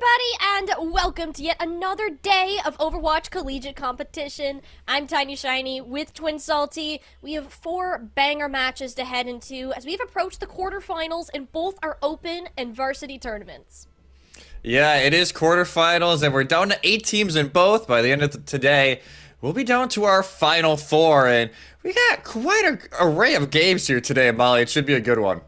everybody, and welcome to yet another day of Overwatch Collegiate competition. I'm Tiny Shiny with Twin Salty. We have 4 banger matches to head into as we've approached the quarterfinals in both our Open and Varsity tournaments. Yeah, it is quarterfinals, and we're down to 8 teams in both. By the end of today, we'll be down to our final 4, and we got quite an array of games here today, Molly. It should be a good one.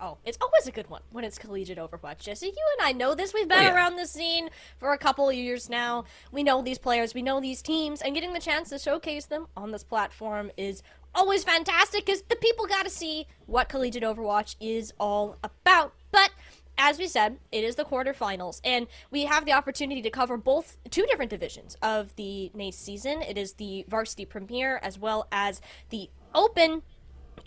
Oh, it's always a good one when it's collegiate Overwatch. Jesse, you and I know this. We've been around this scene for a couple of years now. We know these players, we know these teams, and getting the chance to showcase them on this platform is always fantastic because the people got to see what collegiate Overwatch is all about. But as we said, it is the quarterfinals, and we have the opportunity to cover both 2 different divisions of the NACE season. It is the Varsity Premier as well as the Open,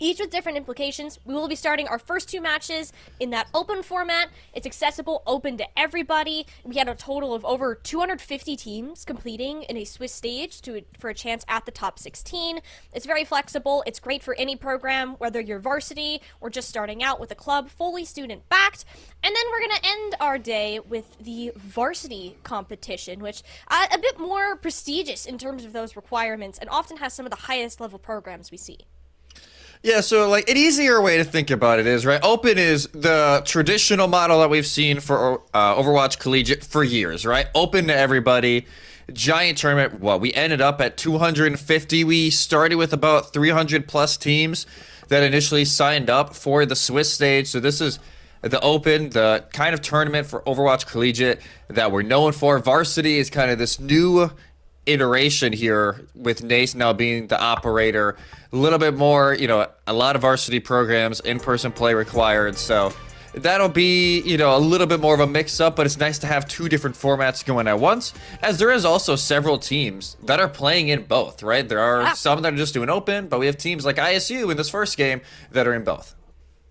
each with different implications. We will be starting our first 2 matches in that open format. It's accessible, open to everybody. We had a total of over 250 teams completing in a Swiss stage for a chance at the top 16. It's very flexible. It's great for any program, whether you're varsity or just starting out with a club, fully student backed. And then we're going to end our day with the varsity competition, which a bit more prestigious in terms of those requirements and often has some of the highest level programs we see. Yeah, so like an easier way to think about it is, right, Open is the traditional model that we've seen for Overwatch Collegiate for years, right? Open to everybody, giant tournament. Well, we ended up at 250. We started with about 300 plus teams that initially signed up for the Swiss stage. So this is the Open, the kind of tournament for Overwatch Collegiate that we're known for. Varsity is kind of this new iteration here with NACE now being the operator. A little bit more, a lot of varsity programs, in-person play required, so that'll be, a little bit more of a mix-up, but it's nice to have 2 different formats going at once, as there is also several teams that are playing in both, right? There are some that are just doing open, but we have teams like ISU in this first game that are in both.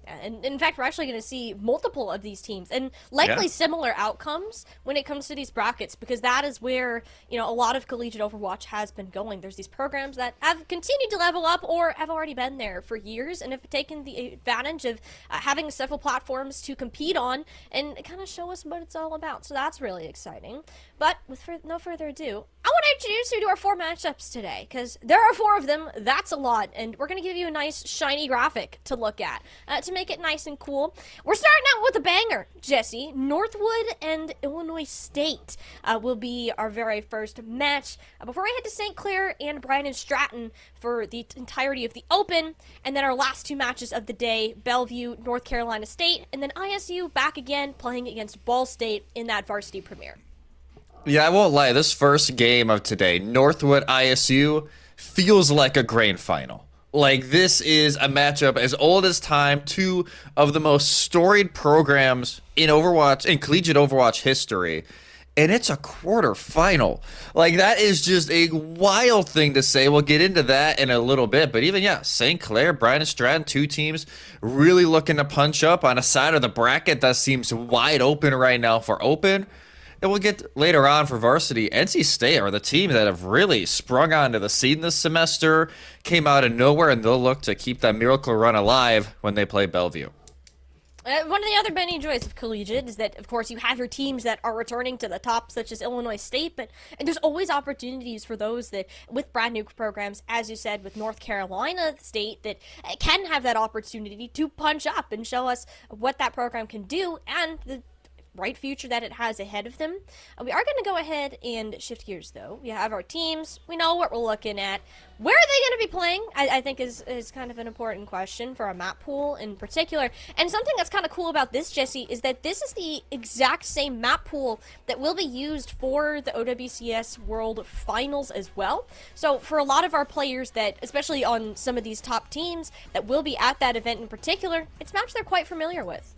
And in fact, we're actually going to see multiple of these teams and likely similar outcomes when it comes to these brackets, because that is where, a lot of collegiate Overwatch has been going. There's these programs that have continued to level up or have already been there for years and have taken the advantage of having several platforms to compete on and kind of show us what it's all about. So that's really exciting. But with no further ado, I want to introduce you to our 4 matchups today, because there are 4 of them. That's a lot, and we're going to give you a nice shiny graphic to look at to make it nice and cool. We're starting out with a banger, Jesse. Northwood and Illinois State will be our very first match. Before I head to St. Clair and Bryan and Stratton for the entirety of the Open, and then our last 2 matches of the day, Bellevue, North Carolina State, and then ISU back again playing against Ball State in that Varsity Premier. Yeah, I won't lie. This first game of today, Northwood ISU, feels like a grand final. Like, this is a matchup as old as time, 2 of the most storied programs in Overwatch, in collegiate Overwatch history, and it's a quarterfinal. Like, that is just a wild thing to say. We'll get into that in a little bit, but even, St. Clair, Bryan and Stratton, 2 teams really looking to punch up on a side of the bracket that seems wide open right now for Open. And we'll get later on for Varsity. NC State are the team that have really sprung onto the scene this semester, came out of nowhere, and they'll look to keep that miracle run alive when they play Bellevue. One of the other many joys of collegiate is that, of course, you have your teams that are returning to the top, such as Illinois State, but there's always opportunities for those that, with brand new programs, as you said, with North Carolina State, that can have that opportunity to punch up and show us what that program can do and the bright future that it has ahead of them. We are going to go ahead and shift gears, though. We have our teams. We know what we're looking at. Where are they going to be playing? I think is kind of an important question for a map pool in particular. And something that's kind of cool about this, Jesse, is that this is the exact same map pool that will be used for the OWCS World Finals as well. So for a lot of our players that, especially on some of these top teams that will be at that event in particular, it's maps they're quite familiar with.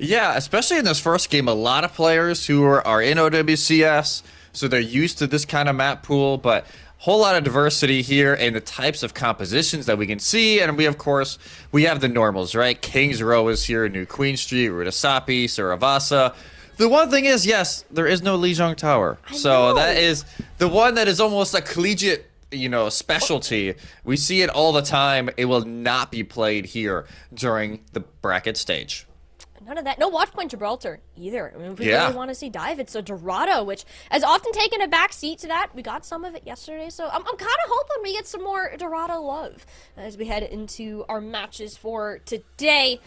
Yeah, especially in this first game, a lot of players who are in OWCS, so they're used to this kind of map pool, but whole lot of diversity here in the types of compositions that we can see, and of course, we have the normals, right? Kings Row is here, New Queen Street, Rutasapi, Survasa. The one thing is, yes, there is no Lijiang Tower, so that is the one that is almost a collegiate specialty. We see it all the time. It will not be played here during the bracket stage. None of that. No Watch Point Gibraltar either. I mean, if we Yeah. really want to see dive, it's a Dorado, which has often taken a back seat to that. We got some of it yesterday, so I'm kind of hoping we get some more Dorado love as we head into our matches for today.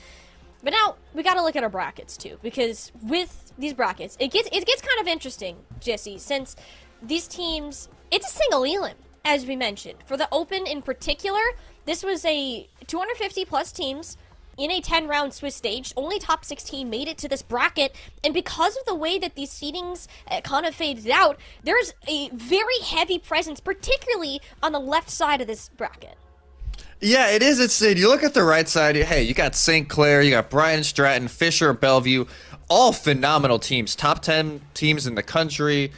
But now we got to look at our brackets too, because with these brackets, it gets kind of interesting, Jesse, since these teams, it's a single elim, as we mentioned. For the Open in particular, this was a 250 plus teams in a 10-round Swiss stage. Only top 16 made it to this bracket, and because of the way that these seedings kind of faded out, there's a very heavy presence, particularly on the left side of this bracket. Yeah, it is insane. You look at the right side, hey, you got St. Clair, you got Bryan Stratton, Fisher, Bellevue, all phenomenal teams, top 10 teams in the country.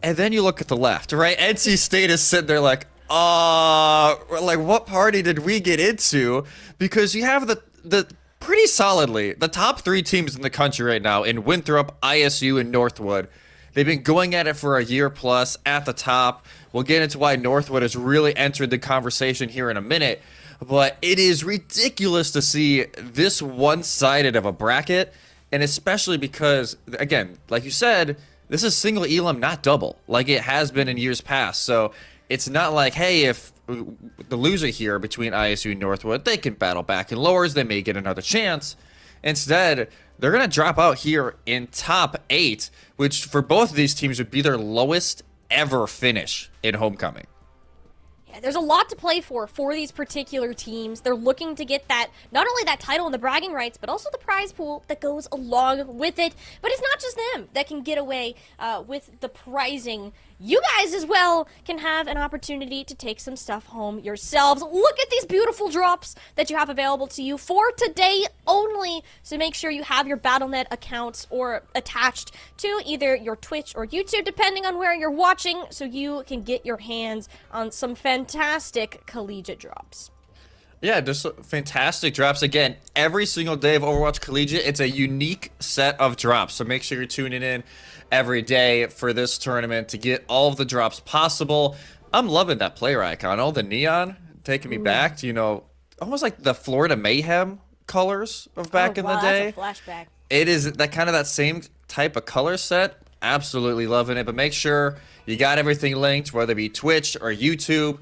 And then you look at the left, right? NC State is sitting there like, like what party did we get into? Because you have the pretty solidly, the top 3 teams in the country right now in Winthrop, ISU, and Northwood. They've been going at it for a year plus at the top. We'll get into why Northwood has really entered the conversation here in a minute. But it is ridiculous to see this one-sided of a bracket. And especially because, again, like you said, this is single elim, not double, like it has been in years past. So it's not like, hey, if the loser here between ISU and Northwood, they can battle back in lowers, they may get another chance. Instead, they're going to drop out here in top 8, which for both of these teams would be their lowest ever finish in homecoming. Yeah, there's a lot to play for these particular teams. They're looking to get that, not only that title and the bragging rights, but also the prize pool that goes along with it. But it's not just them that can get away with the prizing. You guys as well can have an opportunity to take some stuff home yourselves. Look at these beautiful drops that you have available to you for today only. So make sure you have your Battle.net accounts or attached to either your Twitch or YouTube, depending on where you're watching, so you can get your hands on some fantastic collegiate drops. Yeah, just fantastic drops. Again, every single day of Overwatch Collegiate, it's a unique set of drops. So make sure you're tuning in every day for this tournament to get all of the drops possible. I'm loving that player icon. All the neon taking me back to, you know, almost like the Florida Mayhem colors of back in the day. That's a flashback. It is that kind of that same type of color set. Absolutely loving it. But make sure you got everything linked, whether it be Twitch or YouTube.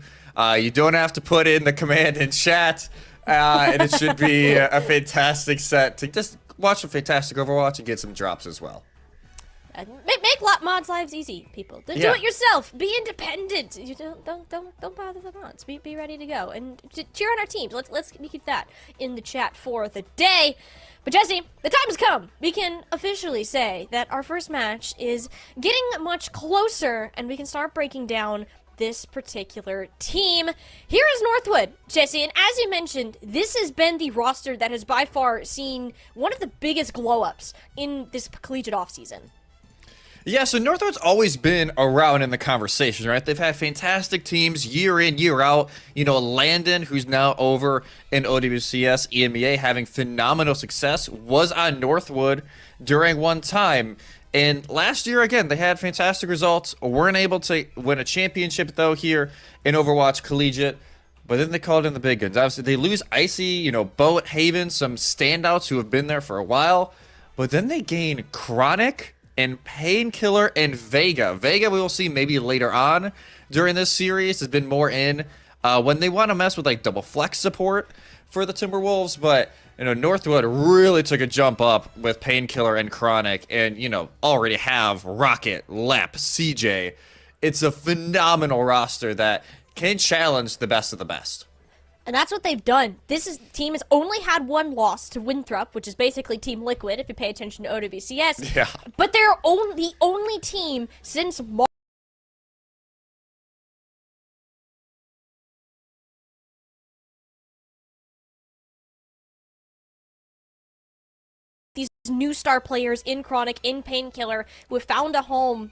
You don't have to put in the command in chat, and it should be a fantastic set to just watch some fantastic Overwatch and get some drops as well. Make mods' lives easy, people. Do it yourself. Be independent. You don't bother the mods. Be ready to go and cheer on our teams. Let's keep that in the chat for the day. But Jesse, the time has come. We can officially say that our first match is getting much closer, and we can start breaking down this particular team. Here is Northwood, Jesse, and as you mentioned, this has been the roster that has by far seen one of the biggest glow-ups in this collegiate offseason. Yeah, so Northwood's always been around in the conversation, right? They've had fantastic teams year in, year out. You know, Landon, who's now over in OWCS EMEA, having phenomenal success, was on Northwood during one time. And last year, again, they had fantastic results. Weren't able to win a championship, though, here in Overwatch Collegiate. But then they called in the big guns. Obviously, they lose Icy, you know, Boat, Haven, some standouts who have been there for a while. But then they gain Chronic and Painkiller and Vega. Vega we will see maybe later on during this series. Has been more in when they want to mess with like double flex support for the Timberwolves. But you know, Northwood really took a jump up with Painkiller and Chronic, and you know already have Rocket, Lep, CJ. It's a phenomenal roster that can challenge the best of the best. And that's what they've done. Team has only had one loss to Winthrop, which is basically Team Liquid, if you pay attention to OWCS. Yeah. But they're the only team since March. These new star players in Chronic, in Painkiller, who have found a home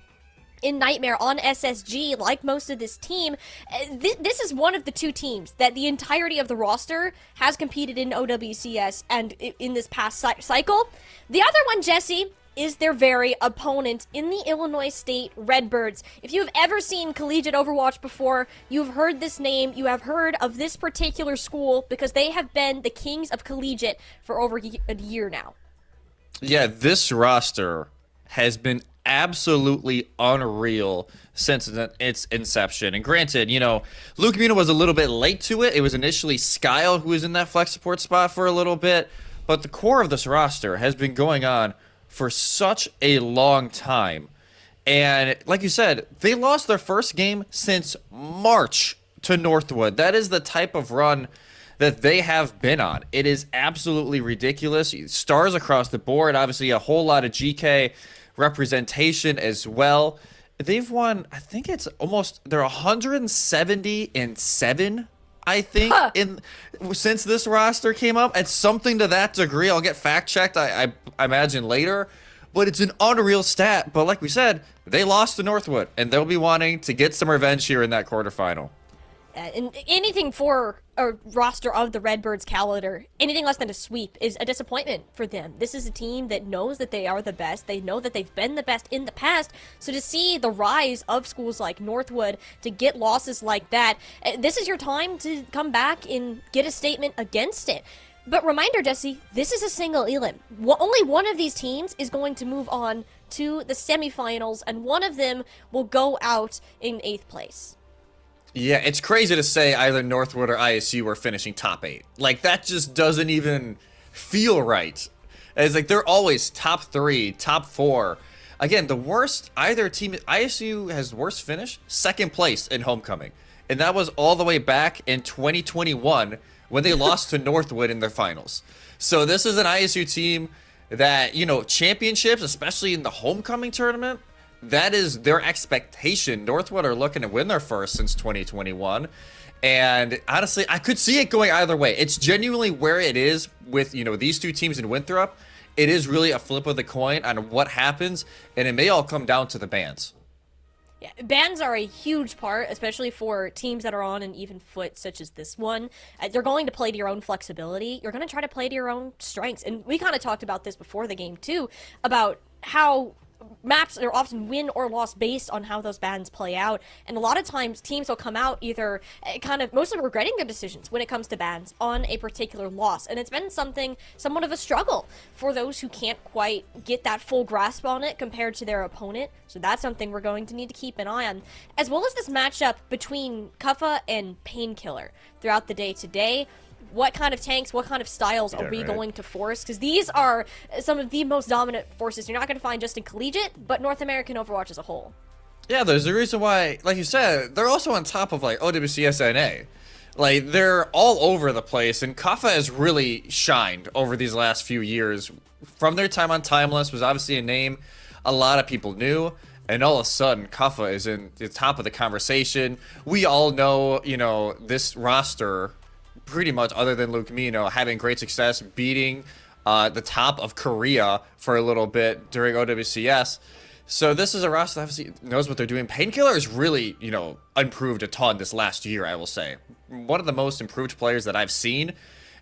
in Nightmare on SSG, like most of this team. This is one of the two teams that the entirety of the roster has competed in OWCS and in this past cycle. The other one, Jesse, is their very opponent in the Illinois State Redbirds. If you have ever seen Collegiate Overwatch before, you've heard this name, you have heard of this particular school, because they have been the kings of Collegiate for over a year now. Yeah, this roster has been absolutely unreal since its inception. And granted, Luke Muna was a little bit late to it. It was initially Skyle who was in that flex support spot for a little bit. But the core of this roster has been going on for such a long time. And like you said, they lost their first game since March to Northwood. That is the type of run that they have been on. It is absolutely ridiculous. Stars across the board, obviously a whole lot of GK representation as well. They've won, I think they're 170-7, I think, since this roster came up. It's something to that degree. I'll get fact checked, I imagine, later. But it's an unreal stat. But like we said, they lost to Northwood, and they'll be wanting to get some revenge here in that quarterfinal. And anything for a roster of the Redbirds caliber, anything less than a sweep is a disappointment for them. This is a team that knows that they are the best. They know that they've been the best in the past. So to see the rise of schools like Northwood, to get losses like that, this is your time to come back and get a statement against it. But reminder, Jesse, this is a single elim. Only one of these teams is going to move on to the semifinals, and one of them will go out in 8th place. Yeah, it's crazy to say either Northwood or ISU are finishing top 8. Like, that just doesn't even feel right. It's like they're always top 3, top 4. Again, the worst, either team, ISU has the worst finish, 2nd place in homecoming. And that was all the way back in 2021 when they lost to Northwood in their finals. So this is an ISU team that, championships, especially in the homecoming tournament, that is their expectation. Northwood are looking to win their first since 2021. And honestly, I could see it going either way. It's genuinely where it is with, these two teams in Winthrop. It is really a flip of the coin on what happens, and it may all come down to the bans. Yeah, bans are a huge part, especially for teams that are on an even foot, such as this one. They're going to play to your own flexibility. You're going to try to play to your own strengths. And we kind of talked about this before the game, too, about how maps are often win or lost based on how those bans play out, and a lot of times teams will come out either kind of mostly regretting their decisions when it comes to bans on a particular loss, and it's been somewhat of a struggle for those who can't quite get that full grasp on it compared to their opponent. So that's something we're going to need to keep an eye on, as well as this matchup between Kuffa and Painkiller throughout the day today. What kind of tanks, what kind of styles are we going to force? Because these are some of the most dominant forces you're not going to find just in Collegiate, but North American Overwatch as a whole. Yeah, there's a reason why, like you said, they're also on top of, like, OWCSNA. Like, they're all over the place, and Kaffa has really shined over these last few years. From their time on Timeless was obviously a name a lot of people knew, and all of a sudden, Kaffa is in the top of the conversation. We all know, this roster, pretty much, other than Luke Mino, having great success beating the top of Korea for a little bit during OWCS. So this is a roster that obviously knows what they're doing. Painkiller has really, improved a ton this last year, I will say. One of the most improved players that I've seen.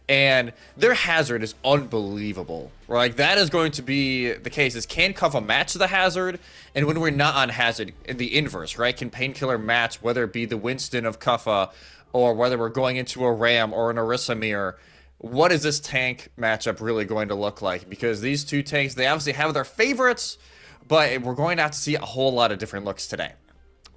And their hazard is unbelievable. Like, that is going to be the case. Is can Kuffa match the hazard? And when we're not on hazard, in the inverse, right? Can Painkiller match, whether it be the Winston of Kuffa, or whether we're going into a Ram or an Arisamir? What is this tank matchup really going to look like? Because these two tanks, they obviously have their favorites, but we're going to have to see a whole lot of different looks today.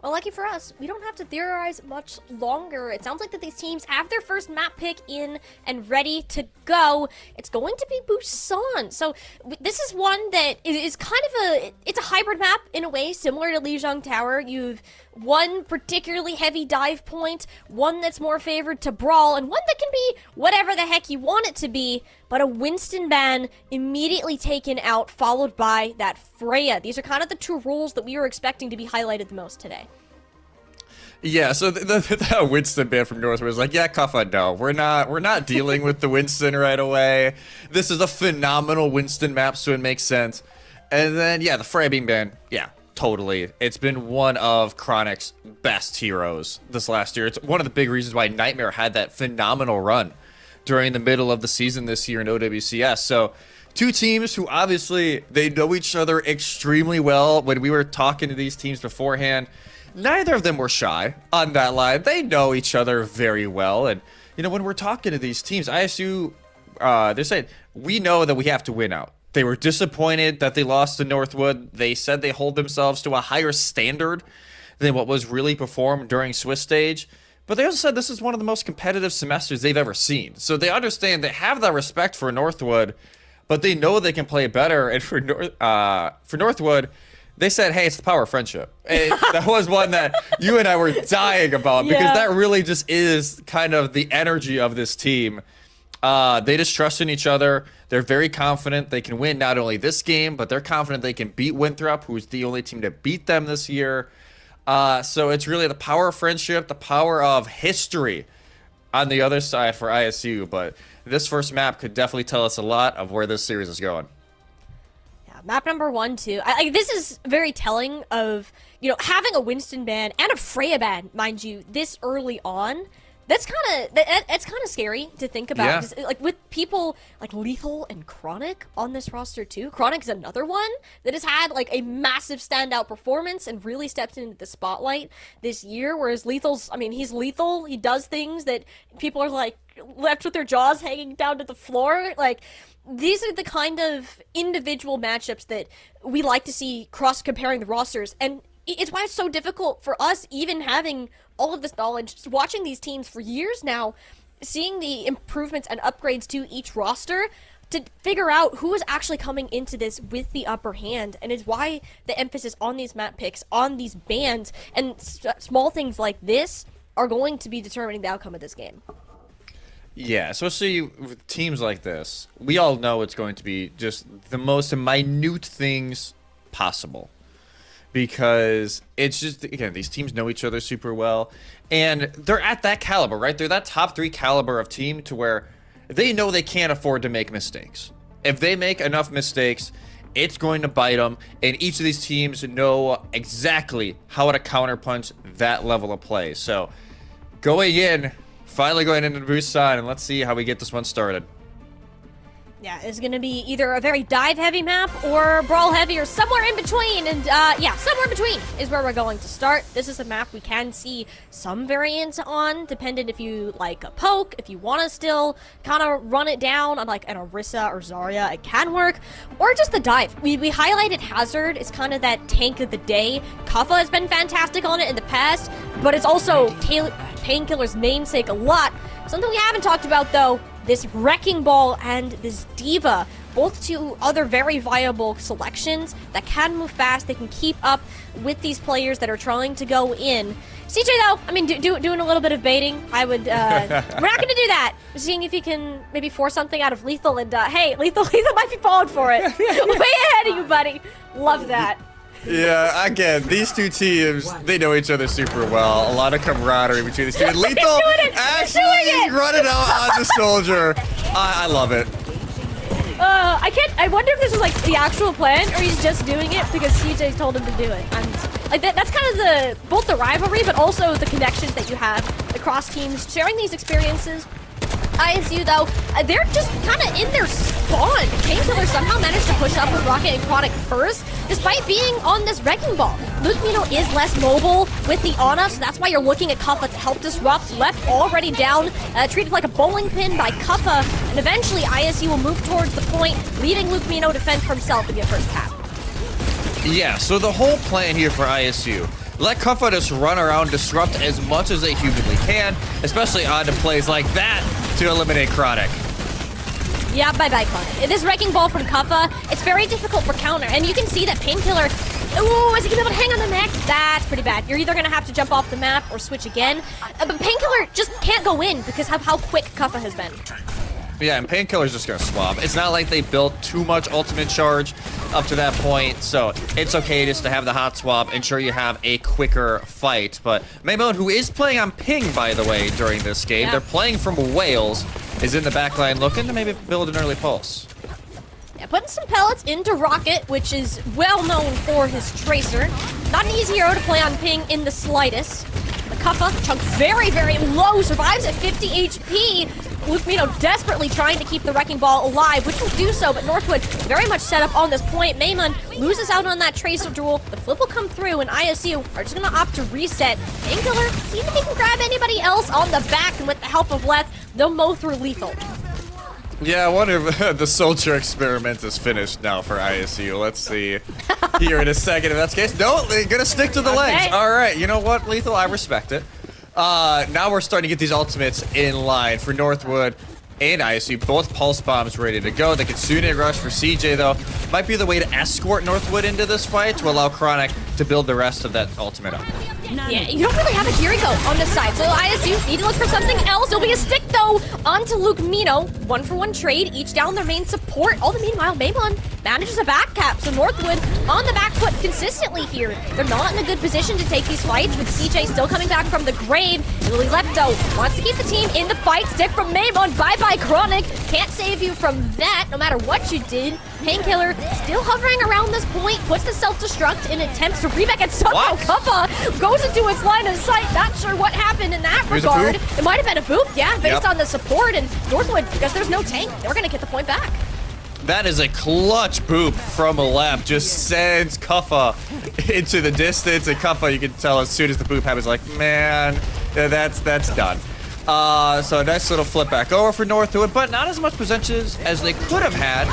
Well, lucky for us, we don't have to theorize much longer. It sounds like that these teams have their first map pick in and ready to go. It's going to be Busan. So this is one that is kind of it's a hybrid map in a way, similar to Lijiang Tower. You've one particularly heavy dive point, one that's more favored to brawl, and one that can be whatever the heck you want it to be, but a Winston ban immediately taken out, followed by that Freya. These are kind of the two rules that we were expecting to be highlighted the most today. Yeah, so that Winston ban from Northwood was like, yeah, Kuffa, no, we're not dealing with the Winston right away. This is a phenomenal Winston map, so it makes sense. And then, yeah, the Freya being banned, yeah, totally. It's been one of Chronic's best heroes this last year. It's one of the big reasons why Nightmare had that phenomenal run during the middle of the season this year in OWCS. So two teams who obviously they know each other extremely well. When we were talking to these teams beforehand, neither of them were shy on that line. They know each other very well. And, when we're talking to these teams, ISU, they're saying, we know that we have to win out. They were disappointed that they lost to Northwood. They said they hold themselves to a higher standard than what was really performed during Swiss stage. But they also said this is one of the most competitive semesters they've ever seen. So they understand, they have that respect for Northwood, but they know they can play better. And for Northwood, they said, hey, it's the power of friendship. And that was one that you and I were dying about because that really just is kind of the energy of this team. They just trust in each other. They're very confident they can win not only this game, but they're confident they can beat Winthrop, who's the only team to beat them this year. So it's really the power of friendship, the power of history on the other side for ISU. But this first map could definitely tell us a lot of where this series is going. Yeah, map number 1, too. This is very telling of, having a Winston ban and a Freya ban, mind you, this early on. That's kind of scary to think about. Yeah. 'Cause, like, with people like Lethal and Chronic on this roster too. Chronic's another one that has had like a massive standout performance and really stepped into the spotlight this year. Whereas Lethal's, he's lethal. He does things that people are like left with their jaws hanging down to the floor. Like, these are the kind of individual matchups that we like to see cross comparing the rosters, and it's why it's so difficult for us, even having all of this knowledge, just watching these teams for years now, seeing the improvements and upgrades to each roster to figure out who is actually coming into this with the upper hand. And it's why the emphasis on these map picks, on these bans, and small things like this are going to be determining the outcome of this game. Yeah, especially with teams like this, we all know it's going to be just the most minute things possible. Because it's just, again, these teams know each other super well, and they're at that caliber, right? They're that top 3 caliber of team to where they know they can't afford to make mistakes. If they make enough mistakes, it's going to bite them, and each of these teams know exactly how to counterpunch that level of play. So, finally going into Busan, and let's see how we get this one started. Yeah, it's going to be either a very dive-heavy map or brawl-heavy or somewhere in between. And, somewhere in between is where we're going to start. This is a map we can see some variants on, depending if you like a poke, if you want to still kind of run it down on, like, an Orisa or Zarya, it can work. Or just the dive. We highlighted Hazard. It's kind of that tank of the day. Kuffa has been fantastic on it in the past, but it's also Painkiller's namesake a lot. Something we haven't talked about, though, this Wrecking Ball and this D.Va, both two other very viable selections that can move fast. They can keep up with these players that are trying to go in. CJ, though, doing a little bit of baiting. I would, we're not going to do that. Seeing if he can maybe force something out of Lethal, and, hey, Lethal might be falling for it. Way ahead of you, buddy. Love that. Yeah, again, these two teams, they know each other super well. A lot of camaraderie between these two. And Lethal actually is running out on the soldier. I love it. I wonder if this is like the actual plan or he's just doing it because CJ told him to do it. And like that's kind of both the rivalry but also the connections that you have across teams sharing these experiences. ISU, though, they're just kind of in their spawn. Painkiller somehow managed to push up with Rocket and Chronic first, despite being on this Wrecking Ball. Lucamino is less mobile with the Ana, so that's why you're looking at Kuffa to help disrupt. Left already down, treated like a bowling pin by Kuffa, and eventually ISU will move towards the point, leaving Lucamino to fend for himself in the first half. Yeah, so the whole plan here for ISU, let Kuffa just run around, disrupt as much as they humanly can, especially onto plays like that to eliminate Chronic. Yeah, bye-bye, Chronic. This Wrecking Ball from Kuffa, it's very difficult for counter, and you can see that Painkiller, ooh, is he gonna be able to hang on the neck? That's pretty bad. You're either gonna have to jump off the map or switch again, but Painkiller just can't go in because of how quick Kuffa has been. Yeah, and Painkiller's just gonna swap. It's not like they built too much ultimate charge up to that point, so it's okay just to have the hot swap, ensure you have a quicker fight. But Maymon, who is playing on ping, by the way, during this game, they're playing from Wales, is in the backline looking to maybe build an early pulse. Yeah, putting some pellets into Rocket, which is well known for his Tracer. Not an easy hero to play on ping in the slightest. The Kuffa chunked very, very low, survives at 50 HP. Lucamino desperately trying to keep the Wrecking Ball alive, which will do so, but Northwood very much set up on this point. Maymon loses out on that Tracer duel. The flip will come through, and ISU are just going to opt to reset. Painkiller, see if he can grab anybody else on the back, and with the help of Leth, they'll mow through Lethal. Yeah, I wonder if the soldier experiment is finished now for ISU. Let's see here in a second if that's the case. No, they're gonna stick to the legs. All right, you know what, Lethal? I respect it. Now we're starting to get these ultimates in line for Northwood and ISU. Both pulse bombs ready to go. The Kitsune rush for CJ, though, might be the way to escort Northwood into this fight to allow Chronic to build the rest of that ultimate up. Yeah, you don't really have a Kiriko on this side, so ISU need to look for something else. It'll be a stick, though, onto Luke Mino. 1-for-1 trade, each down their main support. All the meanwhile, Maymon manages a back cap, so Northwood on the back foot consistently here. They're not in a good position to take these fights, with CJ still coming back from the grave. Lily Lepto wants to keep the team in the fight. Stick from Maymon. Bye-bye, Chronic. Can't save you from that, no matter what you did. Painkiller still hovering around this point, puts the self-destruct in attempts to reback, and somehow Kuppa goes into its line of sight. Not sure what happened in that regard. It might have been a boop, yeah, based on the support, and Northwood, because there's no tank, they're gonna get the point back. That is a clutch boop from a left. Just sends Kuppa into the distance, and Kuppa, you can tell as soon as the boop happens, like, man, that's done. So a nice little flip back over for Northwood, but not as much percentages as they could have had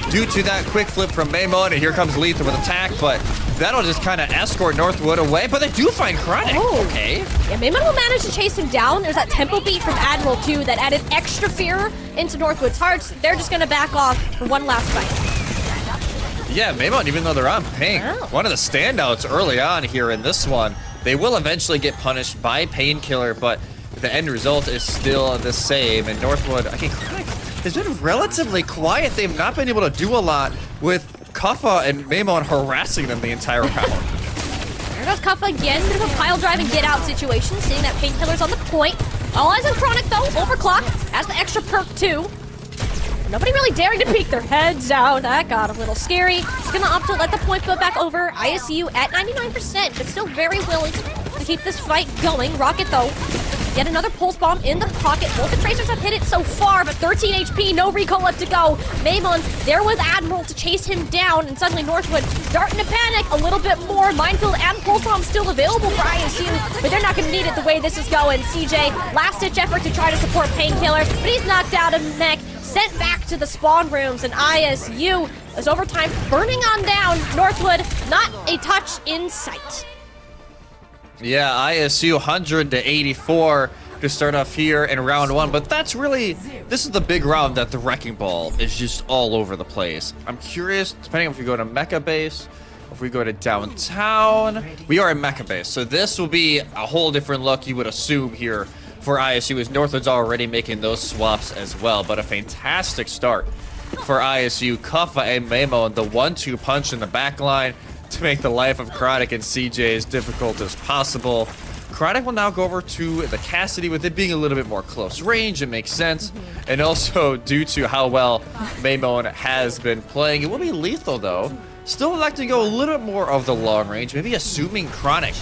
due to that quick flip from Maymon, and here comes Lethal with attack, but that'll just kind of escort Northwood away, but they do find Chronic. Oh. Okay. Yeah, Maymon will manage to chase him down. There's that tempo beat from Admiral, too, that added extra fear into Northwood's hearts. They're just going to back off for one last fight. Yeah, Maymon, even though they're on pink, one of the standouts early on here in this one, they will eventually get punished by Painkiller, but the end result is still the same, and Northwood, I think, has been relatively quiet. They've not been able to do a lot with Kuppa and Maymon harassing them the entire round. There goes Kuppa again, bit of a pile drive and get out situation, seeing that Painkiller's on the point. All eyes on Chronic, though, overclock, has the extra perk, too. Nobody really daring to peek their heads out. That got a little scary. He's gonna opt to let the point go back over. ISU at 99%, but still very willing to keep this fight going. Rocket, though, yet another pulse bomb in the pocket. Both the tracers have hit it so far, but 13 HP, no recall left to go. Maymon there with Admiral to chase him down, and suddenly Northwood starting to panic a little bit more. Minefield and pulse bomb still available for ISU, but they're not going to need it the way this is going. CJ, last-ditch effort to try to support Painkiller, but he's knocked out of the neck, sent back to the spawn rooms, and ISU is overtime burning on down. Northwood, not a touch in sight. Yeah, ISU 100 to 84 to start off here in round one, but that's really, this is the big round that the Wrecking Ball is just all over the place. I'm curious, depending on if we go to Mecha Base, if we go to downtown, we are in Mecha Base, so this will be a whole different look, you would assume, here for ISU, as Northwood's already making those swaps as well, but a fantastic start for ISU. Kuppa and Maymon, the 1-2 punch in the back line to make the life of Chronic and CJ as difficult as possible. Chronic will now go over to the Cassidy, with it being a little bit more close range. It makes sense. And also, due to how well Maymon has been playing, it will be Lethal, though. Still electing to go a little bit more of the long range, maybe assuming Chronic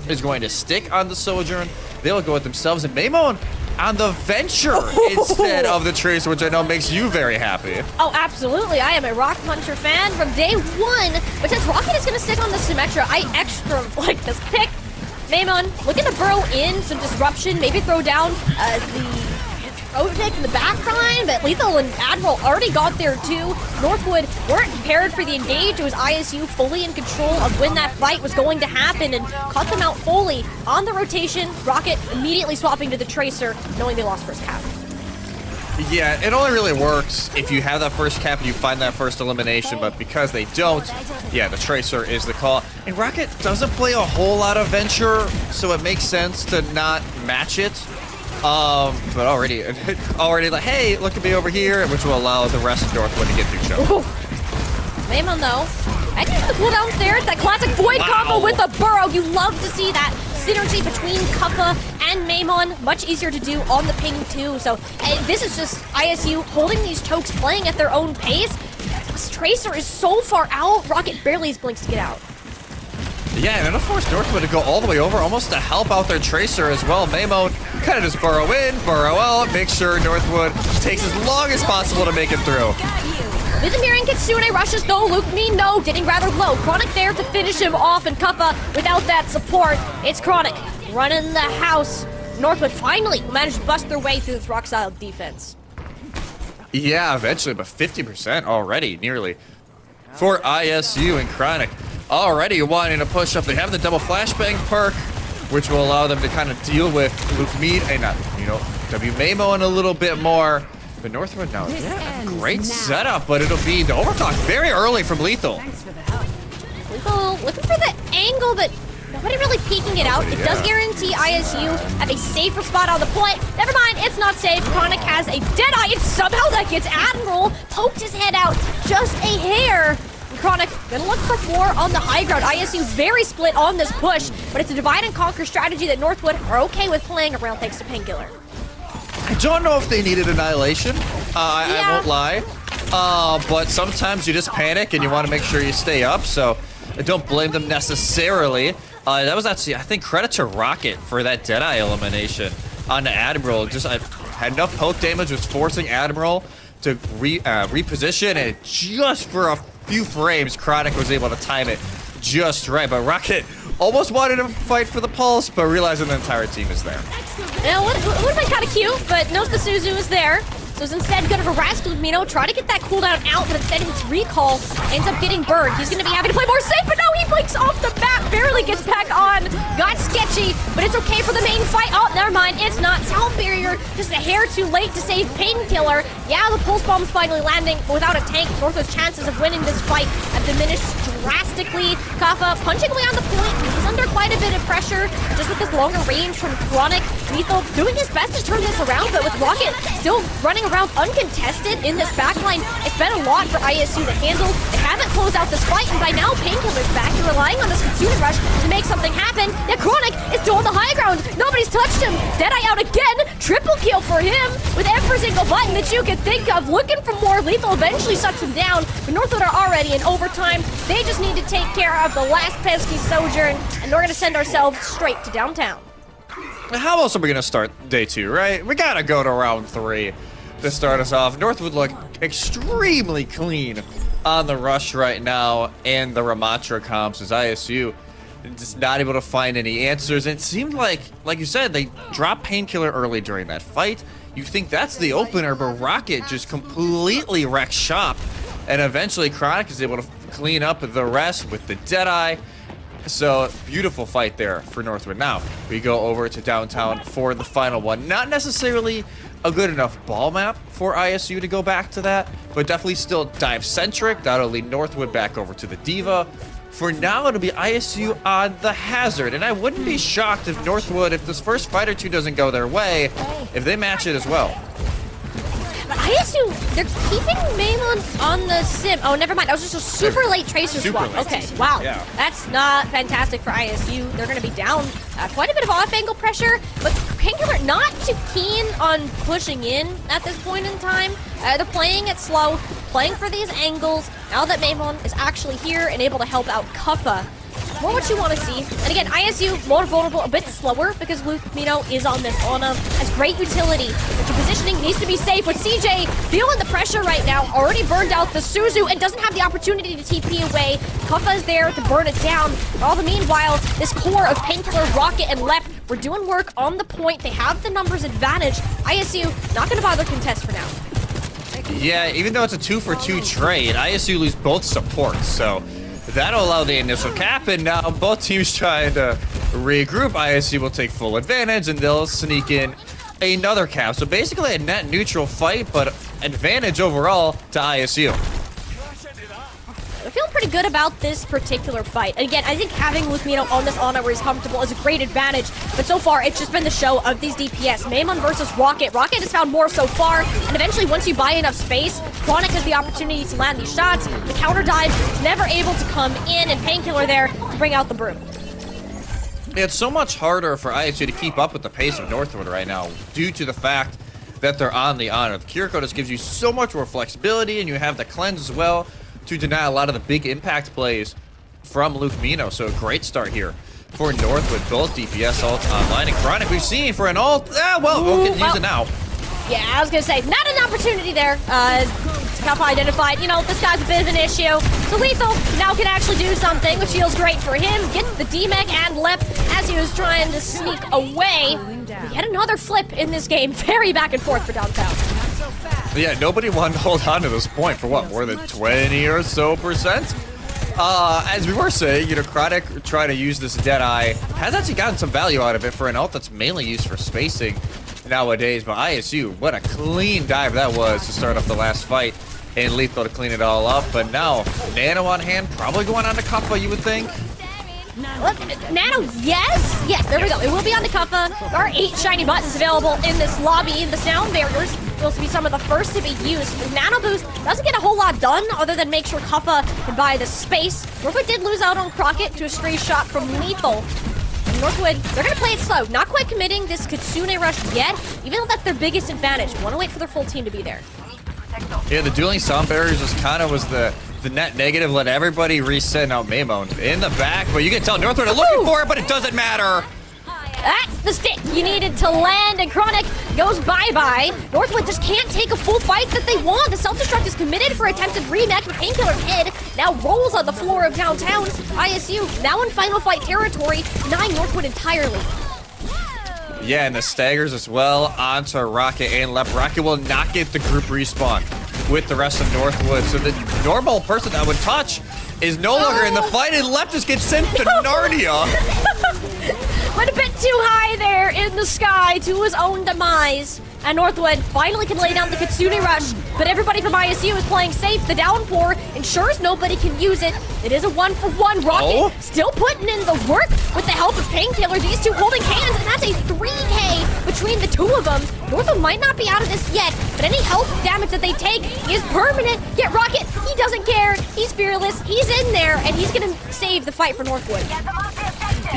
is going to stick on the Sojourn. They'll go with themselves, and Maymon on the Venture instead of the Tracer, which I know makes you very happy. Oh, absolutely. I am a Rock Puncher fan from day one, but since Rocket is going to stick on the Symmetra, I extra like this pick. Maymon looking to burrow in some disruption, maybe throw down the Otik in the back line, but Lethal and Admiral already got there too. Northwood weren't prepared for the engage. It was ISU fully in control of when that fight was going to happen and caught them out fully on the rotation. Rocket immediately swapping to the Tracer, knowing they lost first cap. Yeah, it only really works if you have that first cap and you find that first elimination, but because they don't, yeah, the Tracer is the call. And Rocket doesn't play a whole lot of Venture, so it makes sense to not match it. But already like, hey, look at me over here, which will allow the rest of Northwood to get through show. Maymon, though, I think the cooldowns there, that classic Void combo with the Burrow. You love to see that synergy between Kuppa and Maymon. Much easier to do on the ping, too. So this is just ISU holding these chokes, playing at their own pace. This Tracer is so far out, Rocket barely blinks to get out. Yeah, and then of course Northwood to go all the way over, almost to help out their Tracer as well. Maymon kind of just burrow in, burrow out, make sure Northwood takes as long as possible to make it through. With the mirroring Kitsune rushes though, Luke no, getting rather low. Chronic there to finish him off, and Kuppa without that support. It's Chronic running the house. Northwood finally managed to bust their way through this rock-solid defense. Yeah, eventually, but 50% already, nearly. For ISU and Chronic, already wanting to push up. They have the double flashbang perk, which will allow them to kind of deal with Luke Mead and W Mamo in a little bit more. But Northwood now, yeah, great setup, but it'll be the overclock very early from Lethal. Lethal looking for the angle, but nobody really peeking it out. It does guarantee ISU have a safer spot on the point. Never mind, it's not safe. Chronic has a Deadeye, and somehow that gets Admiral. Poked his head out just a hair. And Chronic gonna look for more on the high ground. ISU very split on this push, but it's a divide and conquer strategy that Northwood are okay with playing around thanks to Painkiller. I don't know if they needed Annihilation. I won't lie. But sometimes you just panic and you want to make sure you stay up, so I don't blame them necessarily. That was actually, I think, credit to Rocket for that Deadeye elimination on the Admiral. Just had enough poke damage, was forcing Admiral to reposition, and just for a few frames, Chronic was able to time it just right. But Rocket almost wanted to fight for the pulse, but realizing the entire team is there. Now, it would have been kind of cute, but knows the Suzu is there. So is instead going to harass Lumino, try to get that cooldown out, but instead his recall ends up getting burned. He's going to be happy to play more safe, but no, he blinks off the bat, barely gets back on. Got sketchy, but it's okay for the main fight. Oh, never mind, it's not. Sound barrier, just a hair too late to save Painkiller. Yeah, the pulse bomb's finally landing, but without a tank, Northwood's chances of winning this fight have diminished drastically. Kaffa punching away on the point. He's under quite a bit of pressure, just with his longer range from Chronic. Lethal doing his best to turn this around, but with Rocket still running around uncontested in this backline, it's been a lot for ISU to handle. They haven't closed out this fight, and by now Painkiller's back to relying on this Kitsune Rush to make something happen. Yet Chronic is still on the high ground. Nobody's touched him. Deadeye out again. Triple kill for him with every single button that you could think of. Looking for more. Lethal eventually shuts him down, but Northwood are already in overtime. They just need to take care of the last pesky Sojourn, and we're going to send ourselves straight to downtown. How else are we going to start day 2, right? We got to go to round 3 to start us off. Northwood look extremely clean on the rush right now, and the Ramatra comps as ISU just not able to find any answers. It seemed like you said, they dropped Painkiller early during that fight. You think that's the opener, but Rocket just completely wrecks shop, and eventually Chronic is able to clean up the rest with the Deadeye. So, beautiful fight there for Northwood. Now, we go over to downtown for the final one. Not necessarily a good enough ball map for ISU to go back to that, but definitely still dive-centric. That'll lead Northwood back over to the Diva. For now, it'll be ISU on the Hazard, and I wouldn't be shocked if Northwood, if this first fight or two doesn't go their way, if they match it as well. But ISU, they're keeping Maymon on the sim. Oh, never mind. That was just a super late Tracer swap. Okay, wow. Yeah. That's not fantastic for ISU. They're going to be down quite a bit of off-angle pressure, but Painkiller not too keen on pushing in at this point in time. They're playing it slow, playing for these angles. Now that Maymon is actually here and able to help out Kuffa, more what you want to see. And again, ISU more vulnerable, a bit slower because Luke Mino is on this Ana. Has great utility, but your positioning needs to be safe. With CJ feeling the pressure right now, already burned out the Suzu and doesn't have the opportunity to TP away. Kuffa is there to burn it down. But all the meanwhile, this core of Painkiller, Rocket, and Lep, we're doing work on the point. They have the numbers advantage. ISU not going to bother contest for now. Yeah, even though it's a 2-for-2 trade, ISU lose both supports, so that'll allow the initial cap, and now both teams trying to regroup. ISU will take full advantage, and they'll sneak in another cap. So basically a net neutral fight, but advantage overall to ISU. I feel pretty good about this particular fight. And again, I think having Lucmino on this Ana where he's comfortable is a great advantage. But so far, it's just been the show of these DPS. Maymon versus Rocket. Rocket has found more so far. And eventually, once you buy enough space, Chronic has the opportunity to land these shots. The counter dive is never able to come in, and Painkiller there to bring out the broom. It's so much harder for ISU to keep up with the pace of Northwood right now due to the fact that they're on the Ana. The Kiriko just gives you so much more flexibility, and you have the cleanse as well to deny a lot of the big impact plays from Luke Mino. So a great start here for Northwood. Both DPS ults online, and Chronic we've seen for an ult. We'll use it now. Yeah, I was going to say, not an opportunity there. Kuffa identified, this guy's a bit of an issue. So Lethal now can actually do something, which feels great for him. Gets the D-Mech and Lep as he was trying to sneak away. Yet another flip in this game. Very back and forth for downtown. Yeah, nobody wanted to hold on to this point for what, more than 20 or so percent? As we were saying, you know, Chronic trying to use this Deadeye has actually gotten some value out of it for an ult that's mainly used for spacing nowadays. But ISU, what a clean dive that was to start off the last fight, and Lethal to clean it all up. But now, Nano on hand, probably going on to Kappa, you would think. Nano, yes, there we go. It will be on the Kappa. There are 8 shiny buttons available in this lobby. The sound barriers will be some of the first to be used. Nano Boost doesn't get a whole lot done other than make sure Kappa can buy the space. Northwood did lose out on Crockett to a stray shot from Lethal. And Northwood, they're going to play it slow. Not quite committing this Kitsune rush yet, even though that's their biggest advantage. Want to wait for their full team to be there. Yeah, the dueling sound barriers just kind of was the net negative. Let everybody reset. Now Maymon in the back, but you can tell Northwood are looking for it, but it doesn't matter. That's the stick you needed to land, and Chronic goes bye-bye. Northwood just can't take a full fight that they want. The self-destruct is committed for attempted rematch, but Painkiller's head now rolls on the floor of downtown. ISU now in final fight territory, denying Northwood entirely. Yeah, and the staggers as well onto Rocket and Lep. Rocket will not get the group respawn with the rest of Northwood, so the normal person that would touch is no longer in the fight, and Lep just gets sent to Narnia. Went a bit too high there in the sky to his own demise. And Northwood finally can lay down the Kitsune rush, but everybody from ISU is playing safe. The downpour ensures nobody can use it. It is a 1-for-1. Rocket still putting in the work with the help of Painkiller. These two holding hands, and that's a 3K between the two of them. Northwood might not be out of this yet, but any health damage that they take is permanent. Yet Rocket, he doesn't care. He's fearless. He's in there, and he's going to save the fight for Northwood.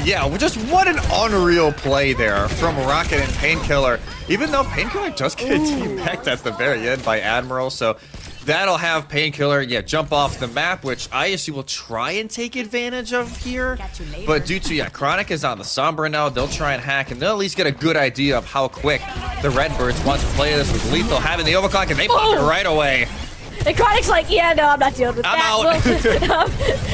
Yeah, well, just what an unreal play there from Rocket and Painkiller. Even though Painkiller does get team-backed at the very end by Admiral, so that'll have Painkiller, jump off the map, which ISU will try and take advantage of here. But due to, Chronic is on the Sombra now, they'll try and hack, and they'll at least get a good idea of how quick the Redbirds want to play this with Lethal having the overclock, and they pop it right away. And Chronic's like, yeah, no, I'm not dealing with I'm that. out.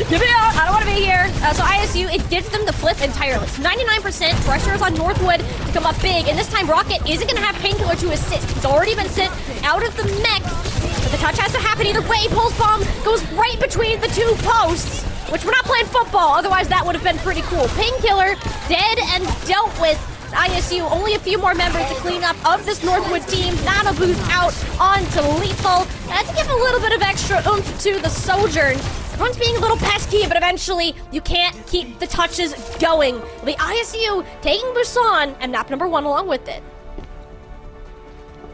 Give me out. I don't want to be here. So ISU, it gives them the flip entirely. It's 99% pressure is on Northwood to come up big. And this time, Rocket isn't going to have Painkiller to assist. He's already been sent out of the mech. But the touch has to happen either way. Pulse Bomb goes right between the two posts, which we're not playing football. Otherwise, that would have been pretty cool. Painkiller dead and dealt with. ISU, only a few more members to clean up of this Northwood team. Nano Boost out onto Lethal. And to give a little bit of extra oomph to the Sojourn. Everyone's being a little pesky, but eventually you can't keep the touches going. The ISU taking Busan and map number 1 along with it.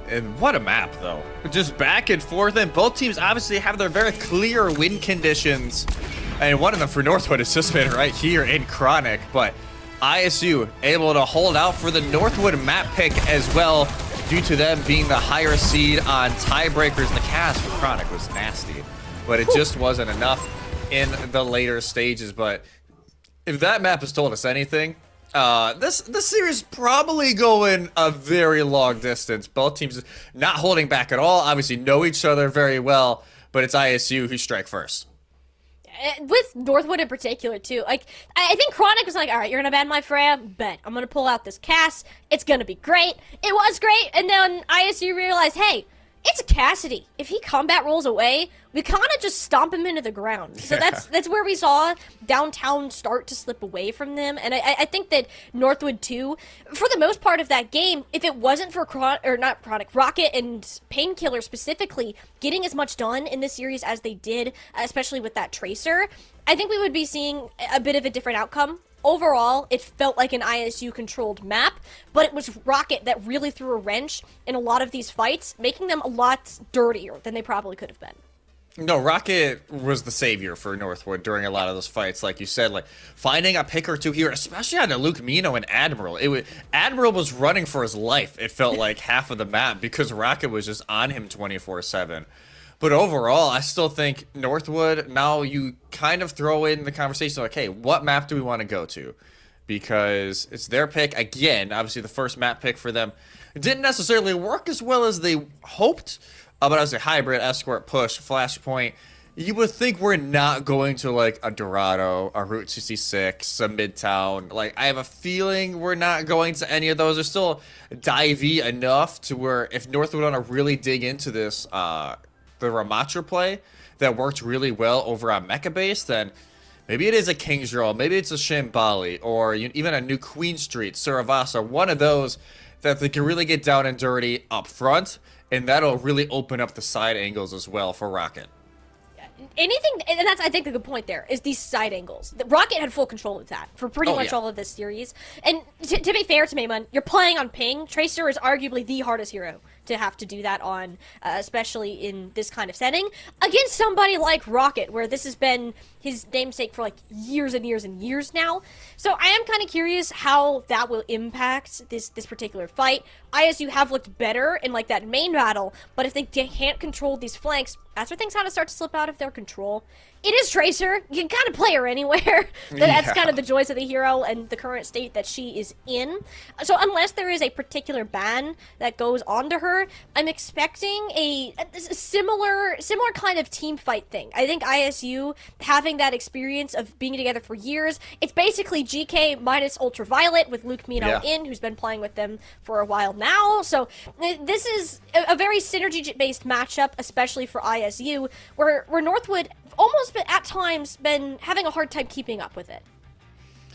And what a map, though. Just back and forth, and both teams obviously have their very clear win conditions. And one of them for Northwood is just been right here in Chronic, but ISU able to hold out for the Northwood map pick as well, due to them being the higher seed on tiebreakers. The cast for Chronic was nasty, but it just wasn't enough in the later stages. But if that map has told us anything, this series probably going a very long distance. Both teams not holding back at all, obviously know each other very well, but it's ISU who strike first. With Northwood in particular, too. Like, I think Chronic was like, all right, you're going to ban my Freya? Bet. I'm going to pull out this cast. It's going to be great. It was great. And then ISU realized, hey, it's a Cassidy. If he combat rolls away, we kind of just stomp him into the ground. So that's where we saw downtown start to slip away from them. And I think that Northwood, too, for the most part of that game, if it wasn't for Rocket and Painkiller specifically getting as much done in this series as they did, especially with that Tracer, I think we would be seeing a bit of a different outcome. Overall, it felt like an ISU-controlled map, but it was Rocket that really threw a wrench in a lot of these fights, making them a lot dirtier than they probably could have been. No, Rocket was the savior for Northwood during a lot of those fights, like you said, like finding a pick or two here, especially on the Luke Mino and Admiral. Admiral was running for his life, it felt like, half of the map, because Rocket was just on him 24/7. But overall, I still think Northwood, now you kind of throw in the conversation like, hey, what map do we want to go to? Because it's their pick. Again, obviously the first map pick for them didn't necessarily work as well as they hoped. But I was a hybrid, escort, push, flashpoint. you would think we're not going to like a Dorado, a Route 66, a Midtown. Like, I have a feeling we're not going to any of those. They're still divey enough to where if Northwood want to really dig into this, the Ramatra play that worked really well over on Mecha Base, then maybe it is a King's Row, maybe it's a Shambali, or even a new Queen Street, Survasa, one of those that they can really get down and dirty up front, and that'll really open up the side angles as well for Rocket. Anything, and that's, I think, the good point there, is these side angles. The Rocket had full control of that for pretty much all of this series. And to be fair to Maymun, you're playing on ping. Tracer is arguably the hardest hero to have to do that on, especially in this kind of setting, against somebody like Rocket, where this has been his namesake for like years and years and years now. So I am kind of curious how that will impact this particular fight. ISU have looked better in like that main battle, but if they can't control these flanks, that's where things kind of start to slip out of their control. It is Tracer. You can kind of play her anywhere. That's kind of the joys of the hero and the current state that she is in. So unless there is a particular ban that goes onto her, I'm expecting a similar kind of team fight thing. I think ISU having that experience of being together for years, it's basically GK minus Ultraviolet with Luke Mino who's been playing with them for a while now. So this is a very synergy-based matchup, especially for ISU, where Northwood almost at times been having a hard time keeping up with it.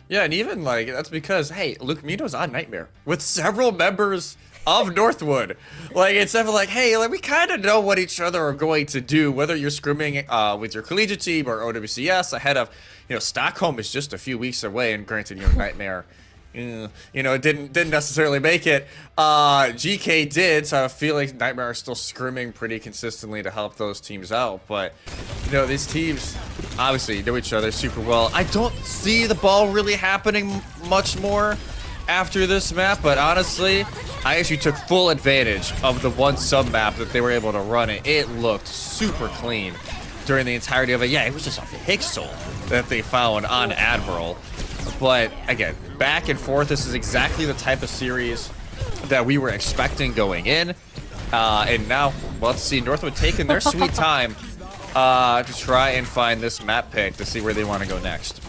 Yeah, and even like that's because hey, Luke Mino's on Nightmare with several members of Northwood. Like it's never like, hey, like we kind of know what each other are going to do, whether you're scrimming with your collegiate team or OWCS ahead of, Stockholm is just a few weeks away, and granted, Nightmare. Didn't necessarily make it. GK did, so I feel like Nightmare are still scrimming pretty consistently to help those teams out. But, these teams obviously know each other super well. I don't see the ball really happening much more after this map, but honestly, I actually took full advantage of the one sub-map that they were able to run it. It looked super clean during the entirety of it. Yeah, it was just a pixel that they found on Admiral. But again, back and forth, this is exactly the type of series that we were expecting going in. And now, let's see, Northwood taking their sweet time to try and find this map pick to see where they want to go next.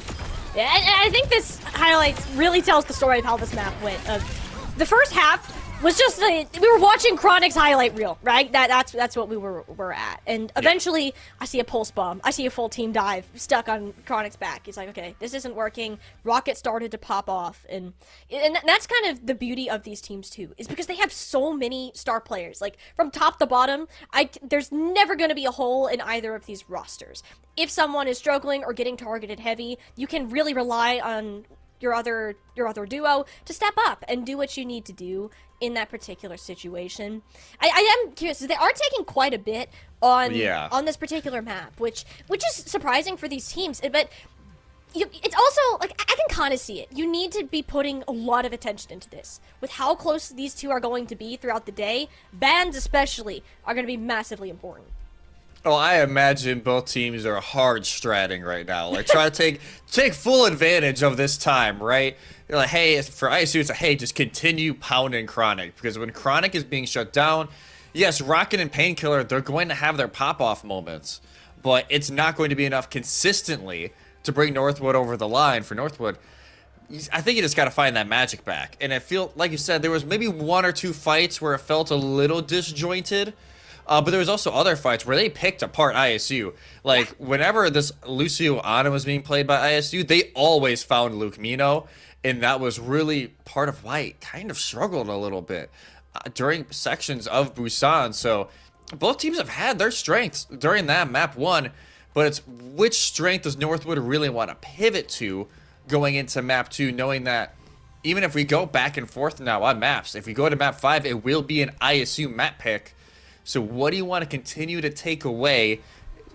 Yeah, and I think this highlights really tells the story of how this map went. The first half was just we were watching Chronic's highlight reel, right? That's what we were at. And eventually, I see a pulse bomb. I see a full team dive stuck on Chronic's back. It's like, okay, this isn't working. Rocket started to pop off, and that's kind of the beauty of these teams too, is because they have so many star players. Like from top to bottom, there's never going to be a hole in either of these rosters. If someone is struggling or getting targeted heavy, you can really rely on your other duo to step up and do what you need to do in that particular situation. I am curious, they are taking quite a bit on this particular map, which is surprising for these teams. But it's also like I can kind of see it. You need to be putting a lot of attention into this with how close these two are going to be throughout the day. Bans especially are going to be massively important. Oh, I imagine both teams are hard stratting right now. Like, try to take full advantage of this time, right? You're like, hey, for ISU, it's like, hey, just continue pounding Chronic. Because when Chronic is being shut down, yes, Rocket and Painkiller, they're going to have their pop-off moments. But it's not going to be enough consistently to bring Northwood over the line for Northwood. I think you just got to find that magic back. And I feel, like you said, there was maybe one or two fights where it felt a little disjointed. But there was also other fights where they picked apart ISU. Like, whenever this Lucio Ana was being played by ISU, they always found Luke Mino, and that was really part of why it kind of struggled a little bit during sections of Busan. So both teams have had their strengths during that map one, but it's which strength does Northwood really want to pivot to going into map two, knowing that even if we go back and forth now on maps, if we go to map 5, it will be an ISU map pick. So what do you want to continue to take away?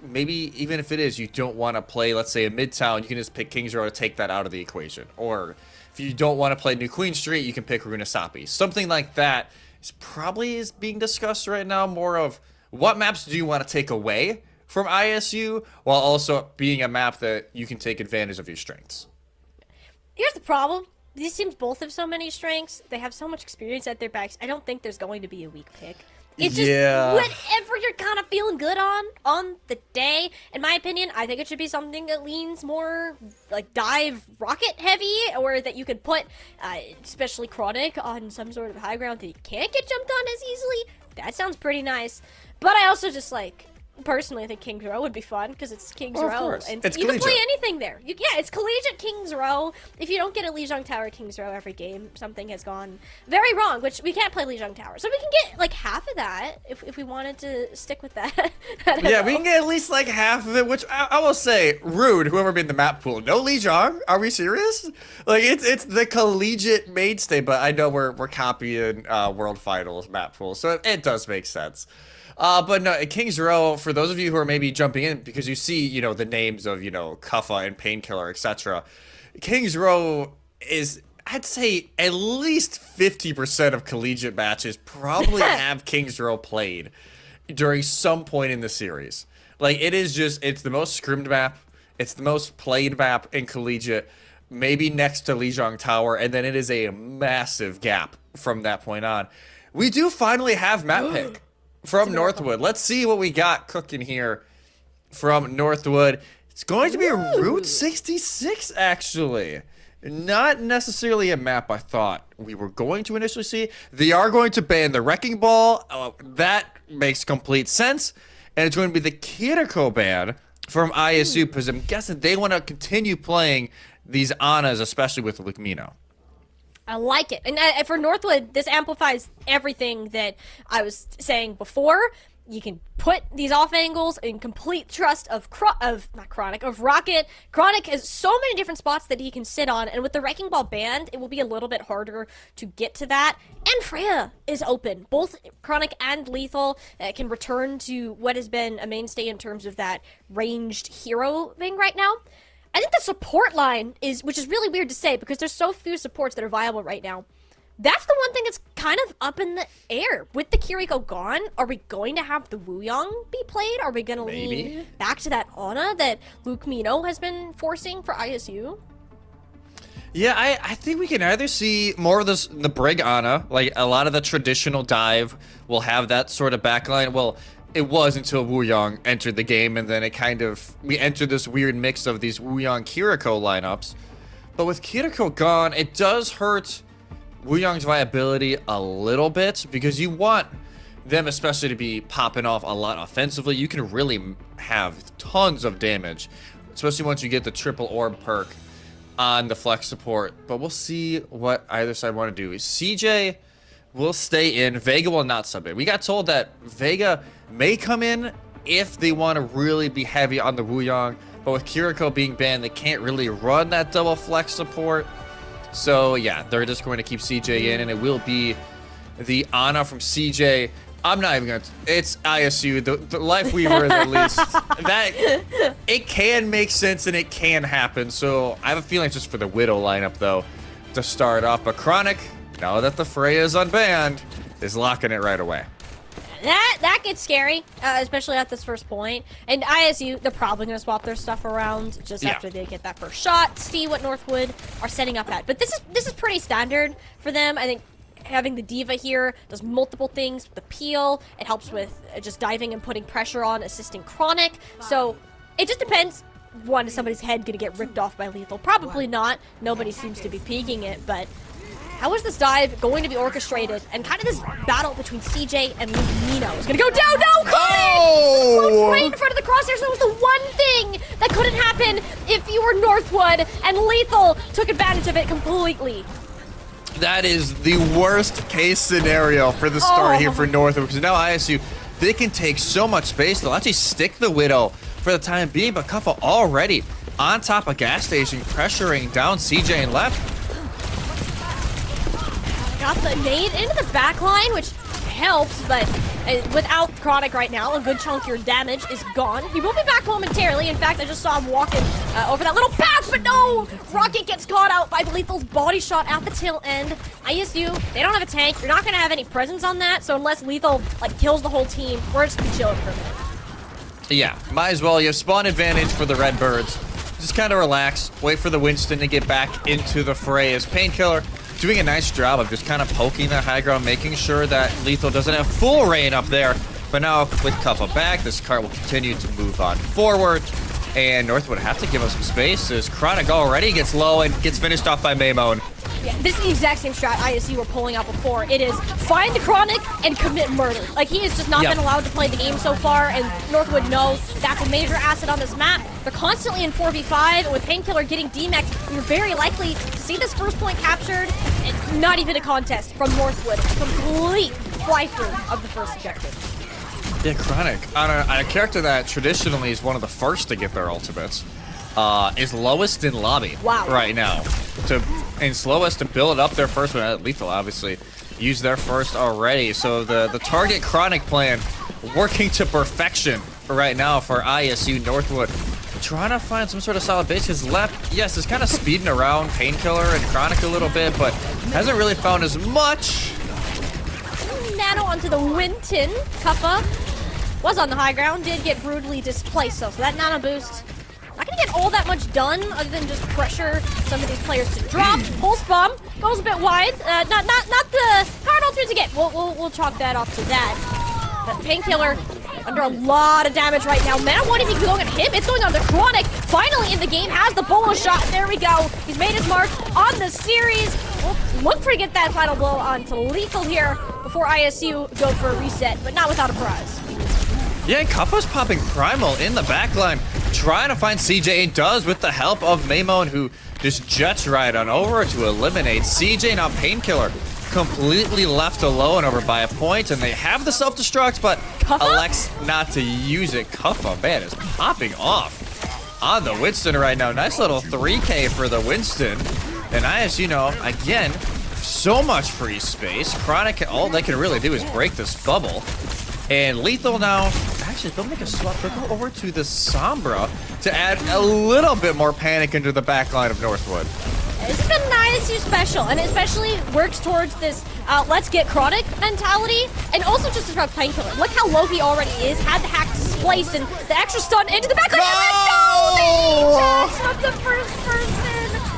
Maybe even if it is you don't want to play, let's say, a Midtown, you can just pick Kings Row to take that out of the equation. Or if you don't want to play New Queen Street, you can pick Runasapi. Something like that is being discussed right now. More of what maps do you want to take away from ISU while also being a map that you can take advantage of your strengths. Here's the problem. These teams both have so many strengths. They have so much experience at their backs. I don't think there's going to be a weak pick. It's just whatever you're kind of feeling good on the day. In my opinion, I think it should be something that leans more like dive rocket heavy, or that you could put, especially Chronic, on some sort of high ground that you can't get jumped on as easily. That sounds pretty nice. But I also just personally, I think King's Row would be fun because it's King's Row, and it's you can play anything there. It's collegiate King's Row. If you don't get a Lijiang Tower King's Row every game, something has gone very wrong. Which we can't play Lijiang Tower, so we can get like half of that if we wanted to stick with that. Yeah, we can get at least like half of it. Which I will say, rude. Whoever made the map pool, no Lijiang. Are we serious? Like it's the collegiate mainstay, but I know we're copying World Finals map pool, so it does make sense. But no, King's Row, for those of you who are maybe jumping in because you see, the names of, Kuffa and Painkiller, etc. King's Row is, I'd say, at least 50% of collegiate matches probably have King's Row played during some point in the series. Like, it's the most scrimmed map. It's the most played map in collegiate, maybe next to Lijiang Tower, and then it is a massive gap from that point on. We do finally have map pick from Northwood. Let's see what we got cooking here from Northwood. It's going to be a Route 66, actually. Not necessarily a map I thought we were going to initially see. They are going to ban the Wrecking Ball. That makes complete sense. And it's going to be the Kiriko ban from ISU, because I'm guessing they want to continue playing these Anas, especially with Lukmino. I like it. And for Northwood, this amplifies everything that I was saying before. You can put these off angles in complete trust of Rocket. Chronic has so many different spots that he can sit on, and with the Wrecking Ball banned, it will be a little bit harder to get to that. And Freya is open. Both Chronic and Lethal can return to what has been a mainstay in terms of that ranged hero thing right now. I think the support line which is really weird to say because there's so few supports that are viable right now. That's the one thing that's kind of up in the air. With the Kiriko gone, are we going to have the Wuyong be played? Are we going to lean back to that Ana that Lukmino has been forcing for ISU? Yeah, I think we can either see more of the Brig Ana, like a lot of the traditional dive will have that sort of backline. Well, it was until Wuyong entered the game, and then we entered this weird mix of these Wuyong Kiriko lineups. But with Kiriko gone, it does hurt Wuyong's viability a little bit, because you want them especially to be popping off a lot offensively. You can really have tons of damage, especially once you get the triple orb perk on the flex support. But we'll see what either side want to do. CJ will stay in. Vega will not sub in. We got told that Vega may come in if they want to really be heavy on the Wuyong, but with Kiriko being banned, they can't really run that double flex support. So yeah, they're just going to keep CJ in, and it will be the Ana from CJ. I'm not even going to... It's ISU, the Life Weaver at least. That, it can make sense and it can happen. So I have a feeling it's just for the Widow lineup, though, to start off. But Chronic, now that the Freya is unbanned, is locking it right away. That gets scary, especially at this first point. And ISU, they're probably going to swap their stuff around just after they get that first shot, see what Northwood are setting up at. But this is pretty standard for them. I think having the Diva here does multiple things with the peel. It helps with just diving and putting pressure on, assisting Chronic. So it just depends. One, is somebody's head going to get ripped off by Lethal? Probably not. Nobody seems to be peeking it, but how is this dive going to be orchestrated? And kind of this battle between CJ and Lukmino is going to go down. No, Chronic! Right in front of the crosshairs. That was the one thing that couldn't happen if you were Northwood, and Lethal took advantage of it completely. That is the worst case scenario for the start here for Northwood, because now ISU, they can take so much space. They'll actually stick the Widow for the time being, but Kuffa already on top of gas station, pressuring down CJ and left. Got the nade into the back line, which helps, but without Chronic right now, a good chunk of your damage is gone. He will be back momentarily. In fact, I just saw him walking over that little path, but no! Rocket gets caught out by Lethal's body shot at the tail end. ISU, they don't have a tank. You're not going to have any presence on that, so unless Lethal kills the whole team, we're just going to be chilling for a minute. Yeah, might as well. You have spawn advantage for the Redbirds. Just kind of relax, wait for the Winston to get back into the fray as Painkiller doing a nice job of just kind of poking the high ground, making sure that Lethal doesn't have full reign up there. But now with Kuffa back, this cart will continue to move on forward. And Northwood have to give him some space as Chronic already gets low and gets finished off by Maymone. Yeah, this is the exact same strat ISU were pulling out before. It is find the Chronic and commit murder. Like, he has just not been allowed to play the game so far, and Northwood knows that's a major asset on this map. They're constantly in 4v5, and with Painkiller getting DMAX, you're very likely to see this first point captured, and not even a contest from Northwood. Complete fly-through of the first objective. Yeah, Chronic, on a character that traditionally is one of the first to get their ultimates, is lowest in lobby right now. And slowest to build up their first one. Lethal, obviously, used their first already. So the target Chronic plan working to perfection right now for ISU Northwood. Trying to find some sort of solid base. His left, yes, is kind of speeding around Painkiller and Chronic a little bit, but hasn't really found as much. Nano onto the Winton. Kuffa was on the high ground, did get brutally displaced though, so that nano boost not gonna get all that much done other than just pressure some of these players to drop. Pulse bomb goes a bit wide. Not the powered ultimate again. We'll chalk that off to that. But Painkiller under a lot of damage right now. Mana won't even be going at him. It's going on to Chronic. Finally in the game, has the bullet shot. There we go. He's made his mark on the series. We'll look for to get that final blow onto Lethal here before ISU go for a reset, but not without a prize. Yeah, Kuffa's popping Primal in the backline, trying to find CJ, and does with the help of Maymone, who just jets right on over to eliminate CJ. Now Painkiller completely left alone over by a point, and they have the self-destruct, but elects not to use it. Kuffa, man, is popping off on the Winston right now. Nice little 3K for the Winston. And ISU, again, so much free space. Chronic, all they can really do is break this bubble. And Lethal now, actually, they'll make a swap. They'll go over to the Sombra to add a little bit more panic into the backline of Northwood. This has been an ISU special, and it especially works towards this let's get Chronic mentality, and also just about Painkiller. Look how low he already is, had the hack displaced, and the extra stun into the backline. No! From the first person.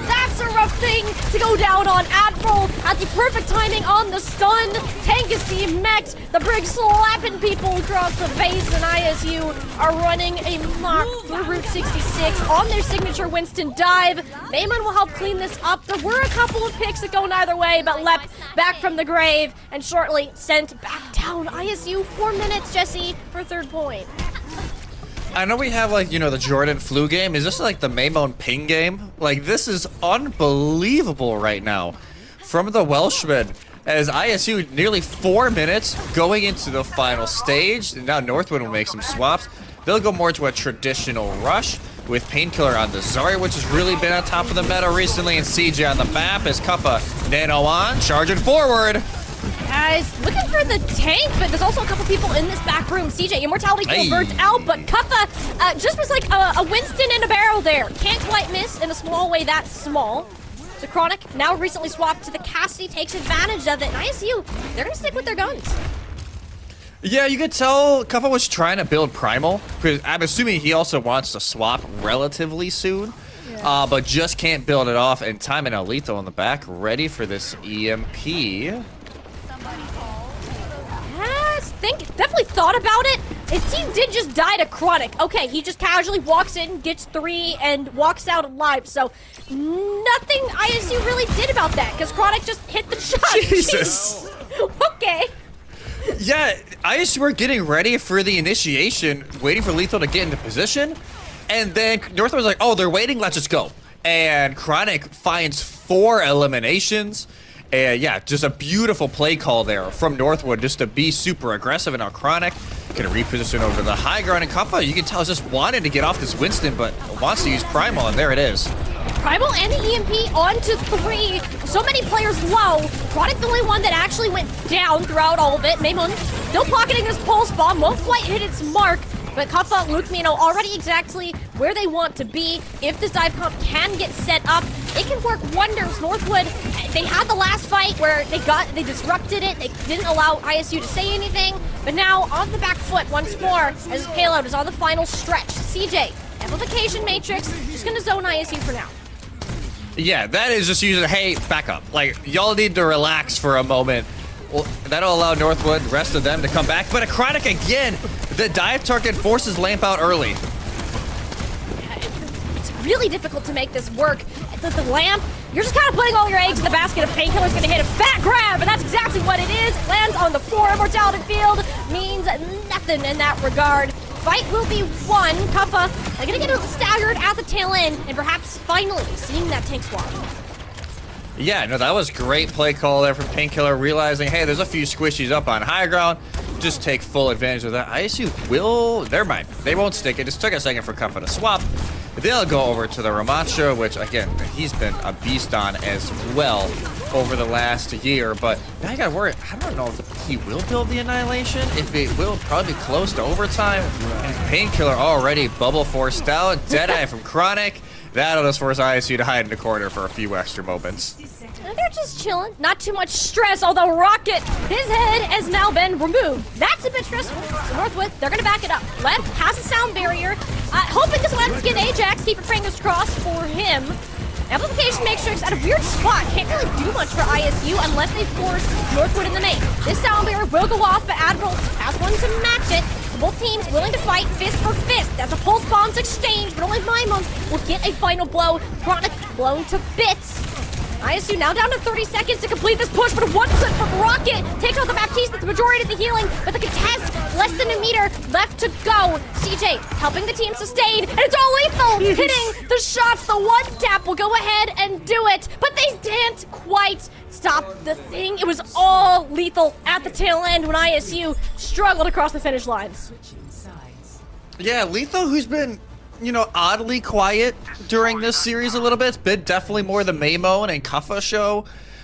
That's a rough thing to go down on. Admiral at the perfect timing on the stun. Tank is DMAX'd. The Brig slapping people across the base, and ISU are running a mock through Route 66 on their signature Winston dive. Maymon will help clean this up. There were a couple of picks that go neither way, but Lep back from the grave and shortly sent back down. ISU 4 minutes, Jesse, for third point. I know we have, the Jordan flu game. Is this like the Maymone ping game? Like, this is unbelievable right now from the Welshman, as ISU nearly 4 minutes going into the final stage. And now Northwood will make some swaps. They'll go more to a traditional rush with Painkiller on the Zarya, which has really been on top of the meta recently, and CJ on the map as Kuffa nano on, charging forward. Guys, looking for the tank, but there's also a couple people in this back room. CJ, Immortality Kill burnt out, but Kuffa just was like a Winston in a barrel there. Can't quite miss in a small way that small. So Chronic, now recently swapped to the Cassidy, takes advantage of it. And ISU, they're going to stick with their guns. Yeah, you could tell Kuffa was trying to build Primal, because I'm assuming he also wants to swap relatively soon. Yeah. But just can't build it off, and time and Lethal in the back, ready for this EMP. Definitely thought about it. His team did just die to Chronic. Okay, he just casually walks in, gets 3, and walks out alive. So nothing ISU really did about that, because Chronic just hit the shot. Jesus. Okay. Yeah, ISU were getting ready for the initiation, waiting for Lethal to get into position. And then Northwood was like, oh, they're waiting, let's just go. And Chronic finds 4 eliminations. And yeah, just a beautiful play call there from Northwood just to be super aggressive. And now Chronic can reposition over to the high ground. And Kuffa, you can tell, is just wanted to get off this Winston, but wants to use Primal, and there it is. Primal and the EMP onto 3. So many players low. Chronic the only one that actually went down throughout all of it. Maymon still pocketing his pulse bomb. Won't quite hit its mark. But Kuffa, Luke Mino already exactly where they want to be. If this dive comp can get set up, it can work wonders. Northwood, they had the last fight where they disrupted it. They didn't allow ISU to say anything. But now on the back foot once more as payload is on the final stretch. CJ, amplification matrix, just gonna zone ISU for now. Yeah, that is just using, hey, back up. Like, y'all need to relax for a moment. Well, that'll allow Northwood, the rest of them, to come back. But a Chronic again, the dive target forces Lamp out early. It's really difficult to make this work. The Lamp, you're just kind of putting all your eggs in the basket of Painkiller's gonna hit a fat grab, and that's exactly what it is. Lands on the floor. Mortality field means nothing in that regard. Fight will be won. Kuffa, they're gonna get staggered at the tail end, and perhaps finally seeing that tank swap. Yeah, no, that was great play call there from Painkiller, realizing, hey, there's a few squishies up on high ground. Just take full advantage of that. ISU will, never mind. They won't stick. It just took a second for Kuffa to swap. They'll go over to the Ramacho, which, again, he's been a beast on as well over the last year. But now you gotta worry. I don't know if he will build the Annihilation. If it will, probably be close to overtime. And Painkiller already bubble forced out. Deadeye from Chronic. That'll just force ISU to hide in the corner for a few extra moments. They're just chilling. Not too much stress, although Rocket, his head has now been removed. That's a bit stressful. So Northwood, they're going to back it up. Left has a sound barrier. Hoping this lets get Ajax. Keep your fingers crossed for him. Amplification makes sure it's at a weird spot. Can't really do much for ISU unless they force Northwood in the main. This sound barrier will go off, but Admiral has one to match it. So both teams willing to fight fist for fist. That's a pulse bombs exchange, but only Maimons will get a final blow. Chronic blown to bits. ISU now down to 30 seconds to complete this push, but one clip from Rocket takes out the Baptiste. That's the majority of the healing, but the contest, less than a meter left to go. CJ helping the team sustain, and it's all lethal, hitting the shots. The one tap will go ahead and do it, but they can't quite stop the thing. It was all lethal at the tail end when ISU struggled across the finish line. Yeah, Lethal, who's been, you know, oddly quiet during this series a little bit. It's been definitely more the Maimon and Kuffa show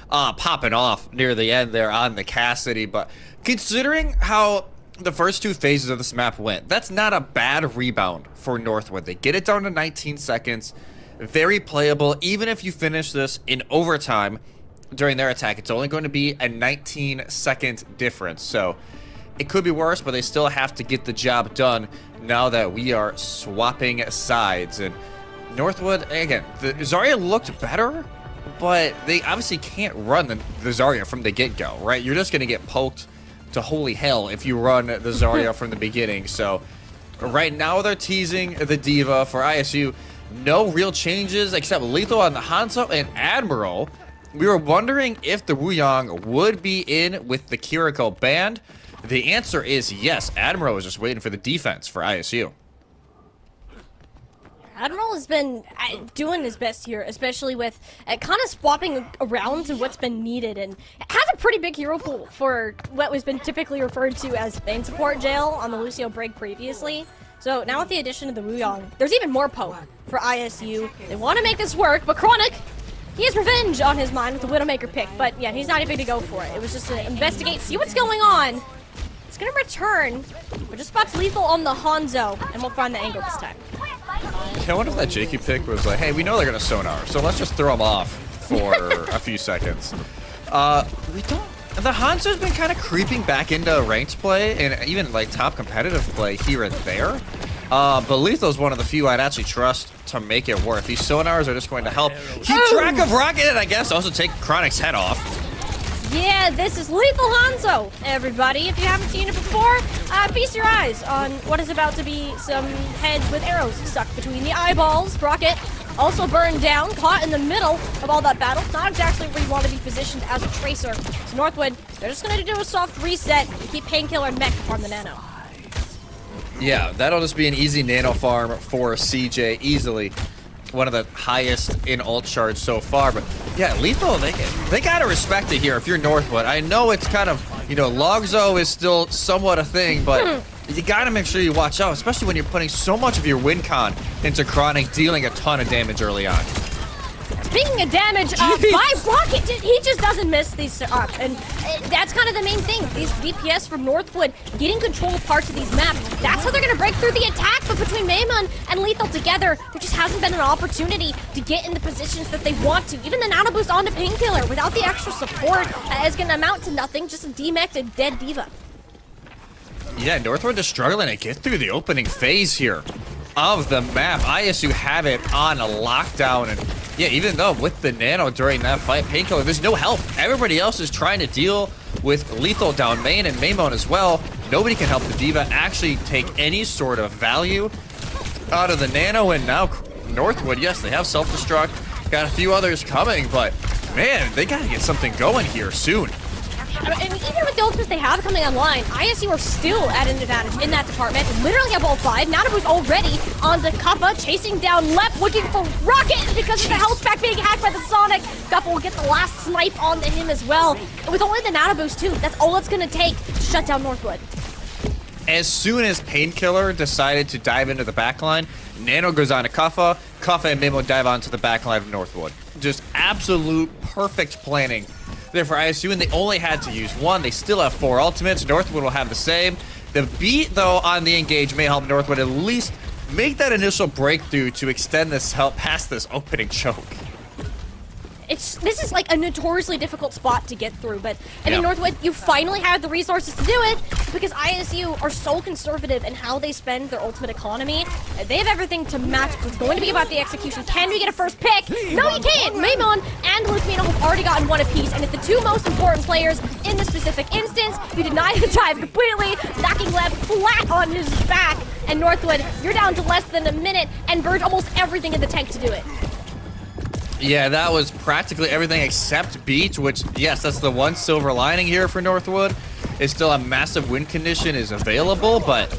popping off near the end there on the Cassidy. But considering how the first two phases of this map went, that's not a bad rebound for Northwood. They get it down to 19 seconds. Very playable. Even if you finish this in overtime during their attack, it's only going to be a 19-second difference. So it could be worse, but they still have to get the job done now that we are swapping sides. And Northwood, again, the Zarya looked better, but they obviously can't run the Zarya from the get-go, right? You're just going to get poked to holy hell if you run the Zarya from the beginning. So right now they're teasing the Diva for ISU. No real changes except Lethal on the Hanzo and Admiral. We were wondering if the Wuyong would be in with the Kiriko band. The answer is yes. Admiral is just waiting for the defense for ISU. Admiral has been doing his best here, especially with kind of swapping around to what's been needed, and has a pretty big hero pool for what was been typically referred to as main support jail on the Lucio break previously. So now with the addition of the Wuyong, there's even more poke for ISU. They want to make this work, but Chronic, he has revenge on his mind with the Widowmaker pick, but yeah, he's not even to go for it. It was just to investigate, see what's going on. It's gonna return, but just spots Lethal on the Hanzo, and we'll find the angle this time. Yeah, I wonder if that Jakey pick was like, hey, we know they're gonna sonar, so let's just throw them off for a few seconds. We don't. The Hanzo's been kind of creeping back into ranked play and even like top competitive play here and there. But Lethal's one of the few I'd actually trust to make it work. These sonars are just going to help keep track of Rocket and I guess also take Chronic's head off. Yeah, this is Lethal Hanzo, everybody. If you haven't seen it before, feast your eyes on what is about to be some heads with arrows stuck between the eyeballs. Rocket also burned down, caught in the middle of all that battle. Not exactly where you want to be positioned as a tracer. So Northwood, they're just going to do a soft reset and keep Painkiller and Mech on the nano. Yeah, that'll just be an easy nano farm for CJ easily. One of the highest in ult charge so far, but yeah, Lethal, they gotta respect it here if you're Northwood. I know it's kind of, you know, Logzo is still somewhat a thing, but you gotta make sure you watch out, especially when you're putting so much of your win con into Chronic, dealing a ton of damage early on. Speaking of damage, by Rocket, he just doesn't miss these shots, and that's kind of the main thing. These DPS from Northwood getting control of parts of these maps. That's how they're going to break through the attack, but between Maimon and Lethal together, there just hasn't been an opportunity to get in the positions that they want to. Even the nano boost onto Painkiller without the extra support is going to amount to nothing, just a demeched and dead Diva. Yeah, Northwood is struggling to get through the opening phase here of the map. ISU have it on a lockdown, and Yeah, even though with the Nano during that fight, Painkiller, there's no help. Everybody else is trying to deal with Lethal down main and Maimon as well. Nobody can help the D.Va actually take any sort of value out of the Nano, and now Northwood, yes, they have self-destruct. Got a few others coming, but man, they gotta get something going here soon. And even with the ultimates they have coming online, ISU are still at an advantage in that department. Literally have all 5. Nanabu's already on the Kappa, chasing down Lep, looking for Rocket because of the health pack being hacked by the Sonic. Kappa will get the last snipe onto him as well. And with only the Nanaboost too, that's all it's gonna take to shut down Northwood. As soon as Painkiller decided to dive into the backline, Nano goes on to Kaffa. Kaffa and Mimo dive onto the backline of Northwood. Just absolute perfect planning there for ISU, and they only had to use 1. They still have 4 ultimates. Northwood will have the same. The beat, though, on the engage may help Northwood at least make that initial breakthrough to extend this help past this opening choke. This is like a notoriously difficult spot to get through, but I Yeah. mean, Northwood, you finally have the resources to do it because ISU are so conservative in how they spend their ultimate economy. They have everything to match. It's going to be about the execution. Can we get a first pick? No, you can't. Maimon and Lucamino have already gotten 1 apiece, and it's the 2 most important players in this specific instance. You deny the dive completely, knocking Leb flat on his back, and Northwood, you're down to less than a minute and burned almost everything in the tank to do it. Yeah, that was practically everything except beat, which, yes, that's the one silver lining here for Northwood. It's still a massive win condition is available, but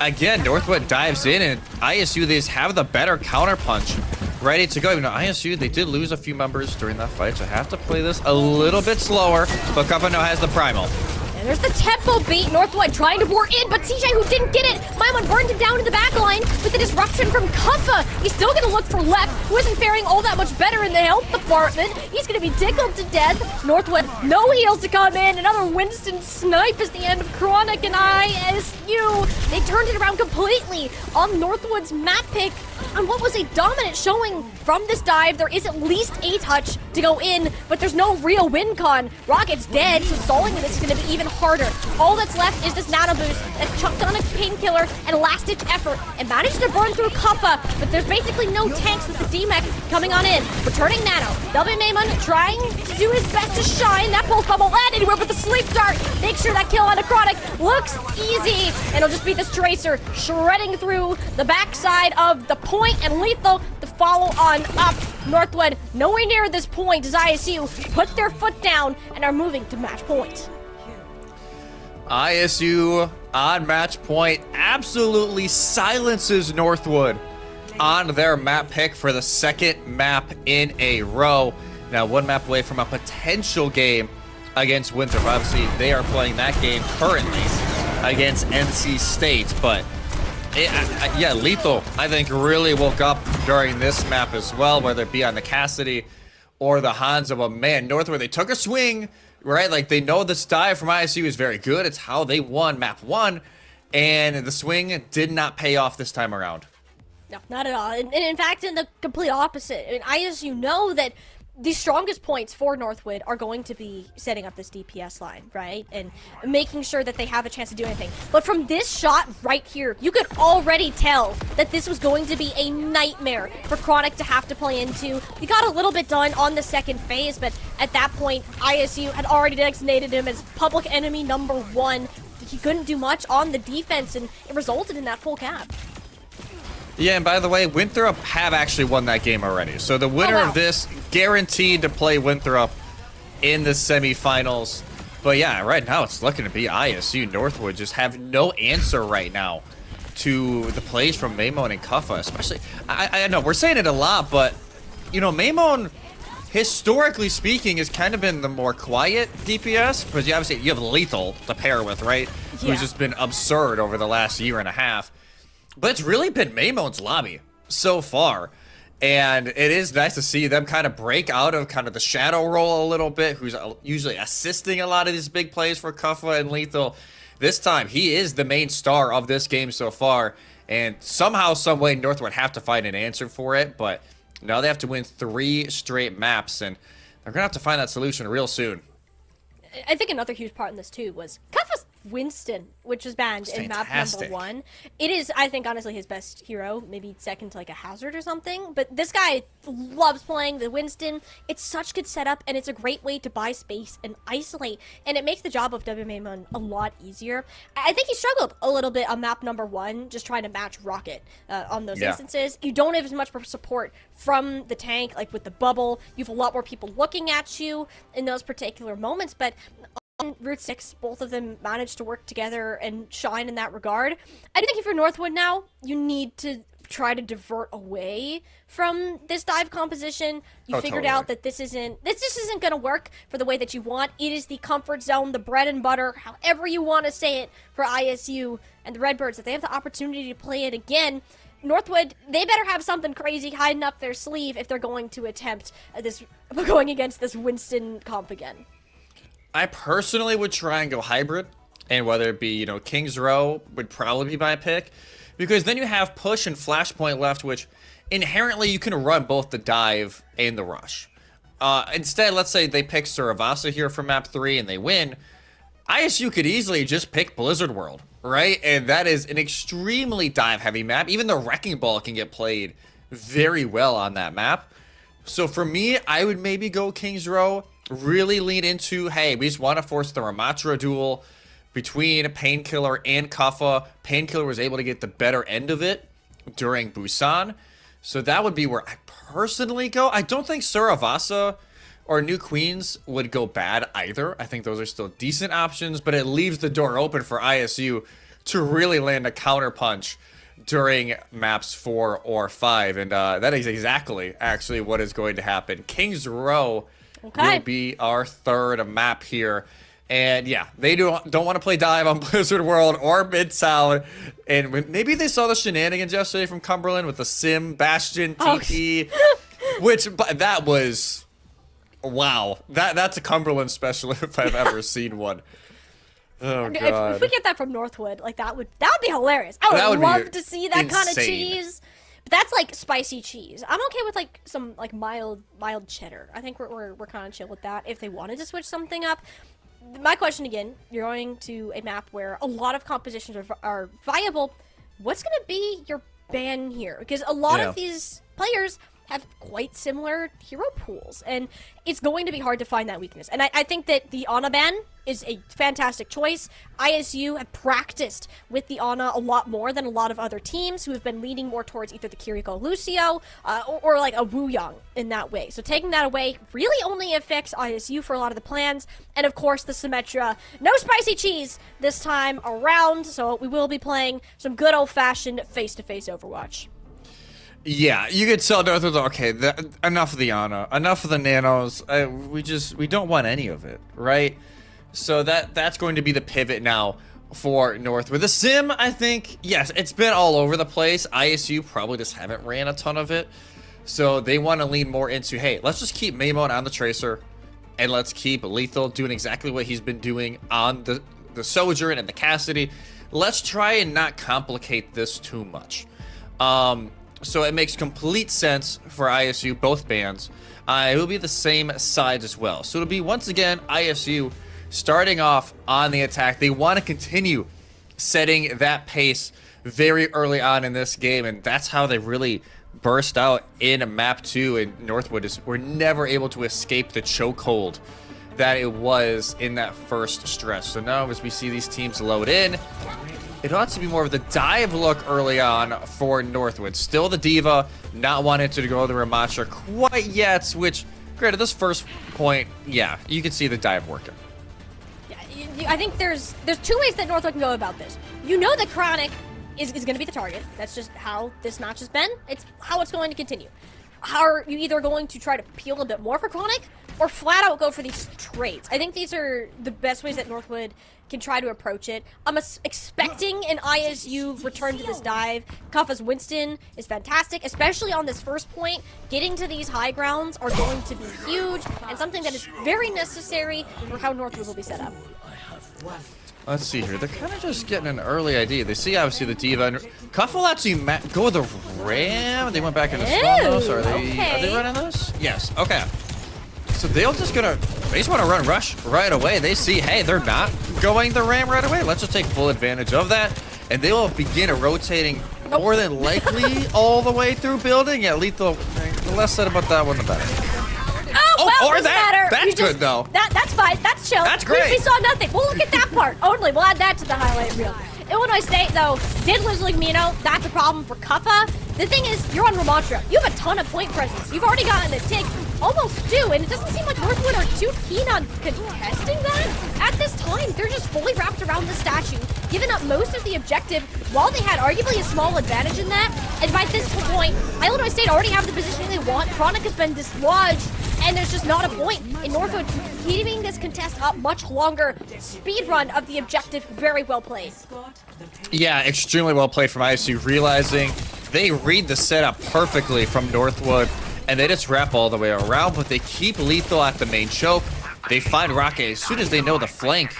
again, Northwood dives in, and ISU, they just have the better counterpunch ready to go. Even though ISU, they did lose a few members during that fight, so have to play this a little bit slower, but Kappa now has the primal. And there's the tempo beat. Northwood trying to bore in, but CJ, who didn't get it, Maimon burned him down in the back line with the disruption from Kuffa. He's still going to look for Lep, who isn't faring all that much better in the health department. He's going to be tickled to death. Northwood, no heals to come in. Another Winston snipe is the end of Chronic and ISU. They turned it around completely on Northwood's map pick. And what was a dominant showing from this dive, there is at least a touch to go in, but there's no real win con. Rocket's dead, so stalling this is going to be even harder. All that's left is this Nano Boost that chucked on a Painkiller and last-ditch effort and managed to burn through Kappa, but there's basically no tanks with the D-Mech coming on in. Returning Nano. Delvin Maimon trying to do his best to shine. That pulse bomb will land anywhere but the sleep dart. Make sure that kill on a Chronic looks easy, and it'll just be this Tracer shredding through the backside of the point, and Lethal to follow on up. Northwood nowhere near this point as ISU put their foot down and are moving to match point. ISU on match point absolutely silences Northwood on their map pick for the 2nd map in a row. Now 1 map away from a potential game against Winthrop. Obviously, they are playing that game currently against NC State, but yeah, Lethal, I think, really woke up during this map as well, whether it be on the Cassidy or the Hanzo. But man, Northwood, they took a swing, right? Like, they know this dive from ISU is very good. It's how they won map 1, and the swing did not pay off this time around. No, not at all. And in fact, in the complete opposite. I mean, ISU know that the strongest points for Northwood are going to be setting up this DPS line, right? And making sure that they have a chance to do anything. But from this shot right here, you could already tell that this was going to be a nightmare for Chronic to have to play into. He got a little bit done on the 2nd phase, but at that point, ISU had already designated him as public enemy number 1. He couldn't do much on the defense, and it resulted in that full cap. Yeah, and by the way, Winthrop have actually won that game already. So the winner of this guaranteed to play Winthrop in the semifinals. But yeah, right now it's looking to be ISU. Northwood just have no answer right now to the plays from Maimon and Kuffa, especially. I know we're saying it a lot, but you know, Maimon, historically speaking, has kind of been the more quiet DPS, because you obviously you have Lethal to pair with, right? Yeah. Who's just been absurd over the last year and a half. But it's really been Maimon's lobby so far. And it is nice to see them kind of break out of kind of the shadow role a little bit, who's usually assisting a lot of these big plays for Kuffa and Lethal. This time, he is the main star of this game so far. And somehow, some way, Northwood have to find an answer for it. But now they have to win 3 straight maps, and they're going to have to find that solution real soon. I think another huge part in this, too, was Kuffa's Winston, which was banned in map Fantastic. number 1. It is, I think, honestly, his best hero, maybe second to like a Hazard or something. But this guy loves playing the Winston. It's such good setup, and it's a great way to buy space and isolate, and it makes the job of WMAMon a lot easier. I think he struggled a little bit on map number 1, just trying to match Rocket on those instances. You don't have as much support from the tank, like with the bubble. You have a lot more people looking at you in those particular moments, but on Route 6, both of them managed to work together and shine in that regard. I think if you're Northwood now, you need to try to divert away from this dive composition. You figured out that this just isn't going to work for the way that you want. It is the comfort zone, the bread and butter, however you want to say it, for ISU and the Redbirds. If they have the opportunity to play it again, Northwood, they better have something crazy hiding up their sleeve if they're going to attempt going against this Winston comp again. I personally would try and go hybrid, and whether it be, you know, King's Row would probably be my pick, because then you have push and flashpoint left, which inherently you can run both the dive and the rush. Instead, let's say they pick Survasa here for map 3 and they win. ISU could easily just pick Blizzard World, right? And that is an extremely dive-heavy map. Even the Wrecking Ball can get played very well on that map. So for me, I would maybe go King's Row, really lean into, hey, we just want to force the Ramatra duel between Painkiller and Kuffa. Painkiller was able to get the better end of it during Busan. So that would be where I personally go. I don't think Survasa or New Queens would go bad either. I think those are still decent options, but it leaves the door open for ISU to really land a counterpunch during maps 4 or 5. And that is exactly actually what is going to happen. King's Row will be our third map here. And yeah, they don't want to play dive on Blizzard World or Midtown. And maybe they saw the shenanigans yesterday from Cumberland with the Sim, Bastion, TP, but that was, wow. That's a Cumberland special if I've ever seen one. Oh god. If we get that from Northwood, like that would be hilarious. I would love to see that kind of cheese. But that's like spicy cheese. I'm okay with like some like mild cheddar. I think we're kind of chill with that. If they wanted to switch something up. My question again, you're going to a map where a lot of compositions are viable. What's going to be your ban here? Because a lot of these players have quite similar hero pools, and it's going to be hard to find that weakness. And I think that the Ana ban is a fantastic choice. ISU have practiced with the Ana a lot more than a lot of other teams who have been leaning more towards either the Kiriko Lucio or like a Wu Yang in that way. So taking that away really only affects ISU for a lot of the plans. And of course the Symmetra, no spicy cheese this time around, so we will be playing some good old-fashioned face-to-face Overwatch. Yeah, you could tell Northwood, okay, enough of the Ana, enough of the nanos. We don't want any of it, right? So that's going to be the pivot now for Northwood. The Sim, I think, yes, it's been all over the place. ISU probably just haven't ran a ton of it. So they want to lean more into, hey, let's just keep Maimon on the Tracer, and let's keep Lethal doing exactly what he's been doing on the Sojourn and the Cassidy. Let's try and not complicate this too much. So it makes complete sense for ISU, both bands. It will be the same sides as well. So it'll be, once again, ISU starting off on the attack. They want to continue setting that pace very early on in this game, and that's how they really burst out in map 2. And Northwood were never able to escape the chokehold that it was in that first stretch. So now as we see these teams load in, it ought to be more of the dive look early on for Northwood. Still the Diva, not wanting to go the Ramatra quite yet, which, granted, this first point, yeah, you can see the dive working. I think there's two ways that Northwood can go about this. You know that Chronic is going to be the target. That's just how this match has been. It's how it's going to continue. How are you either going to try to peel a bit more for Chronic or flat out go for these trades? I think these are the best ways that Northwood can try to approach it. I'm expecting an ISU return to this dive. Kuffa's Winston is fantastic, especially on this first point. Getting to these high grounds are going to be huge and something that is very necessary for how Northwood will be set up. Let's see here. They're kind of just getting an early idea. They see, obviously, the Diva. And Kuffa will actually go with the Ram. They went back into spawn, though. So are they running this? Yes. Okay. So they just want to run rush right away. They see, hey, they're not going the ram right away. Let's just take full advantage of that. And they will begin rotating more than likely all the way through building. Yeah, Lethal, the less said about that one, the better. Oh, well, or that. matter. That's good, though. That's fine. That's chill. That's great. We saw nothing. We'll look at that part only. We'll add that to the highlight reel. Illinois State, though, did lose Lugmino. That's a problem for Kuffa. The thing is, you're on Ramatra. You have a ton of point presence. You've already gotten a tick, almost 2, and it doesn't seem like Northwood are too keen on contesting that. At this time, they're just fully wrapped around the statue, giving up most of the objective while they had arguably a small advantage in that. And by this point, Illinois State already have the positioning they want. Chronic has been dislodged, and there's just not a point in Northwood keeping this contest up much longer. Speed run of the objective, very well played. Yeah, extremely well played from ISU, realizing they read the setup perfectly from Northwood, and they just wrap all the way around, but they keep Lethal at the main choke. They find Rocket as soon as they know the flank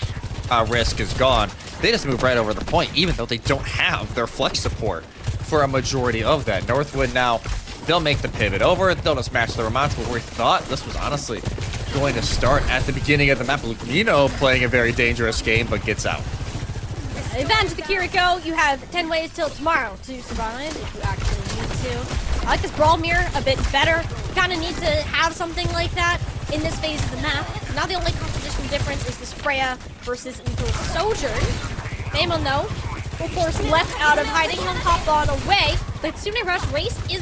risk is gone. They just move right over the point, even though they don't have their flex support for a majority of that. Northwood now, they'll make the pivot over. They'll just match the rematch where we thought this was honestly going to start at the beginning of the map. Lugmino playing a very dangerous game, but gets out. Advantage the Kiriko. You have 10 ways till tomorrow to survive if you actually need to. I like this Brawl Mirror a bit better. You kind of need to have something like that in this phase of the map. Now the only composition difference is this Freya versus Eagle Sojourn. Maimon, though, will force left out of hiding. He'll hop on away. The Tsune Rush race is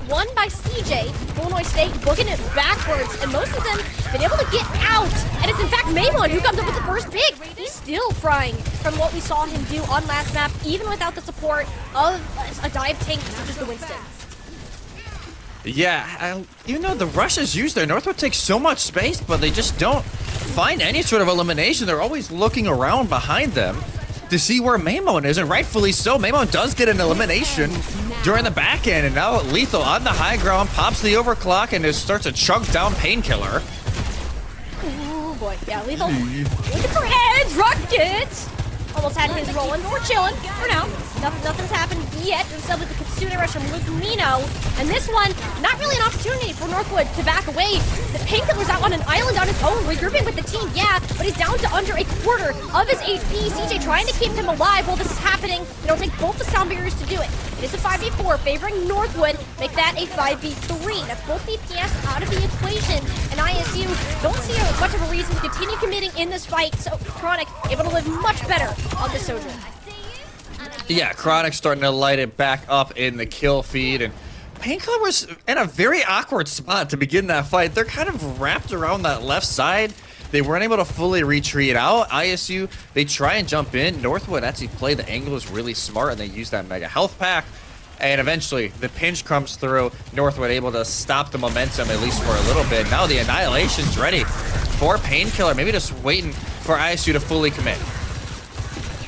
won by CJ. Illinois State booking it backwards, and most of them been able to get out. And it's in fact Maimon who comes up with the first pick. He's still frying from what we saw him do on last map, even without the support of a dive tank such as the Winston. Yeah, even though the Rush is used there, Northwood takes so much space, but they just don't find any sort of elimination. They're always looking around behind them to see where Maimon is, and rightfully so. Maimon does get an elimination during the back end, and now Lethal on the high ground pops the overclock and just starts to chunk down Painkiller. Oh boy, yeah, Lethal looking for heads, Rockets! Almost had his rolling, but we're chilling for now. Nothing's happened yet. Instead with the Kitsune Rush from Lugmino. And this one, not really an opportunity for Northwood to back away. The Painkiller's out on an island on his own, regrouping with the team, yeah, but he's down to under a quarter of his HP. CJ trying to keep him alive while this is happening. It'll take both the sound barriers to do it. It is a 5v4 favoring Northwood. Make that a 5v3. That's both DPS out of the equation. And ISU don't see much of a reason to continue committing in this fight. So Chronic able to live much better on the Sojourn. Yeah, Chronic's starting to light it back up in the kill feed, and Painkiller was in a very awkward spot to begin that fight. They're kind of wrapped around that left side. They weren't able to fully retreat out. ISU, they try and jump in. Northwood actually play the angle is really smart, and they use that mega health pack. And eventually, the pinch comes through. Northwood able to stop the momentum, at least for a little bit. Now the Annihilation's ready for Painkiller. Maybe just waiting for ISU to fully commit.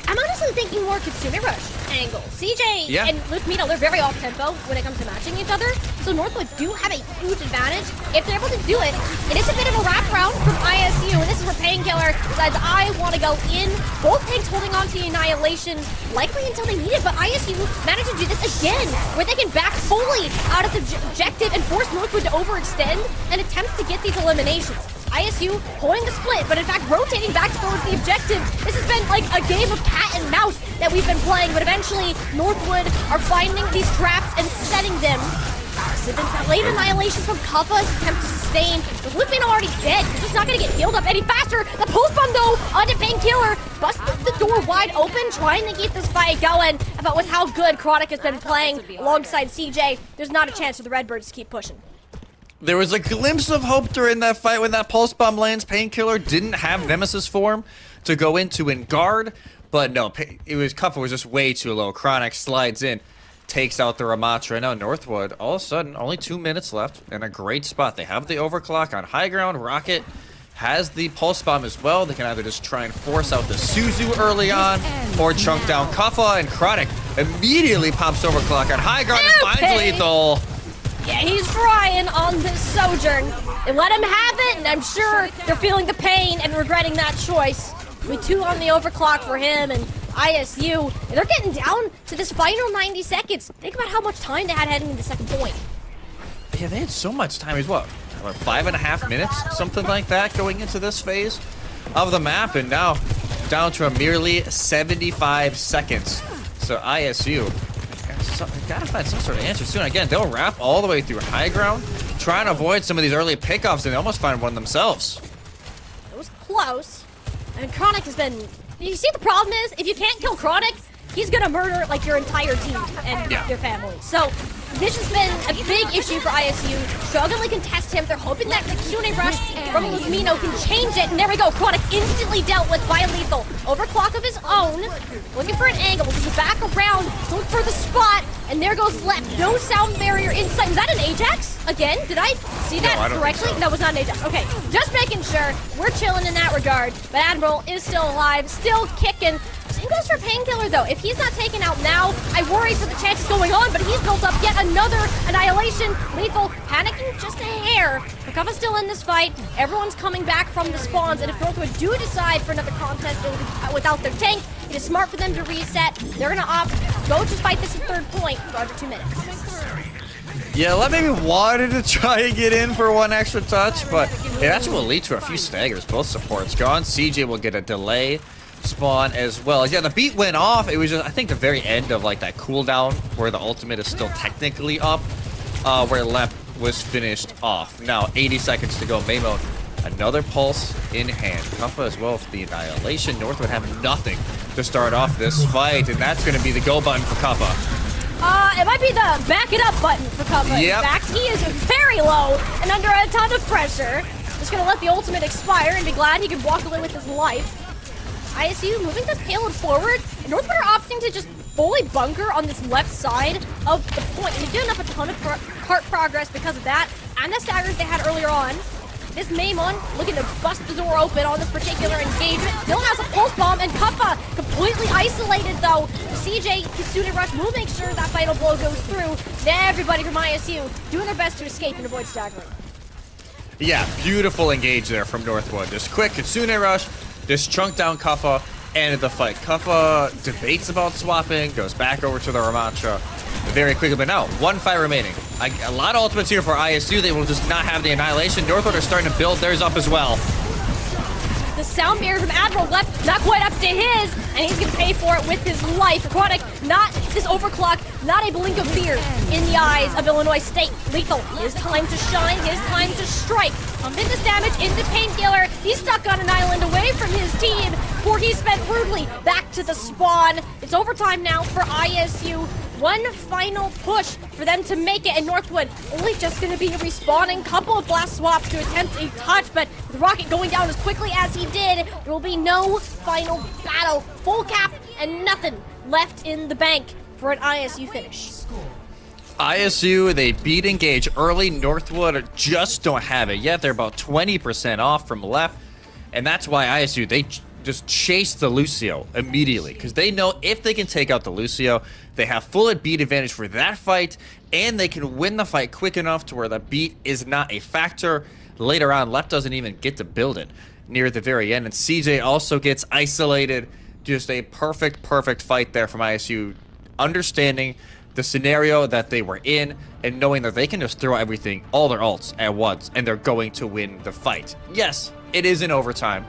I'm honestly thinking more Kitsune Rush angle. CJ and Lugmino, they're very off-tempo when it comes to matching each other, so Northwood do have a huge advantage. If they're able to do it, it is a bit of a wraparound from ISU, and this is where Painkiller decides, I want to go in. Both tanks holding on to the Annihilation, likely until they need it, but ISU managed to do this again, where they can back fully out of the objective and force Northwood to overextend and attempt to get these eliminations. ISU holding the split, but in fact rotating back towards the objective. This has been like a game of cat and mouse that we've been playing, but eventually Northwood are finding these traps and setting them. So then late Annihilation from Kuffa's attempt to sustain. But Lugmino already dead. He's just not going to get healed up any faster. The post bomb though onto Painkiller. Busted the door wide open, trying to keep this fight going. But with how good Chronic has been playing alongside CJ, there's not a chance for the Redbirds to keep pushing. There was a glimpse of hope during that fight when that pulse bomb lands. Painkiller didn't have Nemesis form to go into and guard, but no, it was Kuffa was just way too low. Chronic slides in, takes out the Ramatra. Now Northwood, all of a sudden, only 2 minutes left in a great spot. They have the overclock on high ground. Rocket has the pulse bomb as well. They can either just try and force out the Suzu early on or chunk down Kuffa, and Chronic immediately pops overclock on high ground and finds Lethal. Yeah, he's trying on this Sojourn. They let him have it, and I'm sure they're feeling the pain and regretting that choice. With 2 on the overclock for him and ISU, and they're getting down to this final 90 seconds. Think about how much time they had heading into the second point. Yeah, they had so much time as well. what, 5.5 minutes, something like that, going into this phase of the map, and now down to a merely 75 seconds. So ISU gotta find some sort of answer soon. Again, they'll wrap all the way through high ground, trying to avoid some of these early pickoffs, and they almost find one themselves. It was close. And Chronic has been... You see, the problem is, if you can't kill Chronic, he's gonna murder, like, your entire team and your family. So, this has been a big issue for ISU. Struggling to contest him. They're hoping that the Kitsune Rush from Luzmino can change it. And there we go. Chronic instantly dealt with by Lethal. Overclock of his own. Looking for an angle. Looking back around. Looking for the spot. And there goes left. No sound barrier inside. Was that an Ajax? Again? Did I see that correctly? So. No, it was not an Ajax. Okay. Just making sure. We're chilling in that regard. But Admiral is still alive. Still kicking. Same goes for Painkiller, though. If he's not taken out now, I worry for the chances going on, but he's built up yet another Annihilation. Lethal panicking just a hair. Rakava's still in this fight. Everyone's coming back from the spawns, and if Northwood do decide for another contest without their tank, it is smart for them to reset. They're going to opt, go to fight this at third point for under 2 minutes. Yeah, Let maybe wanted to try and get in for one extra touch, but it actually will lead to a few staggers. Both supports gone. CJ will get a delay spawn as well. Yeah, the beat went off. It was just, I think, the very end of like that cooldown where the ultimate is still technically up, where Lep was finished off. Now 80 seconds to go. Mamo, another pulse in hand. Kuffa as well for the Annihilation. Northwood have nothing to start off this fight, and that's going to be the go button for Kuffa. It might be the back it up button for Kuffa. Yep. In fact, he is very low and under a ton of pressure. Just gonna let the ultimate expire and be glad he could walk away with his life. ISU moving this payload forward, and Northwood are opting to just fully bunker on this left side of the point. And they've given up a ton of cart progress because of that, and the staggers they had earlier on. This Maimon looking to bust the door open on this particular engagement. Still has a pulse bomb, and Kuffa completely isolated though. CJ, his student rush will make sure that final blow goes through. Everybody from ISU doing their best to escape and avoid staggering. Yeah, beautiful engage there from Northwood. Just quick Kitsune Rush, just chunk down Kuffa, and the fight. Kuffa debates about swapping, goes back over to the Ramattra very quickly, but now, one fight remaining. A lot of ultimates here for ISU. They will just not have the Annihilation. Northwood are starting to build theirs up as well. The sound barrier from Admiral left not quite up to his, and he's gonna pay for it with his life. Chronic, not this overclock, not a blink of fear in the eyes of Illinois State. Lethal, his time to shine, his time to strike. Tremendous damage into Painkiller. He's stuck on an island away from his team before he's spent rudely back to the spawn. It's overtime now for ISU. One final push for them to make it, and Northwood only just going to be respawning. Couple of blast swaps to attempt a touch, but with Rocket going down as quickly as he did, there will be no final battle. Full cap and nothing left in the bank for an ISU finish. ISU, they beat Engage early. Northwood just don't have it yet. They're about 20% off from left, and that's why ISU, they just chase the Lucio immediately, because they know if they can take out the Lucio, they have full beat advantage for that fight, and they can win the fight quick enough to where the beat is not a factor. Later on, Left doesn't even get to build it near the very end, and CJ also gets isolated. Just a perfect fight there from ISU, understanding the scenario that they were in and knowing that they can just throw everything, all their ults at once, and they're going to win the fight. Yes, it is in overtime.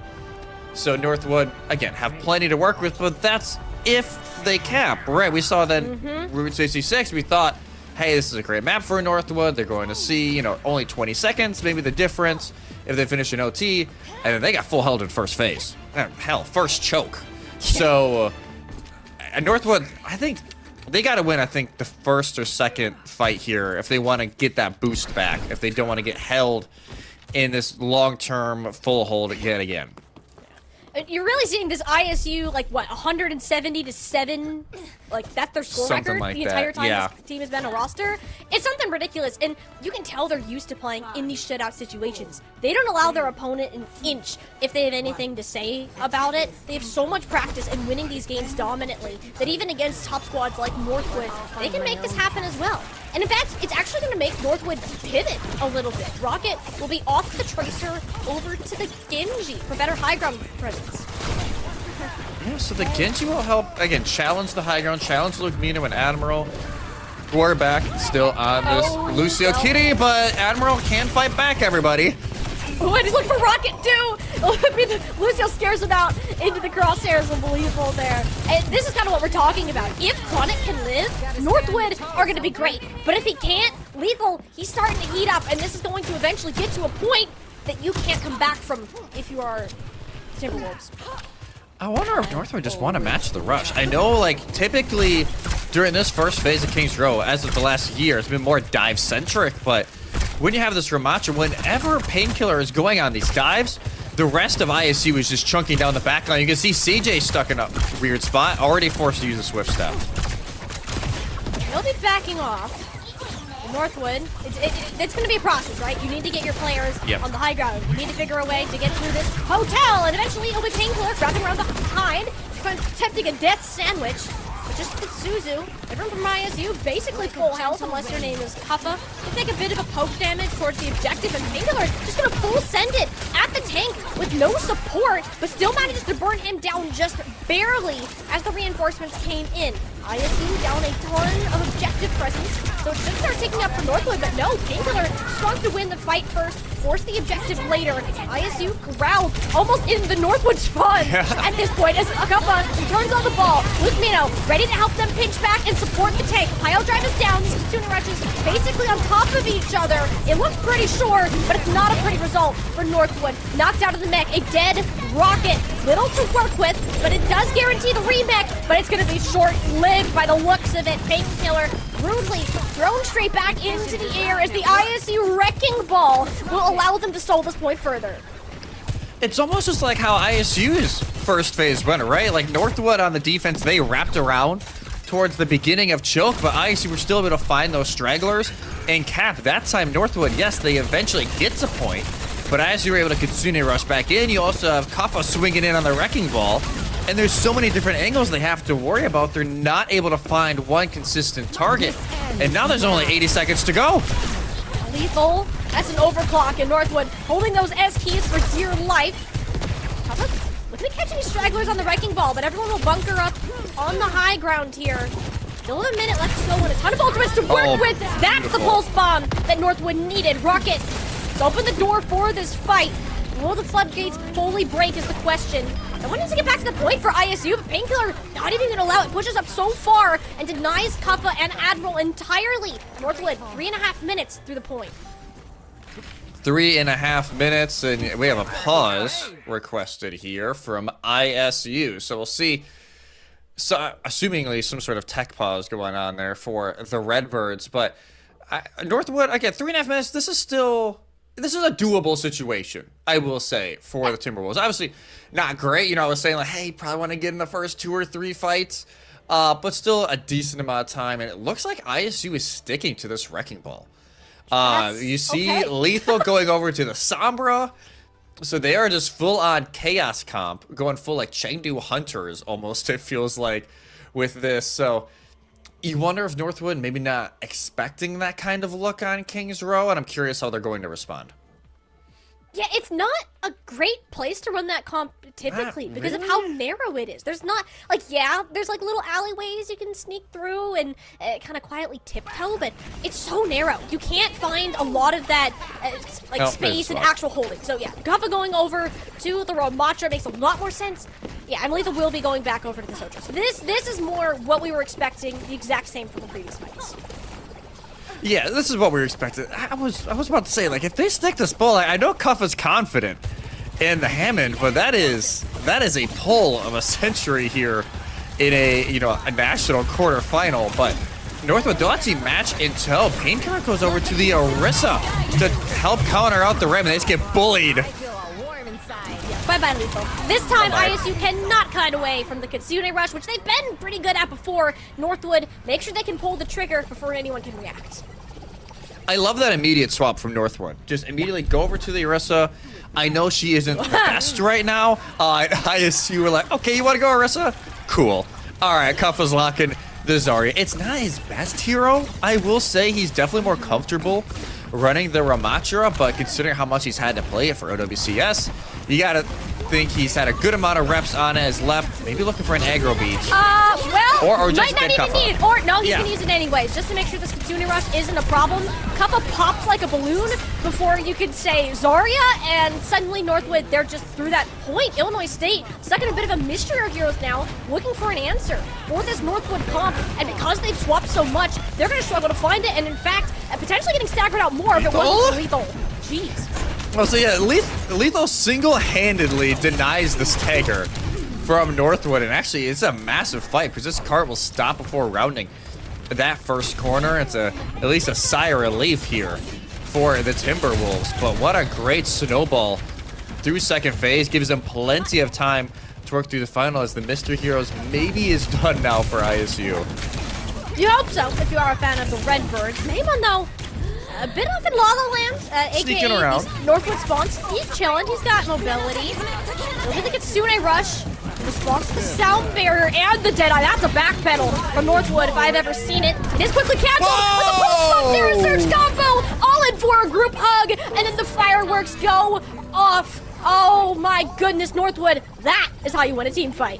So Northwood, again, have plenty to work with, but that's if they cap, right? We saw that Route 66, we thought, hey, this is a great map for Northwood. They're going to see, only 20 seconds, maybe the difference if they finish an OT, and then they got full held in first phase. Hell, first choke. So Northwood, I think they got to win, the first or second fight here if they want to get that boost back, if they don't want to get held in this long-term full hold again. You're really seeing this ISU, 170-7, that's their score Something record like the entire time yeah. this team has been a roster. It's something ridiculous, and you can tell they're used to playing in these shutout situations. They don't allow their opponent an inch if they have anything to say about it. They have so much practice in winning these games dominantly that even against top squads like Northwood, they can make this happen as well. And in fact, it's actually going to make Northwood pivot a little bit. Rocket will be off the Tracer over to the Genji for better high ground presence. Yeah, so the Genji will help, again, challenge the high ground, challenge Luke Mino and Admiral. We're back still on this Lucio Kitty, but Admiral can fight back, everybody. Oh, and he's looking for Rocket too! I mean, Lucio scares him out into the crosshairs. Unbelievable there. And this is kind of what we're talking about. If Chronic can live, Northwood are going to be great. But if he can't, Lethal, he's starting to heat up, and this is going to eventually get to a point that you can't come back from if you are Timberwolves. I wonder if Northwood just want to match the rush. I know, like, typically during this first phase of Kings Row, as of the last year, it's been more dive-centric, but when you have this Ramacha, whenever Painkiller is going on these dives, the rest of ISU is just chunking down the back line. You can see CJ stuck in a weird spot, already forced to use a Swift Step. He'll be backing off. Northwood, it's going to be a process, right? You need to get your players on the high ground. You need to figure a way to get through this hotel, and eventually it'll be Painkiller grabbing around behind, attempting a death sandwich. But just with Suzu, everyone from ISU, basically full health unless your name is Kappa. You take a bit of a poke damage towards the objective, and Painkiller just gonna full send it at the tank with no support, but still manages to burn him down just barely as the reinforcements came in. ISU down a ton of objective presence, so it should start taking up for Northwood, but no, Painkiller just wants to win the fight first, force the objective later. ISU growled almost in the Northwood spawn at this point as Kappa turns on the ball with Mino, ready to help them pinch back and support the tank. Pile drive is down, these Kitsune rushes basically on top of each other. It looks pretty short, but it's not a pretty result for Northwood. Knocked out of the mech, a dead Rocket. Little to work with, but it does guarantee the remech, but it's gonna be short-lived by the looks of it. Painkiller rudely thrown straight back into the air as the ISU wrecking ball will allow them to stall this point further. It's almost just like how ISU's first phase went, right? Like Northwood on the defense, they wrapped around towards the beginning of Choke, but ISU were still able to find those stragglers and cap. That time, Northwood, yes, they eventually gets a point, but ISU were able to Kitsune rush back in. You also have Kappa swinging in on the wrecking ball, and there's so many different angles they have to worry about. They're not able to find one consistent target, and now there's only 80 seconds to go. Lethal, that's an overclock, and Northwood holding those S keys for dear life. Kappa looking to catch any stragglers on the wrecking ball, but everyone will bunker up on the high ground here. Still a minute left to go and a ton of ultimates to work with. That's beautiful. The pulse bomb that Northwood needed. Rocket, let's open the door for this fight. Will the floodgates fully break is the question. I wanted to get back to the point for ISU, but Painkiller not even going to allow it. Pushes up so far and denies Kappa and Admiral entirely. Northwood, 3.5 minutes through the point. 3.5 minutes, and we have a pause requested here from ISU. So we'll see. So, assumingly some sort of tech pause going on there for the Redbirds, but Northwood, again, 3.5 minutes. This is a doable situation, I will say, for the Timberwolves. Obviously, not great. You know, I was saying, like, hey, you probably want to get in the first 2 or 3 fights, but still a decent amount of time. And it looks like ISU is sticking to this wrecking ball. You see Lethal going over to the Sombra. So they are just full on chaos comp, going full like Chengdu Hunters almost, it feels like, with this. So you wonder if Northwood maybe not expecting that kind of look on Kings Row, and I'm curious how they're going to respond. Yeah, it's not a great place to run that comp typically because of how narrow it is. There's not, like, yeah, there's like little alleyways you can sneak through and kind of quietly tiptoe, but it's so narrow. You can't find a lot of that space and actual holding. So yeah, Guffa going over to the Ramacha makes a lot more sense. Yeah, and Lethal will be going back over to the Sojo. So this is more what we were expecting, the exact same from the previous fights. Yeah, this is what we were expecting. I was about to say, like, if they stick this bull, I know Kuffa's confident in the Hammond, but that is a pull of a century here in a national quarterfinal. But Northwood don't actually match until Painkiller goes over to the Orisa to help counter out the Ram, and they just get bullied. Bye-bye, Lethal. This time, ISU cannot cut away from the Kitsune rush, which they've been pretty good at before. Northwood, make sure they can pull the trigger before anyone can react. I love that immediate swap from Northwood. Just immediately go over to the Orisa. I know she isn't the best right now. ISU were like, okay, you want to go Orisa? Cool. All right, Kuffa's locking the Zarya. It's not his best hero. I will say he's definitely more comfortable running the Ramachura, but considering how much he's had to play it for OWCS, you gotta think he's had a good amount of reps on his left, maybe looking for an aggro beat. Well, or just might not get even Kuffa. need it. Or, no, he's Yeah. gonna use it anyways, just to make sure this Kitsune Rush isn't a problem. Kuffa pops like a balloon before you could say Zarya, and suddenly Northwood, they're just through that point. Illinois State, stuck in a bit of a mystery of heroes now, looking for an answer for this Northwood comp, and because they've swapped so much, they're gonna struggle to find it, and in fact, potentially getting staggered out more if it wasn't for Lethal. Jeez. Well, so yeah, Lethal single-handedly denies the stagger from Northwood, and actually it's a massive fight because this cart will stop before rounding that first corner. It's at least a sigh of relief here for the Timberwolves, but what a great snowball through second phase, gives them plenty of time to work through the final as the Mystery Heroes maybe is done now for ISU. You hope so, if you are a fan of the Redbirds. Mayman, though, a bit off in La La Land, Sneaking aka around. these Northwood spawns. He's chilling, he's got mobility. Look at the Kitsune Rush. Response to the sound barrier and the Deadeye. That's a backpedal from Northwood if I've ever seen it. It is quickly canceled with a post-up Terra Surge combo. All in for a group hug, and then the fireworks go off. Oh my goodness, Northwood. That is how you win a team fight.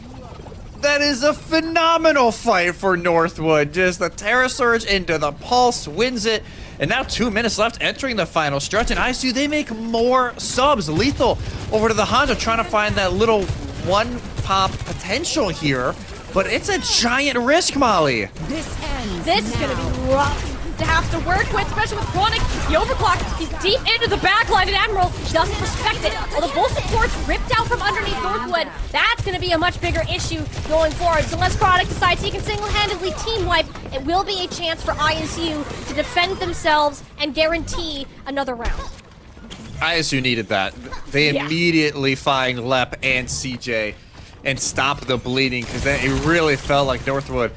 That is a phenomenal fight for Northwood. Just the Terra Surge into the Pulse, wins it. And now 2 minutes left entering the final stretch. And ISU, they make more subs. Lethal over to the Honda trying to find that little one pop potential here. But it's a giant risk, Molly. This is going to be rough to have to work with, especially with Chronic. The overclock, he's deep into the backline, and Admiral doesn't respect it. While the bull support's ripped out from underneath Northwood, that's going to be a much bigger issue going forward. So unless Chronic decides he can single-handedly team wipe, it will be a chance for ISU to defend themselves and guarantee another round. ISU needed that. They immediately find Lep and CJ and stop the bleeding, because then it really felt like Northwood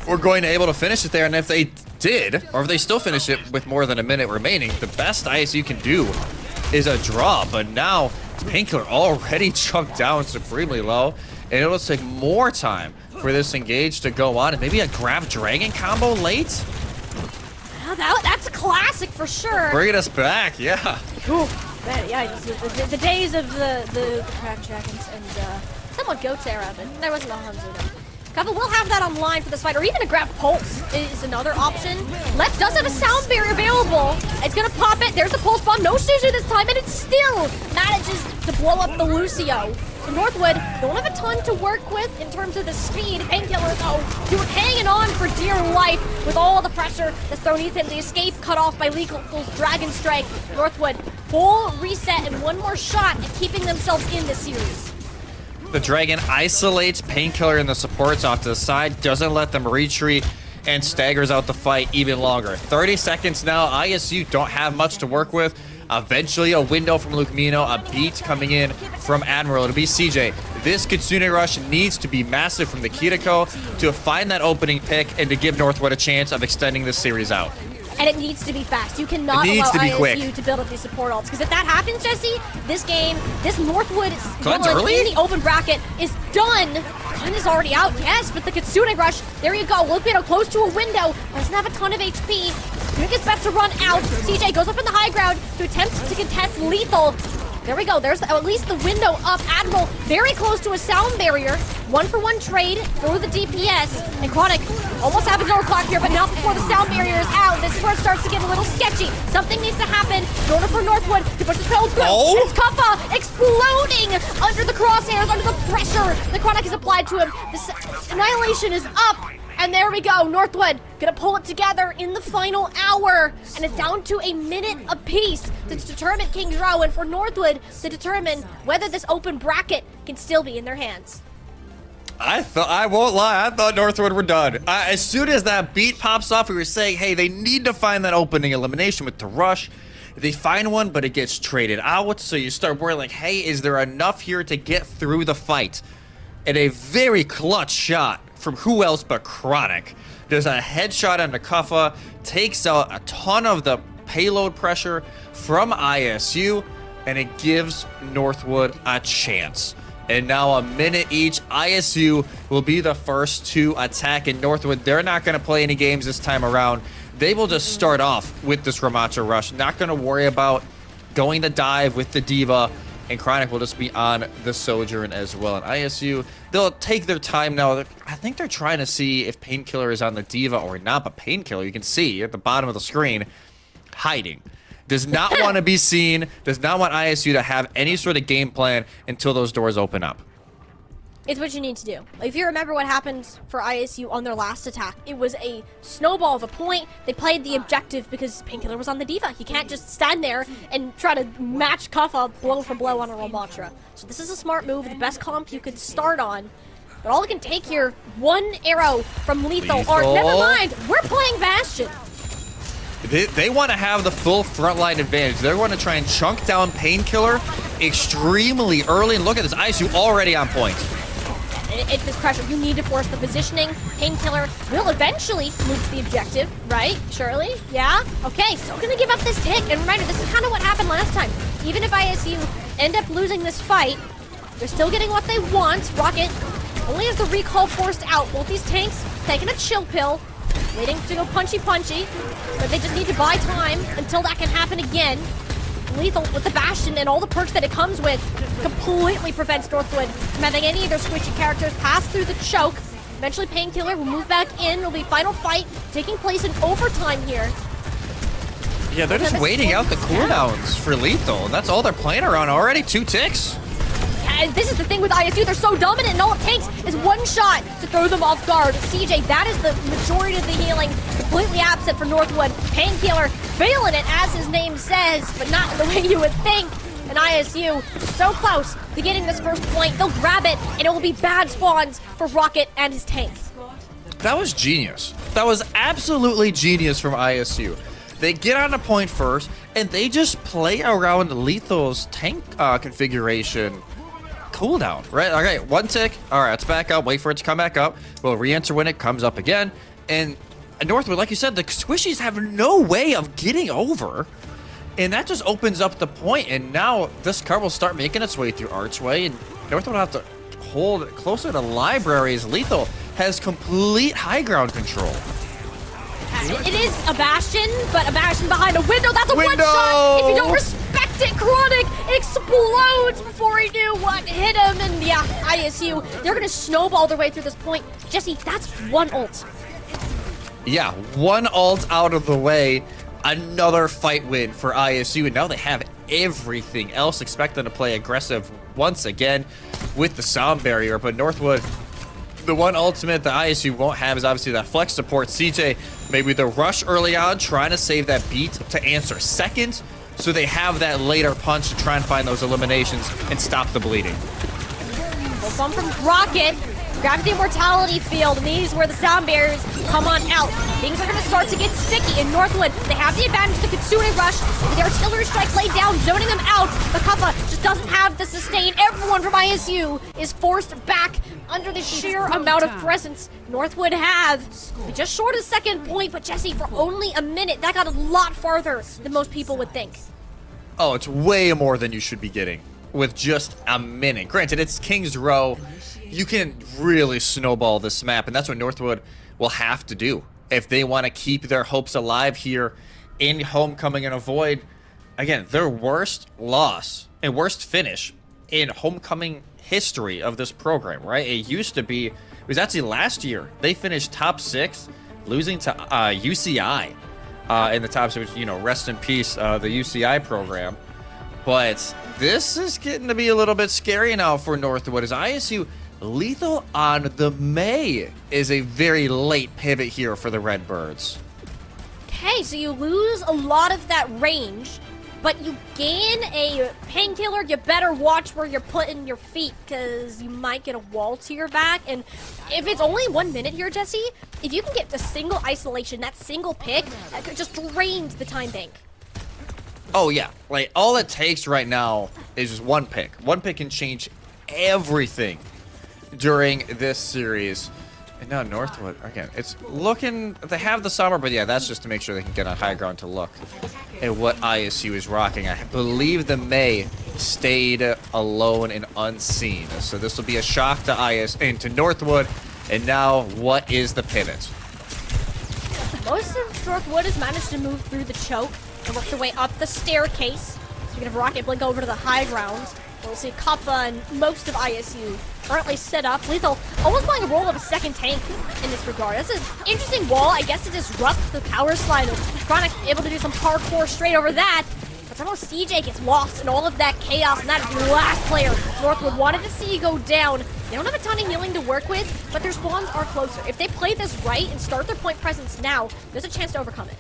were going to be able to finish it there. And if they did, or if they still finish it with more than a minute remaining, the best ISU can do is a draw. But now Painkiller already chunked down supremely low, and it will take more time for this engage to go on, and maybe a Grab Dragon combo late. Well, that's a classic for sure. Bringing us back, yeah. Ooh, yeah, the days of the Crack Dragons and somewhat Goats era, but there wasn't a hundred of them. Kuffa will have that online for this fight, or even a Grab Pulse is another option. Lex does have a sound barrier available. It's gonna pop it. There's the Pulse Bomb. No Suzu this time, and it still manages to blow up the Lucio. And Northwood don't have a ton to work with in terms of the speed. Painkiller, though, hanging on for dear life with all the pressure that's thrown at him. The escape cut off by Lethal's Dragon Strike. Northwood, full reset and one more shot at keeping themselves in this series. The Dragon isolates Painkiller and the supports off to the side, doesn't let them retreat, and staggers out the fight even longer. 30 seconds now. ISU don't have much to work with. Eventually, a window from Luke Mino, a beat coming in from Admiral. It'll be CJ. This Kitsune Rush needs to be massive from the Kiriko to find that opening pick and to give Northwood a chance of extending this series out. And it needs to be fast. You cannot allow ISU to build up these support ults. Because if that happens, Jesse, this game, this Northwood villain in the open bracket is done. Gun is already out, yes, but the Kitsune Rush, there you go. Lupino close to a window, doesn't have a ton of HP. Doing his best to run out. CJ goes up in the high ground to attempt to contest Lethal. There we go. There's at least the window up. Admiral very close to a sound barrier. 1-for-1 trade through the DPS. And Chronic almost have a door clock here, but not before the sound barrier is out. This is where it starts to get a little sketchy. Something needs to happen in order for Northwood to push the spell through. Oh. It's Kuffa exploding under the crosshairs, under the pressure the Chronic is applied to him. The Annihilation is up. And there we go, Northwood gonna pull it together in the final hour. And it's down to a minute apiece to determine King's Row, and for Northwood to determine whether this open bracket can still be in their hands. I won't lie, I thought Northwood were done. As soon as that beat pops off, we were saying, hey, they need to find that opening elimination with the rush. They find one, but it gets traded out, so you start worrying like, hey, is there enough here to get through the fight? And a very clutch shot from who else but Chronic. Does a headshot on the Kuffa, takes out a ton of the payload pressure from ISU, and it gives Northwood a chance. And now a minute each, ISU will be the first to attack, and Northwood, they're not going to play any games this time around. they will just start off with this Ramacha rush. Not going to worry about going to dive with the Diva, and Chronic will just be on the Sojourn as well. And ISU, they'll take their time now. I think they're trying to see if Painkiller is on the Diva or not, but Painkiller, you can see at the bottom of the screen, hiding. Does not want to be seen, does not want ISU to have any sort of game plan until those doors open up. It's what you need to do. If you remember what happened for ISU on their last attack, it was a snowball of a point. They played the objective because Painkiller was on the Diva. You can't just stand there and try to match Kaffa blow for blow on a Ramatra. So this is a smart move, the best comp you could start on. But all it can take here, one arrow from Lethal. Or never mind, we're playing Bastion. They want to have the full frontline advantage. They want to try and chunk down Painkiller extremely early. And look at this, ISU already on point. It's this pressure. You need to force the positioning. Painkiller will eventually move to the objective, right? Surely? Yeah? Okay, still gonna give up this tick. And remember, this is kind of what happened last time. Even if ISU end up losing this fight, they're still getting what they want. Rocket only has the recall forced out. Both these tanks taking a chill pill, waiting to go punchy, but they just need to buy time until that can happen again. Lethal with the Bastion and all the perks that it comes with completely prevents Northwood from having any of their squishy characters pass through the choke. Eventually Painkiller will move back in. It'll be final fight taking place in overtime here. Yeah, they're just waiting out the cooldowns for Lethal, and that's all they're playing around already. 2 ticks. And this is the thing with ISU, they're so dominant, and all it takes is one shot to throw them off guard. CJ, that is the majority of the healing, completely absent for Northwood. Painkiller failing it, as his name says, but not in the way you would think. And ISU, so close to getting this first point. They'll grab it, and it will be bad spawns for Rocket and his tanks. That was genius. That was absolutely genius from ISU. They get on a point first, and they just play around Lethal's tank configuration cooldown, right? Okay, 1 tick. All right, let's back up. Wait for it to come back up. We'll re-enter when it comes up again. And Northwood, like you said, the Squishies have no way of getting over. And that just opens up the point. And now this car will start making its way through Archway. And Northwood will have to hold it closer to Libraries. Lethal has complete high ground control. It is a Bastion, but a Bastion behind a window. That's a one shot. If you don't respect it, Chronic explodes before he knew what hit him. And yeah, ISU, they're going to snowball their way through this point. Jesse, that's 1 ult. Yeah, 1 ult out of the way. Another fight win for ISU. And now they have everything else. Expect them to play aggressive once again with the sound barrier. But Northwood, the one ultimate that ISU won't have is obviously that flex support. CJ, maybe the rush early on, trying to save that beat to answer second, so they have that later punch to try and find those eliminations and stop the bleeding. Well, some from Rocket. Grab the Immortality Field, and these where the sound barriers come on out. Things are going to start to get sticky in Northwood. They have the advantage of the Kitsune Rush. With the Artillery Strike laid down, zoning them out. The Kappa just doesn't have the sustain. Everyone from ISU is forced back under the sheer amount of presence Northwood have. Just short of second point, but Jesse, for only a minute, that got a lot farther than most people would think. Oh, it's way more than you should be getting with just a minute. Granted, it's King's Row. You can really snowball this map, and that's what Northwood will have to do if they want to keep their hopes alive here in Homecoming and avoid, again, their worst loss and worst finish in Homecoming history of this program, right? It used to be, it was actually last year, they finished top 6, losing to UCI in the top 6, which, you know, rest in peace, the UCI program. But this is getting to be a little bit scary now for Northwood as ISU lethal on the May is a very late pivot here for the Redbirds. Okay, so you lose a lot of that range, but you gain a painkiller. You better watch where you're putting your feet, because you might get a wall to your back. And if it's only 1 minute here, Jesse, if you can get a single isolation, that single pick, that could just drain the time bank. Oh yeah, like all it takes right now is just one pick. One pick can change everything during this series. And now Northwood, again, it's looking, they have the summer, but yeah, that's just to make sure they can get on high ground to look at what ISU is rocking. I believe the May stayed alone and unseen. So this will be a shock to to Northwood. And now, what is the pivot? Most of Northwood has managed to move through the choke and work their way up the staircase. Speaking of Rocket, blink over to the high ground. We'll see Kappa and most of ISU currently set up. Lethal almost playing a role of a second tank in this regard. That's an interesting wall, I guess, to disrupt the power slide. Chronic able to do some parkour straight over that. But somehow CJ gets lost in all of that chaos, and that is the last player Northwood wanted to see go down. They don't have a ton of healing to work with, but their spawns are closer. If they play this right and start their point presence now, there's a chance to overcome it.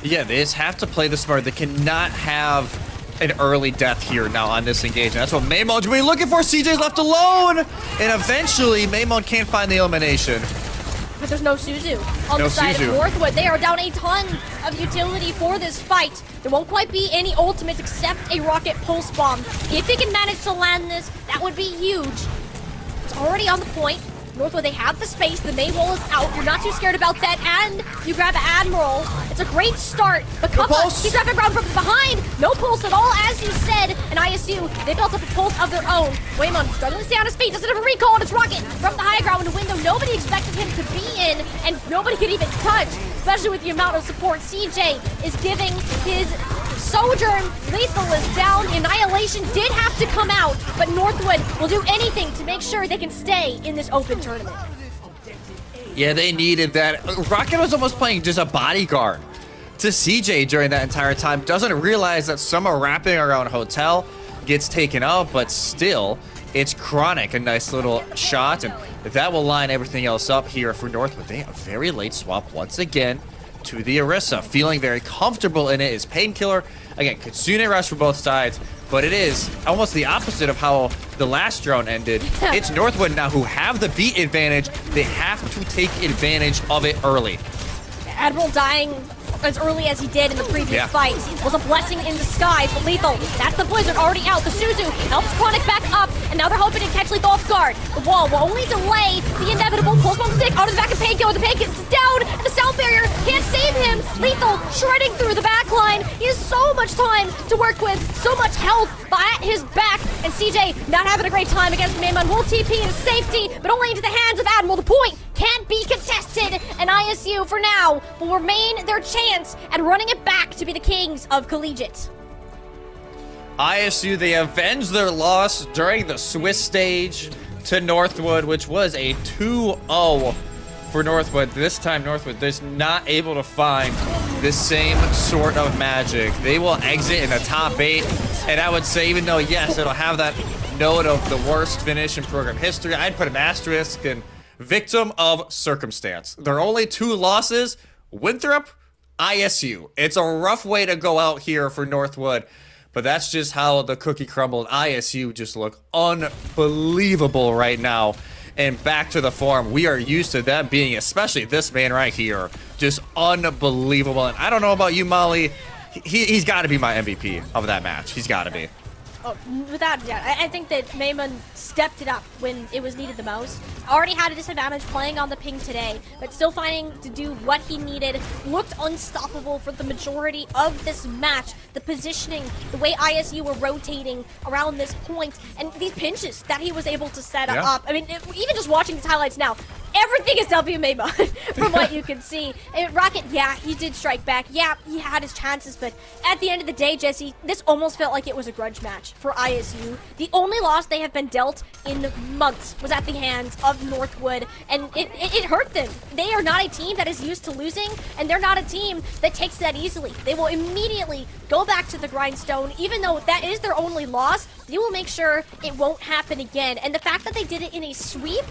Yeah, they just have to play this smart. They cannot have an early death here now on this engagement. That's what Maymon's really looking for. CJ's left alone, and eventually Maymon can't find the elimination. But there's no Suzu on the side of Northwood. They are down a ton of utility for this fight. There won't quite be any ultimates except a rocket pulse bomb. If they can manage to land this, that would be huge. It's already on the point. Northwood, they have the space. The main wall is out. You're not too scared about that. And you grab Admiral. It's a great start. But Kappa, he's wrapping around from behind. No pulse at all, as you said. And ISU, they built up a pulse of their own. Waymon struggling to stay on his feet. Doesn't have a recall, and it's Rocket from the high ground window. Nobody expected him to be in, and nobody could even touch, especially with the amount of support CJ is giving his Sojourn. Lethal is down. Annihilation did have to come out, but Northwood will do anything to make sure they can stay in this open tournament. Yeah, they needed that. Rocket was almost playing just a bodyguard to CJ during that entire time. Doesn't realize that some are wrapping around Hotel, gets taken out, but still, it's Chronic, a nice little shot, and that will line everything else up here for Northwood. They have a very late swap once again to the Orisa. Feeling very comfortable in it is Painkiller. Again, Kitsune Rush for both sides, but it is almost the opposite of how the last round ended. It's Northwood now who have the beat advantage. They have to take advantage of it early. Admiral dying as early as he did in the previous fight was a blessing in disguise, but Lethal, that's the Blizzard already out. The Suzu helps Chronic back up, and now they're hoping to catch Lethal off guard. The wall will only delay the inevitable pulse bomb stick out of the back of Painkiller. The Painkiller is down, and the sound barrier can't save him. Lethal shredding through the back line. He has so much time to work with, so much health at his back, and CJ not having a great time against Maymon. Will TP into safety, but only into the hands of Admiral. The point can't be contested, and ISU for now will remain their chance at running it back to be the kings of Collegiate. ISU, they avenged their loss during the Swiss stage to Northwood, which was a 2-0 for Northwood. This time Northwood is not able to find the same sort of magic. They will exit in the top 8, and I would say, even though, yes, it'll have that note of the worst finish in program history, I'd put an asterisk in victim of circumstance. Their only 2 losses, Winthrop, ISU. It's a rough way to go out here for Northwood, but that's just how the cookie crumbled. ISU just look unbelievable right now. And back to the form we are used to them being, especially this man right here, just unbelievable. And I don't know about you, Molly. He's got to be my MVP of that match. He's got to be. Oh, without doubt. I think that Maymon stepped it up when it was needed the most. Already had a disadvantage playing on the ping today, but still finding to do what he needed. Looked unstoppable for the majority of this match. The positioning, the way ISU were rotating around this point, and these pinches that he was able to set up. I mean, even just watching these highlights now, everything is W Maymon from what you can see. And Rocket, yeah, he did strike back. Yeah, he had his chances, but at the end of the day, Jesse, this almost felt like it was a grudge match for ISU. The only loss they have been dealt in months was at the hands of Northwood, and it hurt them. They are not a team that is used to losing, and they're not a team that takes that easily. They will immediately go back to the grindstone. Even though that is their only loss, they will make sure it won't happen again. And the fact that they did it in a sweep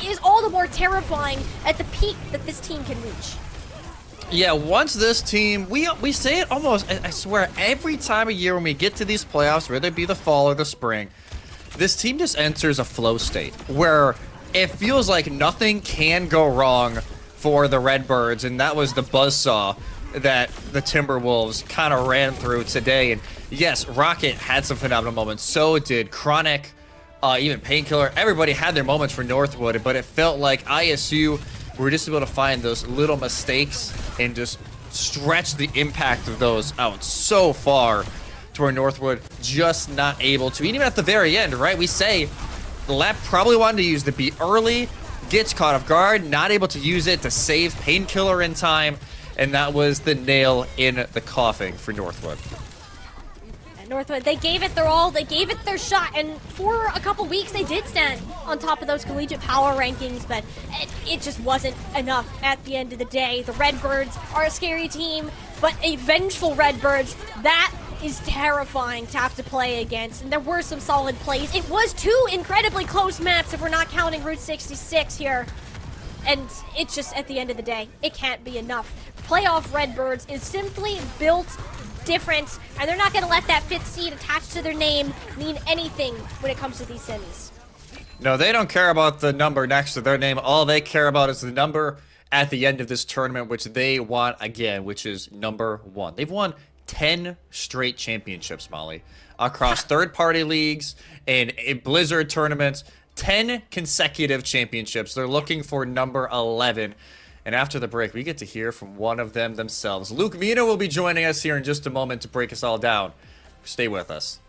is all the more terrifying at the peak that this team can reach. Yeah, once this team, we say it almost, I swear, every time of year when we get to these playoffs, whether it be the fall or the spring, this team just enters a flow state where it feels like nothing can go wrong for the Redbirds, and that was the buzzsaw that the Timberwolves kind of ran through today. And yes, Rocket had some phenomenal moments, so did Chronic, even Painkiller. Everybody had their moments for Northwood, but it felt like ISU were just able to find those little mistakes and just stretch the impact of those out so far to where Northwood just not able to. Even at the very end, right? We say the lab probably wanted to use the beat early, gets caught off guard, not able to use it to save Painkiller in time, and that was the nail in the coffin for Northwood. Northwood, they gave it their all, they gave it their shot, and for a couple weeks they did stand on top of those collegiate power rankings, but it just wasn't enough at the end of the day. The Redbirds are a scary team, but a vengeful Redbirds, that is terrifying to have to play against, and there were some solid plays. It was 2 incredibly close maps if we're not counting Route 66 here, and it just, at the end of the day, it can't be enough. Playoff Redbirds is simply built different, and they're not going to let that 5th seed attached to their name mean anything when it comes to these semis. No, they don't care about the number next to their name. All they care about is the number at the end of this tournament, which they want again, which is number 1. They've won 10 straight championships, Molly, across third-party leagues and Blizzard tournaments. 10 consecutive championships. They're looking for number 11. And after the break, we get to hear from one of them themselves. Luke Mina will be joining us here in just a moment to break us all down. Stay with us.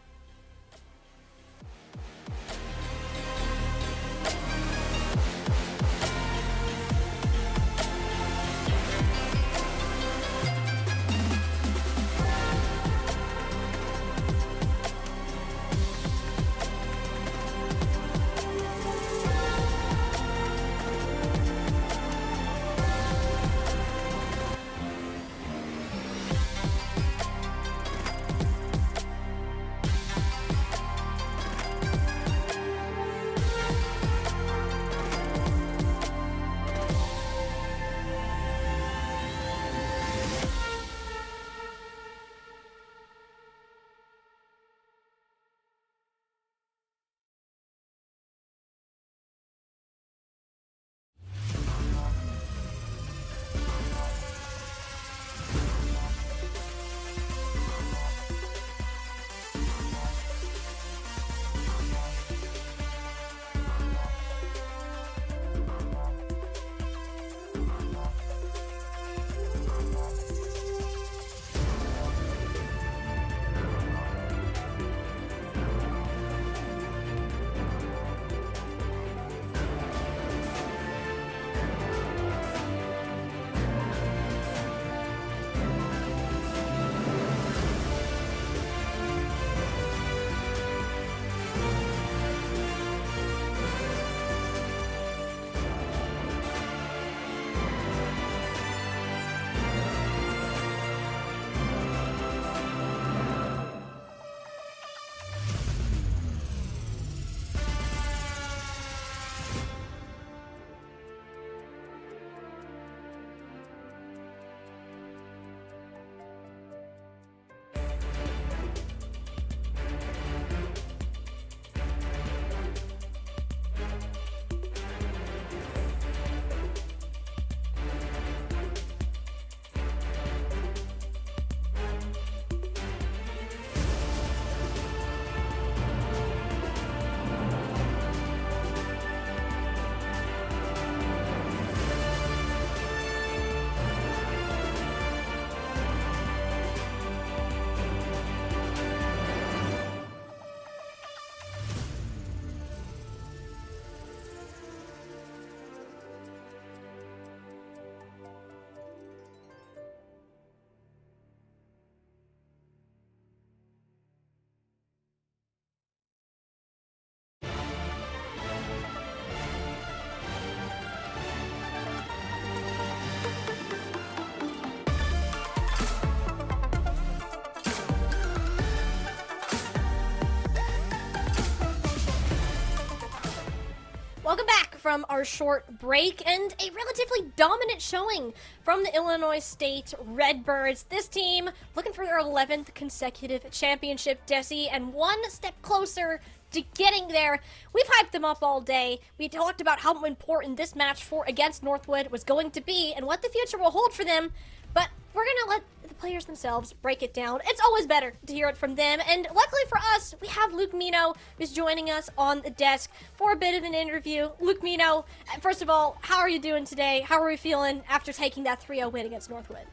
Welcome back from our short break, and a relatively dominant showing from the Illinois State Redbirds. This team looking for their 11th consecutive championship, Desi, and one step closer to getting there. We've hyped them up all day. We talked about how important this match against Northwood was going to be and what the future will hold for them, but we're going to let the players themselves break it down. It's always better to hear it from them, and luckily for us, we have Luke Mino, who's joining us on the desk for a bit of an interview. Luke Mino, first of all, how are you doing today? How are we feeling after taking that 3-0 win against Northwood?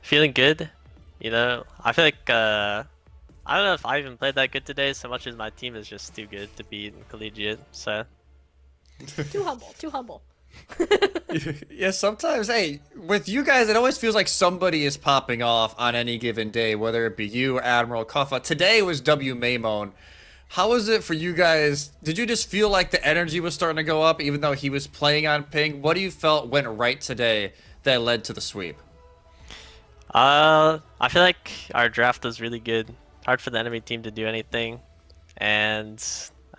Feeling good. You know, I feel like, I don't know if I even played that good today so much as my team is just too good to be in collegiate, so. Too humble, too humble. Yeah, sometimes, hey, with you guys, it always feels like somebody is popping off on any given day, whether it be you, Admiral, Kuffa. Today was W. Maymon. How was it for you guys? Did you just feel like the energy was starting to go up, even though he was playing on ping? What do you felt went right today that led to the sweep? I feel like our draft was really good. Hard for the enemy team to do anything, and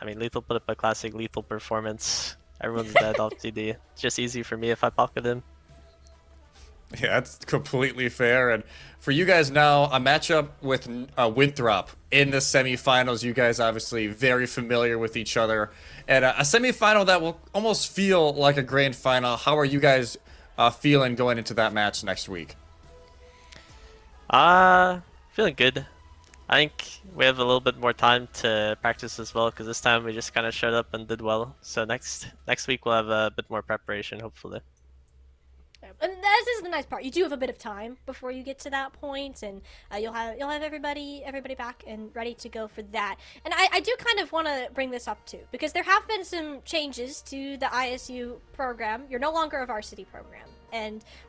I mean, Lethal put up a classic Lethal performance. Everyone's dead off TD. It's just easy for me if I pocket him. Yeah, that's completely fair. And for you guys now, a matchup with Winthrop in the semifinals. You guys obviously very familiar with each other. And a semifinal that will almost feel like a grand final. How are you guys feeling going into that match next week? Feeling good. I think we have a little bit more time to practice as well, because this time we just kind of showed up and did well. So next week we'll have a bit more preparation, hopefully. And this is the nice part. You do have a bit of time before you get to that point, and you'll have everybody back and ready to go for that. And I do kind of want to bring this up too, because there have been some changes to the ISU program. You're no longer a varsity program,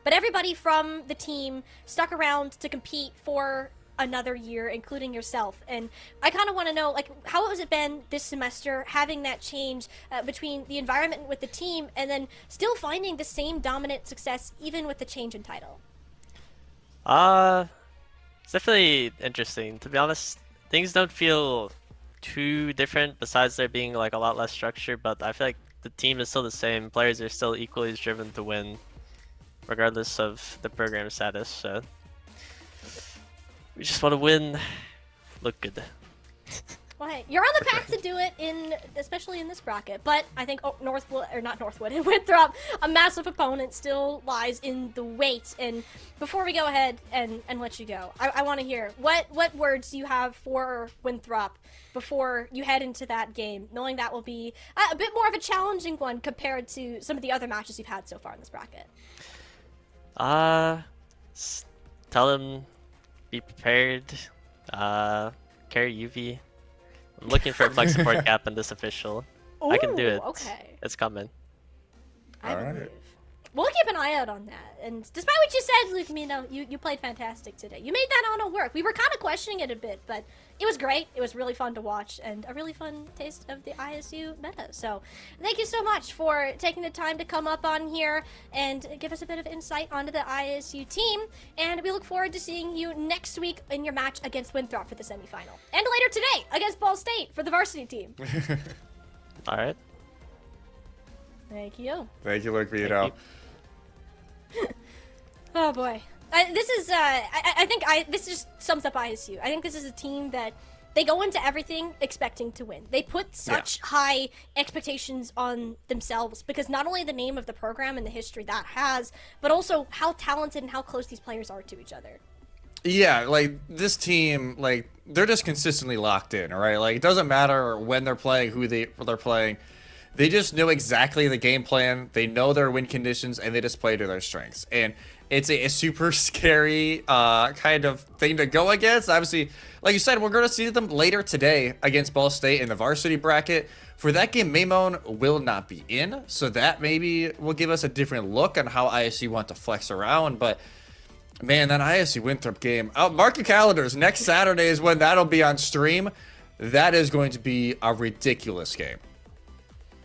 but everybody from the team stuck around to compete for another year, including yourself. And I kind of want to know, like, how has it been this semester having that change between the environment with the team and then still finding the same dominant success even with the change in title? It's definitely interesting. To be honest, things don't feel too different besides there being like a lot less structure, but I feel like the team is still the same. Players are still equally as driven to win regardless of the program status, so we just want to win, look good. Well, hey, you're on the path to do it, especially in this bracket. But I think Northwood, Winthrop, a massive opponent, still lies in the wait. And before we go ahead and let you go, I want to hear what words do you have for Winthrop before you head into that game, knowing that will be a bit more of a challenging one compared to some of the other matches you've had so far in this bracket. Tell him. Be prepared. Carry UV. I'm looking for a flex support gap in this official. Ooh, I can do it. Okay. It's coming. I All right. believe. We'll keep an eye out on that. And despite what you said, Luke, you played fantastic today. You made that auto work. We were kind of questioning it a bit, but it was great. It was really fun to watch and a really fun taste of the ISU meta. So thank you so much for taking the time to come up on here and give us a bit of insight onto the ISU team. And we look forward to seeing you next week in your match against Winthrop for the semifinal. And later today against Ball State for the varsity team. All right. Thank you. Thank you, Luke Thank Vito. you. Oh boy, this is I think this just sums up ISU. I think this is a team that they go into everything expecting to win. They put such high expectations on themselves because not only the name of the program and the history that has, but also how talented and how close these players are to each other. Yeah, like this team, like they're just consistently locked in, all right? Like it doesn't matter when they're playing, who they're playing. They just know exactly the game plan. They know their win conditions, and they just play to their strengths. And it's a super scary kind of thing to go against. Obviously, like you said, we're going to see them later today against Ball State in the varsity bracket. For that game, Maymon will not be in, so that maybe will give us a different look on how ISU want to flex around. But man, that ISU Winthrop game, mark your calendars. Next Saturday is when that'll be on stream. That is going to be a ridiculous game.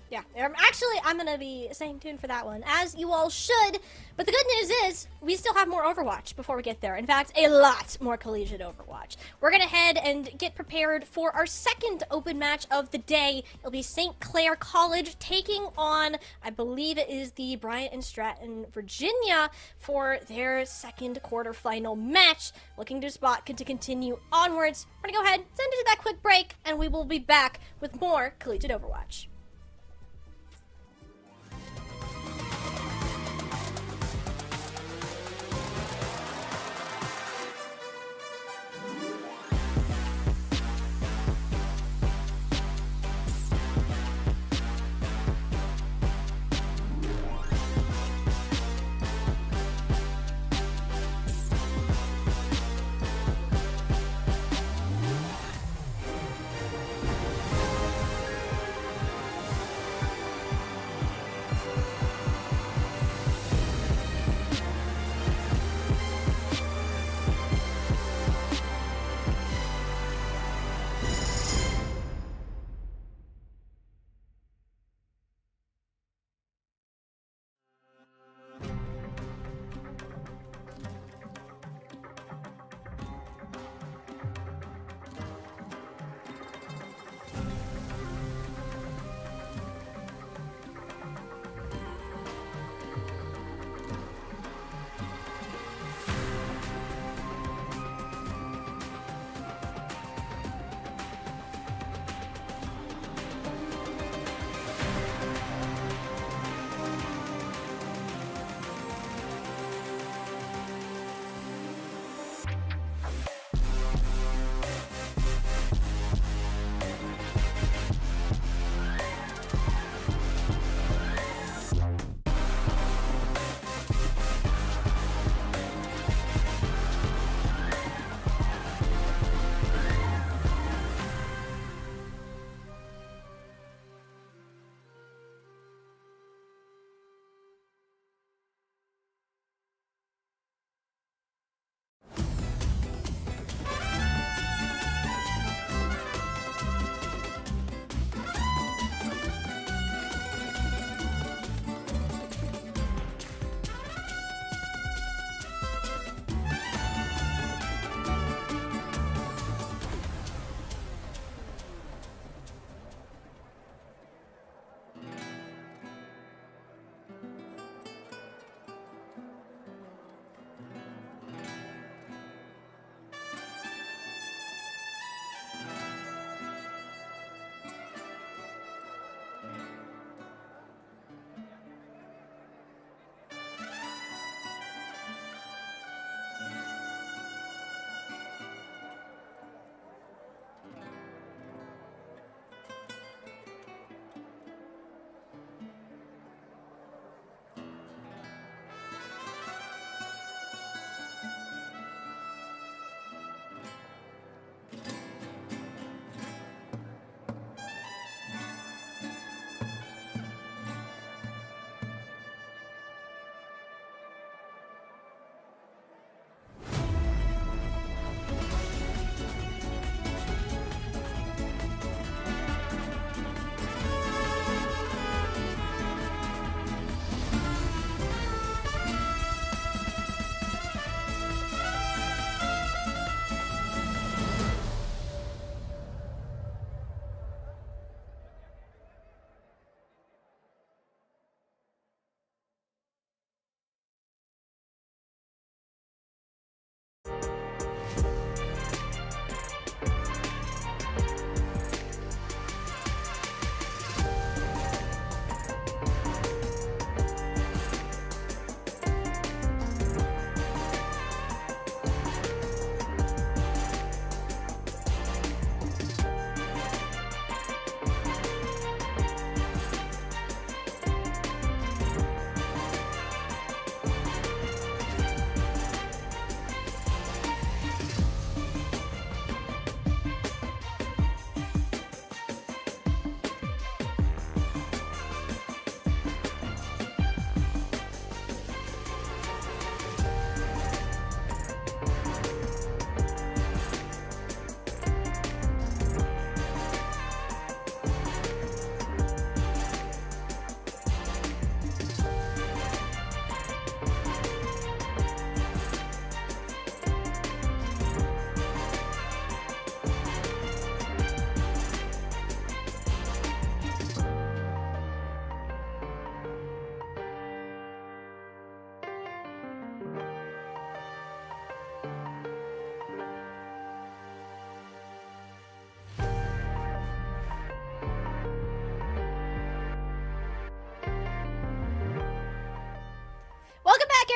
Yeah, actually, I'm going to be staying tuned for that one, as you all should. But the good news is, we still have more Overwatch before we get there. In fact, a lot more Collegiate Overwatch. We're going to head and get prepared for our second open match of the day. It'll be St. Clair College taking on, I believe it is the Bryant and Stratton, Virginia, for their second quarterfinal match. Looking to spot to continue onwards. We're going to go ahead, send it to that quick break, and we will be back with more Collegiate Overwatch.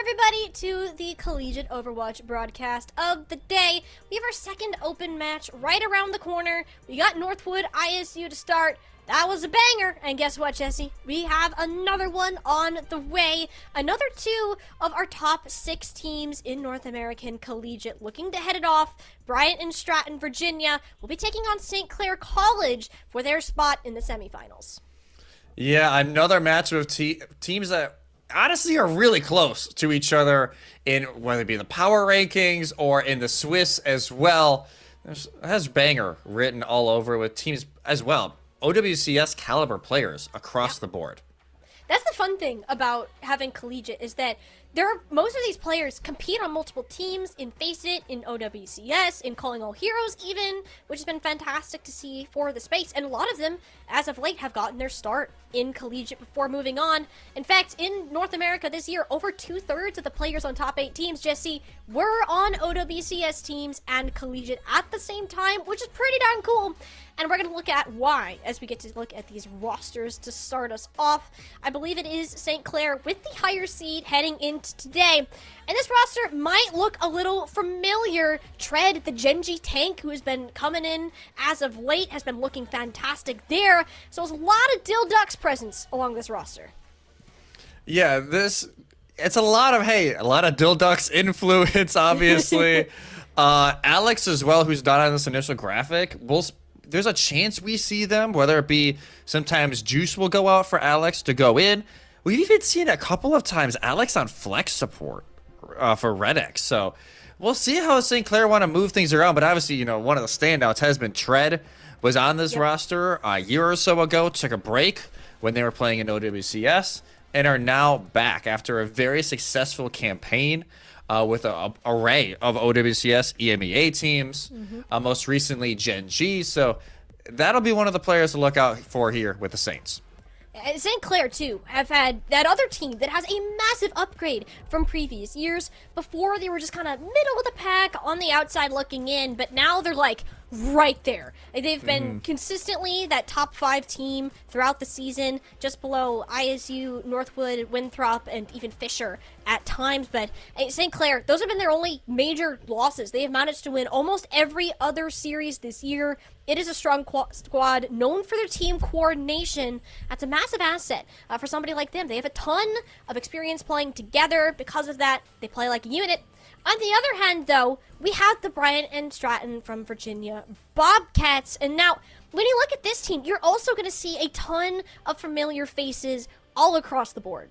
everybody, to the Collegiate Overwatch broadcast of the day. We have our second open match right around the corner. We got Northwood ISU to start. That was a banger. And guess what, Jesse? We have another one on the way. Another 2 of our top 6 teams in North American Collegiate looking to head it off. Bryant and Stratton, Virginia will be taking on St. Clair College for their spot in the semifinals. Yeah, another match with teams that honestly are really close to each other in whether it be the power rankings or in the Swiss as well. It has banger written all over with teams as well. OWCS caliber players across the board. That's the fun thing about having Collegiate is that most of these players compete on multiple teams in Face It, in OWCS, in Calling All Heroes even, which has been fantastic to see for the space. And a lot of them, as of late, have gotten their start in Collegiate before moving on. In fact, in North America this year, over 2/3 of the players on top 8 teams, Jesse, were on OWCS teams and Collegiate at the same time, which is pretty darn cool. And we're going to look at why as we get to look at these rosters to start us off. I believe it is St. Clair with the higher seed heading into today. And this roster might look a little familiar. Tread, the Genji tank, who has been coming in as of late, has been looking fantastic there. So there's a lot of Dill Ducks presence along this roster. Yeah, it's a lot of Dill Ducks influence, obviously. Alex as well, who's not on this initial graphic. There's a chance we see them, whether it be sometimes Juice will go out for Alex to go in. We've even seen a couple of times Alex on flex support for Red X. So we'll see how St. Clair want to move things around. But obviously, one of the standouts has been Tread, was on this roster a year or so ago, took a break when they were playing in OWCS, and are now back after a very successful campaign with an array of OWCS EMEA teams, most recently Gen G. So that'll be one of the players to look out for here with the Saints. St. Clair, too, have had that other team that has a massive upgrade from previous years. Before, they were just kind of middle of the pack, on the outside looking in, but now they're like right there. They've been consistently that top 5 team throughout the season, just below ISU, Northwood, Winthrop, and even Fisher at times. But St. Clair, those have been their only major losses. They have managed to win almost every other series this year. It is a strong squad known for their team coordination. That's a massive asset for somebody like them. They have a ton of experience playing together. Because of that, they play like a unit. On the other hand, though, we have the Bryant and Stratton from Virginia Bobcats. And now, when you look at this team, you're also going to see a ton of familiar faces all across the board.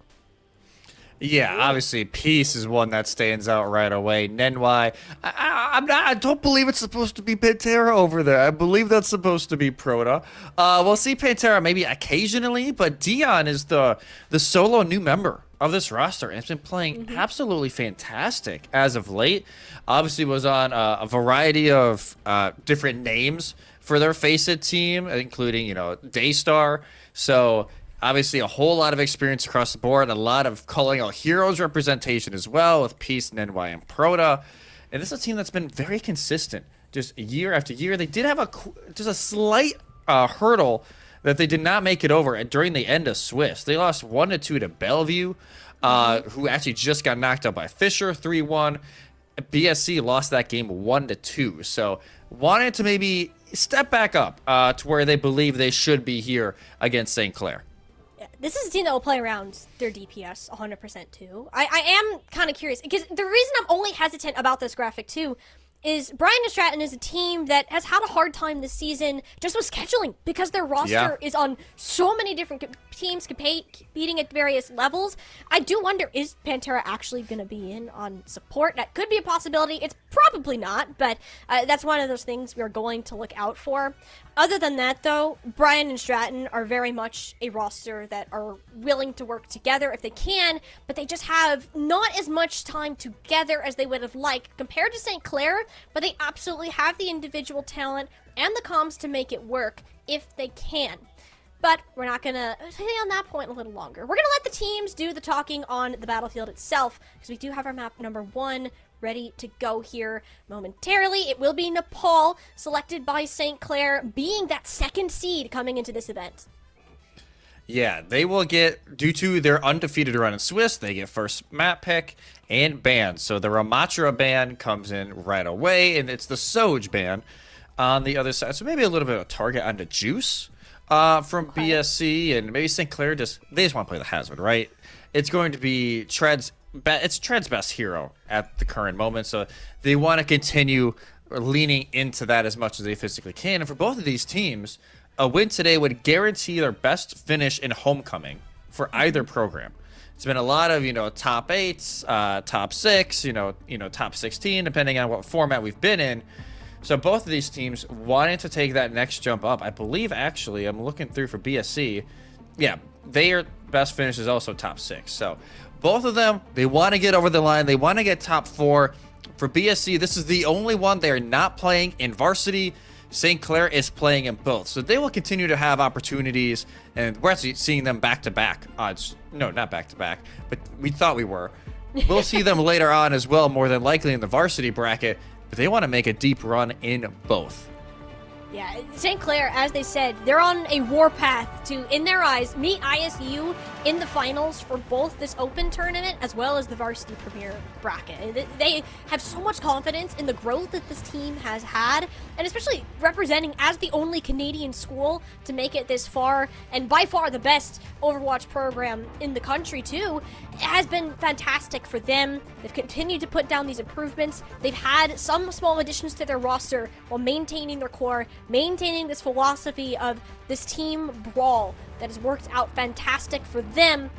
Yeah, obviously, Peace is one that stands out right away. Nenwai, I don't believe it's supposed to be Pantera over there. I believe that's supposed to be Proto. We'll see Pantera maybe occasionally, but Dion is the solo new member of this roster, and it's been playing absolutely fantastic as of late. Obviously, was on a variety of different names for their Face It team, including Daystar. So obviously, a whole lot of experience across the board, a lot of Calling All Heroes representation as well with Peace, Nenwai, and Proto. And this is a team that's been very consistent, just year after year. They did have just a slight hurdle that they did not make it over during the end of Swiss. They lost 1-2 to Bellevue, who actually just got knocked out by Fisher 3-1. BSC lost that game 1-2. So wanted to maybe step back up to where they believe they should be here against St. Clair. This is a team that will play around their DPS 100% too. I am kind of curious, because the reason I'm only hesitant about this graphic too is Bryant and Stratton is a team that has had a hard time this season just with scheduling, because their roster is on so many different teams competing at various levels. I do wonder, is Pantera actually going to be in on support? That could be a possibility. It's probably not, but that's one of those things we're going to look out for. Other than that, though, Bryant and Stratton are very much a roster that are willing to work together if they can, but they just have not as much time together as they would have liked compared to St. Clair, but they absolutely have the individual talent and the comms to make it work if they can. But we're not going to stay on that point a little longer. We're going to let the teams do the talking on the battlefield itself, because we do have our map number 1 ready to go here momentarily. It will be Nepal, selected by St. Clair, being that second seed coming into this event. Yeah, they will get, due to their undefeated run in Swiss, they get first map pick and ban. So the Ramatra ban comes in right away, and it's the Soj ban on the other side. So maybe a little bit of a target on the Juice from BSC, and maybe St. Clair they just want to play the Hazard, right? It's going to be Tread's best hero at the current moment, so they want to continue leaning into that as much as they physically can. And for both of these teams, a win today would guarantee their best finish in homecoming for either program. It's been a lot of, top 8s, top 6, top 16, depending on what format we've been in. So both of these teams wanted to take that next jump up. I believe, actually, I'm looking through for BSC. Yeah, their best finish is also top 6. So both of them, they want to get over the line. They want to get top 4. For BSC, this is the only one they are not playing in Varsity. St. Clair is playing in both. So they will continue to have opportunities, and we're actually seeing them back-to-back. No, not back-to-back, but we thought we were. We'll see them later on as well, more than likely in the Varsity bracket, but they want to make a deep run in both. Yeah, St. Clair, as they said, they're on a warpath to, in their eyes, meet ISU in the finals for both this open tournament as well as the Varsity Premier bracket. They have so much confidence in the growth that this team has had, and especially representing as the only Canadian school to make it this far, and by far the best Overwatch program in the country too. It has been fantastic for them. They've continued to put down these improvements. They've had some small additions to their roster while maintaining their core, maintaining this philosophy of this team brawl that has worked out fantastic for them.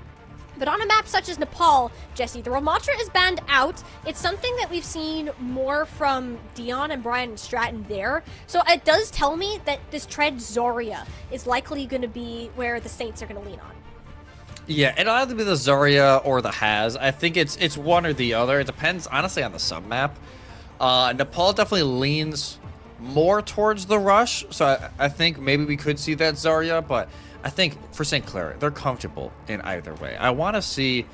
But on a map such as Nepal, Jesse, the Ramatra is banned out. It's something that we've seen more from Dion and Brian and Stratton there. So it does tell me that this Tread Zarya is likely going to be where the Saints are going to lean on. Yeah, it'll either be the Zarya or the Haz. I think it's one or the other. It depends, honestly, on the sub-map. Nepal definitely leans more towards the Rush, so I think maybe we could see that Zarya, but I think for St. Clair, they're comfortable in either way. I want to see,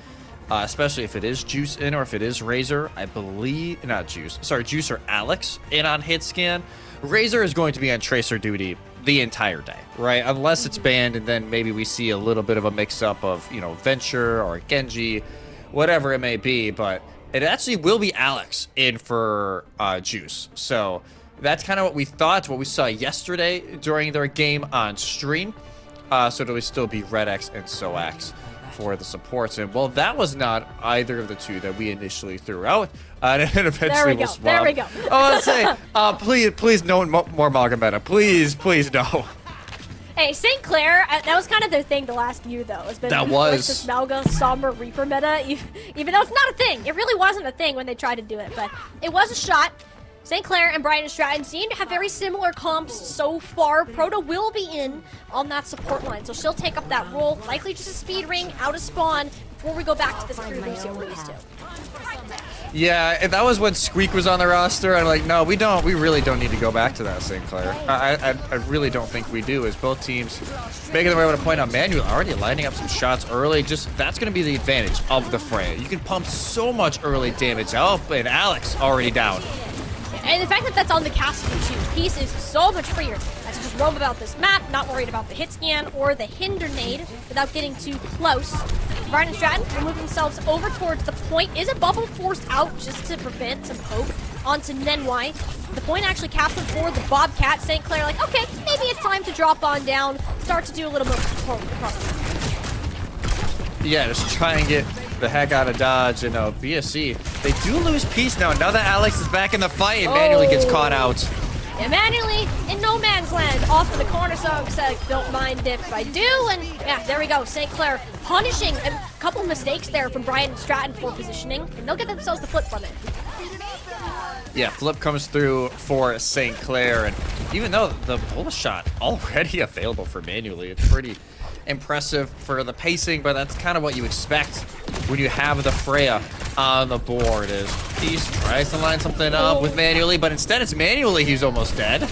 especially if it is Juice in or if it is Razor, I believe, not Juice, sorry, Juice or Alex in on hit scan. Razor is going to be on Tracer duty the entire day, right? Unless it's banned, and then maybe we see a little bit of a mix-up of, Venture or Genji, whatever it may be, but it actually will be Alex in for Juice. So that's kind of what we thought, what we saw yesterday during their game on stream. So it'll still be Red X and Soax for the supports. And, well, that was not either of the two that we initially threw out. And eventually we'll swap. There we go. Oh, let's say, please no more Magometa. Please no. Hey, St. Clair, that was kind of their thing the last year, though. It's been this Malga Somber Reaper meta, even though it's not a thing. It really wasn't a thing when they tried to do it, but it was a shot. St. Clair and Brian and Stratton seem to have very similar comps so far. Proto will be in on that support line, so she'll take up that role. Likely just a speed ring out of spawn before we go back to this pure Lucio we're used to. Yeah, and that was when Squeak was on the roster. I'm like, no, we really don't need to go back to that, St. Clair. I really don't think we do, as both teams making their way to point out Manuel already lining up some shots early. Just that's going to be the advantage of the Freya. You can pump so much early damage. Oh, and Alex already down. And the fact that that's on the caster too, Peace is so much freer. I can just roam about this map, not worried about the hit scan or the hinder nade without getting too close. Brian and Stratton will move themselves over towards the point. Is a bubble forced out just to prevent some poke onto Nenwai? The point actually captured for the Bobcat. St. Clair like, okay, maybe it's time to drop on down, start to do a little bit of control across the map. Yeah, just try and get the heck out of dodge. And BSC, they do lose Peace now. Now that Alex is back in the fight, and manually gets caught out. Yeah, manually in no man's land, off in the corner, so said, don't mind if I do. And yeah, there we go. St. Clair punishing a couple mistakes there from Brian and Stratton for positioning, and they'll get themselves the flip from it. Yeah, flip comes through for St. Clair, and even though the bullet shot already available for manually, it's pretty impressive for the pacing, but that's kind of what you expect when you have the Freya on the board. Is Peace tries to line something up with manually, but instead it's manually he's almost dead.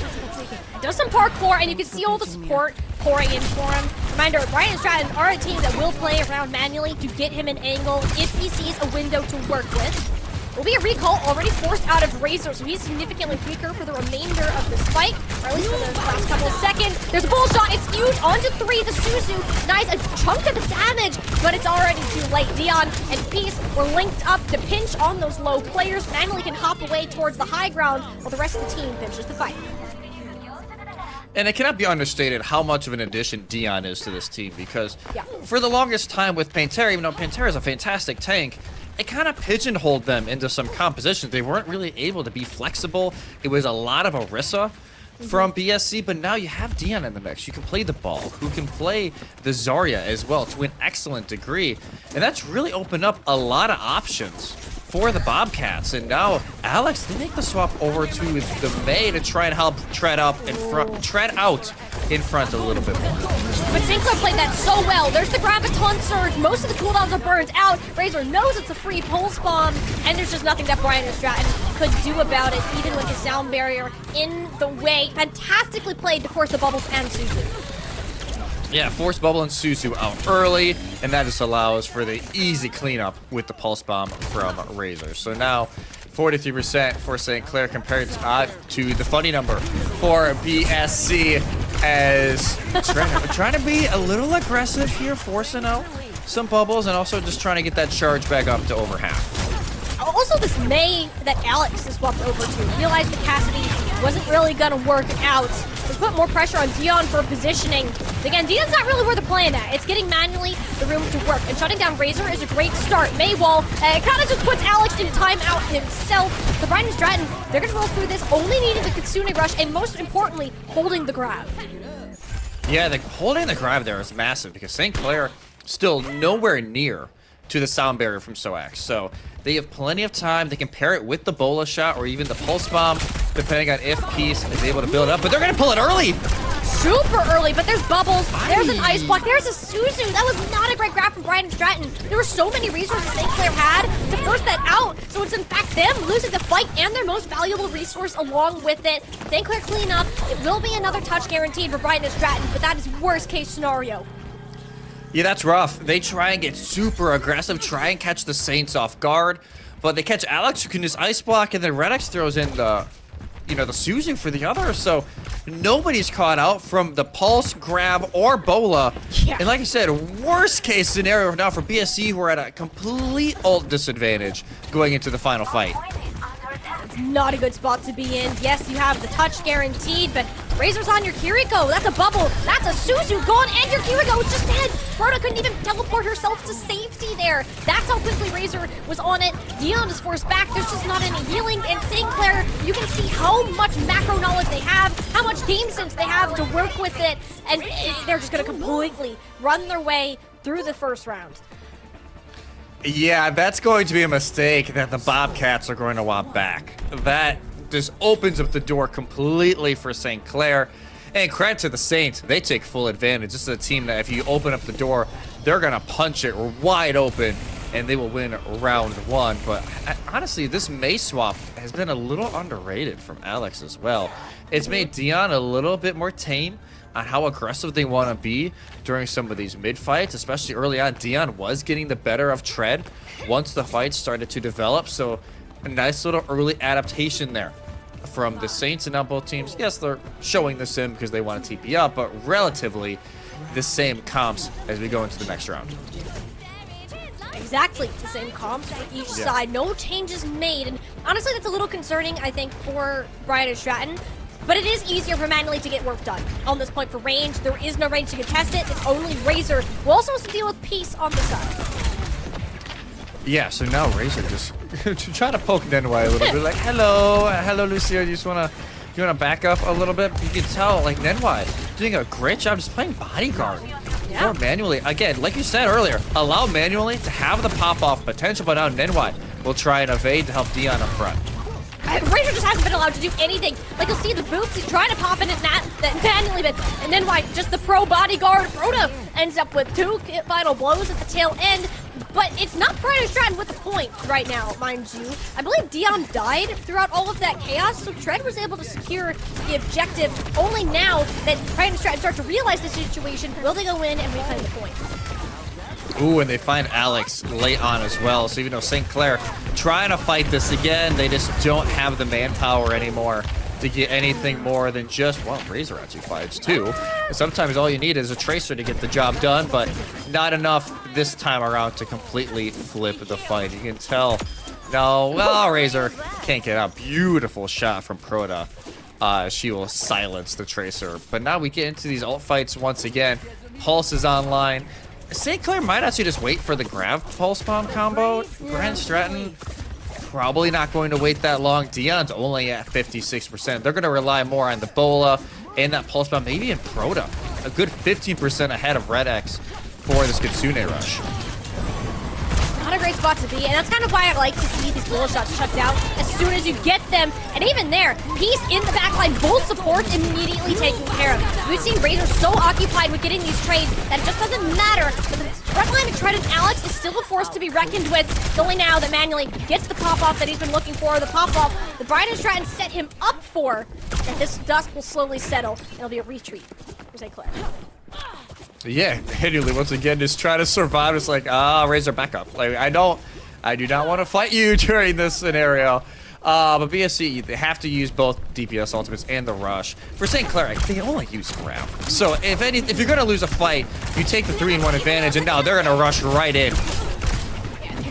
Does some parkour, and you can see all the support pouring in for him. Reminder, Brian and Stratton are a team that will play around manually to get him an angle if he sees a window to work with. will be a recall already forced out of Razor, so he's significantly weaker for the remainder of this fight, or at least for the last couple of seconds. There's a bull shot, it's huge, onto 3, the Suzu, nice, a chunk of the damage, but it's already too late. Dion and Peace were linked up to pinch on those low players. Manually can hop away towards the high ground, while the rest of the team finishes the fight. And it cannot be understated how much of an addition Dion is to this team, because for the longest time with Pantera, even though Pantera is a fantastic tank, it kind of pigeonholed them into some compositions. They weren't really able to be flexible. It was a lot of Orisa from BSC, but now you have Dion in the mix. You can play the ball, who can play the Zarya as well to an excellent degree, and that's really opened up a lot of options for the Bobcats. And now Alex, they make the swap over to the Mei to try and help tread out in front a little bit more. But Sinclair played that so well. There's the Graviton Surge. Most of the cooldowns are burned out. Razor knows it's a free pulse bomb, and there's just nothing that Brian and Stratton could do about it, even with his sound barrier in the way. Fantastically played to force the bubbles and Suzu. Yeah, force bubble and Suzu out early, and that just allows for the easy cleanup with the pulse bomb from Razor. So now 43% for St. Clair compared to the funny number for BSC, as trying to be a little aggressive here, forcing out some bubbles and also just trying to get that charge back up to over half. Also, this Mei that Alex has swapped over to realized that Cassidy wasn't really gonna work out. Let's put more pressure on Dion for positioning. Again, Dion's not really where the plan at. It's getting manually the room to work, and shutting down Razor is a great start. Mei wall kind of just puts Alex in timeout himself. So Brian and Stratton, they're gonna roll through this, only needing the Kitsune rush, and most importantly, holding the grab. Yeah, holding the grab there is massive, because St. Clair still nowhere near to the sound barrier from Soax. So they have plenty of time. They can pair it with the Bola shot or even the pulse bomb, depending on if Peace is able to build up. But they're going to pull it early. Super early, but there's bubbles. There's an ice block. There's a Suzu. That was not a great grab from Brian and Stratton. There were so many resources St. Clair had to force that out. So it's in fact them losing the fight and their most valuable resource along with it. St. Clair clean up. It will be another touch guaranteed for Brian and Stratton, but that is worst case scenario. Yeah, that's rough. They try and get super aggressive, try and catch the Saints off guard, but they catch Alex, who can just ice block, and then Redx throws in the Suzu for the other. So nobody's caught out from the pulse, grab, or Bola. Yeah. And like I said, worst case scenario now for BSC, who are at a complete ult disadvantage going into the final fight. It's not a good spot to be in. Yes, you have the touch guaranteed, but Razor's on your Kiriko. That's a bubble. That's a Suzu gone, and your Kiriko is just dead. Rhoda couldn't even teleport herself to safety there. That's how quickly Razor was on it. Dion is forced back. There's just not any healing. And St. Clair, you can see how much macro knowledge they have, how much game sense they have to work with it, and they're just going to completely run their way through the first round. Yeah, that's going to be a mistake that the Bobcats are going to want back. That just opens up the door completely for St. Clair. And credit to the Saints, they take full advantage. This is a team that if you open up the door, they're going to punch it wide open, and they will win round one. But honestly, this Mei swap has been a little underrated from Alex as well. It's made Dion a little bit more tame on how aggressive they want to be during some of these mid-fights, especially early on. Dion was getting the better of Tread once the fights started to develop, so a nice little early adaptation there from the Saints. And now both teams, yes, they're showing the sim because they want to TP up, but relatively the same comps as we go into the next round. Exactly, the same comps for each side. No changes made, and honestly, that's a little concerning, I think, for Brian and Stratton. But it is easier for Manually to get work done. On this point for range, there is no range to contest it. It's only Razor, who also has to deal with Peace on the side. Yeah, so now Razor just trying to poke Nenwai a little bit, like, hello, Lucio, you wanna back up a little bit? You can tell, like, Nenwai doing a great job just playing bodyguard. Yeah. Or Manually, again, like you said earlier, allow Manually to have the pop-off potential, but now Nenwai will try and evade to help Dion up front. Razor just hasn't been allowed to do anything. Like, you'll see the boots, he's trying to pop in it manually, but and then just the pro bodyguard. Rhoda ends up with 2 final blows at the tail end, but it's not Brian and Stratton with the point right now, mind you. I believe Dion died throughout all of that chaos, so Tread was able to secure the objective. Only now that Brian and Stratton start to realize the situation, will they go in and reclaim the point? Ooh, and they find Alex late on as well. So even though St. Clair trying to fight this again, they just don't have the manpower anymore to get anything more than just, well, Razor actually fights too. And sometimes all you need is a Tracer to get the job done, but not enough this time around to completely flip the fight. You can tell. No, well, Razor can't get a beautiful shot from Crota. She will silence the Tracer. But now we get into these ult fights once again. Pulse is online. St. Clair might actually just wait for the Grav Pulse Bomb combo. Brand Stratton probably not going to wait that long. Dion's only at 56%. They're going to rely more on the Bola and that Pulse Bomb, maybe in Crota. A good 15% ahead of Red X for this Kitsune rush. Not a great spot to be, and that's kind of why I like to see these bullet shots shut down as soon as you get them. And even there, Peace in the backline, both supports immediately taken care of. We've seen Razor so occupied with getting these trades that it just doesn't matter. But the front line of Tread and Alex is still a force to be reckoned with. It's only now that Manually gets the pop-off that he's been looking for, the pop-off that Brian and Stratton set him up for. And this dust will slowly settle. It'll be a retreat for St. Clair. Yeah, manually once again just trying to survive. It's like, Razor back up. Like I do not want to fight you during this scenario. But BSC, they have to use both DPS ultimates and the rush. For St. Clair, they only use Grav. So if you're gonna lose a fight, you take the 3-in-1 advantage, and now they're gonna rush right in.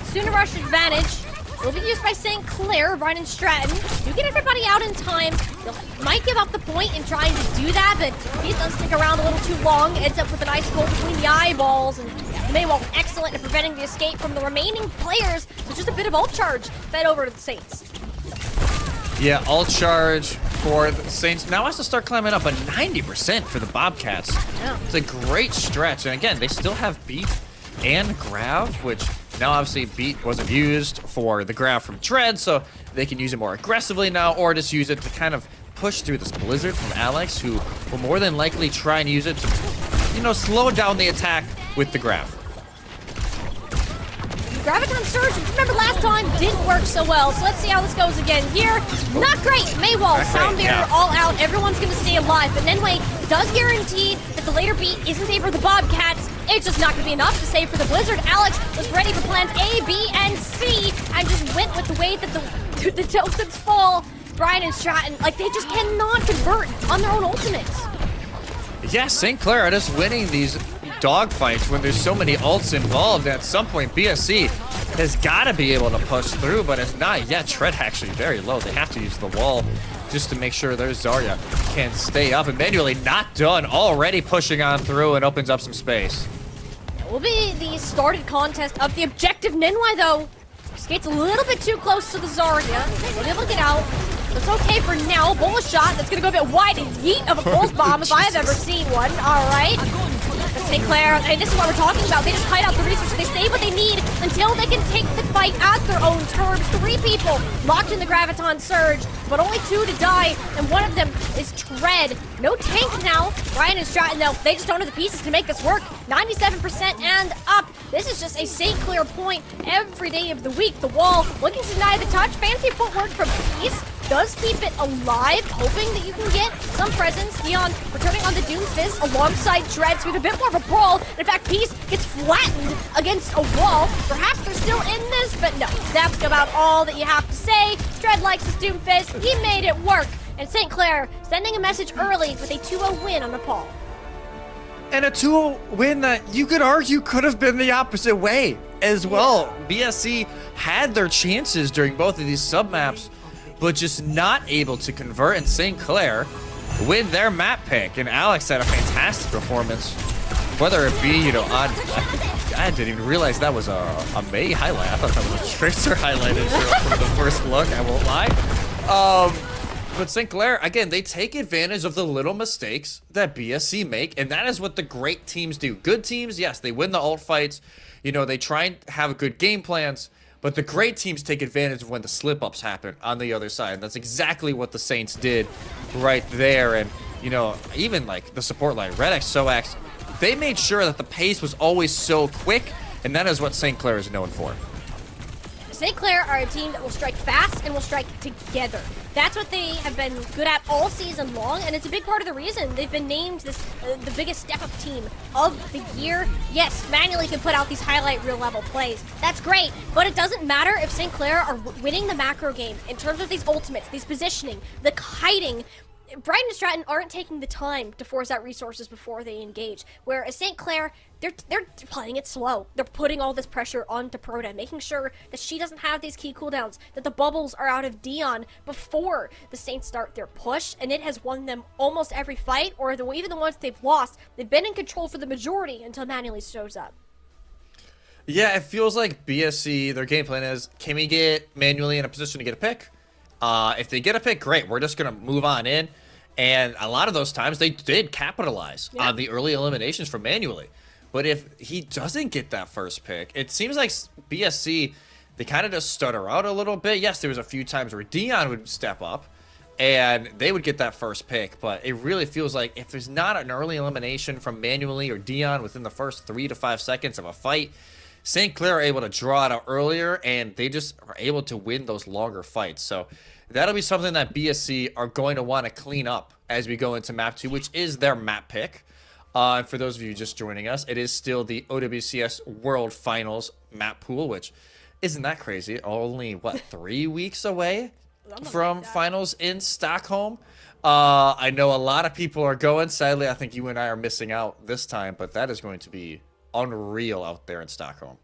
Sooner rush advantage will be used by St. Clair, Brian and Stratton. You get everybody out in time. They might give up the point in trying to do that, but he doesn't stick around a little too long. Ends up with an ice goal between the eyeballs, and Maywell excellent at preventing the escape from the remaining players. So just a bit of ult charge fed over to the Saints. Yeah, ult charge for the Saints. Now has to start climbing up a 90% for the Bobcats. Yeah. It's a great stretch. And again, they still have Beat and Grav, which now obviously Beat wasn't used for the Grav from Tread, so they can use it more aggressively now, or just use it to kind of push through this Blizzard from Alex, who will more than likely try and use it to, slow down the attack with the Grav. Graviton Surge, remember last time, didn't work so well, so let's see how this goes again here. Not great! Maywall, Sound Barrier, all out, everyone's gonna stay alive, but Nenway does guarantee that the later beat is in favor of the Bobcats. It's just not gonna be enough to save for the Blizzard. Alex was ready for plans A, B, and C, and just went with the way that the tokens fall. Brian and Stratton, like, they just cannot convert on their own ultimates. Yeah, St. Clair are just winning these dogfights when there's so many ults involved. At some point, BSC has got to be able to push through, but it's not yet. Tread actually very low. They have to use the wall just to make sure their Zarya can stay up. And manually not done, already pushing on through and opens up some space. It will be the started contest of the objective. Nenwai, though, skates a little bit too close to the Zarya. We'll be able to get out. It's okay for now. Bola shot. That's going to go a bit wide and yeet of a pulse bomb if I have ever seen one. All right. St. Clair, and this is what we're talking about. They just hide out the resources. They save what they need until they can take the fight at their own terms. 3 people locked in the Graviton Surge, but only 2 to die, and one of them is Tread. No tank now. Ryan and Stratton, though, they just don't have the pieces to make this work. 97% and up. This is just a St. Clair point every day of the week. The wall looking to deny the touch. Fancy footwork from Peace does keep it alive, hoping that you can get some presence. Dion returning on the Doom's Fist alongside Tread, with a bit more of a brawl. In fact, Peace gets flattened against a wall. Perhaps they're still in this, but no. That's about all that you have to say. Tread likes his Doom Fist. He made it work. And St. Clair sending a message early with a 2-0 win on Nepal. And a 2-0 win that you could argue could have been the opposite way as well. BSC had their chances during both of these submaps, but just not able to convert. And St. Clair with their map pick, and Alex had a fantastic performance. Whether it be, I didn't even realize that was a May highlight. I thought that was a Tracer highlight from the first look, I won't lie. But St. Clair, again, they take advantage of the little mistakes that BSC make, and that is what the great teams do. Good teams, yes, they win the ult fights. They try and have good game plans, but the great teams take advantage of when the slip-ups happen on the other side. And that's exactly what the Saints did right there. And, even like the support line, Red X, SoAx, they made sure that the pace was always so quick, and that is what St. Clair is known for. St. Clair are a team that will strike fast and will strike together. That's what they have been good at all season long, and it's a big part of the reason they've been named this the biggest step-up team of the year. Yes, manually can put out these highlight reel-level plays. That's great, but it doesn't matter if St. Clair are winning the macro game in terms of these ultimates, these positioning, the kiting. Brighton and Stratton aren't taking the time to force out resources before they engage, whereas St. Clair, they're playing it slow. They're putting all this pressure onto Proda, making sure that she doesn't have these key cooldowns, that the bubbles are out of Dion before the Saints start their push, and it has won them almost every fight, or even the ones they've lost, they've been in control for the majority until Manually shows up. Yeah, it feels like BSC, their game plan is, can we get Manually in a position to get a pick? If they get a pick, great. We're just going to move on in. And a lot of those times, they did capitalize on the early eliminations from Manually. But if he doesn't get that first pick, it seems like BSC, they kind of just stutter out a little bit. Yes, there was a few times where Dion would step up, and they would get that first pick. But it really feels like if there's not an early elimination from Manually or Dion within the first 3 to 5 seconds of a fight, St. Clair are able to draw it out earlier, and they just are able to win those longer fights. So that'll be something that BSC are going to want to clean up as we go into Map 2, which is their map pick. And for those of you just joining us, it is still the OWCS World Finals map pool, which isn't that crazy. Only, 3 weeks away from finals in Stockholm. I know a lot of people are going. Sadly, I think you and I are missing out this time, but that is going to be unreal out there in Stockholm.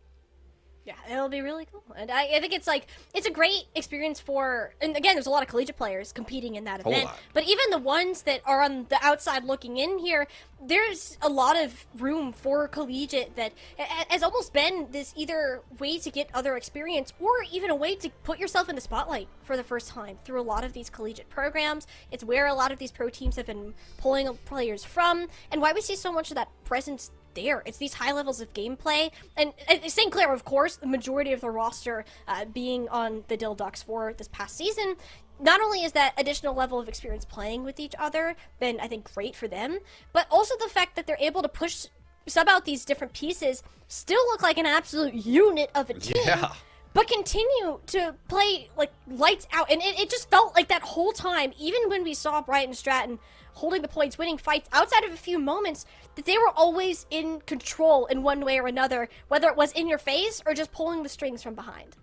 Yeah, it'll be really cool. And I think it's a great experience for, and again, there's a lot of collegiate players competing in that event. But even the ones that are on the outside looking in here, there's a lot of room for collegiate that has almost been this either way to get other experience or even a way to put yourself in the spotlight for the first time through a lot of these collegiate programs. It's where a lot of these pro teams have been pulling players from, and why we see so much of that presence there. It's these high levels of gameplay, and St. Clair, of course, the majority of the roster being on the Dill Ducks for this past season. Not only is that additional level of experience playing with each other been, I think, great for them, but also the fact that they're able to sub out these different pieces, still look like an absolute unit of a team. Yeah. But continue to play like lights out. And it just felt like that whole time, even when we saw Brighton Stratton holding the points, winning fights, outside of a few moments, that they were always in control in one way or another, whether it was in your face or just pulling the strings from behind.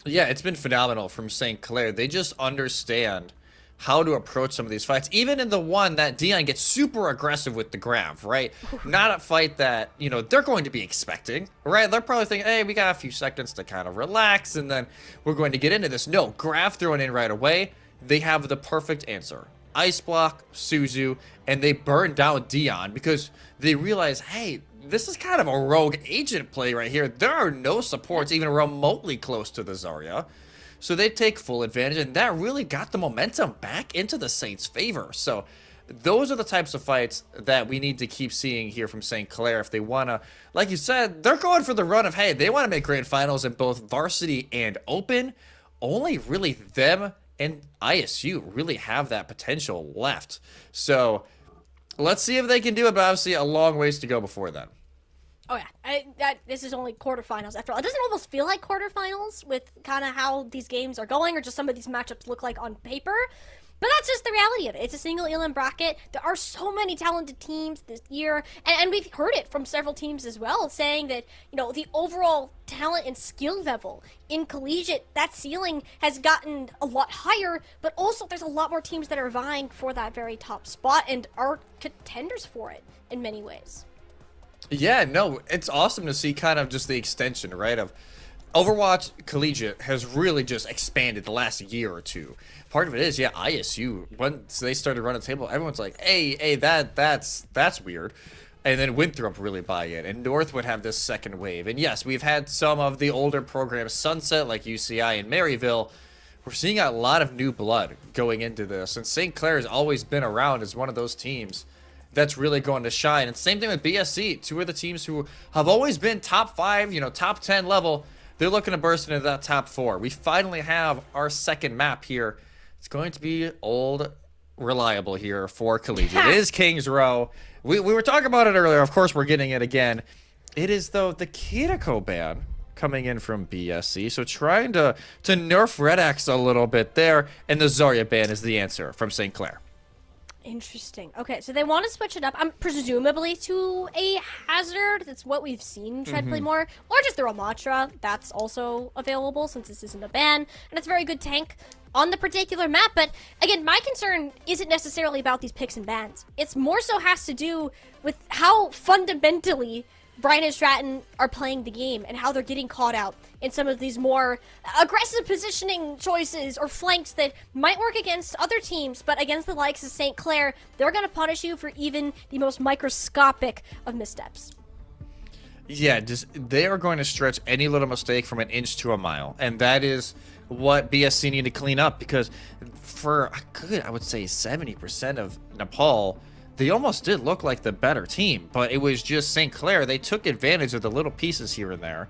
Yeah, it's been phenomenal from St. Clair. They just understand how to approach some of these fights. Even in the one that Dion gets super aggressive with the Grav, right? Not a fight that, they're going to be expecting, right? They're probably thinking, hey, we got a few seconds to kind of relax, and then we're going to get into this. No, Grav throwing in right away. They have the perfect answer. Ice Block, Suzu, and they burn down Dion because they realize, hey, this is kind of a rogue agent play right here. There are no supports even remotely close to the Zarya. So they take full advantage, and that really got the momentum back into the Saints' favor. So those are the types of fights that we need to keep seeing here from St. Clair if they want to, like you said, they're going for the run of, hey, they want to make grand finals in both Varsity and Open. Only really them and ISU really have that potential left. So let's see if they can do it, but obviously a long ways to go before then. Oh yeah, this is only quarterfinals after all. It doesn't almost feel like quarterfinals with kind of how these games are going or just some of these matchups look like on paper. But that's just the reality of it. It's a single ELM bracket. There are so many talented teams this year. And we've heard it from several teams as well, saying that, the overall talent and skill level in collegiate, that ceiling has gotten a lot higher. But also there's a lot more teams that are vying for that very top spot and are contenders for it in many ways. Yeah, no, it's awesome to see kind of just the extension, right, of Overwatch Collegiate has really just expanded the last year or two. Part of it is, ISU, once they started running the table, everyone's like, hey, that's weird. And then Winthrop really buy in, and Northwood have this second wave. And yes, we've had some of the older programs sunset, like UCI and Maryville. We're seeing a lot of new blood going into this, and St. Clair has always been around as one of those teams that's really going to shine. And same thing with BSC, two of the teams who have always been top 5, top 10 level. They're looking to burst into that top 4. We finally have our second map here. It's going to be old reliable here for Collegiate. It is Kings Row. We were talking about it earlier. Of course, we're getting it again. It is, though, the Kiriko ban coming in from BSC. So trying to nerf Red X a little bit there, and the Zarya ban is the answer from St. Clair. Interesting. Okay, so they want to switch it up, presumably to a Hazard. That's what we've seen Tread play more. Or just the Ramatra. That's also available since this isn't a ban. And it's a very good tank on the particular map. But again, my concern isn't necessarily about these picks and bans. It's more so has to do with how fundamentally Brian and Stratton are playing the game and how they're getting caught out in some of these more aggressive positioning choices or flanks that might work against other teams, but against the likes of St. Clair, they're going to punish you for even the most microscopic of missteps. Yeah, they are going to stretch any little mistake from an inch to a mile, and that is what BSC need to clean up, because for I would say 70% of Nepal, they almost did look like the better team, but it was just St. Clair. They took advantage of the little pieces here and there,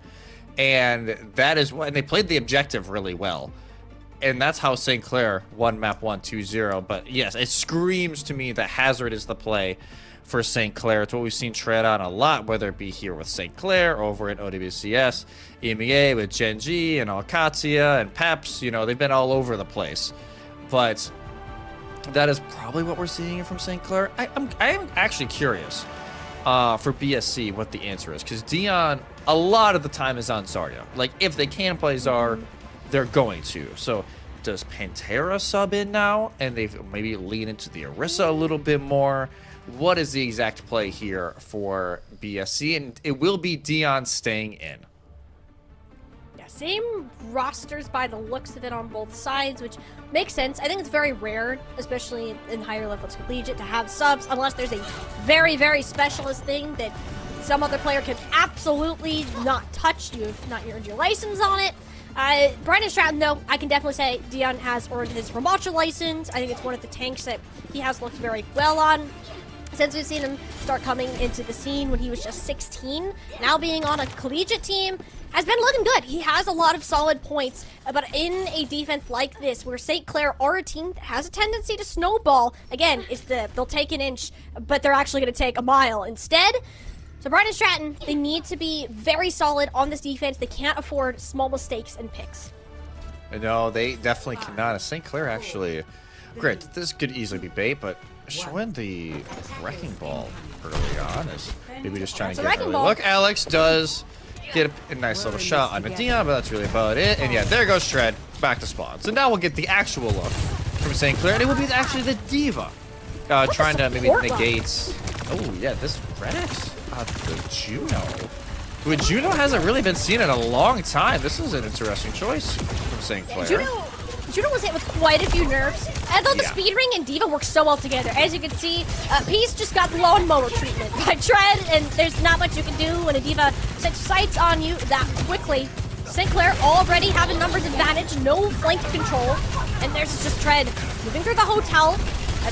and that is what, and they played the objective really well. And that's how St. Clair won map 1-2-0. But yes, it screams to me that Hazard is the play for St. Clair. It's what we've seen Tread on a lot, whether it be here with St. Clair, over in OWCS, EMEA with Genji and Alcatia and Peps. You know, they've been all over the place. But that is probably what we're seeing from St. Clair. I am actually curious for BSC what the answer is, because Dion a lot of the time is on Zarya. Like, if they can play Zar, they're going to. So does Pantera sub in now and they maybe lean into the Orisa a little bit more? What is the exact play here for BSC? And it will be Dion staying in. Same rosters by the looks of it on both sides, which makes sense. I think it's very rare, especially in higher levels of Collegiate, to have subs unless there's a very, very specialist thing that some other player can absolutely not touch. You have not earned your license on it. Brian and Stratton, though, I can definitely say Dion has earned his Ramatra license. I think it's one of the tanks that he has looked very well on since we've seen him start coming into the scene when he was just 16. Now being on a collegiate team has been looking good. He has a lot of solid points, but in a defense like this, where St. Clair are a team that has a tendency to snowball, again, they'll take an inch, but they're actually going to take a mile instead. So Brian and Stratton, they need to be very solid on this defense. They can't afford small mistakes and picks. No, they definitely cannot. St. Clair actually, great, this could easily be bait, but showing the Wrecking Ball early on is maybe just trying to get an early look. Alex does get a nice little shot on Dion, but that's really about it. And yeah, there goes Shred back to spawn. So now we'll get the actual look from St. Clair, and it will be actually the Diva trying to maybe negate. Oh yeah, this Red X, the Juno. But Juno hasn't really been seen in a long time. This is an interesting choice from St. Clair. Juno was hit with quite a few nerfs. I thought the Speed Ring and Diva work so well together. As you can see, Peace just got lawnmower treatment by Tread, and there's not much you can do when a Diva sets sights on you that quickly. St. Clair already have a numbers advantage, no flank control, and there's just Tread moving through the hotel,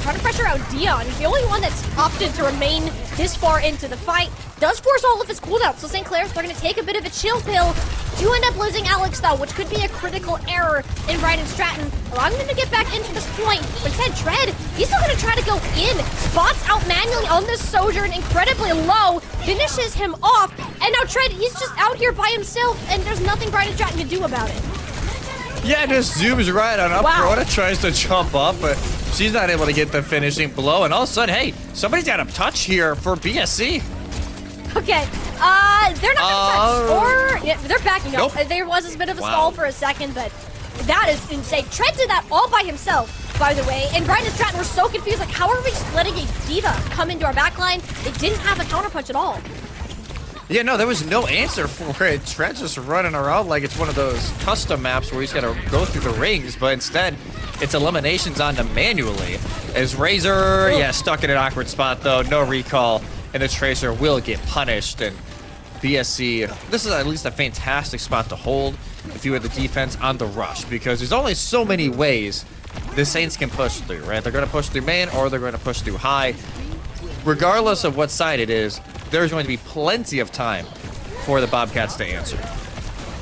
trying to pressure out Dion. He's the only one that's opted to remain this far into the fight. Does force all of his cooldowns, so St. Clair, they're going to take a bit of a chill pill. Do end up losing Alex, though, which could be a critical error in Brian and Stratton, allowing them to get back into this point. But instead, Tread, he's still going to try to go in. Spots out manually on this Sojourn, incredibly low, finishes him off, and now Tread, he's just out here by himself, and there's nothing Brian and Stratton can do about it. Yeah, just zooms right on up. Wow. Rhoda tries to jump up, but she's not able to get the finishing blow, and all of a sudden, hey, somebody's got a touch here for BSC. Okay, they're not gonna touch, or yeah, they're backing up. Nope. There was a bit of a stall for a second, but that is insane. Tread did that all by himself, by the way, and Brian and Stratton were so confused, like, how are we just letting a Diva come into our backline? They didn't have a counterpunch at all. Yeah, no, there was no answer for it. Tread just running around like it's one of those custom maps where he's got to go through the rings, but instead, it's eliminations on them manually. As Razor, stuck in an awkward spot, though, no recall. And the Tracer will get punished, and BSC, this is at least a fantastic spot to hold if you have the defense on the rush, because there's only so many ways the Saints can push through, right? They're going to push through main, or they're going to push through high. Regardless of what side it is, there's going to be plenty of time for the Bobcats to answer.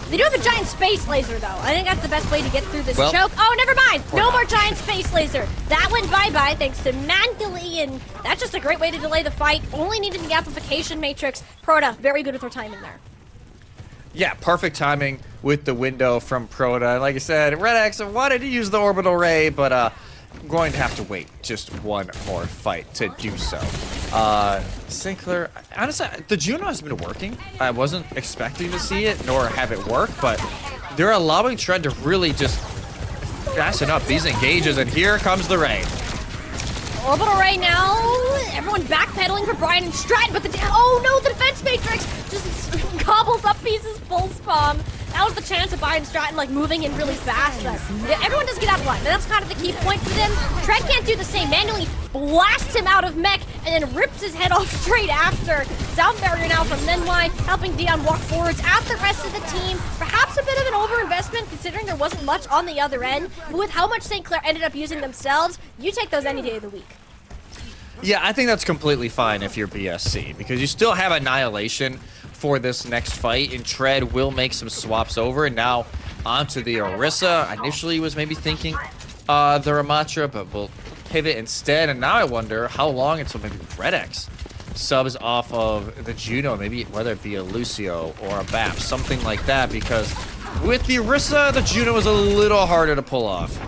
They do have a giant space laser, though. I think that's the best way to get through this choke. Oh, never mind. No more giant space laser. That went bye-bye thanks to manually, and that's just a great way to delay the fight. Only needed the amplification matrix. Proda, very good with her time in there. Yeah, perfect timing with the window from Proda. Like I said, Red X wanted to use the orbital ray, but I'm going to have to wait just one more fight to do so. Sinclair, honestly, the Juno has been working. I wasn't expecting to see it nor have it work, but they're allowing Tread to really just fasten up these engages, and here comes the ray. Orbital Ray now. Everyone backpedaling for Brian and Stratton, but oh no, the defense matrix just gobbles up pieces full spam. That was the chance of Brian and Stratton like moving in really fast. But yeah, everyone does get out of line, and that's kind of the key point for them. Tread can't do the same. Manually blasts him out of mech and then rips his head off straight after. Sound barrier now from Nenwai, helping Dion walk forwards at the rest of the team. Perhaps a bit of an overinvestment considering there wasn't much on the other end, but with how much St. Clair ended up using themselves, you take those any day of the week. Yeah, I think that's completely fine if you're BSC, because you still have Annihilation for this next fight, and Tread will make some swaps over, and now onto the Orisa. Initially he was maybe thinking the Ramatra, but we'll pivot instead, and now I wonder how long until maybe Red X subs off of the Juno, maybe whether it be a Lucio or a BAP, something like that, because with the Orisa, the Juno is a little harder to pull off.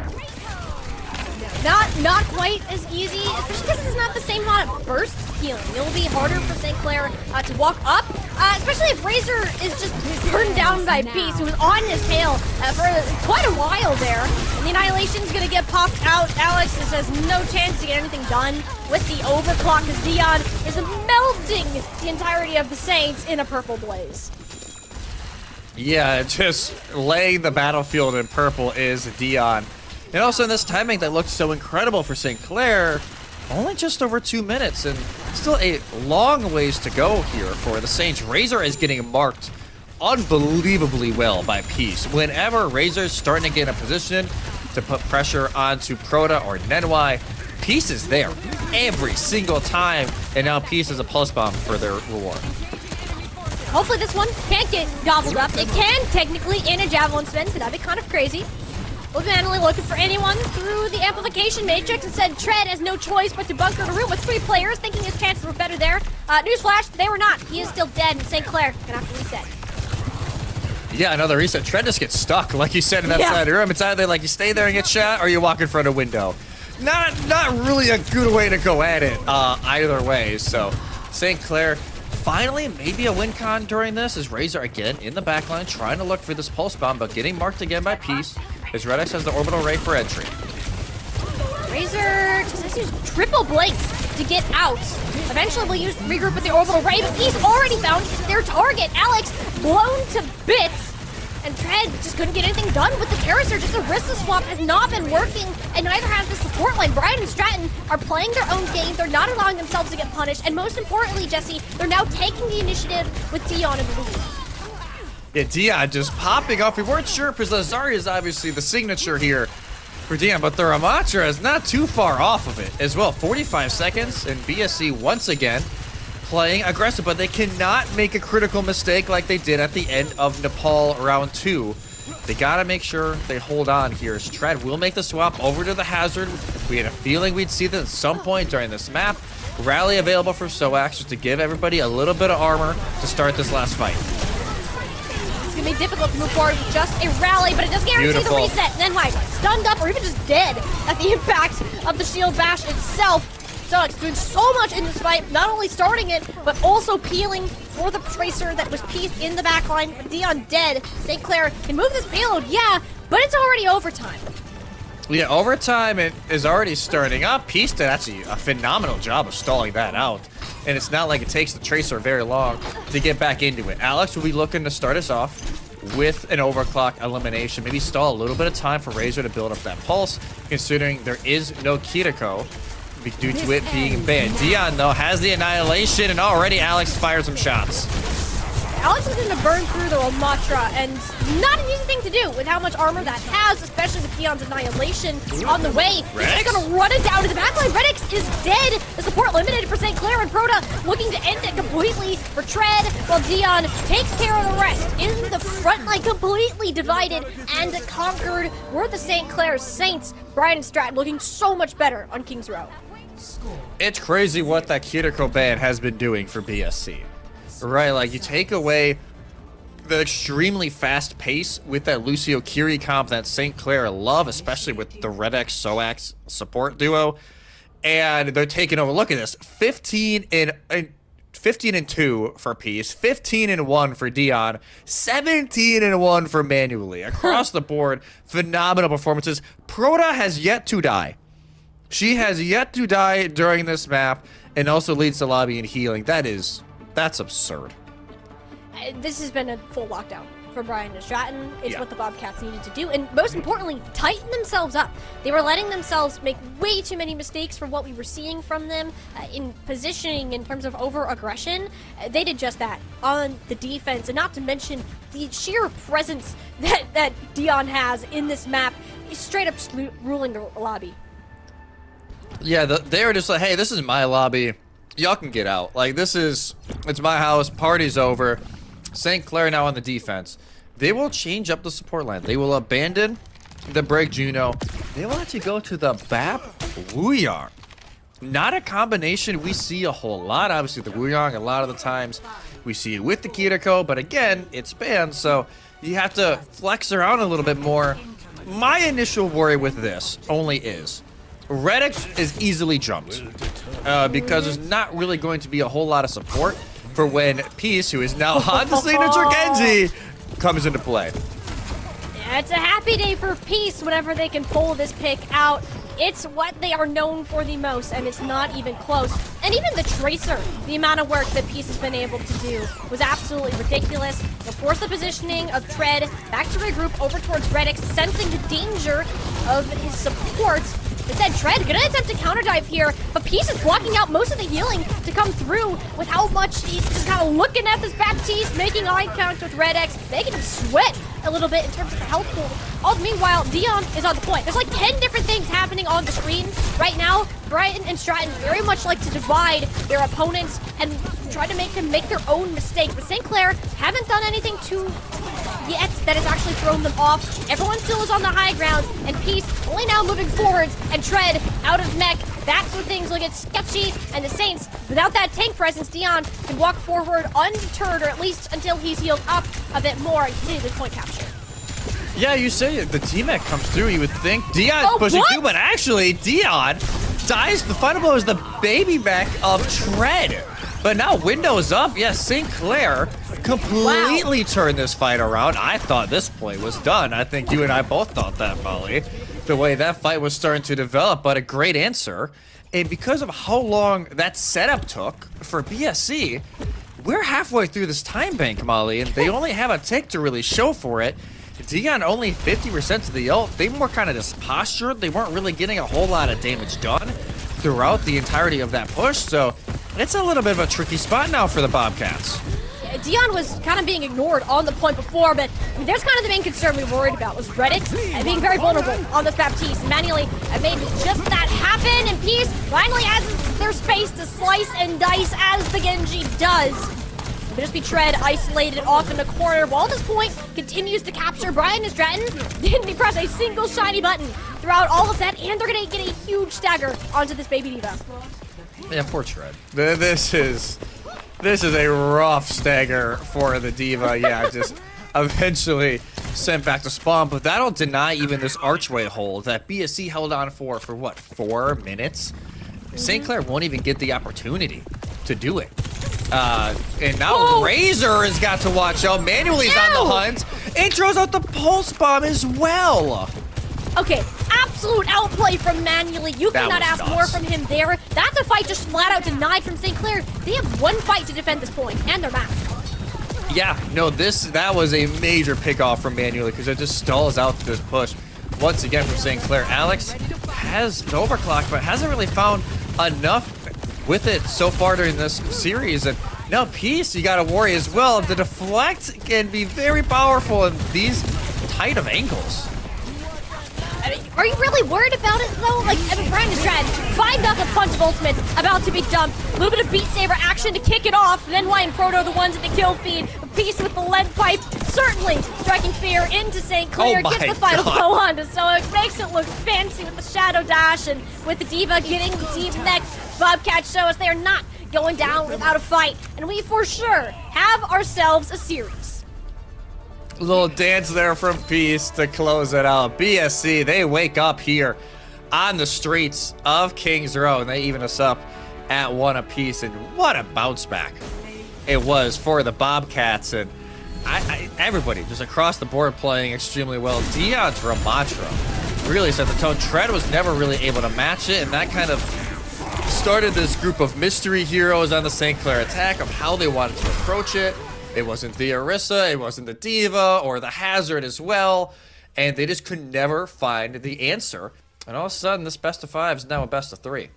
Not quite as easy, especially because it's not the same amount of burst healing. It'll be harder for St. Clair to walk up, especially if Razor is just burned down by Peace, who was on his tail for quite a while there. And the Annihilation's gonna get popped out. Alex has no chance to get anything done with the overclock as Dion is melting the entirety of the Saints in a purple blaze. Yeah, just laying the battlefield in purple is Dion. And also in this timing that looked so incredible for St. Clair, only just over 2 minutes, and still a long ways to go here for the Saints. Razor is getting marked unbelievably well by Peace. Whenever Razor's starting to get in a position to put pressure onto Proda or Nenwai, Peace is there every single time, and now Peace is a pulse bomb for their reward. Hopefully this one can't get gobbled up. It can technically in a Javelin spin, so that'd be kind of crazy. We'll be manually looking for anyone through the amplification matrix. Instead, Tread has no choice but to bunker the room with 3 players, thinking his chances were better there. Newsflash, they were not. He is still dead, and St. Clair gonna have to reset. Yeah, another reset. Tread just gets stuck, like you said, in that side of the room. It's either like you stay there and get shot, or you walk in front of a window. Not really a good way to go at it, either way. So, St. Clair finally maybe a win con during this is Razor again in the backline, trying to look for this pulse bomb, but getting marked again by Peace. As Red X has the orbital ray for entry. Razor just has to use triple blinks to get out. Eventually we'll use regroup with the orbital ray, but he's already found their target. Alex blown to bits, and Tread just couldn't get anything done with the Terracer. Just a Orisa swap has not been working, and neither has the support line. Brian and Stratton are playing their own game. They're not allowing themselves to get punished, and most importantly, Jesse, they're now taking the initiative with Dion in the lead. Yeah, Dion just popping off. We weren't sure because the Zarya is obviously the signature here for Dion, but the Ramatra is not too far off of it as well. 45 seconds, and BSC once again playing aggressive, but they cannot make a critical mistake like they did at the end of Nepal round 2. They gotta make sure they hold on here. Tread will make the swap over to the Hazard. We had a feeling we'd see that at some point during this map. Rally available for Soax just to give everybody a little bit of armor to start this last fight. It's gonna be difficult to move forward with just a rally, but it does guarantee the reset. And then why? Stunned up or even just dead at the impact of the shield bash itself. So it's doing so much in this fight, not only starting it, but also peeling for the Tracer that was pieced in the backline. With Dion dead, St. Clair can move this payload, yeah, but it's already overtime. Yeah, overtime is already starting up. Peace did actually a phenomenal job of stalling that out. And it's not like it takes the Tracer very long to get back into it. Alex will be looking to start us off with an overclock elimination. Maybe stall a little bit of time for Razor to build up that pulse, considering there is no Kiriko due to it being banned. Dion, though, has the annihilation, and already Alex fires some shots. Alex is going to burn through the Ramatra, and not an easy thing to do with how much armor that has, especially with Dion's annihilation on the way. They're going to run it down to the backline. Redix is dead. The support eliminated for St. Clair, and Proda looking to end it completely for Tread, while Dion takes care of the rest. In the front line, completely divided and conquered were the St. Clair Saints. Brian and Stratton looking so much better on King's Row. It's crazy what that Kiriko ban has been doing for BSC. Right, like you take away the extremely fast pace with that Lucio Kiri comp that St. Clair love, especially with the Red X Soax support duo. And they're taking over. Look at this. 15 and 2 for Peace, 15 and 1 for Dion, 17 and 1 for Manually. Across the board, phenomenal performances. Proda has yet to die. She has yet to die during this map and also leads the lobby in healing. That's absurd. This has been a full lockdown for Brian and Stratton. It's Yeah. what the Bobcats needed to do, and most importantly, tighten themselves up. They were letting themselves make way too many mistakes from what we were seeing from them in positioning in terms of over-aggression. They did just that on the defense, and not to mention the sheer presence that Dion has in this map is straight up just ruling the lobby. Yeah, they were just like, hey, this is my lobby. Y'all can get out. Like, it's my house. Party's over. St. Clair now on the defense. They will change up the support line. They will abandon the Break Juno. They will actually go to the BAP Wuyong. Not a combination we see a whole lot. Obviously, the Wuyong, a lot of the times we see it with the Kiriko, but again, it's banned, so you have to flex around a little bit more. My initial worry with this only is Red X is easily jumped because there's not really going to be a whole lot of support for when Peace, who is now on the signature Genji, comes into play. Yeah, it's a happy day for Peace whenever they can pull this pick out. It's what they are known for the most, and it's not even close. And even the Tracer, the amount of work that Peace has been able to do was absolutely ridiculous. They'll force the positioning of Tread back to regroup over towards Redix, sensing the danger of his support. Instead, Tread gonna attempt to counter dive here, but Peace is blocking out most of the healing to come through with how much he's just kind of looking at this Baptiste, making eye contact with Red X, making him sweat a little bit in terms of the health pool. All the meanwhile, Dion is on the point. There's like 10 different things happening on the screen right now. Brian and Stratton very much like to divide their opponents and try to make them make their own mistakes. But St. Clair haven't done anything yet that has actually thrown them off. Everyone still is on the high ground, and Peace only now moving forwards and Tread out of mech. That's where things will get sketchy, and the Saints, without that tank presence, Dion can walk forward undeterred, or at least until he's healed up a bit more and continue the point capture. Yeah, you say the T-Mech comes through, you would think Dion's pushing through, but actually Dion dies. The final blow is the baby mech of Tread. But now windows up. Yes, St. Clair completely turned this fight around. I thought this play was done. I think you and I both thought that, Molly, the way that fight was starting to develop, but a great answer. And because of how long that setup took for BSC, we're halfway through this time bank, Molly, and they only have a tick to really show for it. Dion only 50% of the ult. They were kind of just postured. They weren't really getting a whole lot of damage done throughout the entirety of that push, so it's a little bit of a tricky spot now for the Bobcats. Dion was kind of being ignored on the point before, but there's kind of the main concern we were worried about was Redix being very vulnerable on this Baptiste. Manually made just that happen, and Peace finally has their space to slice and dice as the Genji does. It'll just be Tread isolated off in the corner, while at this point continues to capture Brian and Stratton. Didn't press a single shiny button throughout all of that, and they're gonna get a huge stagger onto this baby diva. Yeah, poor Tread. This is a rough stagger for the diva. Yeah, just eventually sent back to spawn, but that'll deny even this archway hold that BSC held on for what, 4 minutes? St. Clair won't even get the opportunity to do it. And now Razor has got to watch out. Manually's on the hunt. It throws out the pulse bomb as well. Okay, absolute outplay from Manually. You cannot ask more from him there. That's a fight just flat out denied from St. Clair. They have one fight to defend this point, and they're back. Yeah, no, that was a major pick-off from Manually because it just stalls out this push. Once again from St. Clair. Alex has the overclock, but hasn't really found enough with it so far during this series. And now Peace, you gotta worry as well. The deflect can be very powerful in these tight of angles. I mean, are you really worried about it though? Like, I mean, Brian is Dread, 5-0 punch of ultimate about to be dumped. A little bit of Beat Saber action to kick it off. Then Why and Proto the ones at the kill feed. Peace with the lead pipe, certainly striking fear into St. Clair. Gets the final blow onto, so it makes it look fancy with the Shadow Dash and with the Diva getting the deep neck. Bobcats show us they are not going down without a fight, and we for sure have ourselves a series. Little dance there from Peace to close it out. BSC, they wake up here on the streets of Kings Row, and they even us up at 1 apiece. And what a bounce back it was for the Bobcats. And everybody just across the board playing extremely well. Dion's Ramatra really set the tone. Tread was never really able to match it, and that kind of started this group of mystery heroes on the St. Clair attack of how they wanted to approach it. It wasn't the Orisa, it wasn't the Diva, or the Hazard as well, and they just could never find the answer. And all of a sudden, this best of 5 is now a best of 3.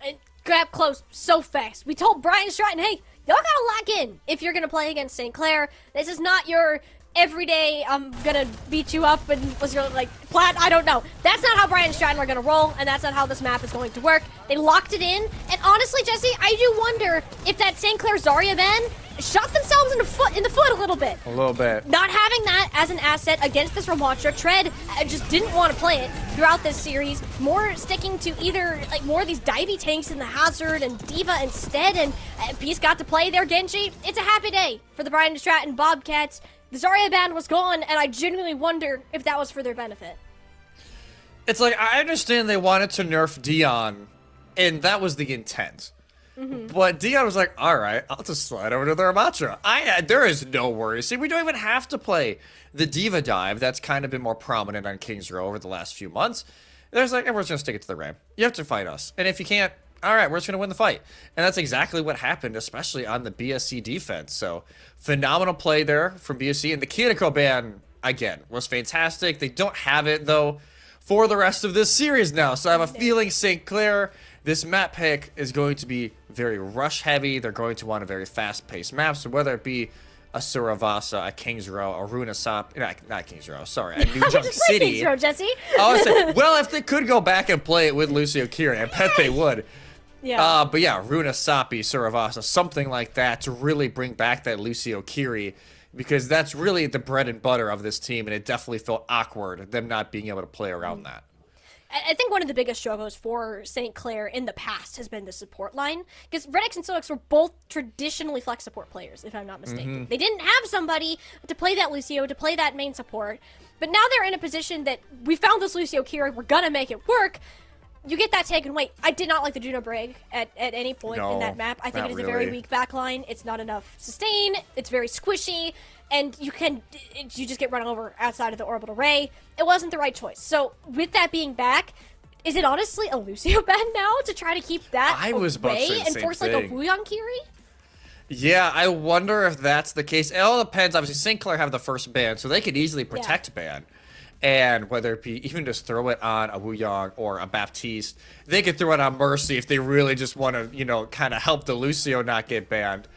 And grab close so fast. We told Brian Stratton, hey, y'all gotta lock in if you're gonna play against St. Clair. This is not your everyday, I'm gonna beat you up and was your, like, plat, I don't know. That's not how Brian Stratton are gonna roll, and that's not how this map is going to work. They locked it in, and honestly, Jesse, I do wonder if that St. Clair Zarya ban shot themselves in the foot a little bit. A little bit. Not having that as an asset against this Ramatra, Tread just didn't want to play it throughout this series. More sticking to either, like, more of these divey tanks in the Hazard and Diva instead, and Peace got to play their Genji. It's a happy day for the Brian Stratton Bobcats. The Zarya ban was gone, and I genuinely wonder if that was for their benefit. It's like, I understand they wanted to nerf Dion, and that was the intent. But Dion was like, all right, I'll just slide over to the Ramatra. There is no worry. See, we don't even have to play the Diva dive. That's kind of been more prominent on Kings Row over the last few months. There's like, everyone's going to stick it to the Ram. You have to fight us. And if you can't, all right, we're just going to win the fight. And that's exactly what happened, especially on the BSC defense. So, phenomenal play there from BSC. And the Kineko ban, again, was fantastic. They don't have it, though, for the rest of this series now. So, I have a feeling St. Clair, this map pick is going to be very rush-heavy. They're going to want a very fast-paced map. So, whether it be a Survasa, a Kings Row, a Runasop, not Kings Row, sorry, a New Junk City. Kings Row, Jesse. I was saying, well, if they could go back and play it with Lucio Kiri, I bet they would. Yeah. But yeah, Runa Sapi, Survasa, something like that to really bring back that Lucio Kiri, because that's really the bread and butter of this team, and it definitely felt awkward, them not being able to play around that. I think one of the biggest struggles for St. Clair in the past has been the support line, because Redix and Silix were both traditionally flex support players, if I'm not mistaken. They didn't have somebody to play that Lucio, to play that main support, but now they're in a position that we found this Lucio Kiri, we're gonna make it work. You get that take and wait. I did not like the Juno Brig at any point in that map. I think it is a very weak backline. It's not enough sustain. It's very squishy, and you just get run over outside of the orbital ray. It wasn't the right choice. So with that being back, is it honestly a Lucio ban now to try to keep that away and force like a Wuyang Kiri? Yeah, I wonder if that's the case. It all depends. Obviously, St. Clair have the first ban, so they could easily protect ban. And whether it be even just throw it on a Wuyang or a Baptiste, they could throw it on Mercy if they really just want to, kind of help the Lucio not get banned.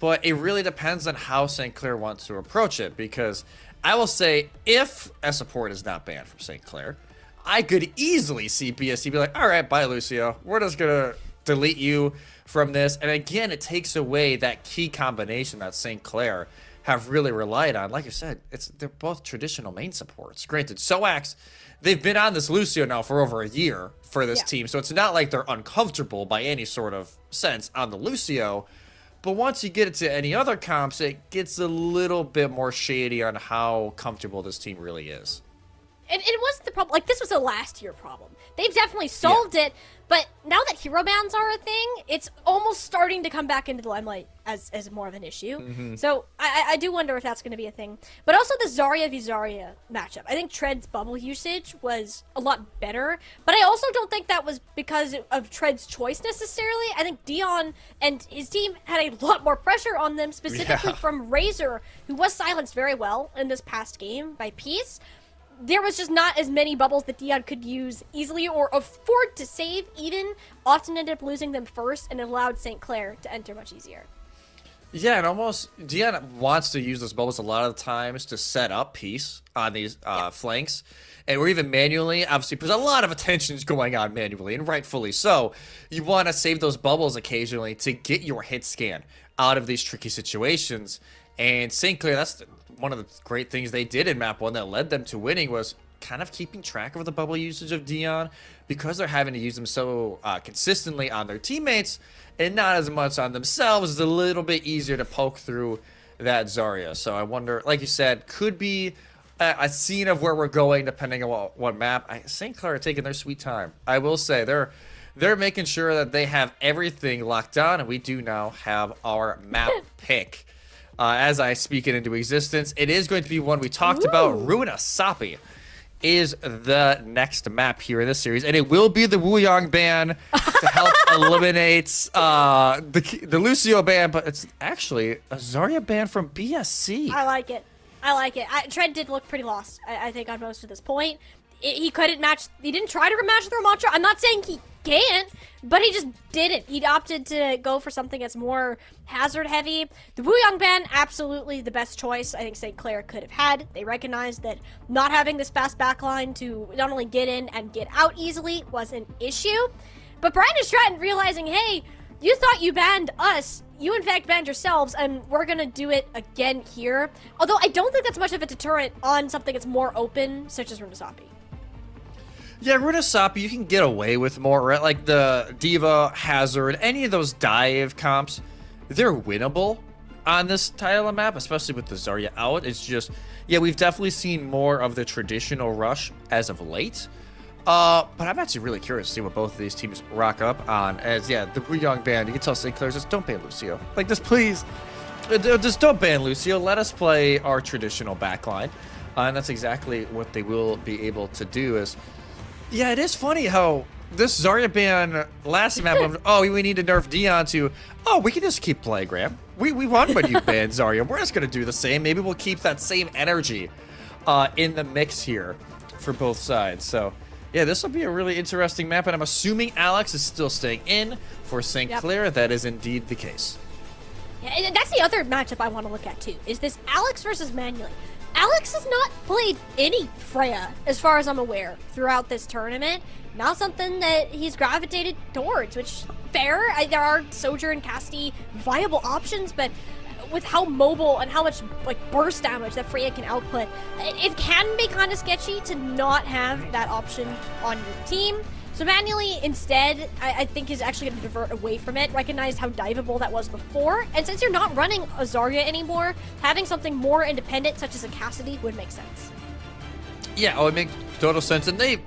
But it really depends on how St. Clair wants to approach it, because I will say, if a support is not banned from St. Clair, I could easily see BSC be like, all right, bye, Lucio. We're just going to delete you from this. And again, it takes away that key combination that St. Clair have really relied on. Like I said, they're both traditional main supports. Granted, Soax, they've been on this Lucio now for over a year for this team, so it's not like they're uncomfortable by any sort of sense on the Lucio. But once you get it to any other comps, it gets a little bit more shady on how comfortable this team really is. And it wasn't the problem. Like, this was a last year problem. They've definitely solved it, but now that hero bans are a thing, it's almost starting to come back into the limelight as more of an issue. So I do wonder if that's going to be a thing. But also the Zarya v Zarya matchup. I think Tread's bubble usage was a lot better, but I also don't think that was because of Tread's choice necessarily. I think Dion and his team had a lot more pressure on them, specifically from Razor, who was silenced very well in this past game by Peace. There was just not as many bubbles that Dion could use easily or afford to save even. Often ended up losing them first, and it allowed St. Clair to enter much easier. Yeah, and almost Dion wants to use those bubbles a lot of the times to set up Peace on these flanks. And or even manually, obviously, because a lot of attention is going on manually, and rightfully so. You want to save those bubbles occasionally to get your hit scan out of these tricky situations. And St. Clair, that's one of the great things they did in map 1 that led them to winning, was kind of keeping track of the bubble usage of Dion, because they're having to use them so consistently on their teammates and not as much on themselves. It's a little bit easier to poke through that Zarya. So I wonder, like you said, could be a scene of where we're going depending on what map. St. Clair are taking their sweet time. I will say they're making sure that they have everything locked down, and we do now have our map pick. As I speak it into existence, it is going to be one we talked about. Ruinasapi is the next map here in this series, and it will be the Wuyong ban to help eliminate the Lucio ban, but it's actually a Zarya ban from BSC. I like it. Trent did look pretty lost, I think, on most of this point. He couldn't match. He didn't try to rematch the Ramattra. I'm not saying he can't, but he just didn't. He opted to go for something that's more hazard heavy. The Wuyong ban, absolutely the best choice I think St. Clair could have had. They recognized that not having this fast backline to not only get in and get out easily was an issue, but Brian and Stratton realizing, hey, you thought you banned us. You, in fact, banned yourselves, and we're going to do it again here. Although I don't think that's much of a deterrent on something that's more open, such as Ruinasapi. Yeah, Ruinasapi, you can get away with more, right? Like the Diva, Hazard, any of those dive comps, they're winnable on this tile of map, especially with the Zarya out. It's just, yeah, we've definitely seen more of the traditional rush as of late. But I'm actually really curious to see what both of these teams rock up on. As, yeah, the Wuyong ban, you can tell St. Clair, just don't ban Lucio. Like, just please, just don't ban Lucio. Let us play our traditional backline. And that's exactly what they will be able to do. Is, yeah, it is funny how this Zarya ban last map, oh, we need to nerf Dion to, oh, we can just keep playing, Graham. We won when you banned Zarya. We're just going to do the same. Maybe we'll keep that same energy in the mix here for both sides. So, yeah, this will be a really interesting map, and I'm assuming Alex is still staying in for St. Clair. That is indeed the case. Yeah, and that's the other matchup I want to look at, too, is this Alex versus Manually. Alex has not played any Freya, as far as I'm aware, throughout this tournament. Not something that he's gravitated towards, which fair. There are Sojourn and Cassidy viable options, but with how mobile and how much like burst damage that Freya can output, it can be kind of sketchy to not have that option on your team. So Manually, instead, I think is actually going to divert away from it, recognize how diveable that was before, and since you're not running a Zarya anymore, having something more independent, such as a Cassidy, would make sense. Yeah, it makes total sense, and they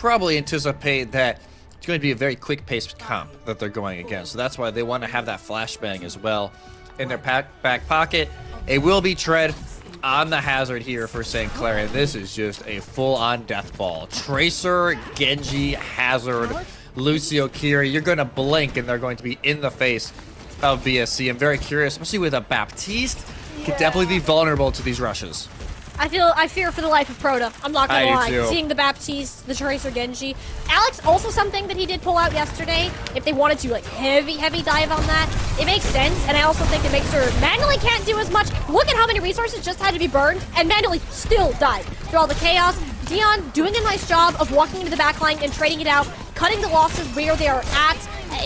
probably anticipate that it's going to be a very quick-paced comp that they're going against, so that's why they want to have that flashbang as well in their back pocket. It will be Tread on the Hazard here for St. Clair, and this is just a full-on death ball. Tracer, Genji, Hazard, Lucio, Kiri, you're going to blink and they're going to be in the face of BSC. I'm very curious, especially with a Baptiste, could definitely be vulnerable to these rushes. I fear for the life of Proto. I'm not gonna lie. Too. Seeing the Baptiste, the Tracer Genji. Alex, also something that he did pull out yesterday, if they wanted to, like, heavy dive on that, it makes sense, and I also think it makes sure Manually can't do as much. Look at how many resources just had to be burned, and Manually still died through all the chaos. Dion doing a nice job of walking into the backline and trading it out, cutting the losses where they are at.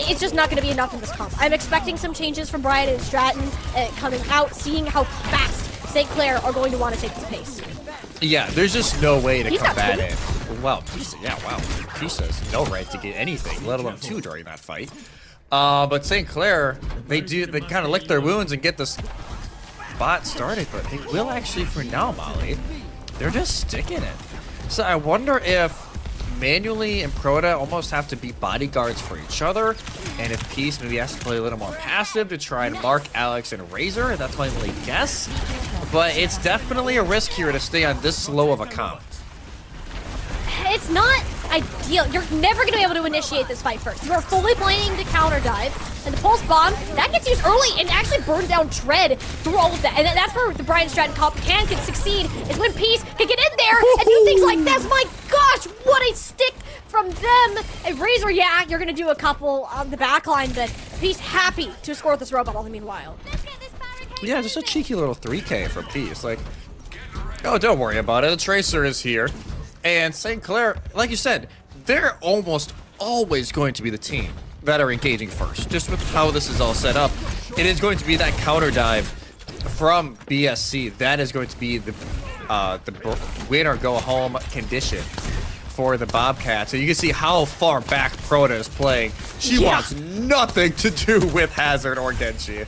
It's just not going to be enough in this comp. I'm expecting some changes from Brian and Stratton coming out, seeing how fast St. Clair are going to want to take this pace. Yeah, there's just no way to combat it. Well, Pisa, yeah, wow. Pisa has no right to get anything, let alone two during that fight. But St. Clair, they kind of lick their wounds and get this bot started, but they will actually, for now, Molly, they're just sticking it. So I wonder if Manually and Proto almost have to be bodyguards for each other, and if Peace maybe has to play a little more passive to try and mark Alex and Razor. That's my only guess, but it's definitely a risk here to stay on this slow of a comp. It's not ideal. You're never going to be able to initiate this fight first. You are fully planning to counter dive, and the pulse bomb, that gets used early and actually burns down Tread through all of that. And that's where the Brian Stratton comp can succeed, is when Peace can get in there and do things like this. My gosh, what a stick from them. And Razor, yeah, you're going to do a couple on the backline, but Peace happy to score this robot all the meanwhile. Yeah, just a cheeky little 3K for Peace. Like, oh, don't worry about it. The Tracer is here. And St. Clair, like you said, they're almost always going to be the team that are engaging first. Just with how this is all set up, it is going to be that counter dive from BSC. That is going to be the win or go home condition for the Bobcat. So you can see how far back Proto is playing. She wants nothing to do with Hazard or Genji.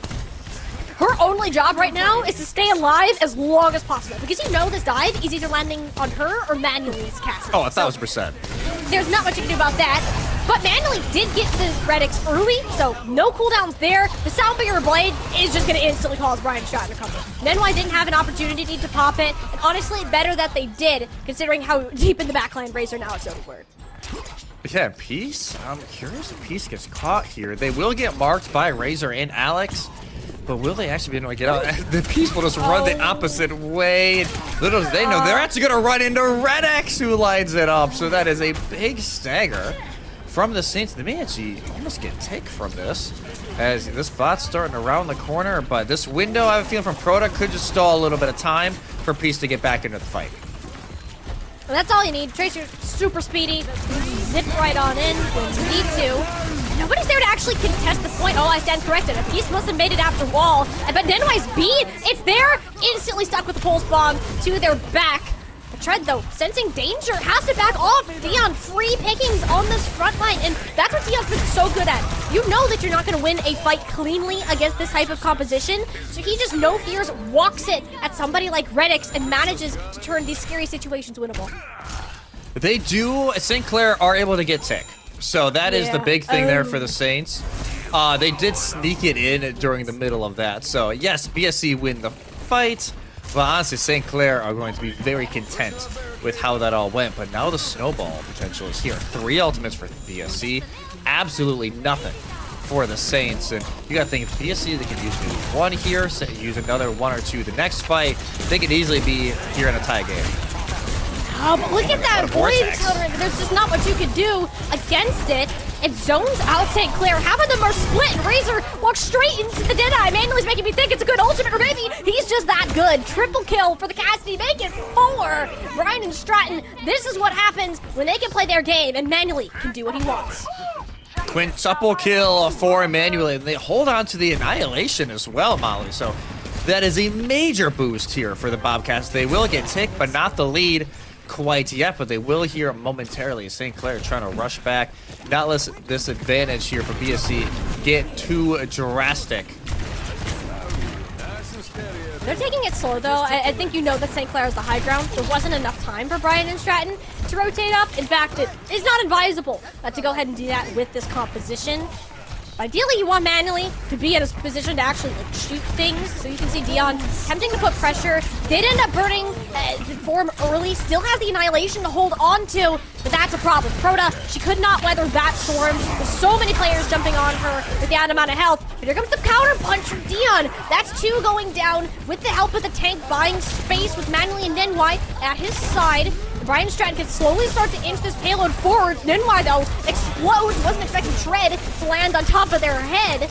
her only job right now is to stay alive as long as possible. Because you know this dive is either landing on her or Manuel's Cassidy. Oh, 1000%. There's not much you can do about that. But Manually did get the Redix early, so no cooldowns there. The Sound Barrier Blade is just going to instantly cause Brian Stratton to come in. Nenwai didn't have an opportunity to pop it, and honestly, better that they did, considering how deep in the backline Razor now is Overword. Yeah, Peace. I'm curious if Peace gets caught here. They will get marked by Razor and Alex, but will they actually be able to get out? The Peace will just run the opposite way. Little do they know, they're actually going to run into Redx, who lines it up. So that is a big stagger from the Saints. They may actually almost get tick from this, as this bot's starting to round the corner. But this window, I have a feeling from Proto, could just stall a little bit of time for Peace to get back into the fight. Well, that's all you need. Tracer, super speedy. Zip right on in when you need to. Nobody's there to actually contest the point. Oh, I stand corrected. A Piece must have made it after wall. But Nenwai's B, it's there. Instantly stuck with the pulse bomb to their back. The Tread, though, sensing danger, has to back off. Dion, free pickings on this front line. And that's what Dion's been so good at. You know that you're not going to win a fight cleanly against this type of composition. So he just, no fears, walks it at somebody like Redix and manages to turn these scary situations winnable. They do, St. Clair are able to get tick. So that is the big thing there for the Saints. They did sneak it in during the middle of that. So yes, BSC win the fight. But honestly, St. Clair are going to be very content with how that all went. But now the snowball potential is here. 3 ultimates for BSC. Absolutely nothing for the Saints. And you got to think, if BSC, they can use maybe 1 here, use another 1 or 2 the next fight. They could easily be here in a tie game. Oh, but look at that void accelerator. There's just not much you can do against it. It zones out St. Clair. Half of them are split, and Razor walks straight into the Deadeye. Manuel's making me think it's a good ultimate, or maybe he's just that good. Triple kill for the Cassidy. Make it 4. Brian and Stratton, this is what happens when they can play their game, and Manually can do what he wants. Quintuple kill for Emmanuel, and they hold on to the Annihilation as well, Molly. So that is a major boost here for the Bobcats. They will get tick, but not the lead quite yet, but they will here momentarily. St. Clair trying to rush back. Not let this advantage here for BSC get too drastic. They're taking it slow, though. I think you know that St. Clair is the high ground. There wasn't enough time for Brian and Stratton to rotate up. In fact, it is not advisable to go ahead and do that with this composition. Ideally, you want Manually to be in a position to actually shoot things. So you can see Dion attempting to put pressure. Did end up burning form early. Still has the Annihilation to hold on to, but that's a problem. Proto, she could not weather that storm. There's so many players jumping on her with the amount of health. But here comes the counter punch from Dion. That's 2 going down with the help of the tank buying space with Manually and Nenwai at his side. Brian Stratton can slowly start to inch this payload forward. Nenwai, though, explodes. Wasn't expecting Tread to land on top of their head.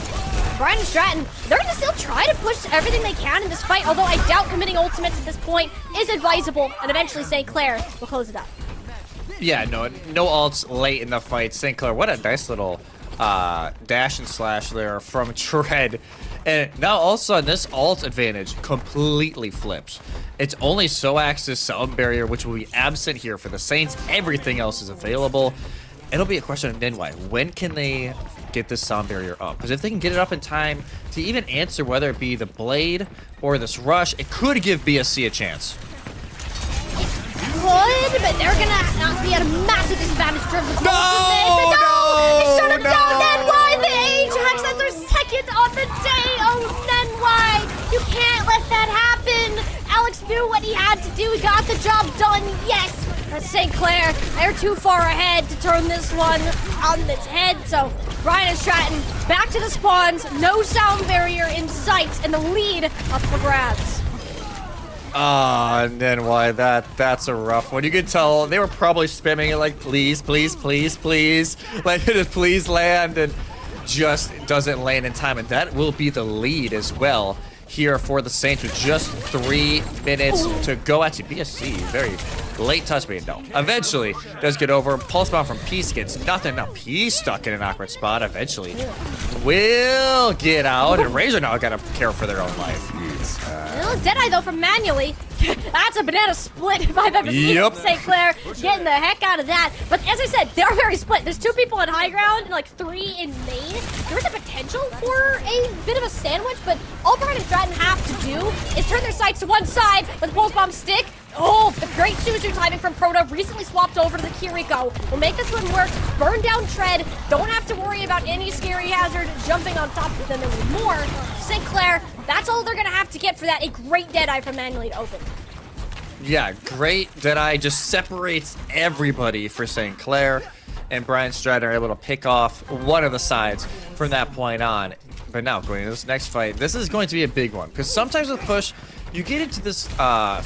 Brian and Stratton, they're going to still try to push everything they can in this fight, although I doubt committing ultimates at this point is advisable, and eventually St. Clair will close it up. Yeah, no ults late in the fight. St. Clair, what a nice little dash and slash there from Tread. And now all of a sudden, this ult advantage completely flips. It's only Soax's Sound Barrier, which will be absent here for the Saints. Everything else is available. It'll be a question of Nenwai. When can they get this Sound Barrier up? Because if they can get it up in time to even answer whether it be the Blade or this Rush, it could give BSC a chance. Could, but they're gonna not be at a massive disadvantage driven with No! They shut him down. Nenwai, the Ajax, that's their second on the day. Oh, Nenwai, you can't let that happen. Alex knew what he had to do. He got the job done. Yes, that's St. Clair. They're too far ahead to turn this one on its head. So Brian and Stratton back to the spawns. No Sound Barrier in sight, and the lead up for grabs. And then why that's a rough one. You could tell they were probably spamming it like, please, please, please, please. Like, just please land, and just doesn't land in time. And that will be the lead as well here for the Saints with just 3 minutes to go. Actually, BSC, very late touch, but no. Eventually, does get over. Pulse bomb from Peace gets nothing. Now, Peace stuck in an awkward spot. Eventually, will get out. And Razor now got to care for their own life. Little Deadeye, though, from Manually. That's a banana split if I've ever seen it. St. Clair getting the heck out of that. But as I said, they're very split. There's 2 people on high ground and like 3 in main. There's a potential for a bit of a sandwich, but all Brian and Stratton is turn their sights to one side with the pulse bomb stick. Oh, the great Suzu timing from Proto, recently swapped over to the Kiriko. Will make this one work. Burn down Tread. Don't have to worry about any scary hazard jumping on top of them anymore. St. Clair, that's all they're going to have to get for that. A great Deadeye from Manually to open. Yeah, great Deadeye just separates everybody for St. Clair. And Brian Stratton are able to pick off one of the sides from that point on. But now, going into this next fight, this is going to be a big one. Because sometimes with push, you get into this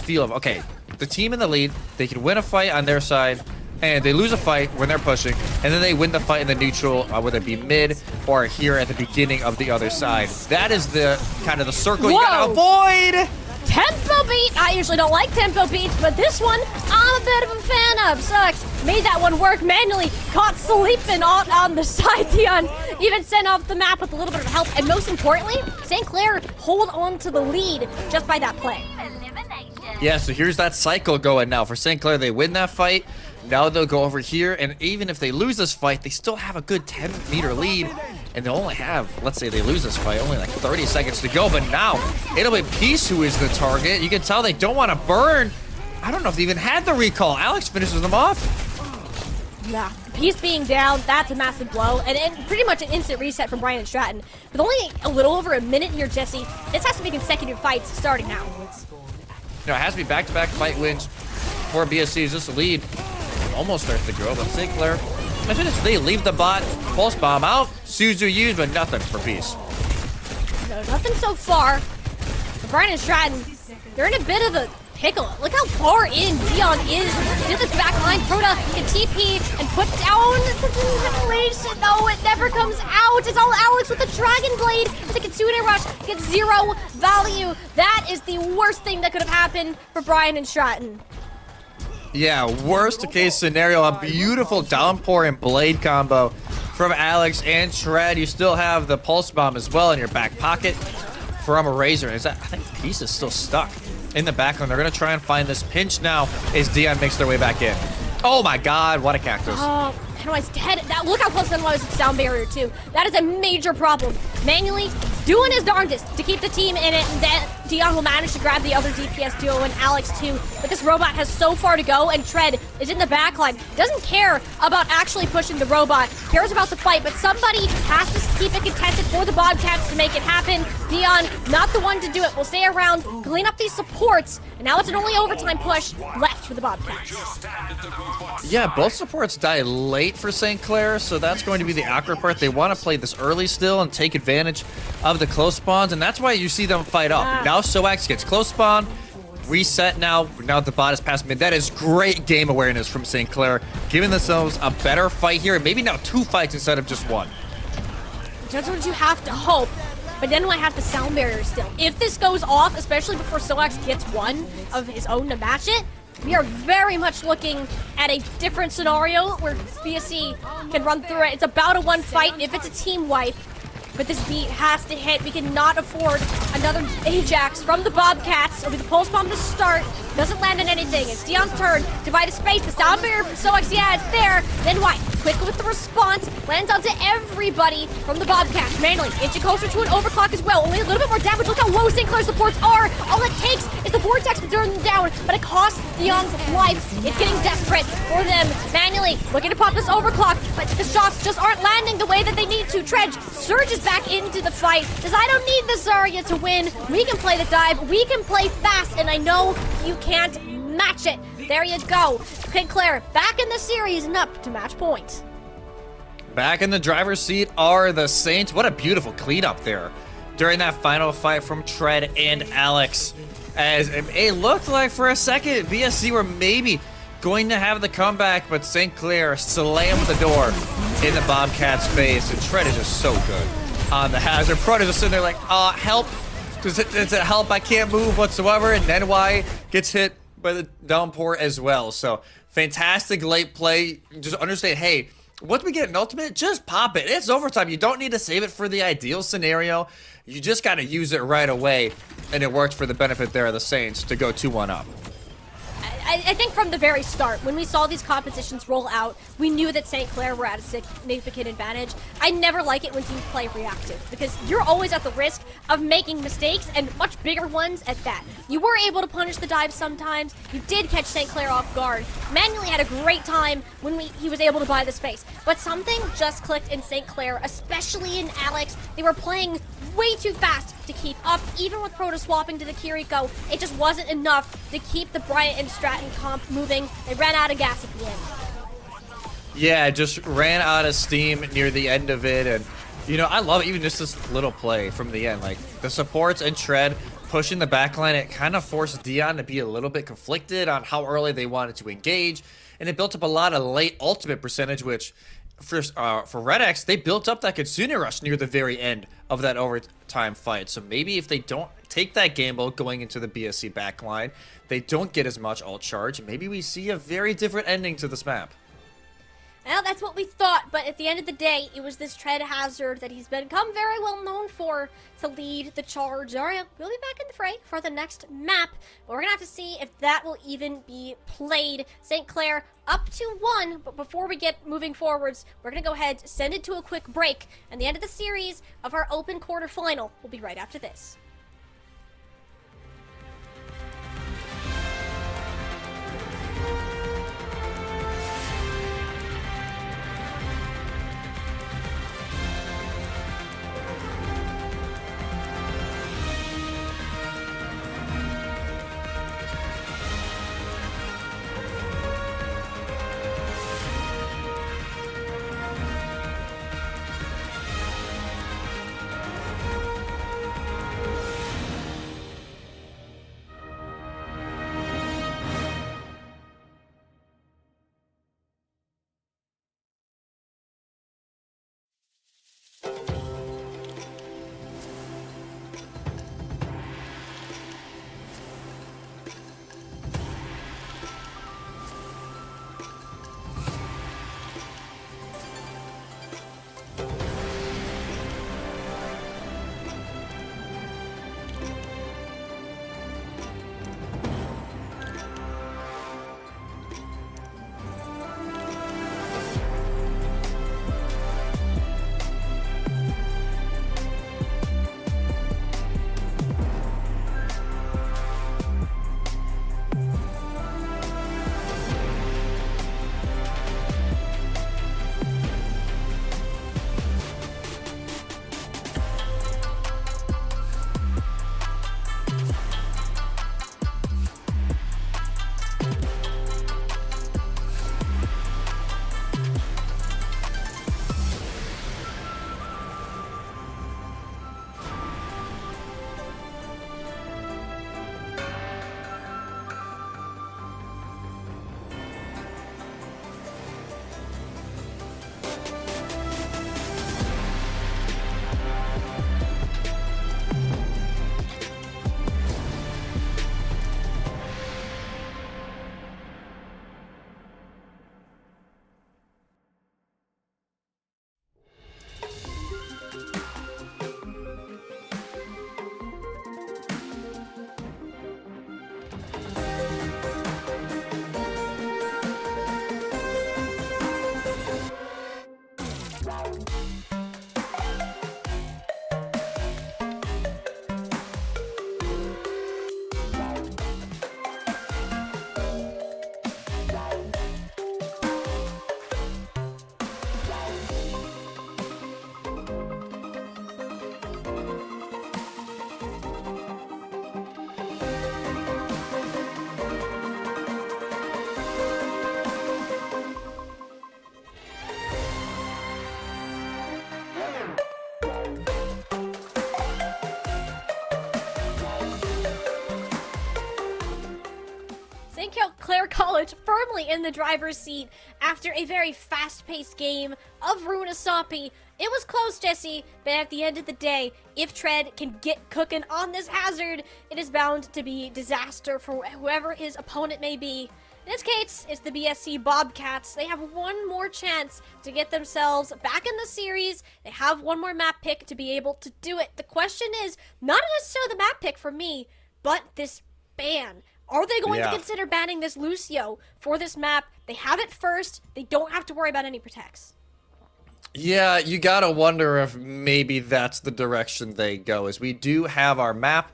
feel of, okay, the team in the lead, they can win a fight on their side, and they lose a fight when they're pushing, and then they win the fight in the neutral, whether it be mid or here at the beginning of the other side. That is the kind of the circle you gotta avoid! Tempo beat! I usually don't like tempo beats, but this one, I'm a bit of a fan of. Sucks. Made that one work manually. Caught sleeping on the side. Dion even sent off the map with a little bit of help. And most importantly, St. Clair hold on to the lead just by that play. Yeah, so here's that cycle going now. For St. Clair, they win that fight. Now they'll go over here, and even if they lose this fight, they still have a good 10-meter lead. And they only have, let's say they lose this fight, only like 30 seconds to go. But now, it'll be Peace who is the target. You can tell they don't want to burn. I don't know if they even had the recall. Alex finishes them off. Yeah, Peace being down, that's a massive blow. And pretty much an instant reset from Brian and Stratton. With only a little over a minute here, Jesse, this has to be consecutive fights starting now. No, it has to be back-to-back fight wins for BSC. This lead almost starts to grow, but St. Clair, I think they leave the bot, pulse bomb out, Suzu used, but nothing for Peace. No, nothing so far. But Brian and Stratton, they're in a bit of a pickle. Look how far in Dion is to this back line. Proto can TP and put down the ventilation. No, it never comes out. It's all Alex with the Dragon Blade. The Kitsune Rush gets 0 value. That is the worst thing that could have happened for Brian and Stratton. Yeah, worst case scenario, a beautiful downpour and blade combo from Alex and Tread. You still have the pulse bomb as well in your back pocket from a Razor. I think Peace is still stuck in the background. They're going to try and find this pinch now as Dion makes their way back in. Oh my god, what a cactus. Oh, Pennywise dead. Look how close Pennywise is to sound barrier too. That is a major problem. Manually doing his darndest to keep the team in it, and then Dion will manage to grab the other DPS duo and Alex too. But this robot has so far to go, and Tread is in the backline. Doesn't care about actually pushing the robot. Cares about the fight, but somebody has to keep it contested for the Bobcats to make it happen. Dion, not the one to do it. Will stay around, clean up these supports, and now it's an only overtime push left for the Bobcats. Yeah, both supports die late for St. Clair, so that's going to be the awkward part. They want to play this early still and take advantage of the close spawns, and that's why you see them fight up. Now Soax gets close spawn, reset now the bot is past mid. That is great game awareness from St. Clair, giving themselves a better fight here, and maybe now 2 fights instead of just 1. That's what you have to hope. But then I have the sound barrier still. If this goes off, especially before Soax gets one of his own to match it, we are very much looking at a different scenario where BSC can run through it. It's about a 1 fight, and if it's a team wipe, but this beat has to hit. We cannot afford another Ajax from the Bobcats. It'll be the pulse bomb to start. Doesn't land on anything. It's Dion's turn. Divide a space. The sound barrier from Soax, yeah, it's there. Then White, quick with the response, lands onto everybody from the Bobcats. Manually, inching closer to an overclock as well. Only a little bit more damage. Look how low St. Clair's supports are. All it takes is the vortex to turn them down, but it costs Dion's life. It's getting desperate for them. Manually, looking to pop this overclock, but the shots just aren't landing the way that they need to. Tredge surges back into the fight. Says, I don't need the Zarya to win. We can play the dive. We can play fast, and I know you can't match it. There you go. St. Clair back in the series and up to match point. Back in the driver's seat are the Saints. What a beautiful cleanup there during that final fight from Tread and Alex. As it looked like for a second, BSC were maybe going to have the comeback, but St. Clair slammed the door in the Bobcats' face, and Tread is just so good on the hazard. Proto just sitting there like, help. Does it help? I can't move whatsoever. And Nenwai gets hit by the downpour as well. So fantastic late play. Just understand, hey, once we get an ultimate, just pop it. It's overtime. You don't need to save it for the ideal scenario. You just got to use it right away. And it worked for the benefit there of the Saints to go 2-1 up. I think from the very start, when we saw these compositions roll out, we knew that St. Clair were at a significant advantage. I never like it when teams play reactive, because you're always at the risk of making mistakes, and much bigger ones at that. You were able to punish the dive sometimes. You did catch St. Clair off guard. Manually had a great time when he was able to buy the space. But something just clicked in St. Clair, especially in Alex. They were playing way too fast to keep up. Even with Proto swapping to the Kiriko, it just wasn't enough to keep the Bryant and Stratton comp moving. They ran out of gas at the end. Yeah, just ran out of steam near the end of it. And, you know, I love even just this little play from the end. Like, the supports and Tread pushing the backline, it kind of forced Dion to be a little bit conflicted on how early they wanted to engage. And it built up a lot of late ultimate percentage, which for Red X, they built up that Kitsune rush near the very end of that overtime fight. So maybe if they don't take that gamble going into the BSC backline, they don't get as much ult charge. Maybe we see a very different ending to this map. Well, that's what we thought, but at the end of the day, it was this Tread hazard that he's become very well known for to lead the charge. Zarya will be back in the fray for the next map, but we're gonna have to see if that will even be played. St. Clair up to 1, but before we get moving forwards, we're gonna go ahead, send it to a quick break, and the end of the series of our open quarterfinal will be right after this. Clair College firmly in the driver's seat after a very fast-paced game of Runasapi. It was close, Jesse, but at the end of the day, if Tread can get cooking on this hazard, it is bound to be disaster for whoever his opponent may be. In this case, it's the BSC Bobcats. They have one more chance to get themselves back in the series. They have one more map pick to be able to do it. The question is, not necessarily the map pick for me, but this ban Are they going Yeah. to consider banning this Lucio for this map? They have it first. They don't have to worry about any protects. Yeah, you gotta wonder if maybe that's the direction they go, as we do have our map,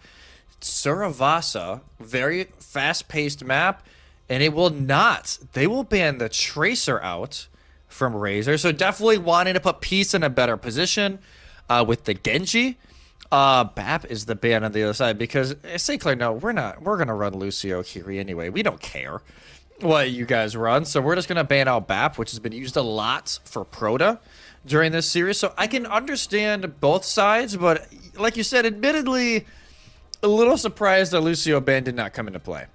Survasa, very fast-paced map, and it will not. They will ban the Tracer out from Razor, so definitely wanting to put Peace in a better position with the Genji. BAP is the ban on the other side, because St. Clair, no, we're gonna run Lucio Kiri anyway. We don't care what you guys run, so we're just gonna ban out BAP, which has been used a lot for Proto during this series. So I can understand both sides, but like you said, admittedly, a little surprised that Lucio ban did not come into play.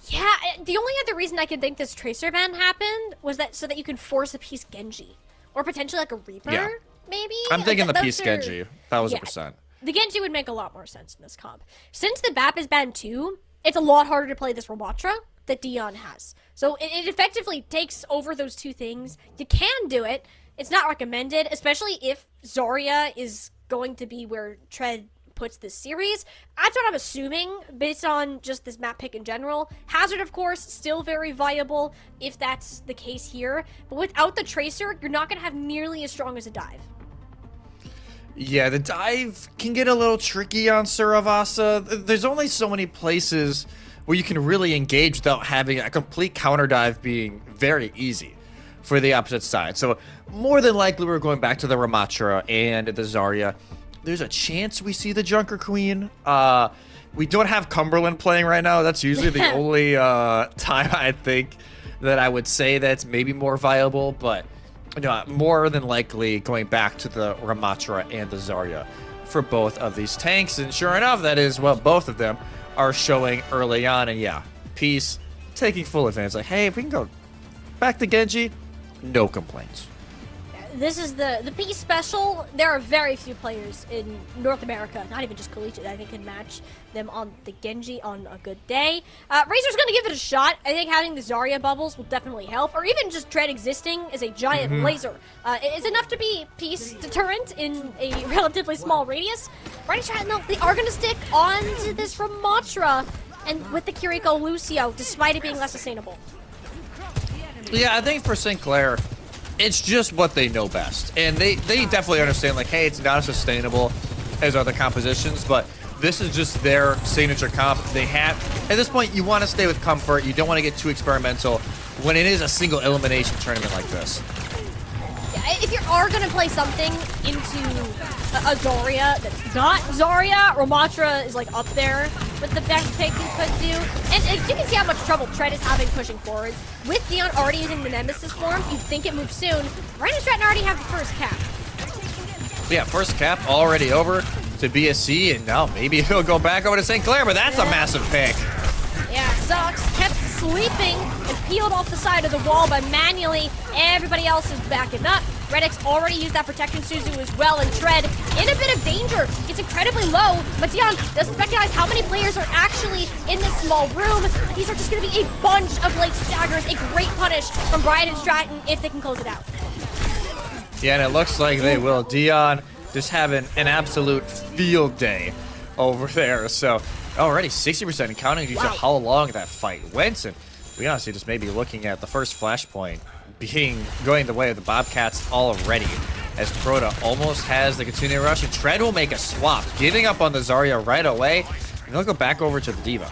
Yeah, the only other reason I could think this Tracer ban happened was that so that you can force a Peace Genji. Or potentially like a Reaper, Yeah. maybe? I'm thinking the Those Peace are- Genji, 1,000%. The Genji would make a lot more sense in this comp. Since the BAP is banned too, it's a lot harder to play this Ramatra that Dion has. So it effectively takes over those two things. You can do it. It's not recommended, especially if Zarya is going to be where Tread puts this series. That's what I'm assuming based on just this map pick in general. Hazard, of course, still very viable if that's the case here. But without the Tracer, you're not going to have nearly as strong as a dive. Yeah, the dive can get a little tricky on Survasa. There's only so many places where you can really engage without having a complete counter dive being very easy for the opposite side. So more than likely we're going back to the Ramatra and the Zarya. There's a chance we see the Junker Queen. We don't have Cumberland playing right now. That's usually the only time I think that I would say that's maybe more viable, but more than likely going back to the Ramatra and the Zarya for both of these tanks. And sure enough, that is what both of them are showing early on. And yeah, Peace taking full advantage. Like, hey, if we can go back to Genji, no complaints. This is the Peace special. There are very few players in North America, not even just Collegiate, I think can match them on the Genji on a good day. Razor's going to give it a shot. I think having the Zarya bubbles will definitely help, or even just Dread existing as a giant laser is enough to be Peace deterrent in a relatively small radius. Right, though, they are going to stick onto this Ramatra and with the Kiriko Lucio, despite it being less sustainable. Yeah, I think for St. Clair, it's just what they know best. And they definitely understand, like, hey, it's not as sustainable as other compositions, but this is just their signature comp. They have, at this point, you want to stay with comfort. You don't want to get too experimental when it is a single elimination tournament like this. If you are going to play something into a Zarya that's not Zarya, Ramatra is like up there with the best pick you could do. And you can see how much trouble Tread is having pushing forward. With Dion already using the Nemesis form, you'd think it moves soon. Ryan and Stratton already have the first cap. Yeah, first cap already over to BSC, and now maybe he'll go back over to St. Clair, but that's a massive pick. Yeah, sucks. Kept sleeping and peeled off the side of the wall, but manually everybody else is backing up. Redix already used that protection Suzu as well, and Tread in a bit of danger. It's incredibly low, but Dion doesn't recognize how many players are actually in this small room. These are just going to be a bunch of late staggers. A great punish from Brian and Stratton if they can close it out. Yeah, and it looks like they will. Dion just having an absolute field day over there. So already 60% and counting due to how long that fight went. And we honestly just maybe looking at the first flashpoint going the way of the Bobcats already, as Proto almost has the continuing rush, and Tread will make a swap, giving up on the Zarya right away, and they'll go back over to the Diva.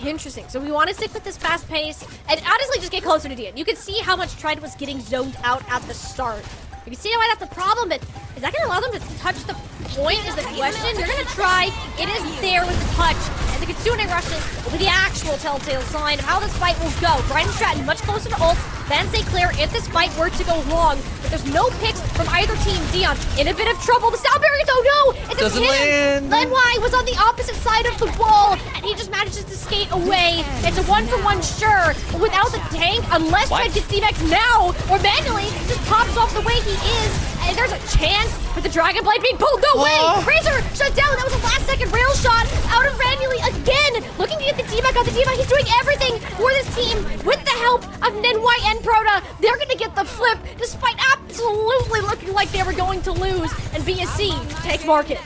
Interesting. So we want to stick with this fast pace and honestly just get closer to Dion. You can see how much Tread was getting zoned out at the start. You can see why that's the problem, but is that going to allow them to touch the point is the question. They're going to try. It is there with the touch. And the Kitsune rushes will be the actual telltale sign of how this fight will go. Brian Stratton much closer to ult than St. Clair if this fight were to go long. But there's no picks from either team. Dion in a bit of trouble. The sound barrier, though, no! It's doesn't him! land. Lenwai was on the opposite side of the wall, and he just manages to skate away. It's a one-for-one, sure, but without the tank, unless Tread gets D-Max now, or manually just pops off the way he is, and there's a chance with the Dragon Blade being pulled. No way! Razor shut down. That was a last-second rail shot out of manually again. Looking to get the D-Max on the D-Max. He's doing everything for this team with the help of Nenwai and Proto. They're going to get the flip despite absolutely looking like they were going to lose, and BSC takes market.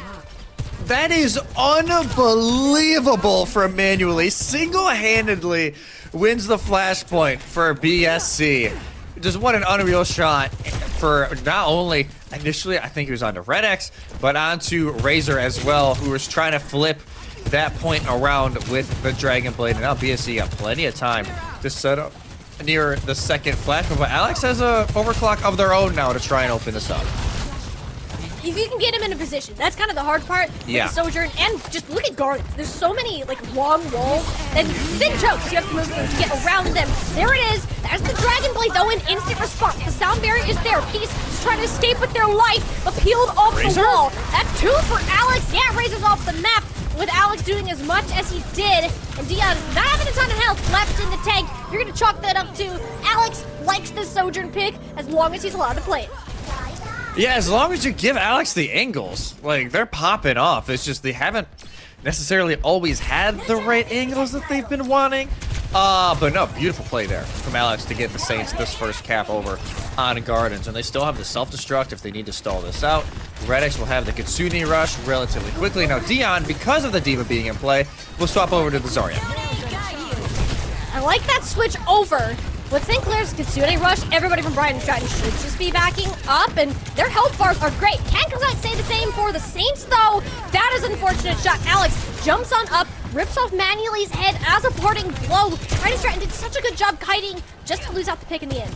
That is unbelievable from Manually. Single-handedly wins the flashpoint for BSC. Just what an unreal shot for not only initially, I think he was onto Red X, but onto Razor as well, who was trying to flip that point around with the Dragon Blade. And now BSC got plenty of time to set up near the second flashpoint. But Alex has a overclock of their own now to try and open this up. If you can get him in a position, that's kind of the hard part with Yeah. the Sojourn. And just look at Guardians. There's so many like long walls and thin chokes you have to move through to get around them. There it is. There's the Dragon Blade though in instant response. The sound barrier is there. He's just trying to escape with their life, but peeled off Razor? the wall. That's 2 for Alex. Yeah, Razor's off the map with Alex doing as much as he did. And Dion not having a ton of health left in the tank. You're gonna chalk that up to Alex likes this Sojourn pick as long as he's allowed to play it. Yeah, as long as you give Alex the angles, like, they're popping off. It's just they haven't necessarily always had the right angles that they've been wanting. But no, beautiful play there from Alex to get the Saints this first cap over on Gardens. And they still have the self-destruct if they need to stall this out. Red X will have the Kitsune rush relatively quickly. Now Dion, because of the Diva being in play, will swap over to the Zarya. I like that switch over. With St. Clair's Kitsune rush, everybody from Brian and Stratton should just be backing up, and their health bars are great. Can't say the same for the Saints, though. That is an unfortunate shot. Alex jumps on up, rips off Manuely's head as a parting blow. Brian and Stratton did such a good job kiting just to lose out the pick in the end.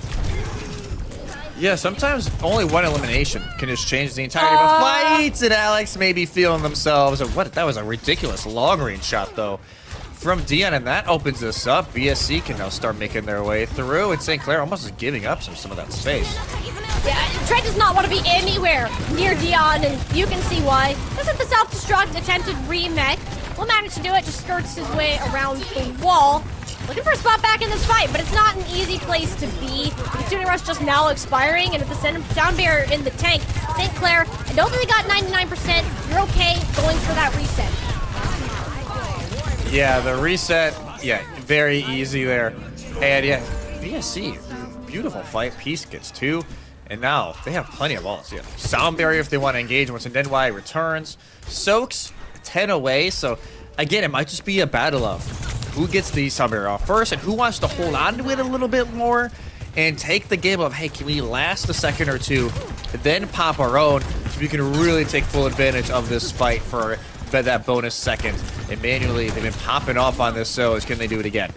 Yeah, sometimes only one elimination can just change the entirety of a fight, and Alex may be feeling themselves. What? That was a ridiculous long-range shot, though, from Dion, and that opens this up. BSC can now start making their way through, and St. Clair almost is giving up some of that space. Yeah, Trent does not want to be anywhere near Dion, and you can see why. This is the self-destruct attempted remake. Will manage to do it, just skirts his way around the wall. Looking for a spot back in this fight, but it's not an easy place to be. The Kitsune Rush just now expiring, and with the sound barrier in the tank, St. Clair, I don't think they got 99%. You're okay going for that reset. Yeah, the reset, yeah, very easy there. And yeah, BSC, beautiful fight. Peace gets 2. And now they have plenty of ults. Yeah, sound barrier if they want to engage once and then Y returns. Soaks 10 away, so again, it might just be a battle of who gets the sound barrier off first and who wants to hold on to it a little bit more and take the game of, hey, can we last a second or two, then pop our own so we can really take full advantage of this fight for that bonus second. And Manually, they've been popping off on this, so can they do it again?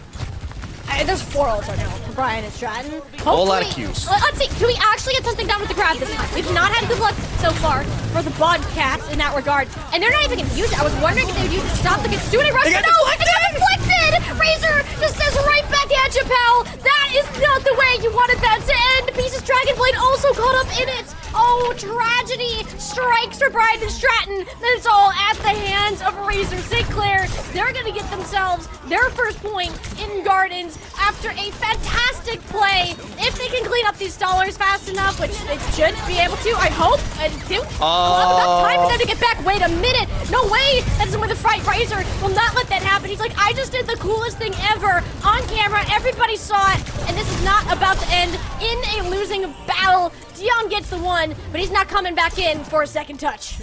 There's 4 ults right now from Brian and Stratton. Whole lot of Qs. Let's see, can we actually get something done with the grab this time? We've not had good luck so far for the Bodcats in that regard. And they're not even going to use it. I was wondering if they would use it to stop the Kitsune Rush. They got No, it got deflected! Razor just says right back at you, pal. That is not the way you wanted that to end. Pieces Dragon Blade also caught up in it. Oh, tragedy strikes for Brian and Stratton. Then it's all at the hands of Razor. St. Clair, they're going to get themselves their first point in Gardens after a fantastic play. If they can clean up these stallers fast enough, which they should be able to, I hope. I do. They'll have enough time for them to get back. Wait a minute. No way. That isn't where the fight. Razor will not let that happen. He's like, I just did the coolest thing ever on camera. Everybody saw it. And this is not about to end in a losing battle. Dion gets the one, but he's not coming back in for a second touch.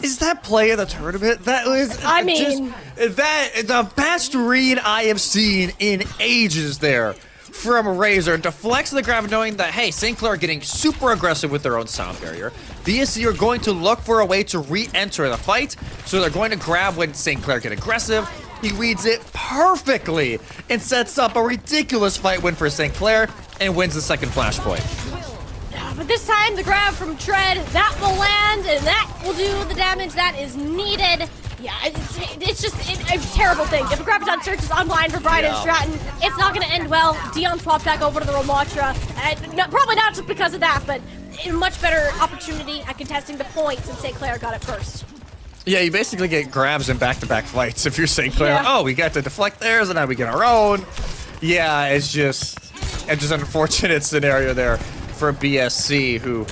Is that play of the tournament? That was, I mean, that the best read I have seen in ages there from Razor. Deflects the grab, knowing that, hey, St. Clair are getting super aggressive with their own sound barrier. BSC are going to look for a way to re-enter the fight, so they're going to grab when St. Clair get aggressive. He reads it perfectly and sets up a ridiculous fight win for St. Clair and wins the second flashpoint. But this time, the grab from Tread, that will land, and that will do the damage that is needed. Yeah, it's just a terrible thing. If a Graviton search is online for Brian and Stratton, it's not going to end well. Dion swapped back over to the Ramatra. Probably not just because of that, but a much better opportunity at contesting the points, and St. Clair got it first. Yeah, you basically get grabs in back-to-back fights if you're St. Clair. Yeah. Oh, we got to deflect theirs, and now we get our own. Yeah, it's just an unfortunate scenario there for BSC, who,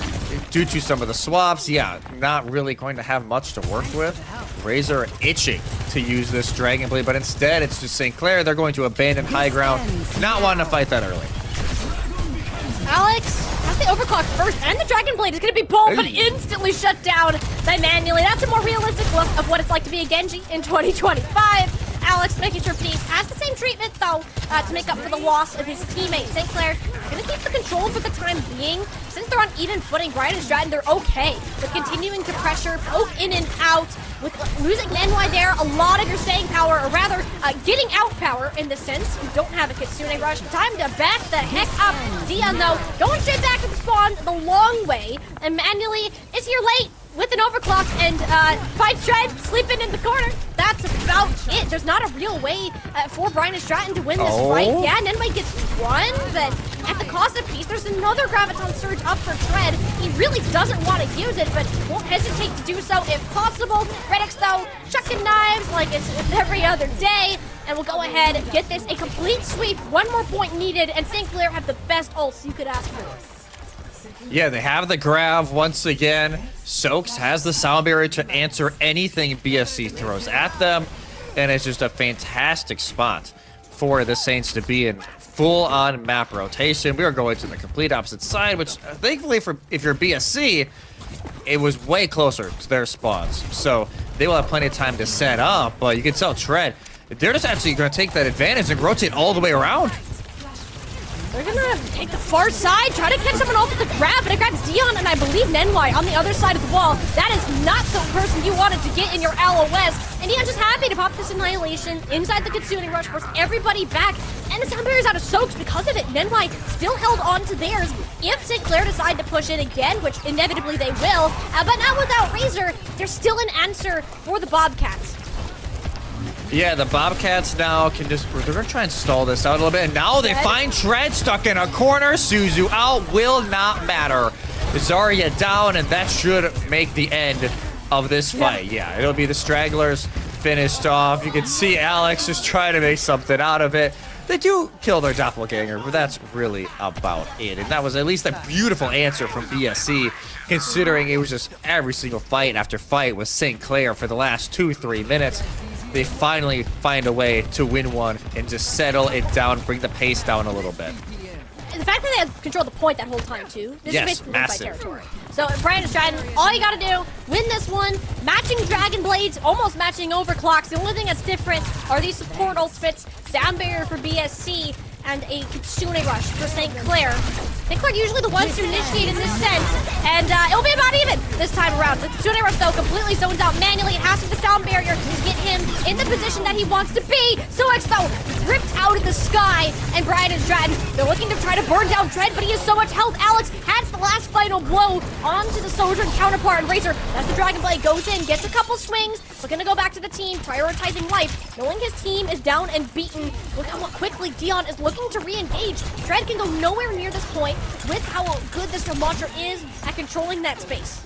due to some of the swaps, yeah, not really going to have much to work with. Razor itching to use this Dragon Blade, but instead it's just St. Clair. They're going to abandon high ground, not wanting to fight that early. Alex has the overclock first, and the Dragon Blade is going to be pulled, but instantly shut down by Manually. That's a more realistic look of what it's like to be a Genji in 2025. Alex making sure Peace has the same treatment, though, to make up for the loss of his teammate. St. Clair going to keep the control for the time being. Since they're on even footing, Brian and Stratton, they're okay with continuing to pressure, poke in and out. With losing NY there, a lot of your staying power, or rather, getting out power in the sense. You don't have a Kitsune Rush. Time to back the heck up. Dion, though, going straight back to the spawn the long way. And Manually is here late with an overclock and fight Tread sleeping in the corner. That's about it. There's not a real way for Brian and Stratton to win this fight. Yeah, Nenway gets one, but at the cost of Peace, there's another Graviton Surge up for Tread. He really doesn't want to use it, but won't hesitate to do so if possible. Redix, though, chucking knives like it's every other day. And we'll go ahead and get this a complete sweep. One more point needed, and St. Clair have the best ults you could ask for. Yeah, they have the grab once again. Soaks has the sound barrier to answer anything BSC throws at them. And it's just a fantastic spot for the Saints to be in full-on map rotation. We are going to the complete opposite side, which thankfully for if you're BSC, it was way closer to their spawns. So they will have plenty of time to set up, but you can tell Tread, they're just actually going to take that advantage and rotate all the way around. They're gonna take the far side, try to catch someone off with the grab, but it grabs Dion and I believe Nenwai on the other side of the wall. That is not the person you wanted to get in your LOS. And Dion's just happy to pop this Annihilation inside the Kitsune Rush, force everybody back. And the sound barrier's out of soaks because of it. Nenwai still held on to theirs. If St. Clair decide to push it again, which inevitably they will, but not without Razor, there's still an answer for the Bobcats. Yeah, the Bobcats now can just, they're going to try and stall this out a little bit. And now they find Tread stuck in a corner. Suzu out, will not matter. Zarya down, and that should make the end of this fight. Yeah, it'll be the Stragglers finished off. You can see Alex just trying to make something out of it. They do kill their doppelganger, but that's really about it. And that was at least a beautiful answer from BSC, considering it was just every single fight after fight with St. Clair for the last 2-3 minutes. They finally find a way to win one and just settle it down, bring the pace down a little bit. And the fact that they had controlled the point that whole time, too. This is basically massive. territory. So, Brian and Stratton, all you gotta do, win this one. Matching Dragon Blades, almost matching Overclocks. The only thing that's different are these support ultimates, Sound Barrier for BSC, and a Kitsune Rush for St. Clair. St. Clair usually the ones to initiate in this sense, and it'll be about even this time around. The Kitsune Rush, though, completely zones out manually. It has to be the Sound Barrier to get him in the position that he wants to be. Sox, though, ripped out of the sky, and Brian and Stratton, they're looking to try to burn down Tread, but he has so much health. Alex has the last final blow onto the Sojourn counterpart, and Razor, that's the Dragon Blade, goes in, gets a couple swings, looking to go back to the team, prioritizing life, knowing his team is down and beaten. Look how quickly Dion is looking to re-engage. Tread can go nowhere near this point with how good this launcher is at controlling that space.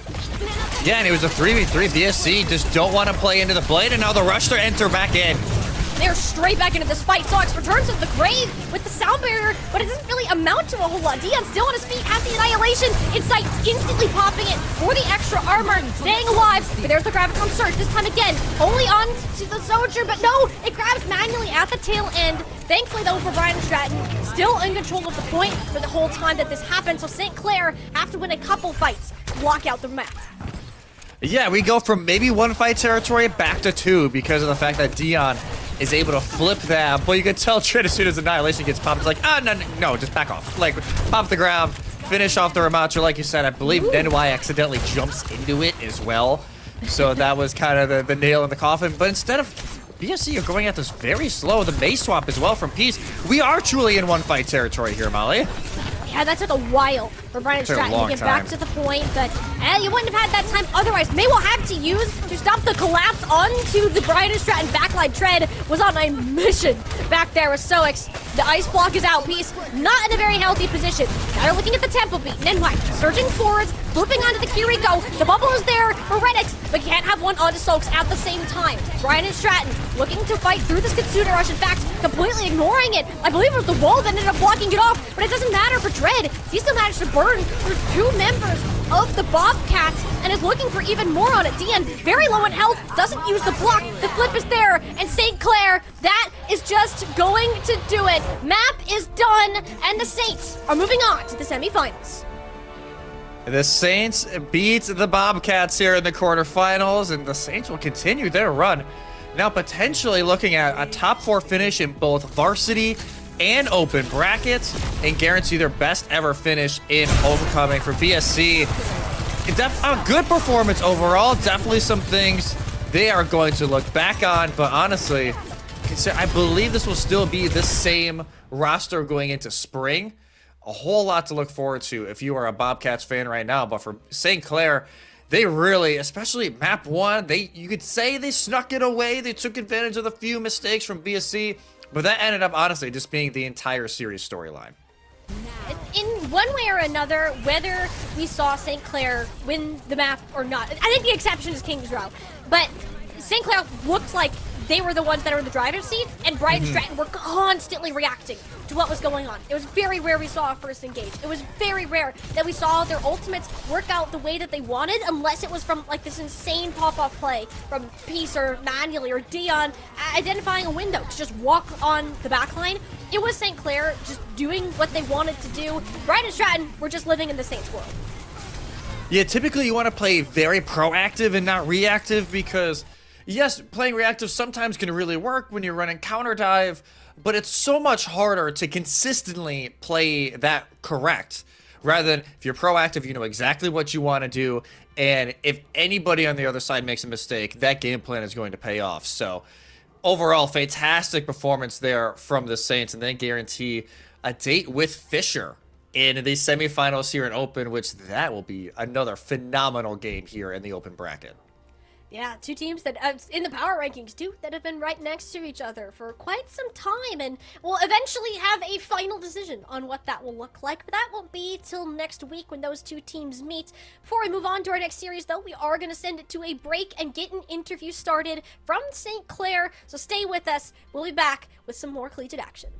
Yeah, and it was a 3v3. BSC just don't want to play into the blade, and now the rush to enter back in. They're straight back into this fight. Sox returns to the grave with the sound barrier, but it doesn't really amount to a whole lot. Dion still on his feet, has the Annihilation in sight, instantly popping it for the extra armor, staying alive. But there's the Graviton Surge, this time again, only on to the Soldier, but no, it grabs manually at the tail end. Thankfully, though, for Brian and Stratton, still in control of the point for the whole time that this happened, so St. Clair have to win a couple fights to block out the map. Yeah, we go from maybe one fight territory back to two because of the fact that Dion is able to flip that. But you can tell Tread as soon as Annihilation gets popped, it's like, no, just back off. Like, pop the ground, finish off the Ramacha. Like you said, I believe Nenwai accidentally jumps into it as well. So that was kind of the nail in the coffin. But instead of BSC are going at this very slow, the base swap as well from Peace. We are truly in one fight territory here, Molly. Yeah, that took a while for Brian Stratton to get back to the point, but you wouldn't have had that time otherwise. May will have to use to stop the collapse onto the Brian Stratton backline. Tread was on a mission back there with Soix. The ice block is out. Peace not in a very healthy position. Now they're looking at the tempo beat. Nenwai surging forwards, looping onto the Kiriko. The bubble is there for Redix, but can't have one onto Soaks at the same time. Brian and Stratton looking to fight through this Kitsune Rush. In fact, completely ignoring it. I believe it was the wall that ended up blocking it off, but it doesn't matter for Tread. He still managed to burn through two members of the Bobcats and is looking for even more on it. Dion, very low in health, doesn't use the block. The flip is there, and St. Clair, that is just going to do it. Map is done, and the Saints are moving on to the semifinals. The Saints beat the Bobcats here in the quarterfinals, and the Saints will continue their run. Now potentially looking at a top 4 finish in both varsity and open brackets, and guarantee their best ever finish in overcoming for BSC. A good performance overall. Definitely some things they are going to look back on, but honestly, I believe this will still be the same roster going into spring. A whole lot to look forward to if you are a Bobcats fan right now. But for St. Clair, they really, especially map 1, you could say they snuck it away. They took advantage of the few mistakes from BSC, but that ended up honestly just being the entire series storyline. In one way or another, whether we saw St. Clair win the map or not, I think the exception is King's Row, but St. Clair looked like they were the ones that were in the driver's seat, and Bright and Stratton were constantly reacting to what was going on. It was very rare we saw a first engage. It was very rare that we saw their ultimates work out the way that they wanted, unless it was from like this insane pop-off play from Peace or Manually or Dion identifying a window to just walk on the backline. It was St. Clair just doing what they wanted to do. Bright and Stratton were just living in the Saints world. Yeah, typically you want to play very proactive and not reactive, because yes, playing reactive sometimes can really work when you're running counter dive, but it's so much harder to consistently play that correct. Rather than if you're proactive, you know exactly what you want to do, and if anybody on the other side makes a mistake, that game plan is going to pay off. So overall, fantastic performance there from the Saints, and then guarantee a date with Fisher in the semifinals here in Open, which that will be another phenomenal game here in the Open bracket. Yeah, 2 teams that, in the power rankings too, that have been right next to each other for quite some time, and will eventually have a final decision on what that will look like, but that won't be till next week when those 2 teams meet. Before we move on to our next series, though, we are going to send it to a break and get an interview started from St. Clair, so stay with us. We'll be back with some more collegiate action.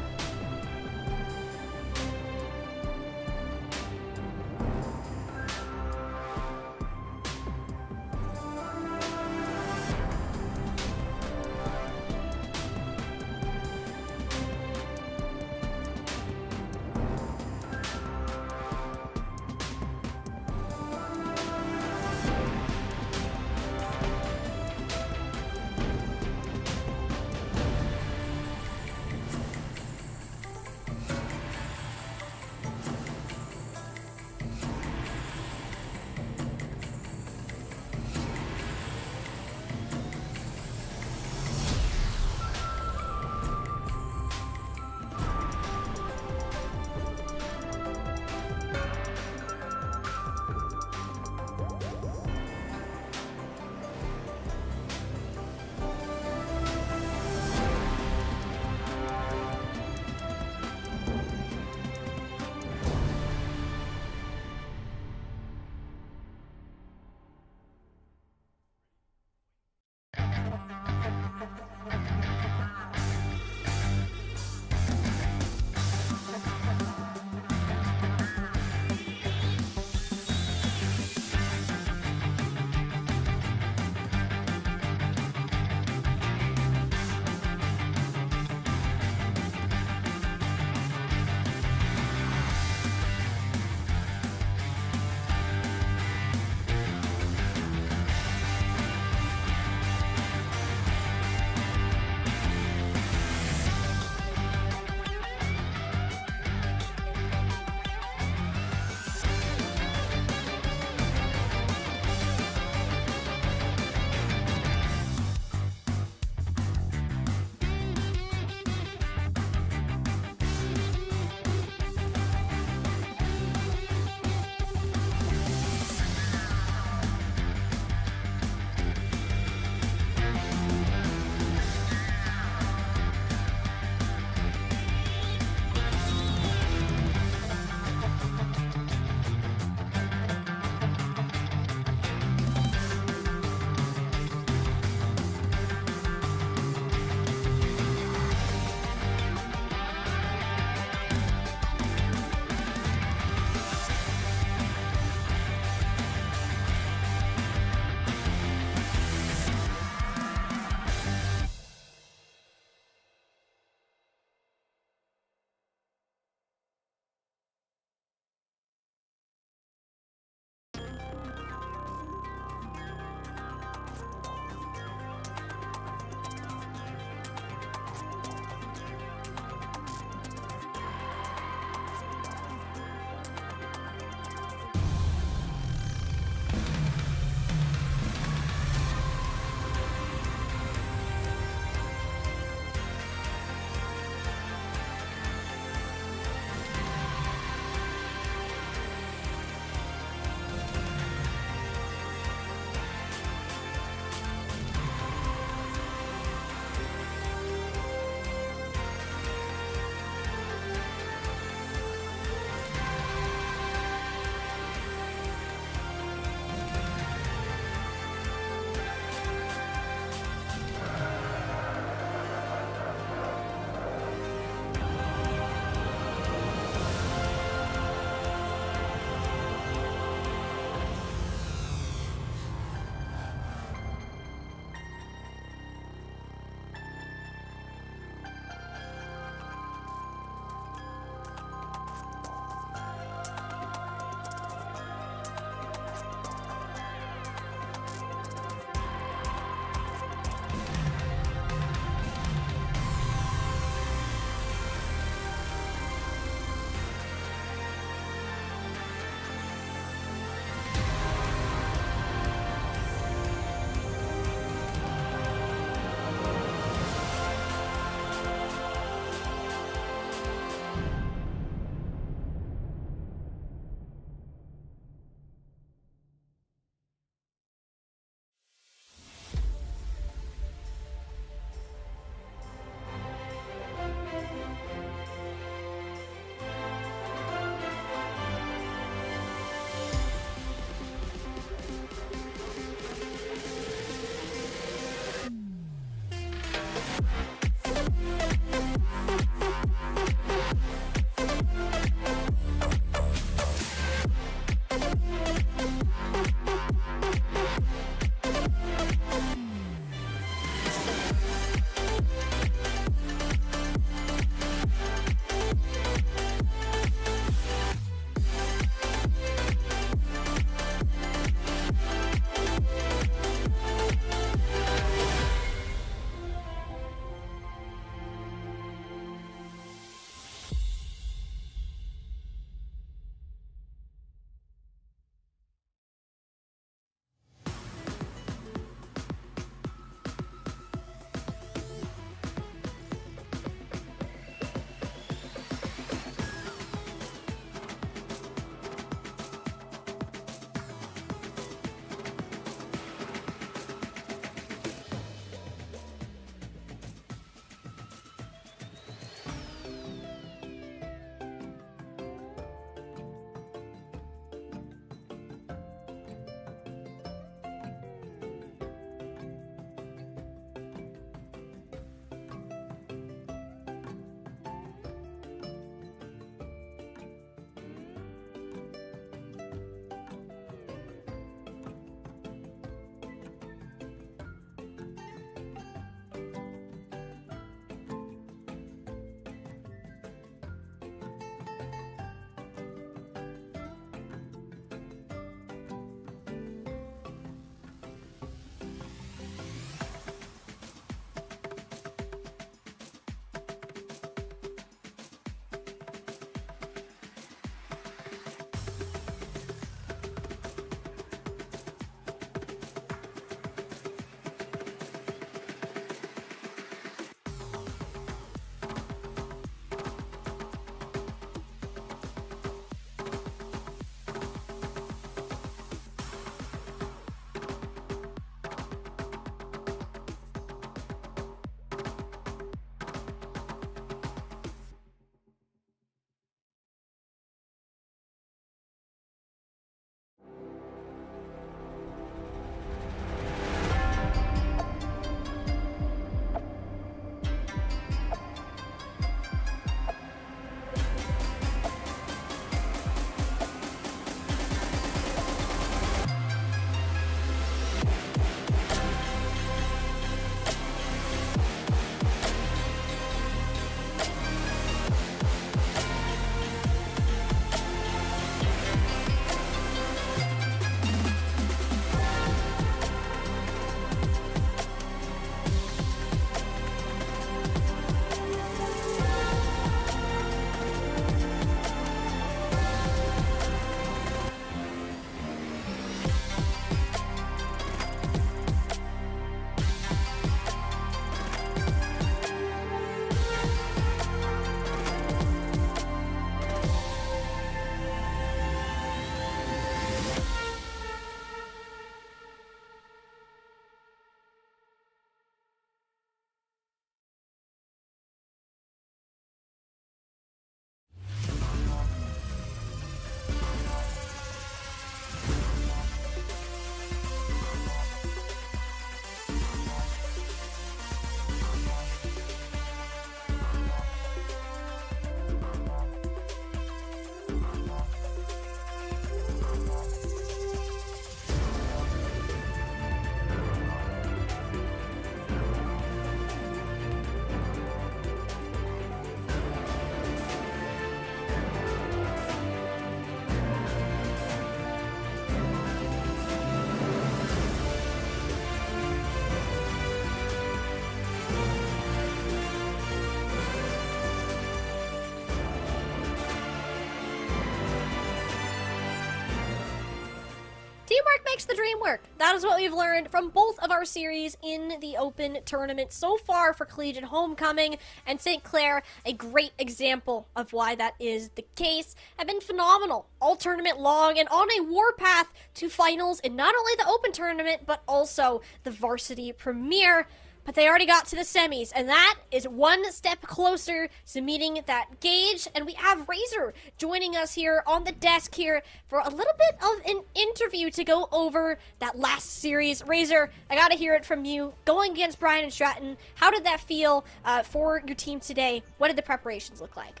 teamwork makes the dream work. That is what we've learned from both of our series in the Open tournament so far for Collegiate Homecoming, and St. Clair, a great example of why that is the case, have been phenomenal all tournament long and on a warpath to finals in not only the Open tournament, but also the Varsity Premier. But they already got to the semis, and that is one step closer to meeting that gauge. And we have Razor joining us here on the desk here for a little bit of an interview to go over that last series. Razor, I gotta hear it from you. Going against Brian and Stratton, how did that feel for your team today? What did the preparations look like?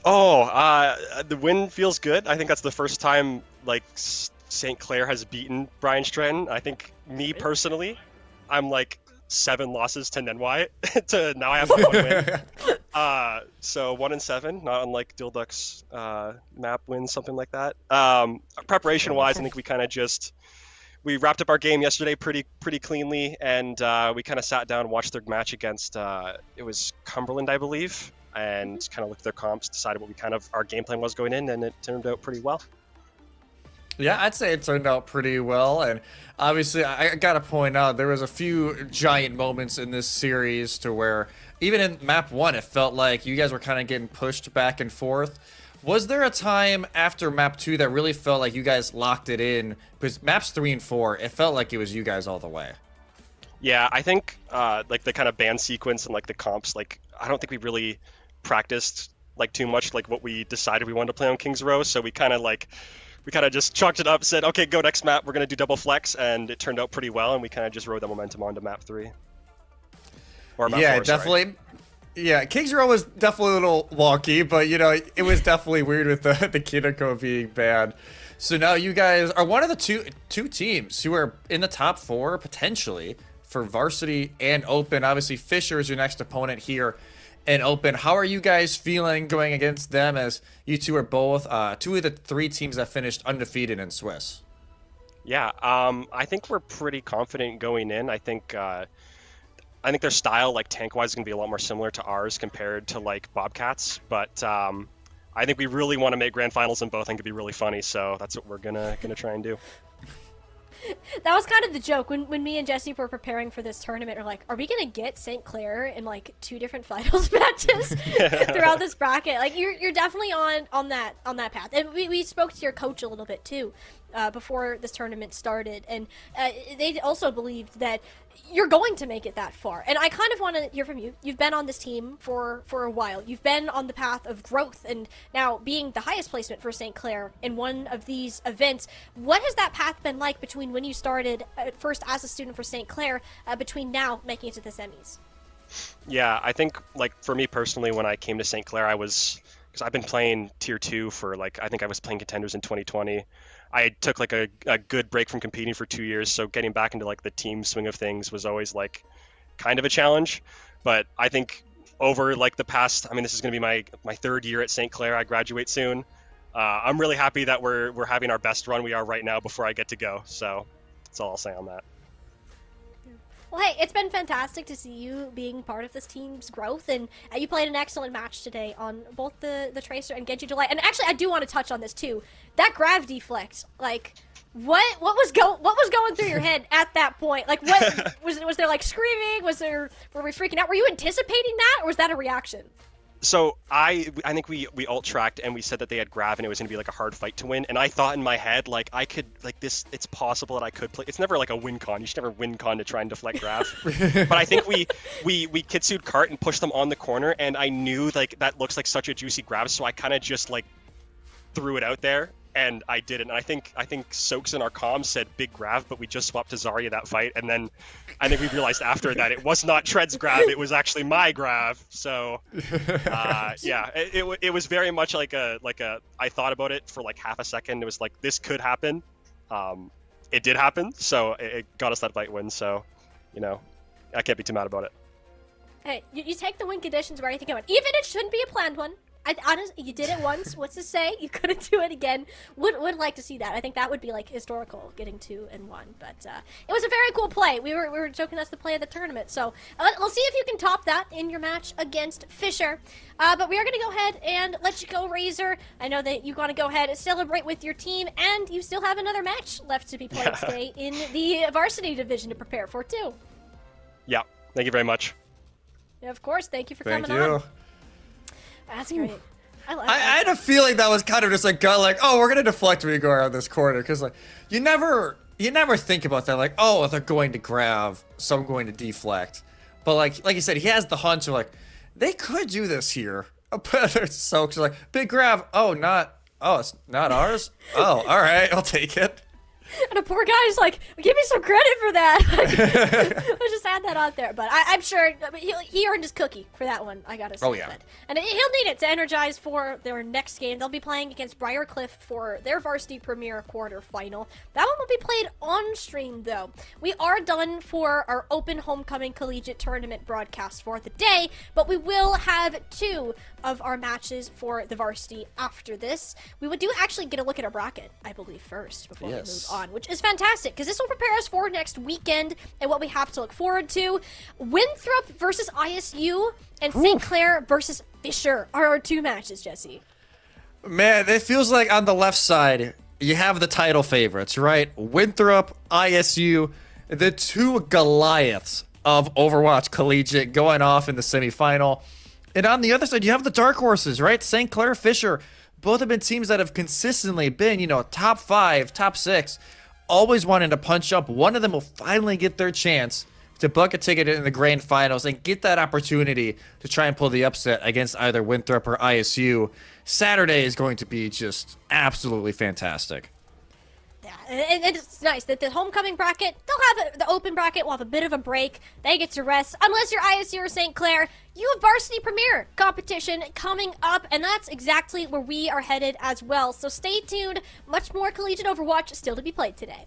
The win feels good. I think that's the first time like St. Clair has beaten Brian Stratton. I think me personally, I'm like 7 losses to Nenwai to now I have 1 win. So 1-7, not unlike Dilduck's map wins, something like that. Preparation wise, I think we kind of we wrapped up our game yesterday pretty cleanly, and we kind of sat down and watched their match against it was Cumberland, I believe, and kind of looked at their comps, decided what our game plan was going in, and it turned out pretty well. Yeah, I'd say it turned out pretty well, and obviously I gotta point out there was a few giant moments in this series to where even in map 1 it felt like you guys were kind of getting pushed back and forth. Was there a time after map 2 that really felt like you guys locked it in? Because maps 3 and 4, it felt like it was you guys all the way. Yeah, I think like the kind of ban sequence and like the comps, like I don't think we really practiced like too much like what we decided we wanted to play on King's Row, so we kind of just chalked it up, said, okay, go next map, we're going to do double flex, and it turned out pretty well, and we kind of just rode that momentum onto map 3. Or map 4, definitely. Sorry. Yeah, King's Row was definitely a little wonky, but, you know, it was definitely weird with the Kineko being banned. So now you guys are one of the two teams who are in the top 4, potentially, for Varsity and Open. Obviously, Fisher is your next opponent here in Open. How are you guys feeling going against them, as you two are both 2 of the 3 teams that finished undefeated in Swiss? Yeah, I think we're pretty confident going in. I think their style, like tank-wise, is going to be a lot more similar to ours compared to like Bobcats. But I think we really want to make grand finals in both. I think it'd be really funny. So that's what we're gonna try and do. That was kind of the joke when me and Jesse were preparing for this tournament. We're like, are we gonna get St. Clair in like 2 different finals matches throughout this bracket? Like you're definitely on that path. And we spoke to your coach a little bit too before this tournament started, and they also believed that you're going to make it that far. And I kind of want to hear from you. You've been on this team for a while. You've been on the path of growth, and now being the highest placement for St. Clair in one of these events. What has that path been like between when you started at first as a student for St. Clair between now making it to the semis? Yeah, I think like for me personally, when I came to St. Clair, because I've been playing tier 2 for like, I think I was playing contenders in 2020. I took like a good break from competing for 2 years, so getting back into like the team swing of things was always like kind of a challenge. But I think over like the past, I mean, this is going to be my 3rd year at St. Clair. I graduate soon. I'm really happy that we're having our best run we are right now before I get to go. So that's all I'll say on that. Well, hey, it's been fantastic to see you being part of this team's growth, and you played an excellent match today on both the Tracer and Genji Delight. And actually, I do want to touch on this too. That grav deflect, like, what was going through your head at that point? Like, what was there like screaming? Were we freaking out? Were you anticipating that, or was that a reaction? So I think we alt tracked and we said that they had grav and it was going to be like a hard fight to win. And I thought in my head, like I could like this, it's possible that I could play. It's never like a win con. You should never win con to try and deflect grav. But I think we kitsued cart and pushed them on the corner. And I knew like that looks like such a juicy grab. So I kind of just like threw it out there. And I didn't. And I think Soaks in our comms said big grav, but we just swapped to Zarya that fight. And then I think we realized after that it was not Tread's grav, it was actually my grav. So yeah, it was very much like a I thought about it for like half a second. It was like this could happen. It did happen, so it got us that fight win. So, you know, I can't be too mad about it. Hey, you take the win conditions where you think about it. Even it shouldn't be a planned one. I honestly, you did it once. What's to say you couldn't do it again? Would like to see that. I think that would be like historical, getting 2 and 1. But it was a very cool play. We were joking that's the play of the tournament. So we'll see if you can top that in your match against Fisher. But we are gonna go ahead and let you go, Razor. I know that you want to go ahead and celebrate with your team, and you still have another match left to be played today in the Varsity division to prepare for too. Yeah. Thank you very much. Yeah, of course. Thank you for Thank coming you. on. That's great. I had a feeling that was kind of just like, oh, we're gonna deflect when we go around this corner, because like you never think about that, like, oh, they're going to grab, so I'm going to deflect. But like you said, he has the hunch of like, they could do this here. So it's like, big grab. Oh, it's not ours. Oh, all right, I'll take it. And the poor guy's like, give me some credit for that. I just add that out there. But I'm sure he earned his cookie for that one, I gotta say. Oh, yeah. And he'll need it to energize for their next game. They'll be playing against Briarcliff for their Varsity Premier quarterfinal. That one will be played on stream, though. We are done for our Open Homecoming Collegiate Tournament broadcast for the day, but we will have 2 of our matches for the Varsity after this. We would do actually get a look at our bracket, I believe, first before we move on, which is fantastic because this will prepare us for next weekend and what we have to look forward to. Winthrop versus ISU and St. Clair versus Fisher are our 2 matches, Jesse. Man, it feels like on the left side, you have the title favorites, right? Winthrop, ISU, the 2 Goliaths of Overwatch Collegiate going off in the semifinal. And on the other side, you have the dark horses, right? St. Clair, Fisher. Both have been teams that have consistently been, top 5, top 6, always wanting to punch up. One of them will finally get their chance to book a ticket in the grand finals and get that opportunity to try and pull the upset against either Winthrop or ISU. Saturday is going to be just absolutely fantastic. Yeah, and it's nice that the homecoming bracket, they'll have the open bracket will have a bit of a break. They get to rest. Unless you're ISU or St. Clair, you have Varsity Premier competition coming up, and that's exactly where we are headed as well. So stay tuned. Much more Collegiate Overwatch still to be played today.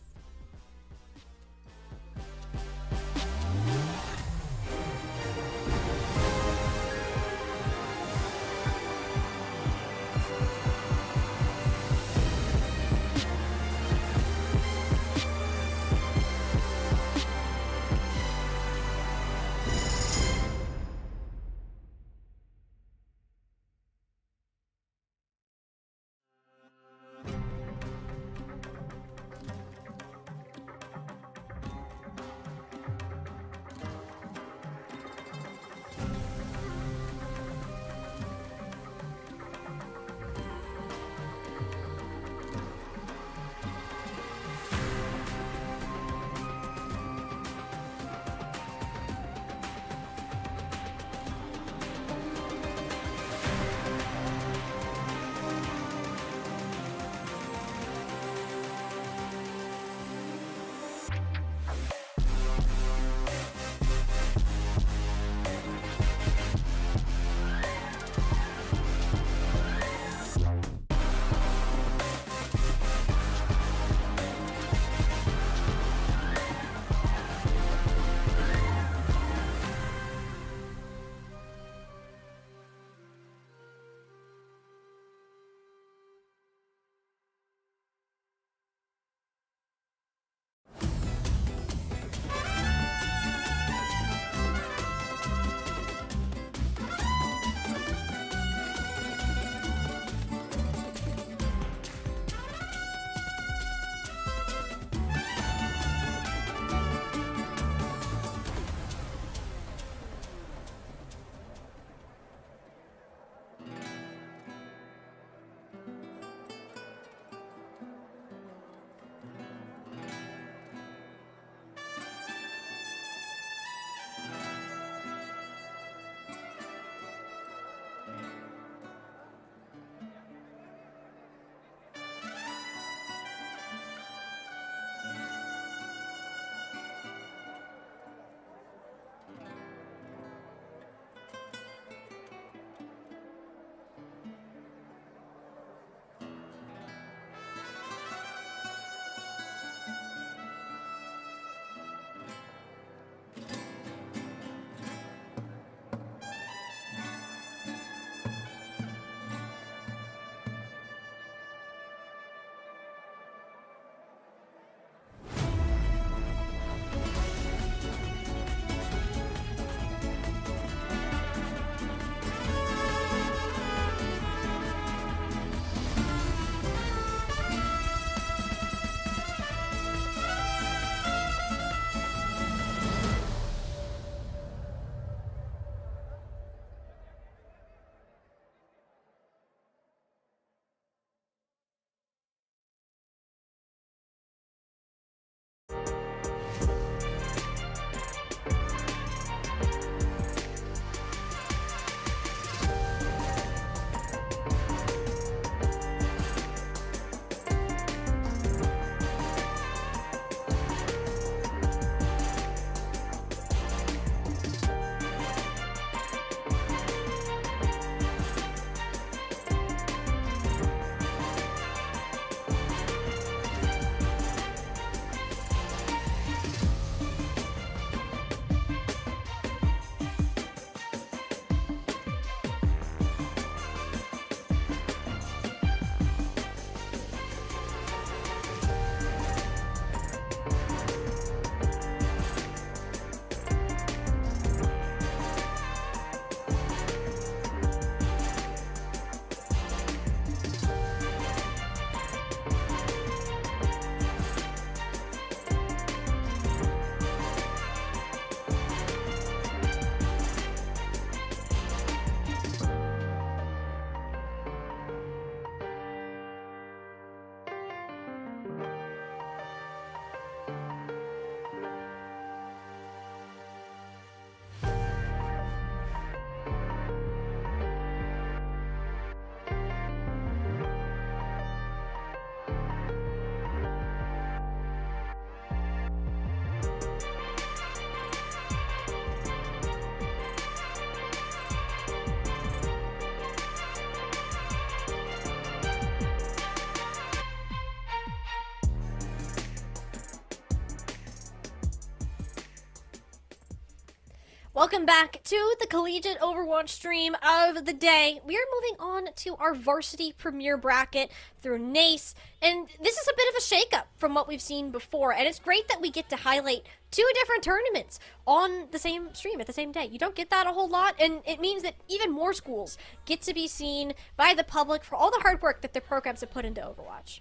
Welcome back to the Collegiate Overwatch stream of the day. We are moving on to our Varsity Premier bracket through NACE, and this is a bit of a shakeup from what we've seen before, and it's great that we get to highlight 2 different tournaments on the same stream at the same day. You don't get that a whole lot, and it means that even more schools get to be seen by the public for all the hard work that their programs have put into Overwatch.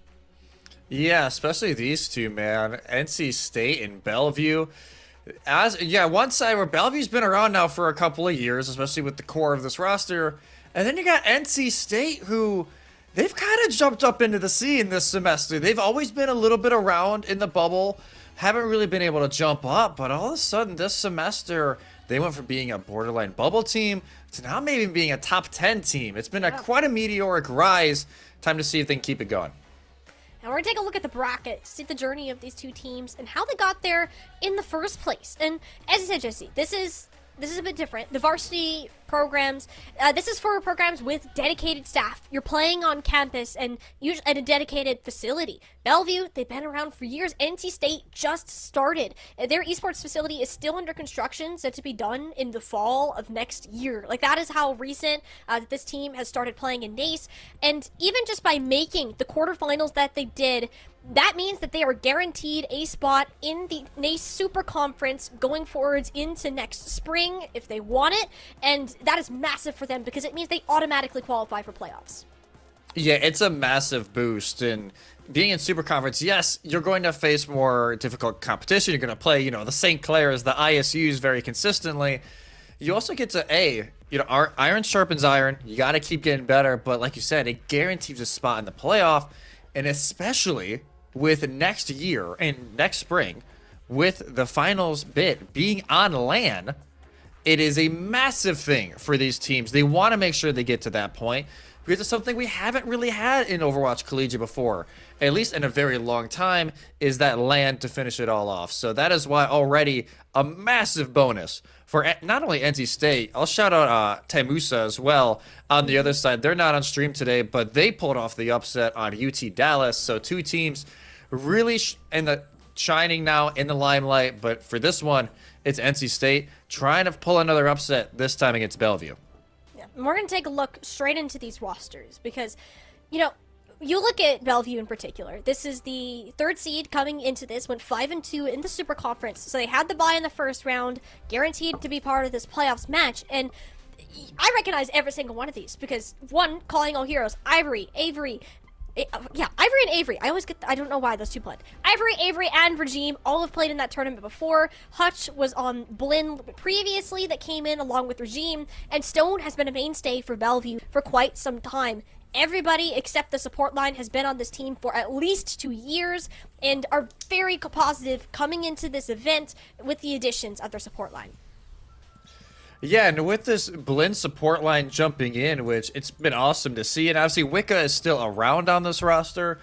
Yeah, especially these two, man. NC State and Bellevue. One side where Bellevue's been around now for a couple of years, especially with the core of this roster. And then you got NC State, who they've kind of jumped up into the scene this semester. They've always been a little bit around in the bubble, haven't really been able to jump up, but all of a sudden this semester, they went from being a borderline bubble team to now maybe being a top 10 team. It's been quite a meteoric rise. Time to see if they can keep it going. Now we're going to take a look at the bracket, see the journey of these 2 teams, and how they got there in the first place. And as you said, Jesse, this is a bit different. The varsity programs, this is for programs with dedicated staff. You're playing on campus and usually at a dedicated facility. Bellevue, they've been around for years. NC State just started. Their esports facility is still under construction, set to be done in the fall of next year. Like, that is how recent this team has started playing in NACE. And even just by making the quarterfinals that they did, that means that they are guaranteed a spot in the NACE Super Conference going forwards into next spring if they want it, and that is massive for them because it means they automatically qualify for playoffs. Yeah, it's a massive boost, and being in Super Conference, yes, you're going to face more difficult competition. You're going to play, the St. Clairs, the ISUs very consistently. You also get to, iron sharpens iron. You got to keep getting better, but like you said, it guarantees a spot in the playoff, and especially with next year and next spring, with the finals bid being on LAN, it is a massive thing for these teams. They want to make sure they get to that point because it's something we haven't really had in Overwatch Collegiate before, at least in a very long time, is that LAN to finish it all off. So that is why already a massive bonus for not only NC State, I'll shout out Temusa as well on the other side. They're not on stream today, but they pulled off the upset on UT Dallas. So 2 teams really shining now in the limelight, but for this one, it's NC State trying to pull another upset, this time against Bellevue. Yeah, and we're going to take a look straight into these rosters because, you look at Bellevue in particular. This is the 3rd seed coming into this, went 5-2 in the Super Conference, so they had the bye in the first round, guaranteed to be part of this playoffs match, and I recognize every single one of these because, one, calling all heroes, Ivory, Avery, Ivory and Avery. I don't know why those 2 played. Ivory, Avery, and Regime all have played in that tournament before. Hutch was on Blinn previously that came in along with Regime, and Stone has been a mainstay for Bellevue for quite some time. Everybody except the support line has been on this team for at least 2 years and are very positive coming into this event with the additions of their support line. Yeah, and with this Blinn support line jumping in, which it's been awesome to see, and obviously Wicca is still around on this roster,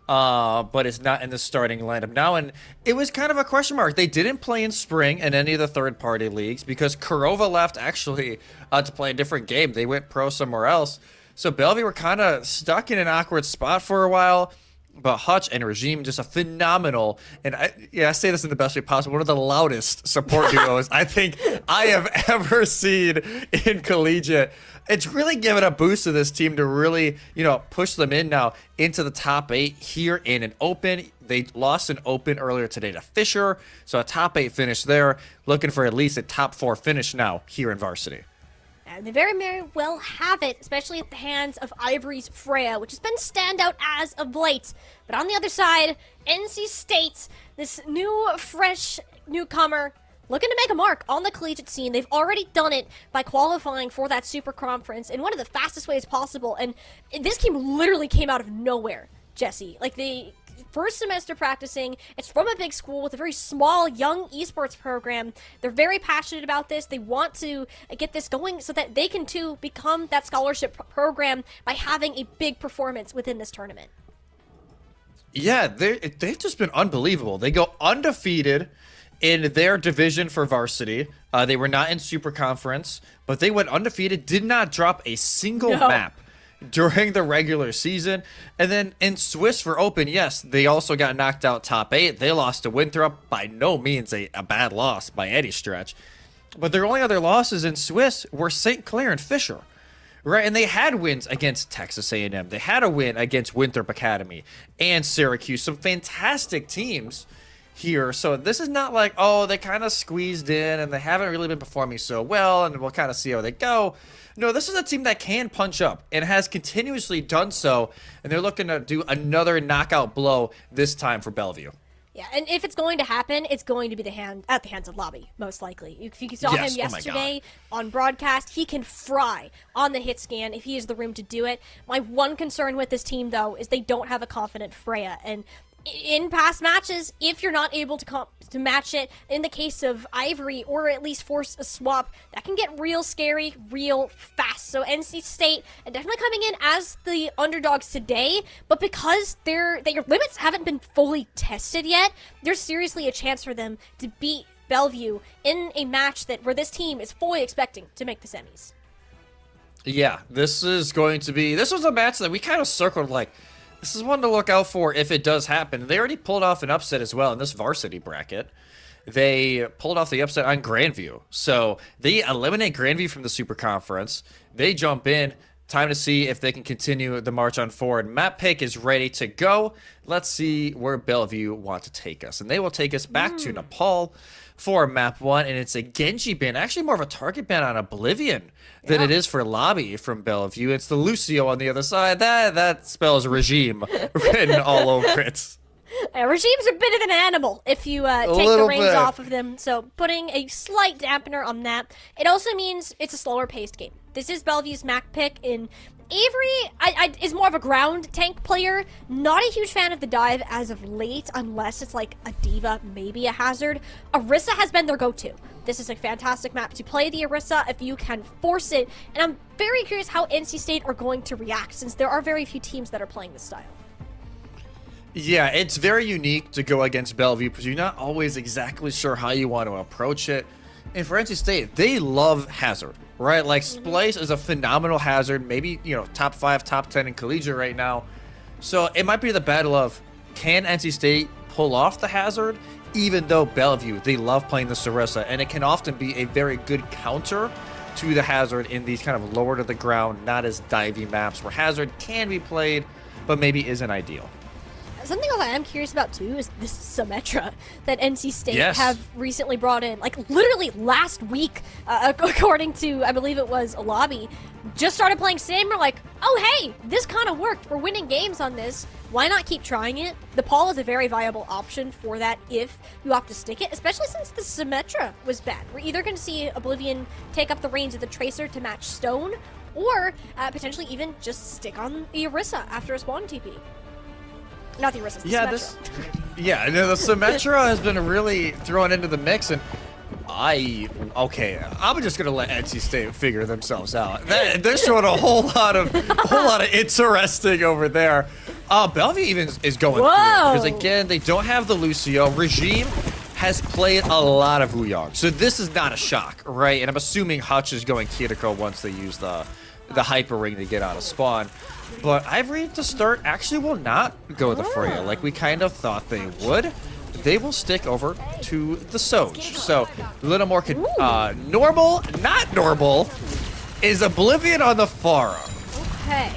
but it's not in the starting lineup now, and it was kind of a question mark. They didn't play in spring in any of the third-party leagues because Kurova left actually to play a different game. They went pro somewhere else, so Bellevue were kind of stuck in an awkward spot for a while. But Hutch and Regime, just a phenomenal, and I say this in the best way possible, one of the loudest support duos I think I have ever seen in Collegiate. It's really given a boost to this team to really, push them in now into the top 8 here in an open. They lost an open earlier today to Fisher, so a top 8 finish there, looking for at least a top 4 finish now here in Varsity. And they very well have it, especially at the hands of Ivory's Freya, which has been standout as of late. But on the other side, NC State, this new, fresh newcomer, looking to make a mark on the collegiate scene. They've already done it by qualifying for that Super Conference in one of the fastest ways possible. And this team literally came out of nowhere, Jesse. Like, the first semester practicing. It's from a big school with a very small, young esports program. They're very passionate about this. They want to get this going so that they can, too, become that scholarship program by having a big performance within this tournament. Yeah, they've just been unbelievable. They go undefeated in their division for Varsity. They were not in Super Conference, but they went undefeated, did not drop a single map during the regular season. And then in Swiss for Open, yes, they also got knocked out top 8. They lost to Winthrop, by no means a bad loss by any stretch. But their only other losses in Swiss were St. Clair and Fisher. Right, and they had wins against Texas A&M. They had a win against Winthrop Academy and Syracuse. Some fantastic teams here. So this is not like, oh, they kind of squeezed in and they haven't really been performing so well and we'll kind of see how they go. No, this is a team that can punch up and has continuously done so. And they're looking to do another knockout blow this time for Bellevue. Yeah, and if it's going to happen, it's going to be at the hands of Lobby, most likely. If you saw Yes, him yesterday on broadcast, he can fry on the hit scan if he has the room to do it. My one concern with this team, though, is they don't have a confident Freya, and in past matches, if you're not able to match it, in the case of Ivory, or at least force a swap, that can get real scary, real fast. So NC State definitely coming in as the underdogs today, but because their limits haven't been fully tested yet, there's seriously a chance for them to beat Bellevue in a match where this team is fully expecting to make the semis. Yeah, this was a match that we kind of circled like, this is one to look out for if it does happen. They already pulled off an upset as well in this varsity bracket. They pulled off the upset on Grandview. So they eliminate Grandview from the Super Conference. They jump in. Time to see if they can continue the march on forward. Map pick is ready to go. Let's see where Bellevue want to take us. And they will take us back to Nepal for map 1. And it's a Genji ban. Actually more of a target ban on Oblivion than it is for Lobby from Bellevue. It's the Lucio on the other side. That spells regime written all over it. Regime's a bit of an animal if you take the reins off of them, so putting a slight dampener on that. It also means it's a slower paced game. This is Bellevue's map pick, in Avery is more of a ground tank player. Not a huge fan of the dive as of late, unless it's like a Diva, maybe a Hazard. Orisa has been their go-to. This is a fantastic map to play the Orisa if you can force it, and I'm very curious how NC State are going to react, since there are very few teams that are playing this style. Yeah, it's very unique to go against Bellevue because you're not always exactly sure how you want to approach it. And for NC State, they love Hazard, right? Like, Splice is a phenomenal Hazard, maybe, top 5, top 10 in Collegiate right now. So it might be the battle of, can NC State pull off the Hazard? Even though Bellevue, they love playing the Survasa, and it can often be a very good counter to the Hazard in these kind of lower to the ground, not as divey maps where Hazard can be played, but maybe isn't ideal. Something else I am curious about too is this Symmetra that NC State have recently brought in. Like, literally last week, according to, I believe it was a lobby, just started playing Sim. We're like, oh hey, this kind of worked. We're winning games on this. Why not keep trying it? The Paul is a very viable option for that if you opt to stick it, especially since the Symmetra was bad. We're either going to see Oblivion take up the reins of the Tracer to match Stone, or potentially even just stick on the Orisa after a spawn TP. Not the Orisa, the Symmetra. The Symmetra has been really thrown into the mix, and I'm just gonna let NC State figure themselves out. They're showing a whole lot of interesting over there. Bellevue even is going through it, because again, they don't have the Lucio. Regime has played a lot of Wuyong, so this is not a shock, right? And I'm assuming Hutch is going Kiriko once they use the Hyper Ring to get out of spawn. But Ivory to start actually will not go the Freya like we kind of thought they would. They will stick over to the Soj. So a little more normal, not normal, is Oblivion on the Pharah. Okay.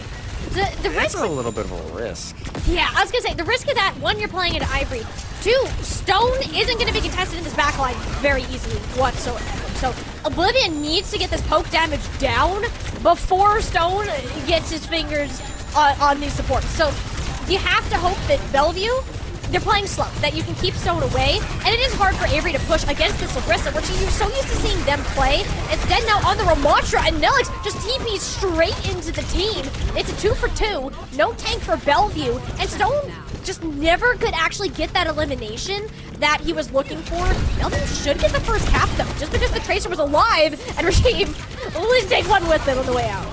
The risk, that's a little bit of a risk. Yeah, I was gonna say the risk of that, one, you're playing at Ivory. 2, Stone isn't gonna be contested in this backline very easily whatsoever. So Oblivion needs to get this poke damage down before Stone gets his fingers on these supports. So you have to hope that Bellevue, they're playing slow, that you can keep Stone away, and it is hard for Avery to push against this Orisa, which you're so used to seeing them play. Instead, now on the Ramatra, and Nelix just TPs straight into the team. It's a 2 for 2, no tank for Bellevue, and Stone just never could actually get that elimination that he was looking for. Bellevue should get the first cap, though, just because the Tracer was alive, and Regime will at least take one with them on the way out.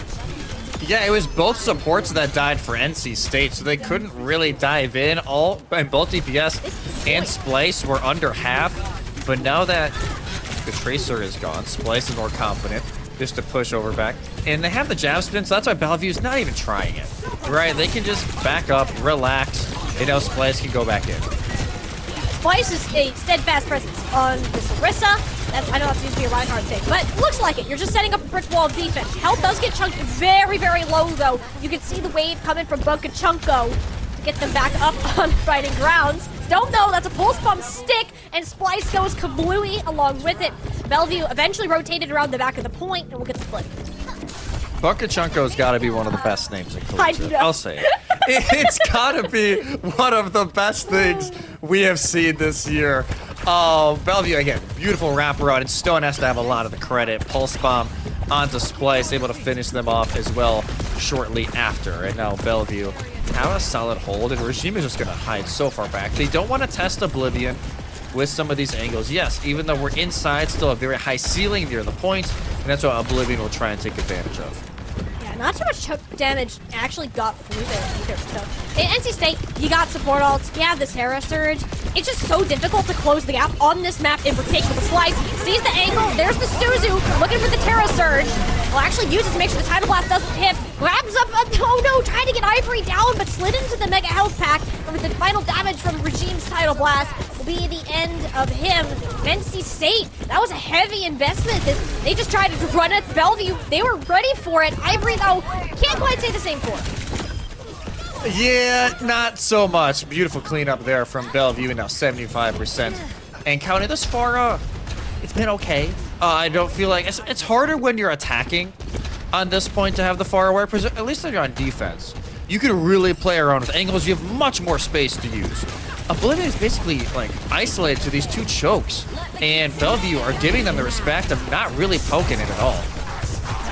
Yeah, it was both supports that died for NC State, so they couldn't really dive in. And both DPS and Splice were under half, but now that the Tracer is gone, Splice is more confident just to push over back. And they have the jab spin, so that's why Bellevue's not even trying it, right? They can just back up, relax, Splice can go back in. Splice is a steadfast presence on this Orisa. I know that seems to be a Reinhardt take, but looks like it. You're just setting up a brick wall of defense. Health does get chunked very, very low, though. You can see the wave coming from Bunkachunko to get them back up on fighting grounds. Don't know, that's a pulse bomb stick, and Splice goes kablooey along with it. Bellevue eventually rotated around the back of the point, and we'll get the flip. Bunkachunko's got to be one of the best names in I Collegiate. know. I'll say it. It's got to be one of the best things we have seen this year. Bellevue, again, beautiful wraparound, and Stone has to have a lot of the credit. Pulse Bomb onto Splice, able to finish them off as well shortly after. And now Bellevue have a solid hold, and Regime is just going to hide so far back. They don't want to test Oblivion with some of these angles. Yes, even though we're inside, still a very high ceiling near the point, and that's what Oblivion will try and take advantage of. Yeah, not too much choke damage actually got through there either. So in NC State, you got support ults, you have this Terra Surge. It's just so difficult to close the gap on this map in particular. Slice sees the angle, there's the Suzu looking for the Terra Surge. Will actually use it to make sure the Tidal Blast doesn't hit. Grabs up, oh no, trying to get Ivory down, but slid into the Mega Health Pack. And with the final damage from Regime's Tidal Blast will be the end of him. NC State, that was a heavy investment. They just tried to run at Bellevue. They were ready for it. Ivory, though, can't quite say the same for it. Yeah, not so much. Beautiful cleanup there from Bellevue, and now 75%. And counting this far, it's been okay. I don't feel like it's harder when you're attacking on this point to have the far away, at least if you're on defense. You can really play around with angles. You have much more space to use. Oblivion is basically like isolated to these two chokes, and Bellevue are giving them the respect of not really poking it at all.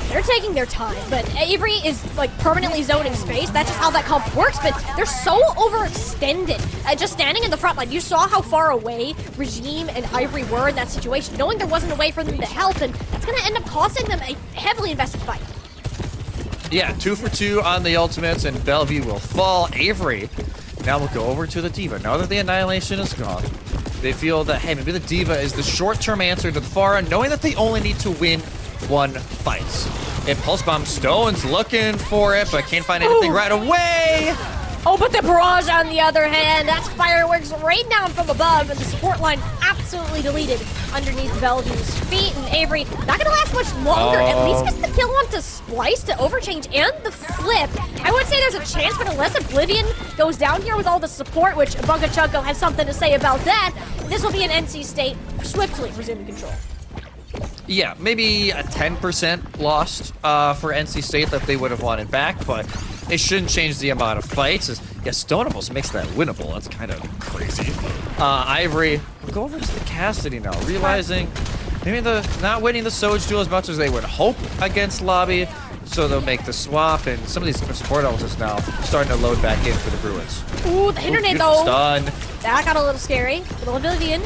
They're taking their time, but Avery is like permanently zoning space. That's just how that comp works, but they're so overextended. Just standing in the front line, you saw how far away Regime and Ivory were in that situation, knowing there wasn't a way for them to help, and that's going to end up costing them a heavily invested fight. Yeah, 2 for 2 on the ultimates, and Bellevue will fall. Avery now will go over to the Diva. Now that the Annihilation is gone, they feel that, hey, maybe the Diva is the short-term answer to the Pharah, knowing that they only need to win one fight. And Pulse Bomb Stone's looking for it, but can't find anything right away. Oh, but the barrage on the other hand, that's fireworks right down from above, and the support line absolutely deleted underneath Bellevue's feet. And Avery not gonna last much longer. At least gets the kill onto Splice to overchange and the flip. I would say there's a chance, but unless Oblivion goes down here with all the support, which Bunkachunko has something to say about that, this will be an NC State swiftly resuming control. Yeah, maybe a 10% lost for NC State that they would have wanted back, but it shouldn't change the amount of fights. Yeah, Stone almost makes that winnable. That's kind of crazy. Ivory will go over to the Cassidy now, realizing maybe not winning the Soj duel as much as they would hope against Lobby, so they'll make the swap, and some of these support ults now starting to load back in for the Bruins. Ooh, the internet though. Stun. That got a little scary. With Oblivion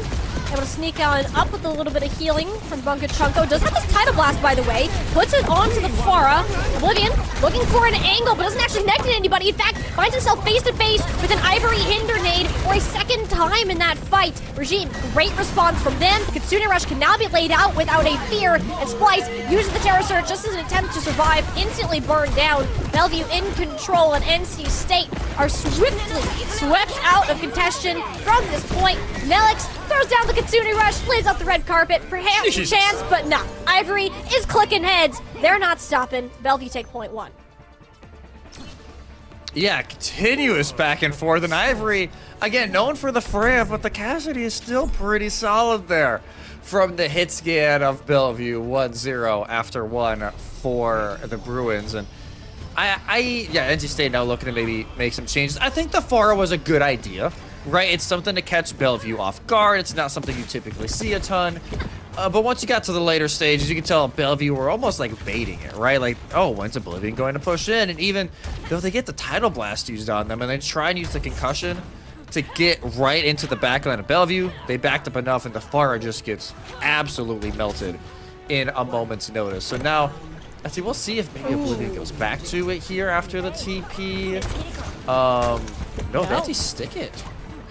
able to sneak on up with a little bit of healing from Bunkachunko. Does have this Tidal Blast, by the way. Puts it onto the Pharah. Oblivion looking for an angle, but doesn't actually connect to anybody. In fact, finds himself face-to-face with an Ivory Hinder nade for a second time in that fight. Regime, great response from them. Kitsune Rush can now be laid out without a fear, and Splice uses the Terror Surge just as an attempt to survive, instantly burned down. Bellevue in control, and NC State are swiftly swept out of contention from this point. Nelix throws down the Kitsune Rush, lays out the red carpet, perhaps a chance, but not. Ivory is clicking heads. They're not stopping. Bellevue take point one. Yeah, continuous back and forth, and Ivory, again, known for the Freya, but the Cassidy is still pretty solid there. From the hit scan of Bellevue, 1-0 after 1 for the Bruins, and yeah, NC State now looking to maybe make some changes. I think the Pharah was a good idea, right? It's something to catch Bellevue off guard. It's not something you typically see a ton. But once you got to the later stages, you can tell Bellevue were almost like baiting it, right? Like, oh, when's Oblivion going to push in? And even though they get the Tidal Blast used on them and then try and use the concussion to get right into the backline of Bellevue, they backed up enough and the Pharah just gets absolutely melted in a moment's notice. So now, I see, we'll see if maybe Oblivion goes back to it here after the TP. No, they actually stick it.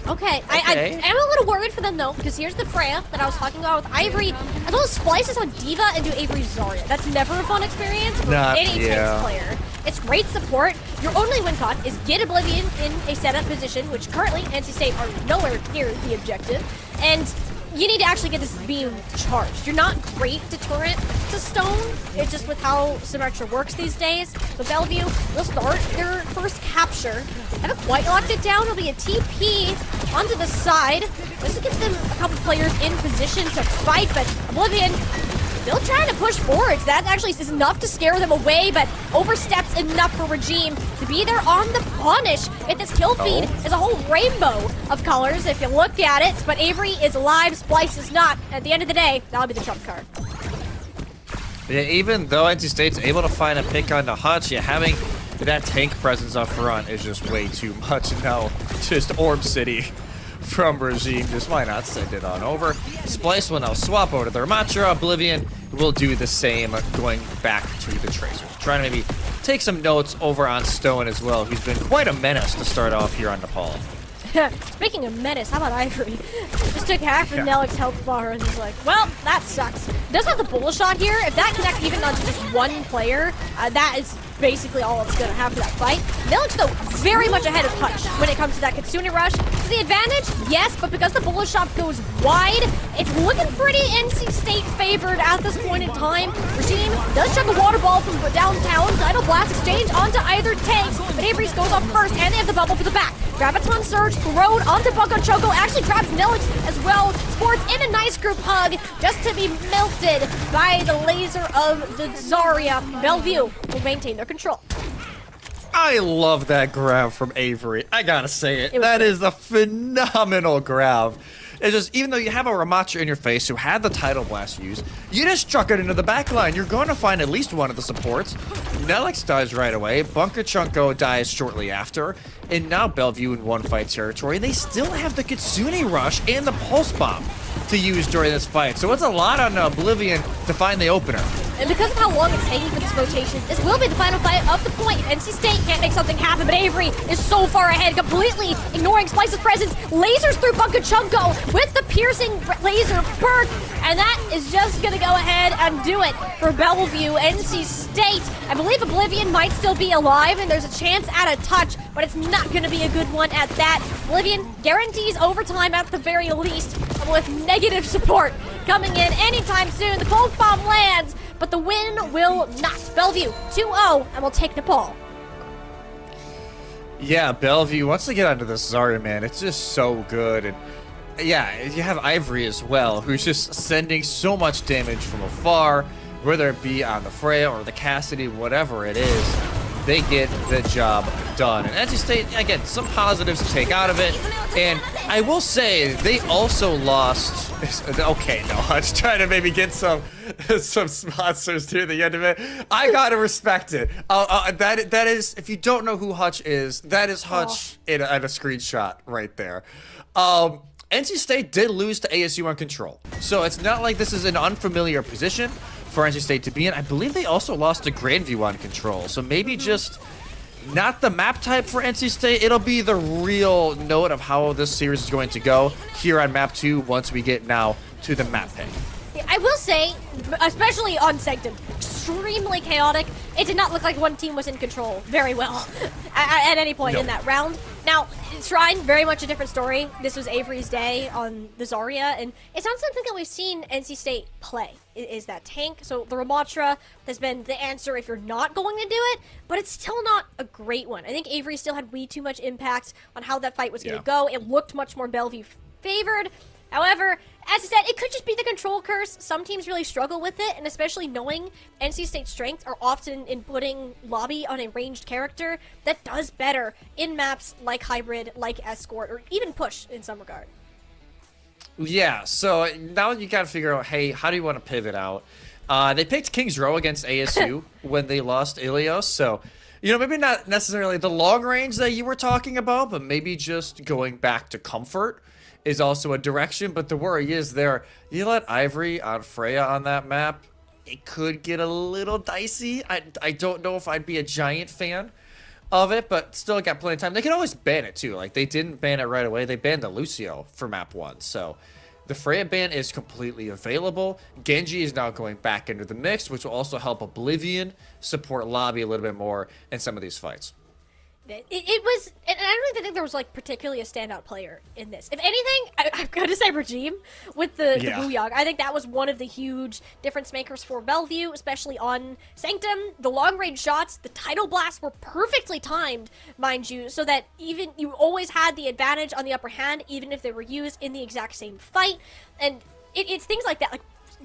Okay, I am a little worried for them though, because here's the Freya that I was talking about with Ivory, as well as splices on Diva into Avery Zarya. That's never a fun experience for any Tanks player. It's great support. Your only win con is get Oblivion in a setup position, which currently NC State are nowhere near the objective. And you need to actually get this beam charged. You're not great deterrent to stone. It's just with how Symmetra works these days. So Bellevue will start their first capture. Haven't quite locked it down. It'll be a TP onto the side. This gets them a couple players in position to fight, but Oblivion still trying to push forwards. That actually is enough to scare them away, but oversteps enough for Regime to be there on the punish. If this kill feed is a whole rainbow of colors, if you look at it, but Avery is alive, Splice is not. At the end of the day, that'll be the trump card. Yeah, even though NC State's able to find a pick on the Hutch, yeah, having that tank presence up front is just way too much. Now, just Orb City from Regime, just why not send it on over. Splice will now swap over to their Ramatra. Oblivion will do the same, going back to the Tracers. Trying to maybe take some notes over on Stone as well, who's been quite a menace to start off here on Nepal. Speaking of menace, how about Ivory? Just took half of Nelik's health bar and he's like, well, that sucks. Does have the bullet shot here. If that connects even on just one player, that is basically all it's going to have for that fight. Nelik's, though, very much ahead of Hutch when it comes to that Kitsune Rush. To the advantage, yes, but because the bullet shot goes wide, it's looking pretty NC State favored at this point in time. Regime does chuck a water ball from downtown. Tidal Blast exchange onto either tanks, but Avery's goes off first, and they have the bubble for the back. Graviton Surge thrown onto Bucko Choco, actually grabs Nelix as well. Sports in a nice group hug, just to be melted by the laser of the Zarya. Bellevue will maintain their control. I love that grab from Avery. I gotta say it. That great. is a phenomenal grab. It's just, even though you have a Ramatra in your face who had the Tidal Blast used, you just struck it into the back line. You're going to find at least one of the supports. Nelix dies right away. Bunker Chunko dies shortly after. And now Bellevue in one fight territory. They still have the Kitsune Rush and the Pulse Bomb to use during this fight. So it's a lot on Oblivion to find the opener. And because of how long it's taking for this rotation, this will be the final fight of the point. NC State can't make something happen, but Avery is so far ahead, completely ignoring Splice's presence. Lasers through Bunker Chunko with the piercing laser perk, and that is just gonna go ahead and do it for Bellevue. NC State, I believe Oblivion might still be alive, and there's a chance at a touch, but it's not gonna be a good one at that. Oblivion guarantees overtime at the very least, with negative support coming in anytime soon. The Pulse Bomb lands, but the win will not. Bellevue 2-0, and we'll take Nepal. Yeah, Bellevue, once they get onto this Zarya, man, it's just so good. And yeah, you have Ivory as well, who's just sending so much damage from afar, whether it be on the Freya or the Cassidy, whatever it is, they get the job done. And NC State, again, some positives to take out of it. And I will say, they also lost... Okay, no, I was trying to maybe get some sponsors near the end of it. I gotta respect it. That is, if you don't know who Hutch is, that is Hutch in a screenshot right there. NC State did lose to ASU on control, so it's not like this is an unfamiliar position for NC State to be in. I believe they also lost to Grandview on control, so maybe just not the map type for NC State. It'll be the real note of how this series is going to go here on map 2 once we get now to the map pick. I will say, especially on Sanctum, extremely chaotic. It did not look like one team was in control very well at any point in that round. Now, Shrine, very much a different story. This was Avery's day on the Zarya, and it's not something that we've seen NC State play, is that tank. So the Ramatra has been the answer if you're not going to do it, but it's still not a great one. I think Avery still had way too much impact on how that fight was going to go. It looked much more Bellevue favored. However, as I said, it could just be the control curse. Some teams really struggle with it, and especially knowing NC State's strengths are often in putting Lobby on a ranged character that does better in maps like Hybrid, like Escort, or even Push in some regard. Yeah, so now you gotta figure out, hey, how do you want to pivot out? They picked King's Row against ASU when they lost Ilios, so, you know, maybe not necessarily the long range that you were talking about, but maybe just going back to comfort is also a direction. But the worry is there, you let Ivory on Freya on that map, it could get a little dicey. I don't know if I'd be a giant fan of it, but still got plenty of time. They can always ban it too. Like, they didn't ban it right away. They banned the Lucio for map 1. So the Freya ban is completely available. Genji is now going back into the mix, which will also help Oblivion support Lobby a little bit more in some of these fights. It was, and I don't even think there was like particularly a standout player in this. If anything, I've got to say Regime with the Booyog. I think that was one of the huge difference makers for Bellevue, especially on Sanctum. The long range shots, the tidal blasts were perfectly timed, mind you, so that even you always had the advantage on the upper hand, even if they were used in the exact same fight. And it's things like that, like.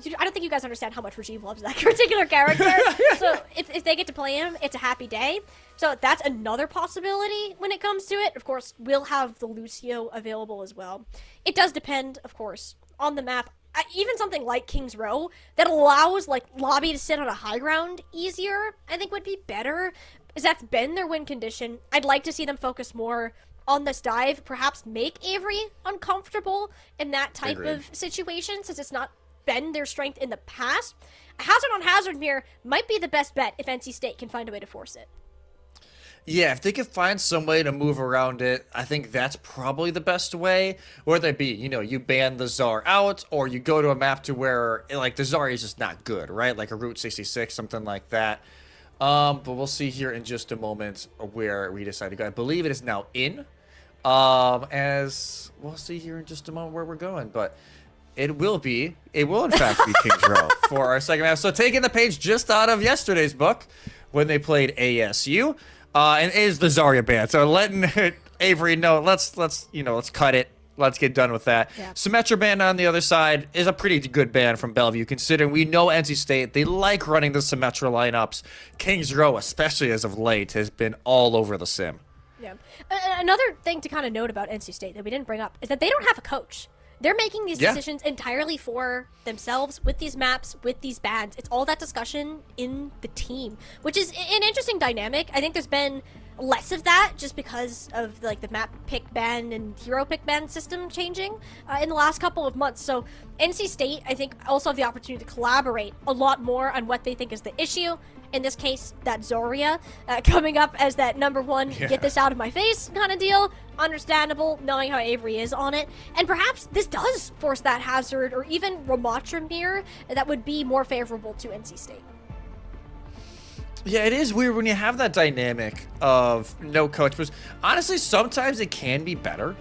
I don't think you guys understand how much Regime loves that particular character. So if they get to play him, it's a happy day. So that's another possibility when it comes to it. Of course, we'll have the Lucio available as well. It does depend, of course, on the map. Even something like King's Row that allows like Lobby to sit on a high ground easier, I think would be better. As that's been their win condition. I'd like to see them focus more on this dive, perhaps make Avery uncomfortable in that type of situation, since it's not been their strength in the past. A hazard on hazard mirror might be the best bet if NC State can find a way to force it. Yeah, if they can find some way to move around it, I think that's probably the best way. Whether it be, you ban the Czar out, or you go to a map to where, like, the Czar is just not good, right? Like a Route 66, something like that. But we'll see here in just a moment where we decide to go. I believe it is now in. As we'll see here in just a moment where we're going, but it will in fact be King's Row for our second half. So taking the page just out of yesterday's book when they played ASU, and it is the Zarya ban. So letting Avery know, let's cut it. Let's get done with that. Yeah. Symmetra ban on the other side is a pretty good ban from Bellevue, considering we know NC State, they like running the Symmetra lineups. King's Row, especially as of late, has been all over the sim. Yeah. Another thing to kind of note about NC State that we didn't bring up is that they don't have a coach. They're making these decisions entirely for themselves with these maps, with these bans. It's all that discussion in the team, which is an interesting dynamic. I think there's been less of that just because of like the map pick ban and hero pick ban system changing in the last couple of months. So NC State, I think, also have the opportunity to collaborate a lot more on what they think is the issue. In this case, that Zarya coming up as that number one, get this out of my face kind of deal. Understandable, knowing how Avery is on it. And perhaps this does force that hazard or even Ramatra mirror that would be more favorable to NC State. Yeah, it is weird when you have that dynamic of no coach. Because honestly, sometimes it can be better.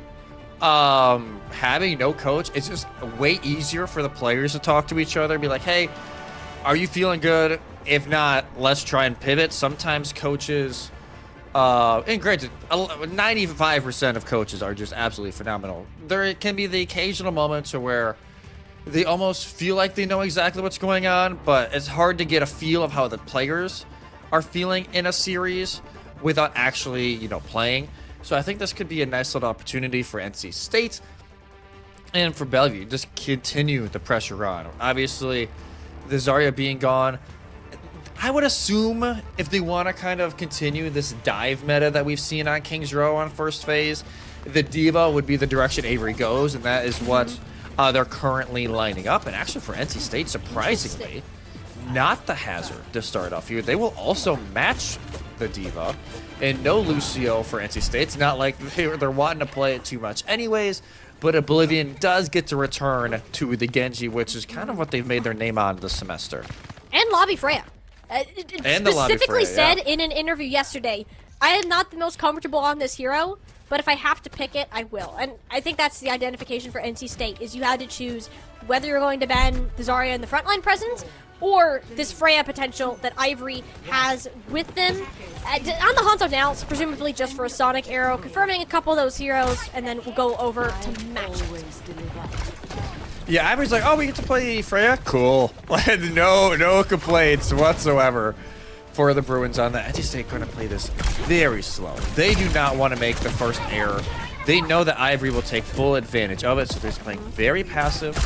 Having no coach, it's just way easier for the players to talk to each other. Be like, hey, are you feeling good? If not, let's try and pivot. Sometimes coaches, and granted, 95% of coaches are just absolutely phenomenal. There can be the occasional moments where they almost feel like they know exactly what's going on, but it's hard to get a feel of how the players are feeling in a series without actually, playing. So I think this could be a nice little opportunity for NC State and for Bellevue. Just continue the pressure on. Obviously, the Zarya being gone, I would assume if they want to kind of continue this dive meta that we've seen on King's Row on first phase, the Diva would be the direction Avery goes, and that is what they're currently lining up. And actually for NC State, surprisingly, not the Hazard to start off here. They will also match the Diva, and no Lucio for NC State. It's not like they're wanting to play it too much anyways, but Oblivion does get to return to the Genji, which is kind of what they've made their name on this semester. And Lobby Freya. And specifically said in an interview yesterday, I am not the most comfortable on this hero, but if I have to pick it, I will. And I think that's the identification for NC State, is you had to choose whether you're going to ban the Zarya in the frontline presence or this Freya potential that Ivory has with them. On the Hanzo now, it's presumably just for a Sonic Arrow, confirming a couple of those heroes, and then we'll go over to matches. Yeah, Ivory's like, oh, we get to play Freya? Cool. no complaints whatsoever for the Bruins on that. NC State going to play this very slow. They do not want to make the first error. They know that Ivory will take full advantage of it, so they're just playing very passive,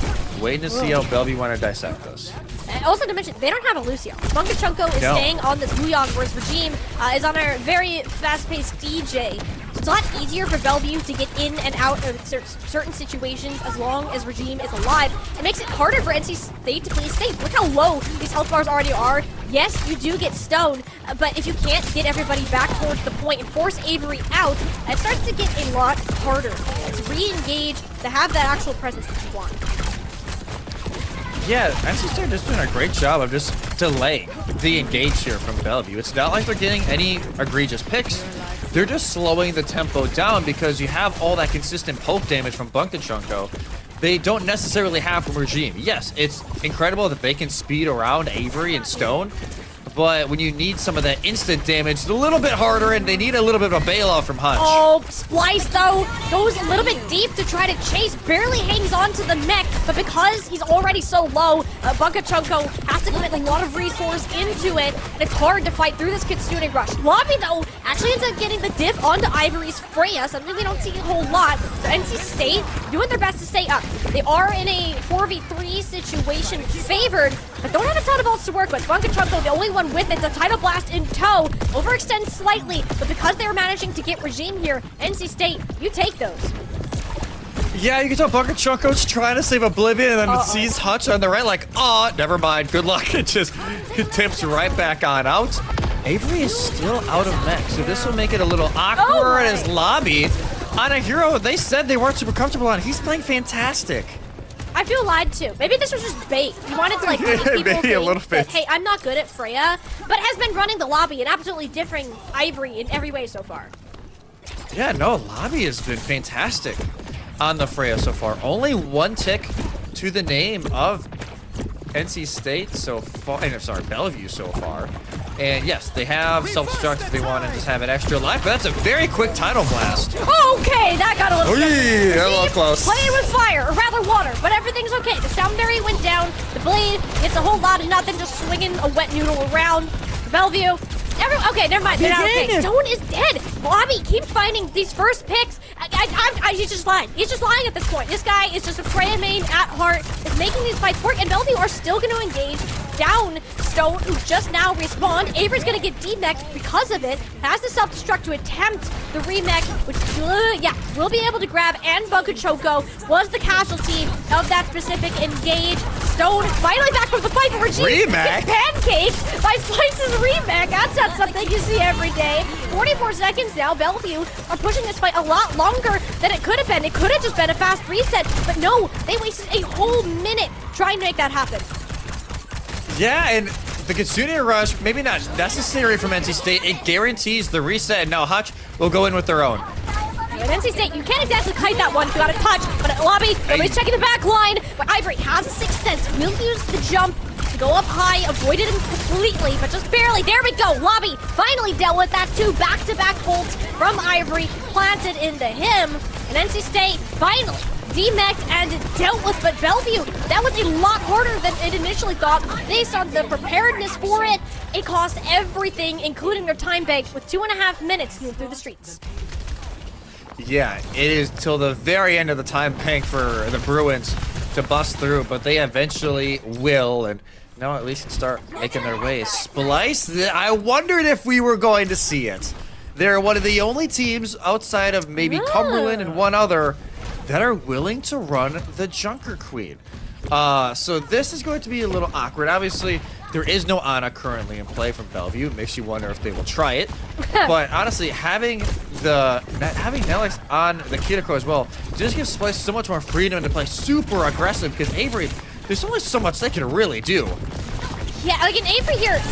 waiting to see how Bellevue want to dissect this. And also to mention, they don't have a Lucio. Chunko is staying on this Wuyong, whereas Regime is on a very fast-paced DJ. So it's a lot easier for Bellevue to get in and out of certain situations as long as Regime is alive. It makes it harder for NC State to play safe. Look how low these health bars already are. Yes, you do get stoned, but if you can't get everybody back towards the point and force Avery out, it starts to get a lot harder to re-engage, to have that actual presence that you want. Yeah, NC State is doing a great job of just delaying the engage here from Bellevue. It's not like they're getting any egregious picks. they're just slowing the tempo down because you have all that consistent poke damage from Bunkachunko. They don't necessarily have from Regime. Yes, it's incredible that they can speed around Avery and Stone, but when you need some of that instant damage, it's a little bit harder, and they need a little bit of a bailout from Hutch. Oh, Splice, though, goes a little bit deep to try to chase, barely hangs on to the mech, but because he's already so low, Bunkachunko has to commit a lot of resource into it, and it's hard to fight through this Kitsune Rush. Lobby, though, actually ends up getting the diff onto Ivory's Freya, something we don't see a whole lot. So NC State doing their best to stay up. They are in a 4v3 situation, favored, but don't have a ton of ults to work with. Bunkachunko, the only one with it, the Tidal Blast in tow, overextends slightly, but because they're managing to get Regime here, NC State, you take those. Yeah, you can tell Bunkachunko's trying to save Oblivion, and then sees Hutch on the right, like, oh, never mind, good luck. It just tips right back on out. Avery is still out of mech, so this will make it a little awkward as Lobby on a hero they said they weren't super comfortable on. He's playing fantastic. I feel lied to. Maybe this was just bait. He wanted to, like, make people maybe think a little that, bit. hey, I'm not good at Freya, but has been running the lobby and absolutely differing Ivory in every way so far. Yeah, no, Lobby has been fantastic on the Freya so far. Only one tick to the name of NC State so far, sorry, Bellevue so far. And yes, they have self-destruct if they want to just have an extra life, but that's a very quick Tidal Blast. Okay, that got a little Oy, a little close. Playing with fire, or rather water, but everything's okay. The Soundberry went down, the Blade gets a whole lot of nothing, just swinging a wet noodle around. Bellevue, okay, never mind, they're not okay. Stone is dead. Lobby keeps finding these first picks. He's just lying. He's just lying at this point. This guy is just a Freya main at heart, is making these fights work, and Bellevue are still going to engage down Stone, who just now respawned. Avery's going to get demexed because of it. Has to self-destruct to attempt the remech, which, will be able to grab, and Bunkachunko was the casualty of that specific engage. Stone finally back from the fight, but Regime gets pancaked by Splice's remech. That's not something you see every day. 44 seconds now. Bellevue are pushing this fight a lot longer than it could have been. It could have just been a fast reset, but no, they wasted a whole minute trying to make that happen. Yeah, and the Kitsune Rush, maybe not necessary from NC State. It guarantees the reset, and now Hutch will go in with their own. At NC State, you can't exactly kite that one if you got a touch, but at Lobby, nobody's checking the back line. But Ivory has a sixth sense, will use the jump to go up high, avoid it completely, but just barely. There we go. Lobby finally dealt with that too. Back-to-back holds from Ivory planted into him. And NC State finally demexed and dealt with, but Bellevue, that was a lot harder than it initially thought. Based on the preparedness for it, it cost everything, including their time bank, with 2.5 minutes to move through the streets. Yeah, it is till the very end of the time bank for the Bruins to bust through, but they eventually will, and now at least can start making their way. Splice, I wondered if we were going to see it. They're one of the only teams outside of maybe Cumberland and one other that are willing to run the Junker Queen. So this is going to be a little awkward. Obviously, there is no Ana currently in play from Bellevue. It makes you wonder if they will try it. But honestly, having Nelix on the Kiriko as well just gives Splice so much more freedom to play super aggressive, because Avery, there's only so much they can really do. Yeah, like in Avery here,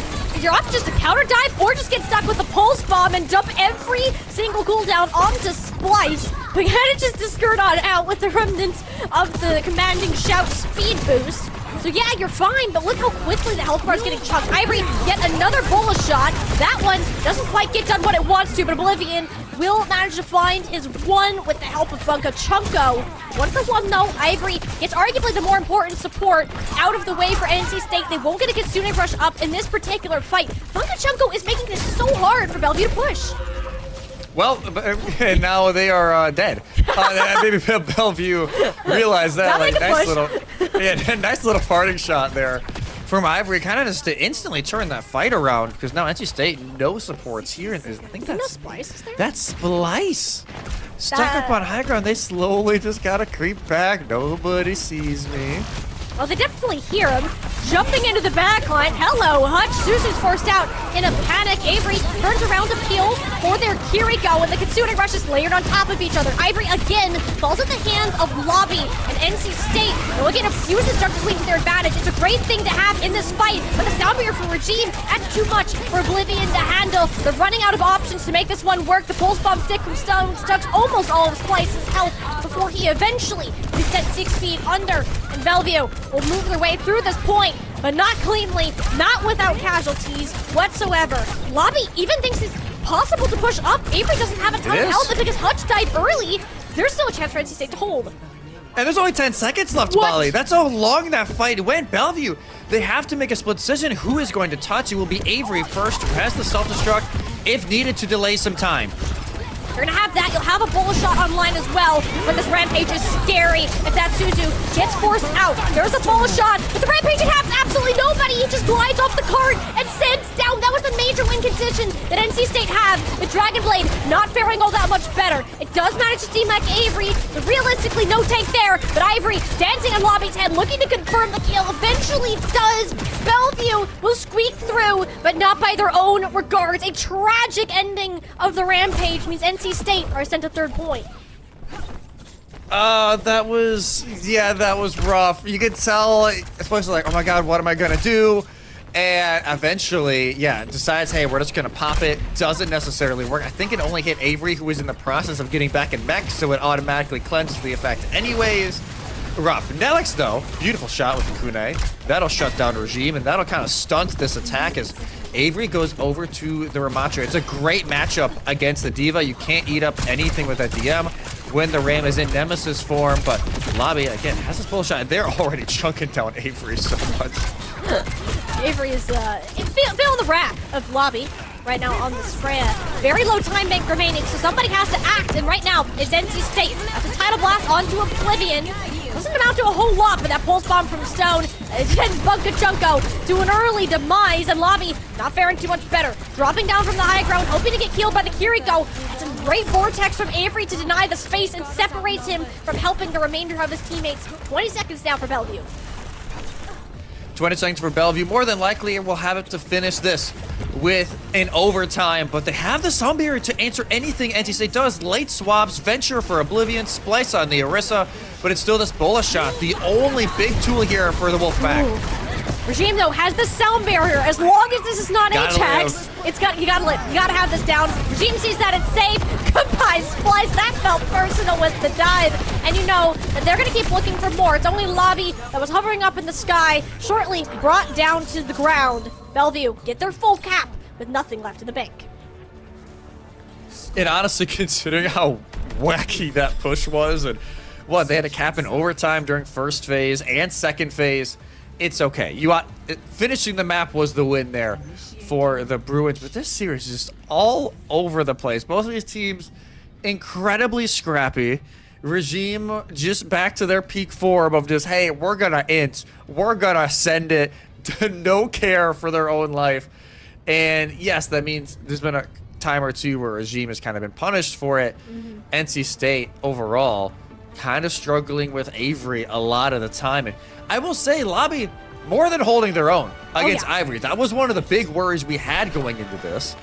you're up just to counter dive or just get stuck with the pulse bomb and dump every single cooldown onto Splice. We had to just skirt on out with the remnants of the commanding shout speed boost. So yeah, you're fine, but look how quickly the health bar is getting chunked. Ivory, yet another bullet shot. That one doesn't quite get done what it wants to, but Oblivion will manage to find his one with the help of Bunkachunko. 1-for-1 though, Ivory gets arguably the more important support out of the way for NC State. They won't get a Kitsune Rush up in this particular fight. Bunkachunko is making this so hard for Bellevue to push. Well, and now they are dead. Maybe Bellevue realized that. Like, nice little parting shot there from Ivory, kind of just to instantly turn that fight around, because now NC State no supports here. And I think that's Splice is there? That's Splice. Stuck up on high ground, they slowly just gotta creep back. Nobody sees me. Well, they definitely hear him. Jumping into the back line. Hello, Hutch. Suzu's forced out in a panic. Avery turns around to peel. for their Kiriko, and the Kitsune Rush is layered on top of each other. Ivory again falls at the hands of Lobby, and NC State are looking to use this Dark Fleet to their advantage. It's a great thing to have in this fight, but the sound barrier for Regime, that's too much for Oblivion to handle. They're running out of options to make this one work. The Pulse Bomb stick from Stone stuck almost all of Splice's health before he eventually is set 6 feet under, and Bellevue will move their way through this point, but not cleanly, not without casualties whatsoever. Lobby even thinks it's possible to push up. Avery doesn't have a ton of health, but because Hutch died early, there's still a chance for NC State to hold. And there's only 10 seconds left, What? Molly. That's how long that fight went. Bellevue, they have to make a split decision. Who is going to touch? It will be Avery first, who has the self-destruct, if needed, to delay some time. You're gonna have that. You'll have a bullet shot online as well, but this Rampage is scary. If that Suzu gets forced out, there's a bullet shot, but the Rampage has absolutely nobody. He just glides off the cart and sends down. That was the major win condition that NC State have. The Dragon Blade not faring all that much better. It does manage to D-Mac Avery, but realistically no tank there, but Ivory dancing on Lobby's head, looking to confirm the kill. Eventually does. Bellevue will squeak through, but not by their own regards. A tragic ending of the Rampage means NC State are sent to third point. That was rough. You could tell, especially like, oh my god, what am I gonna do? And eventually, decides, hey, we're just gonna pop it. Doesn't necessarily work. I think it only hit Avery, who was in the process of getting back in mech, so it automatically cleanses the effect anyways. Rough. Nelix, though, beautiful shot with the Kunai. That'll shut down Regime, and that'll kind of stunt this attack as Avery goes over to the Ramattra. It's a great matchup against the Diva. You can't eat up anything with that DM when the Ram is in Nemesis form, but Lobby, again, has this full shot. They're already chunking down Avery so much. Avery is feeling the wrath of Lobby right now on the spray. Very low time bank remaining, so somebody has to act, and right now it's NC State. That's a Tidal Blast onto Oblivion. Doesn't amount to a whole lot, but that Pulse Bomb from Stone sends Bunka Junko to an early demise, and Lobby not faring too much better. Dropping down from the high ground, hoping to get killed by the Kiriko. It's a great vortex from Avery to deny the space and separates him from helping the remainder of his teammates. 20 seconds down for Bellevue. 20 seconds for Bellevue. More than likely, we'll have it to finish this with an overtime, but they have the sound barrier to answer anything NC State does. Late swaps, Venture for Oblivion, Splice on the Orisa, but it's still this bullet shot, the only big tool here for the Wolfpack. Regime, though, has the sound barrier. As long as this is not Ajax, you gotta live. You gotta have this down. Regime sees that it's safe. Goodbye, Splice. That felt personal with the dive. And you know that they're gonna keep looking for more. It's only Lobby that was hovering up in the sky, shortly brought down to the ground. Bellevue get their full cap with nothing left in the bank. And honestly, considering how wacky that push was, and what, they had a cap in overtime during first phase and second phase, it's okay. Finishing the map was the win there for the Bruins, but this series is just all over the place. Both of these teams incredibly scrappy. Regime just back to their peak form of just, hey, we're gonna int, we're gonna send it, to no care for their own life. And yes, that means there's been a time or two where Regime has kind of been punished for it. NC State overall kind of struggling with Avery a lot of the time. And I will say, Lobby more than holding their own against Ivory. That was one of the big worries we had going into this,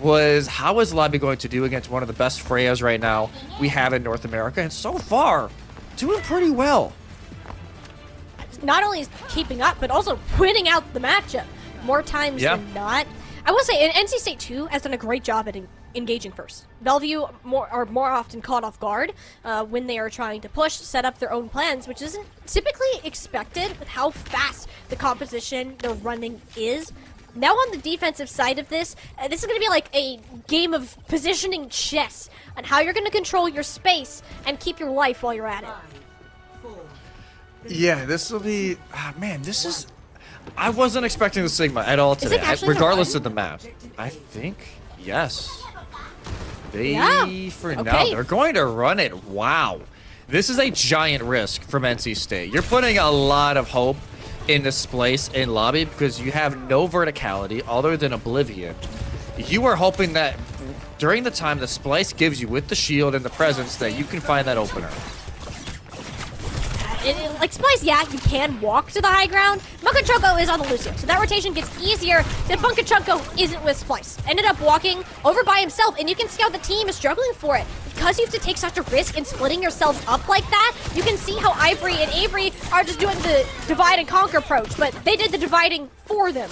was how is Lobby going to do against one of the best Freyas right now we have in North America? And so far, doing pretty well. Not only is keeping up, but also winning out the matchup more times than not. I will say, NC State 2 has done a great job at engaging first. Bellevue are more often caught off guard when they are trying to push, set up their own plans, which isn't typically expected with how fast the composition they're running is. Now on the defensive side of this is going to be like a game of positioning chess on how you're going to control your space and keep your life while you're at it. Yeah, this will be... man, this is... I wasn't expecting the Sigma at all today, regardless regardless of the map. I think, yes. For now, they're going to run it. Wow. This is a giant risk from NC State. You're putting a lot of hope in this place in Lobby because you have no verticality other than Oblivion. You are hoping that during the time the Splice gives you with the shield and the presence that you can find that opener. like Splice, yeah, you can walk to the high ground. Bunkachunko is on the Lucio, so that rotation gets easier. Then Bunkachunko isn't with Splice. Ended up walking over by himself, and you can see how the team is struggling for it. Because you have to take such a risk in splitting yourselves up like that, you can see how Ivory and Avery are just doing the divide and conquer approach, but they did the dividing for them.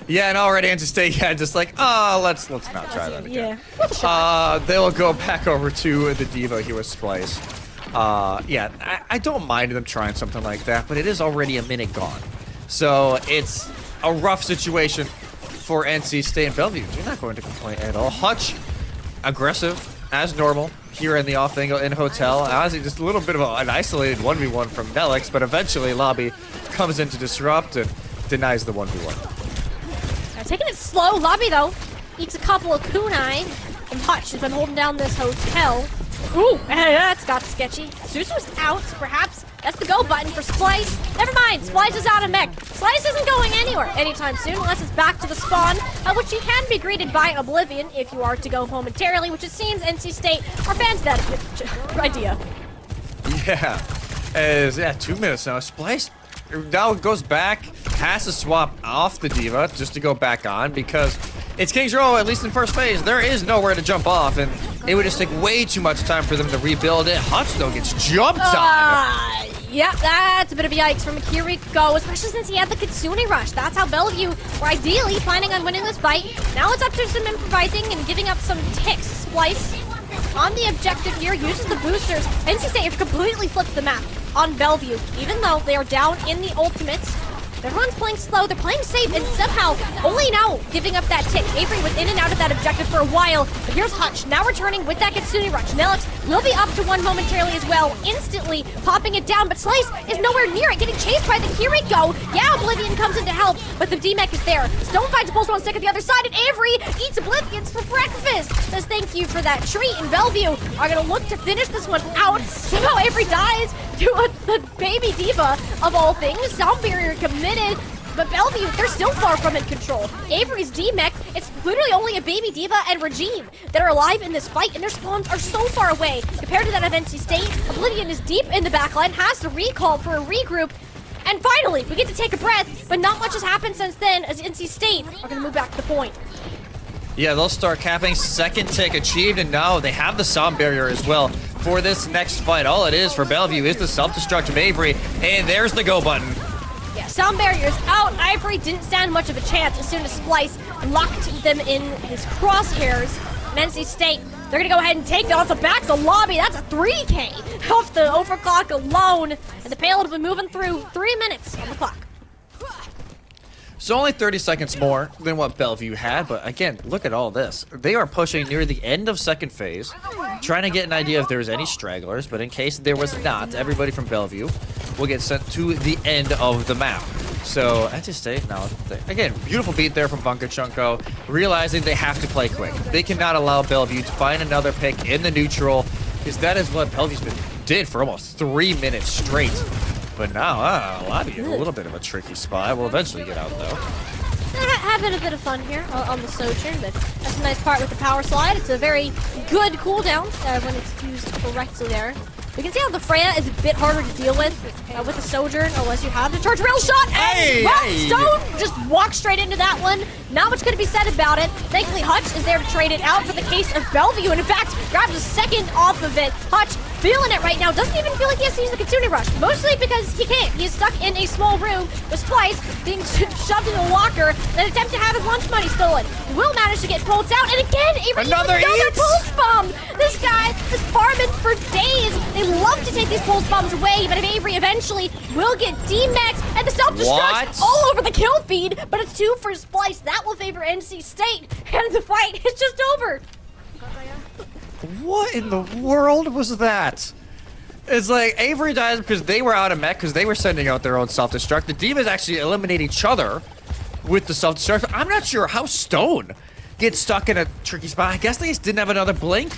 Yeah, and already NC State, yeah, just like, let's not try that again. Yeah. They'll go back over to the Diva here with Splice. Yeah, I don't mind them trying something like that, but it is already a minute gone. So it's a rough situation for NC State and Bellevue. You're not going to complain at all. Hutch, aggressive, as normal, here in the off angle in Hotel. Honestly, just a little bit of an isolated 1v1 from Nelix, but eventually Lobby comes in to disrupt and denies the 1v1. Taking it slow. Lobby, though, eats a couple of kunai. And Hutch has been holding down this Hotel. Ooh, that's got sketchy. Susu's out, perhaps. That's the go button for Splice. Never mind, Splice is out of mech. Splice isn't going anywhere anytime soon, unless it's back to the spawn, which you can be greeted by Oblivion if you are to go momentarily, which it seems NC State are fans of that idea. Yeah, 2 minutes now. Splice now goes back, has to swap off the Diva just to go back on because it's King's Row, at least in first phase. There is nowhere to jump off, and it would just take way too much time for them to rebuild it. Hutch, though, gets jumped on. Yeah, that's a bit of a yikes from Kiriko, especially since he had the Kitsune Rush. That's how Bellevue were ideally planning on winning this fight. Now it's up to some improvising and giving up some ticks. Splice on the objective here, uses the boosters. NC State have completely flipped the map on Bellevue, even though they are down in the ultimates. Everyone's playing slow, they're playing safe, and somehow only now giving up that tick. Avery was in and out of that objective for a while, but here's Hutch, now returning with that Kitsune Rush. Nelix will be up to 1 momentarily as well, instantly popping it down, but Slice is nowhere near it, getting chased by the Kiriko. Yeah, Oblivion comes in to help, but the D-Mech is there. Stone finds a pulse one stick at the other side, and Avery eats Oblivions for breakfast. Says thank you for that treat, and Bellevue are gonna look to finish this one out. Somehow Avery dies to the baby Diva of all things. Sound barrier committed, but Bellevue, they're still far from in control. Avery's D-Mech, it's literally only a baby Diva and Regime that are alive in this fight, and their spawns are so far away compared to that of NC State. Oblivion is deep in the backline, has to recall for a regroup, and finally, we get to take a breath, but not much has happened since then as NC State are gonna move back to the point. Yeah, they'll start capping. Second tick achieved, and now they have the sound barrier as well for this next fight. All it is for Bellevue is the self-destruct of Avery, and there's the go button. Yeah, sound barrier's out. Ivory didn't stand much of a chance as soon as Splice locked them in his crosshairs. And NC State, they're gonna go ahead and take that off the backs of Lobby. That's a 3K off the overclock alone. And the payload will be moving through 3 minutes on the clock. So only 30 seconds more than what Bellevue had, but again, look at all this. They are pushing near the end of second phase, trying to get an idea if there's any stragglers, but in case there was not, everybody from Bellevue will get sent to the end of the map. So, I just say, now, again, beautiful beat there from Bunkachunko, realizing they have to play quick. They cannot allow Bellevue to find another pick in the neutral, because that is what Bellevue's did for almost 3 minutes straight. But now, Lobby in a little bit of a tricky spot. We'll eventually get out, though. Having a bit of fun here on the Sojourn, but that's a nice part with the power slide. It's a very good cooldown when it's used correctly there. We can see how the Freya is a bit harder to deal with the Sojourn, unless you have the charge rail shot. And Stone just walks straight into that one. Not much going to be said about it. Thankfully, Hutch is there to trade it out for the case of Bellevue, and in fact, grabs a second off of it. Hutch feeling it right now. Doesn't even feel like he has to use the Kitsune Rush. Mostly because he can't. He is stuck in a small room with Splice being shoved into a locker in an attempt to have his lunch money stolen. He will manage to get pulled out, and again, another pulse bomb. This guy is farming for days. They love to take these pulse bombs away, but if Avery eventually will get D-Max, and the self-destruct all over the kill feed, but it's 2 for Splice. That will favor NC State, and the fight is just over. What in the world was that? It's like Avery dies because they were out of mech, because they were sending out their own self-destruct. The Divas actually eliminate each other with the self-destruct. I'm not sure how Stone gets stuck in a tricky spot. I guess they just didn't have another blink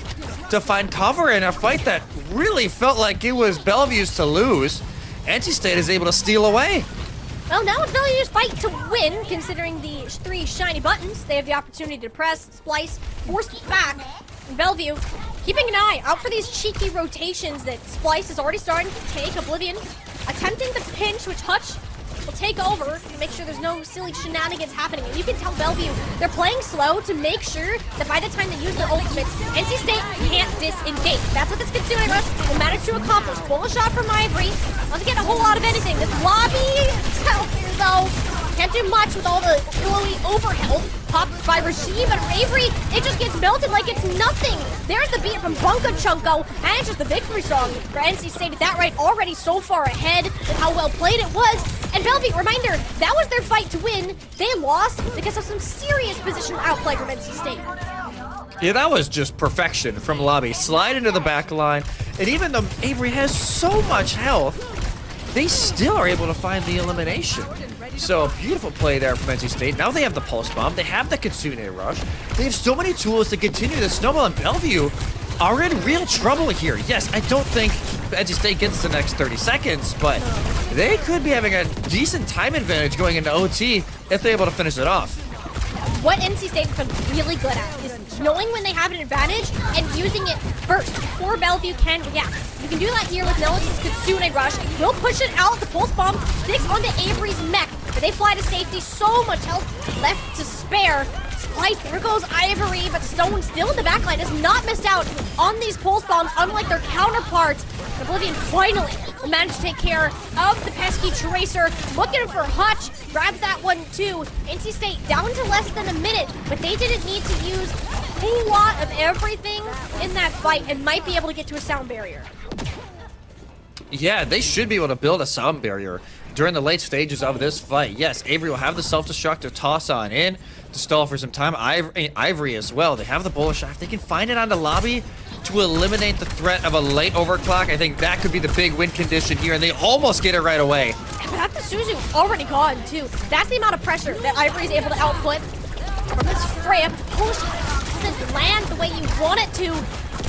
to find cover in a fight that really felt like it was Bellevue's to lose. NC State is able to steal away. Well, now it's Value's fight to win, considering the 3 shiny buttons. They have the opportunity to press, splice, force back. And Bellevue keeping an eye out for these cheeky rotations that Splice is already starting to take. Oblivion attempting to pinch, which Hutch will take over to make sure there's no silly shenanigans happening. And you can tell Bellevue they're playing slow to make sure that by the time they use their ultimates, NC State can't disengage. That's what this Kitsune Rush will manage to accomplish. Bullet shot from Ivory. Doesn't get a whole lot of anything. This lobby, though, can't do much with all the glowy overhead popped by Regime, but Avery, it just gets melted like it's nothing. There's the beat from Bunka Chunko, and it's just the victory song for NC State at that right, already so far ahead with how well played it was. And Bellevue, reminder, that was their fight to win. They lost because of some serious positional outplay from NC State. Yeah, that was just perfection from Lobby. Slide into the back line, and even though Avery has so much health, they still are able to find the elimination. So, beautiful play there from NC State. Now they have the Pulse Bomb, they have the Kitsune Rush. They have so many tools to continue the snowball, and Bellevue are in real trouble here. Yes, I don't think NC State gets the next 30 seconds, but they could be having a decent time advantage going into OT if they're able to finish it off. What NC State's been really good at is knowing when they have an advantage and using it first before Bellevue can react. You can do that here with Nellis's Kitsune Rush. Will push it out. The Pulse Bomb sticks onto Avery's mech, but they fly to safety. So much health left to spare. Splice, there goes Ivory, but Stone still in the backline has not missed out on these Pulse Bombs, unlike their counterparts. Oblivion finally will manage to take care of the pesky Tracer. Looking for Hutch, grabs that one too. NC State down to less than a minute, but they didn't need to use a whole lot of everything in that fight and might be able to get to a sound barrier. Yeah, they should be able to build a sound barrier during the late stages of this fight. Yes, Avery will have the self-destructive toss on in to stall for some time. Ivory as well. They have the bullet shot. If they can find it on the lobby to eliminate the threat of a late overclock, I think that could be the big win condition here, and they almost get it right away. But after Suzu already gone too. That's the amount of pressure that Ivory is able to output from this Freya. Push doesn't land the way you want it to.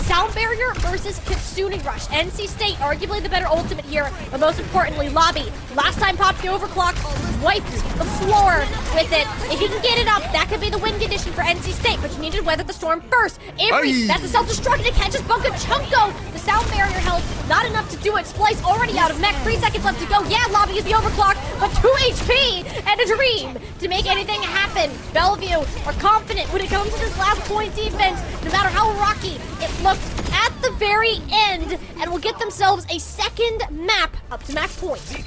Sound barrier versus Kitsune Rush. NC State, arguably the better ultimate here, but most importantly, Lobby. Last time popped the overclock, wiped the floor with it. If you can get it up, that could be the win condition for NC State, but you need to weather the storm first. Avery, that's a self-destruct, it catches Bunka Chunko. The sound barrier held, not enough to do it. Splice already out of mech, 3 seconds left to go. Yeah, Lobby is the overclock, but 2 HP and a dream to make anything happen. Bellevue are confident when it comes to this last point defense, no matter how rocky it looks at the very end, and will get themselves a second map up to match point.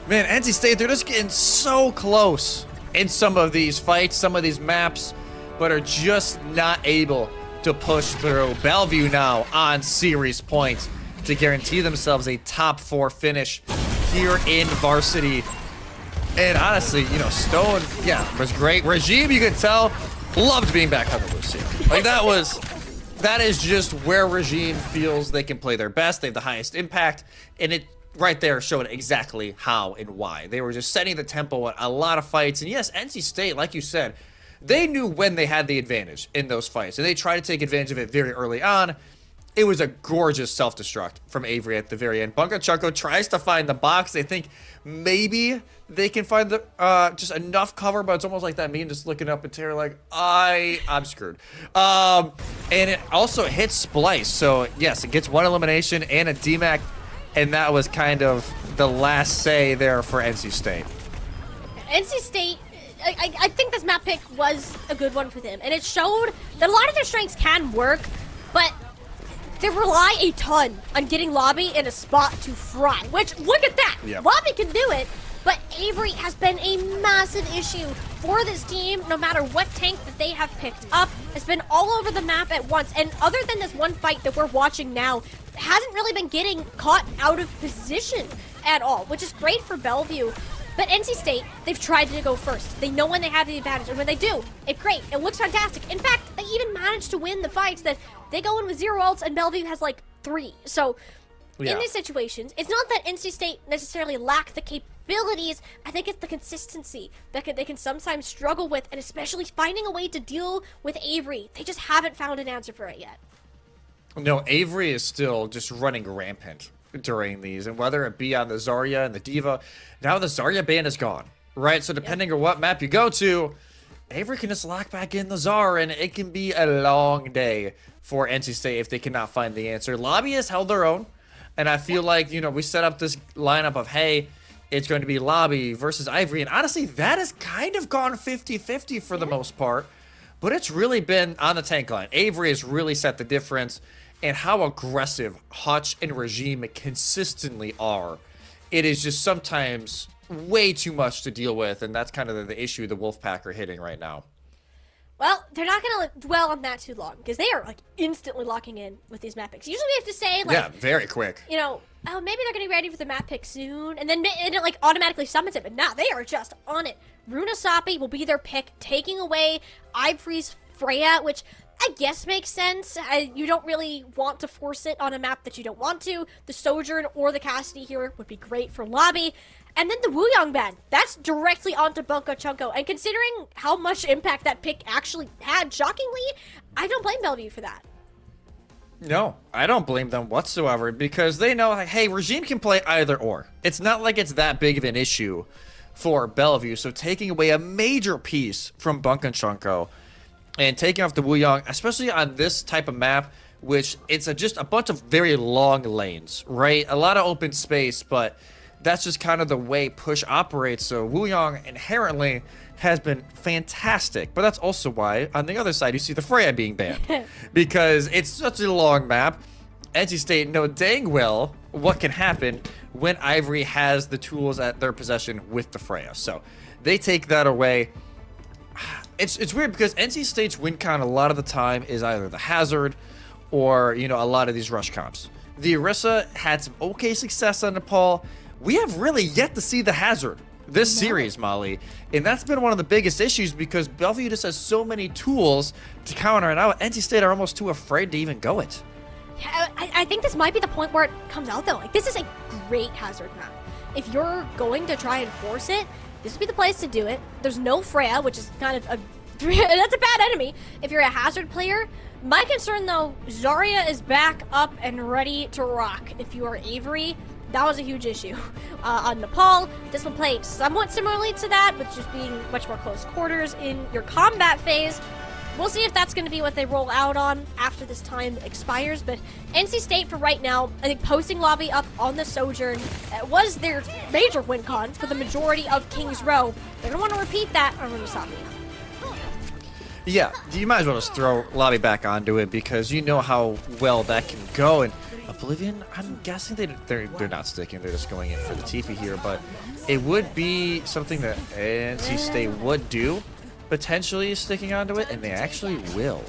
Man, NC State, they're just getting so close in some of these fights, some of these maps, but are just not able to push through. Bellevue now on series points to guarantee themselves a top 4 finish here in Varsity. And honestly, you know, Stone, yeah, was great. Regime, you could tell, loved being back on the loose here. Like, that is just where Regime feels they can play their best. They have the highest impact, and it right there showed exactly how and why. They were just setting the tempo at a lot of fights. And yes, NC State, like you said, they knew when they had the advantage in those fights, and they tried to take advantage of it very early on. It was a gorgeous self-destruct from Avery at the very end. Bunka Chunko tries to find the box. They think maybe they can find the just enough cover, but it's almost like that meme just looking up at Terry like, I'm screwed. And it also hits Splice. So yes, it gets 1 elimination and a DMAC, and that was kind of the last say there for NC State. NC State, I think this map pick was a good one for them, and it showed that a lot of their strengths can work, but they rely a ton on getting Lobby in a spot to fry, which, look at that! Yep. Lobby can do it, but Avery has been a massive issue for this team, no matter what tank that they have picked up. It's been all over the map at once, and other than this one fight that we're watching now, hasn't really been getting caught out of position at all, which is great for Bellevue. But NC State, they've tried to go first. They know when they have the advantage, and when they do, it's great. It looks fantastic. In fact, they even managed to win the fights that they go in with 0 ults, and Bellevue has like 3. So in these situations, it's not that NC State necessarily lack the capabilities. I think it's the consistency that they can sometimes struggle with, and especially finding a way to deal with Avery. They just haven't found an answer for it yet. No, Avery is still just running rampant during these, and whether it be on the Zarya and the Diva, now the Zarya ban is gone, right? So depending on what map you go to, Avery can just lock back in the Zar, and it can be a long day for NC State if they cannot find the answer. Lobby has held their own, and I feel like, you know, we set up this lineup of, hey, it's going to be Lobby versus Ivory, and honestly, that has kind of gone 50-50 for the most part, but it's really been on the tank line. Avery has really set the difference, and how aggressive Hutch and Regime consistently are. It is just sometimes way too much to deal with, and that's kind of the issue the Wolfpack are hitting right now. Well, they're not going to dwell on that too long, because they are, like, instantly locking in with these map picks. Usually we have to say, like... Yeah, very quick. You know, oh, maybe they're getting ready for the map pick soon, and then it, like, automatically summons it, but now they are just on it. Runa Sapi will be their pick, taking away Ivory's Freya, which I guess makes sense. You don't really want to force it on a map that you don't want to. The Sojourn or the Cassidy here would be great for Lobby. And then the Wuyong ban. That's directly onto Bunko Chunko. And considering how much impact that pick actually had, shockingly, I don't blame Bellevue for that. No, I don't blame them whatsoever, because they know, like, hey, Regime can play either or. It's not like it's that big of an issue for Bellevue. So taking away a major piece from Bunko Chunko and taking off the Wuyong, especially on this type of map, which it's just a bunch of very long lanes, right? A lot of open space, but that's just kind of the way push operates. So Wuyong inherently has been fantastic, but that's also why on the other side you see the Freya being banned because it's such a long map. NC State know dang well what can happen when Ivory has the tools at their possession with the Freya. So they take that away. It's weird because NC State's win con a lot of the time is either the Hazard or, you know, a lot of these rush comps. The Orisa had some okay success on Nepal. We have really yet to see the Hazard this series, Molly, and that's been one of the biggest issues because Bellevue just has so many tools to counter it out. NC State are almost too afraid to even go it. Yeah, I think this might be the point where it comes out, though. Like, this is a great Hazard map. If you're going to try and force it, this would be the place to do it. There's no Freya, which is kind of a... that's a bad enemy if you're a Hazard player. My concern, though, Zarya is back up and ready to rock. If you are Avery, that was a huge issue. On Nepal, this will play somewhat similarly to that, with just being much more close quarters in your combat phase. We'll see if that's going to be what they roll out on after this time expires, but NC State for right now, I think posting Lobby up on the Sojourn was their major win con for the majority of King's Row. They're going to want to repeat that on Runasabi. Yeah, you might as well just throw Lobby back onto it because you know how well that can go. And Oblivion, I'm guessing they're not sticking. They're just going in for the TP here, but it would be something that NC State would do, potentially sticking onto it, and they actually will.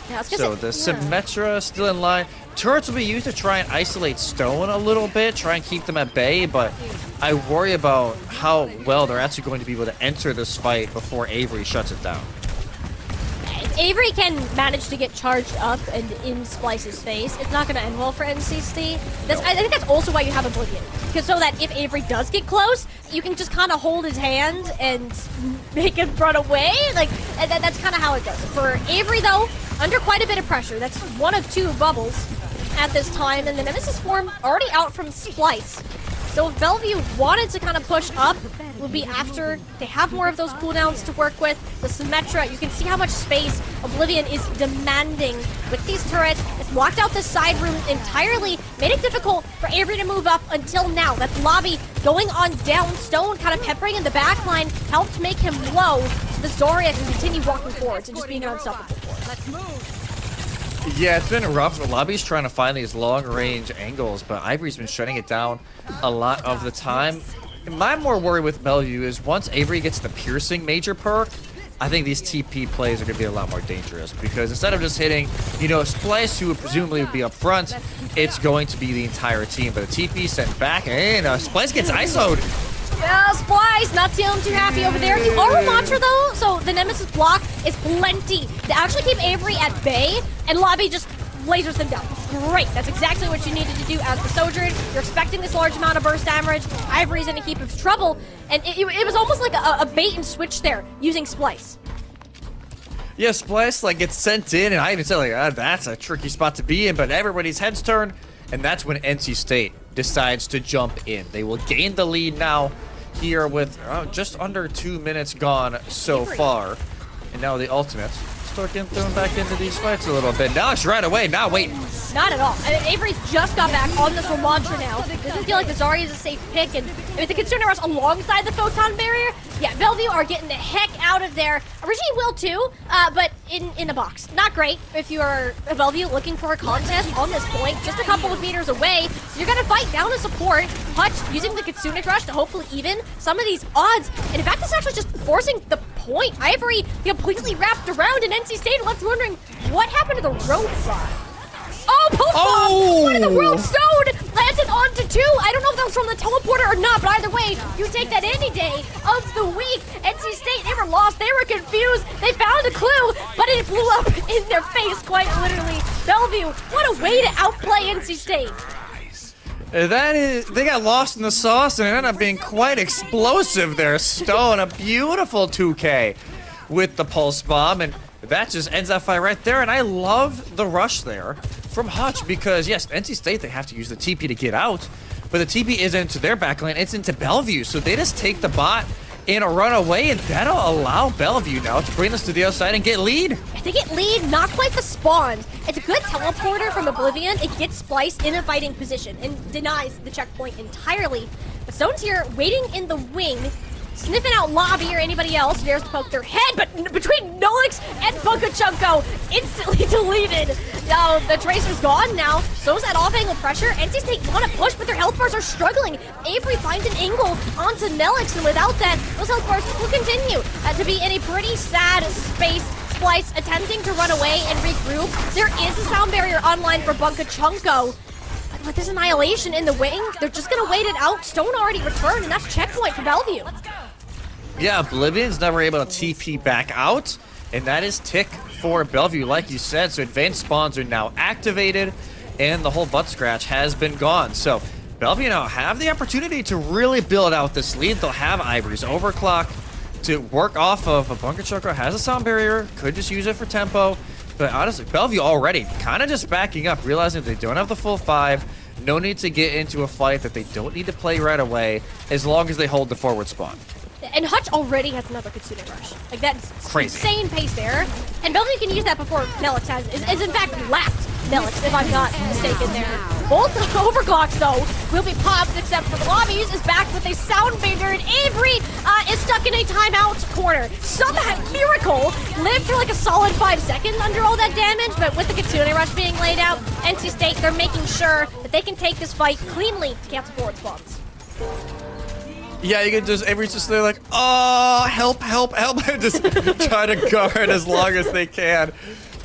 Yeah, so the Symmetra still in line. Turrets will be used to try and isolate Stone a little bit, try and keep them at bay, but I worry about how well they're actually going to be able to enter this fight before Avery shuts it down. If Avery can manage to get charged up and in Splice's face, it's not going to end well for NC State. I think that's also why you have Oblivion. Because so that if Avery does get close, you can just kind of hold his hand and make him run away. Like, that's kind of how it goes. For Avery, though, under quite a bit of pressure. That's one of two bubbles at this time. And the Nemesis form already out from Splice. So if Bellevue wanted to kind of push up, it would be after they have more of those cooldowns to work with. The Symmetra, you can see how much space Oblivion is demanding with these turrets. It's blocked out the side room entirely, made it difficult for Avery to move up until now. That Lobby going on down, Stone kind of peppering in the back line, helped make him low, so the Zarya can continue walking forwards and just being an unstoppable force. Let's move. Yeah, it's been rough. The Lobby's trying to find these long-range angles, but Ivory's been shutting it down a lot of the time. My more worry with Bellevue is once Avery gets the piercing major perk, I think these TP plays are going to be a lot more dangerous because instead of just hitting, you know, Splice, who would presumably be up front, it's going to be the entire team. But the TP sent back, and Splice gets ISO'd. Yeah, Splice, not feeling too happy over there. The Aura Launcher, though, so the Nemesis block is plenty to actually keep Avery at bay, and Lobby just lasers them down. Great, that's exactly what you needed to do as the Sojourn. You're expecting this large amount of burst damage. Ivory's in a heap of trouble, and it was almost like a bait and switch there, using Splice. Yeah, Splice, like, gets sent in, and I even said, like, that's a tricky spot to be in, but everybody's heads turn, and that's when NC State decides to jump in. They will gain the lead now here with just under 2 minutes gone so far. And now the ultimates start getting thrown back into these fights a little bit. Now it's right away. Now wait. Not at all. I mean, Avery's just got back on this Ramontra now. Doesn't feel like the Zarya is a safe pick. And I mean, the Consumer Rush alongside the Photon Barrier, yeah, Bellevue are getting the heck out of there. Regime will too, but in a box. Not great if you are a Bellevue looking for a contest on this point, just a couple of meters away. So you're gonna fight down to support. Hutch using the Kitsune Rush to hopefully even some of these odds. And in fact, it's actually just forcing the point. Ivory completely wrapped around, and NC State left wondering what happened to the robot. Oh, post bomb! One of the World Stone landed onto 2. I don't know if that was from the teleporter or not, but either way, you take that any day of the week. NC State, they were lost, they were confused, they found a clue, but it blew up in their face, quite literally. Bellevue, what a way to outplay NC State. They got lost in the sauce and it ended up being quite explosive there. Stone, a beautiful 2K with the pulse bomb, and that just ends that fight right there. And I love the rush there from Hutch because, yes, NC State, they have to use the TP to get out, but the TP isn't into their backline, it's into Bellevue. So they just take the bot in a runaway, and that'll allow Bellevue now to bring us to the other side and get lead. They get lead, not quite the spawns. It's a good teleporter from Oblivion. It gets spliced in a fighting position and denies the checkpoint entirely. But Stone's here waiting in the wing, sniffing out Lobby or anybody else dares to poke their head, but between Nolix and Bokachunko, instantly deleted. Now, the Tracer's gone now. So's that off-angle pressure. NC State want to push, but their health bars are struggling. Avery finds an angle onto Nelix, and without that, those health bars will continue to be in a pretty sad space. Splice attempting to run away and regroup. There is a sound barrier online for Bokachunko. But with this annihilation in the wing, they're just gonna wait it out. Stone already returned, and that's checkpoint for Bellevue. Yeah, Oblivion's never able to TP back out, and that is tick for Bellevue, like you said. So advanced spawns are now activated, and the whole butt scratch has been gone. So Bellevue now have the opportunity to really build out this lead. They'll have Ivory's overclock to work off of. A Bunker Choco has a sound barrier, could just use it for tempo. But honestly, Bellevue already kind of just backing up, realizing they don't have the full 5. No need to get into a fight that they don't need to play right away, as long as they hold the forward spawn. And Hutch already has another Kitsune Rush. Like, that's Crazy. Insane pace there. And Bellevue can use that before Nelix is in fact lapped Nelix, if I'm not mistaken there. Both overclocks, though, will be popped, except for the Lobbies is back with a sound barrier, and Avery is stuck in a timeout corner. Somehow, miracle, lived for like a solid 5 seconds under all that damage, but with the Kitsune Rush being laid out, NC State, they're making sure that they can take this fight cleanly to cancel forward spawns. Yeah, you can just, Avery's just there like, oh, help, help, help. Just try to guard as long as they can.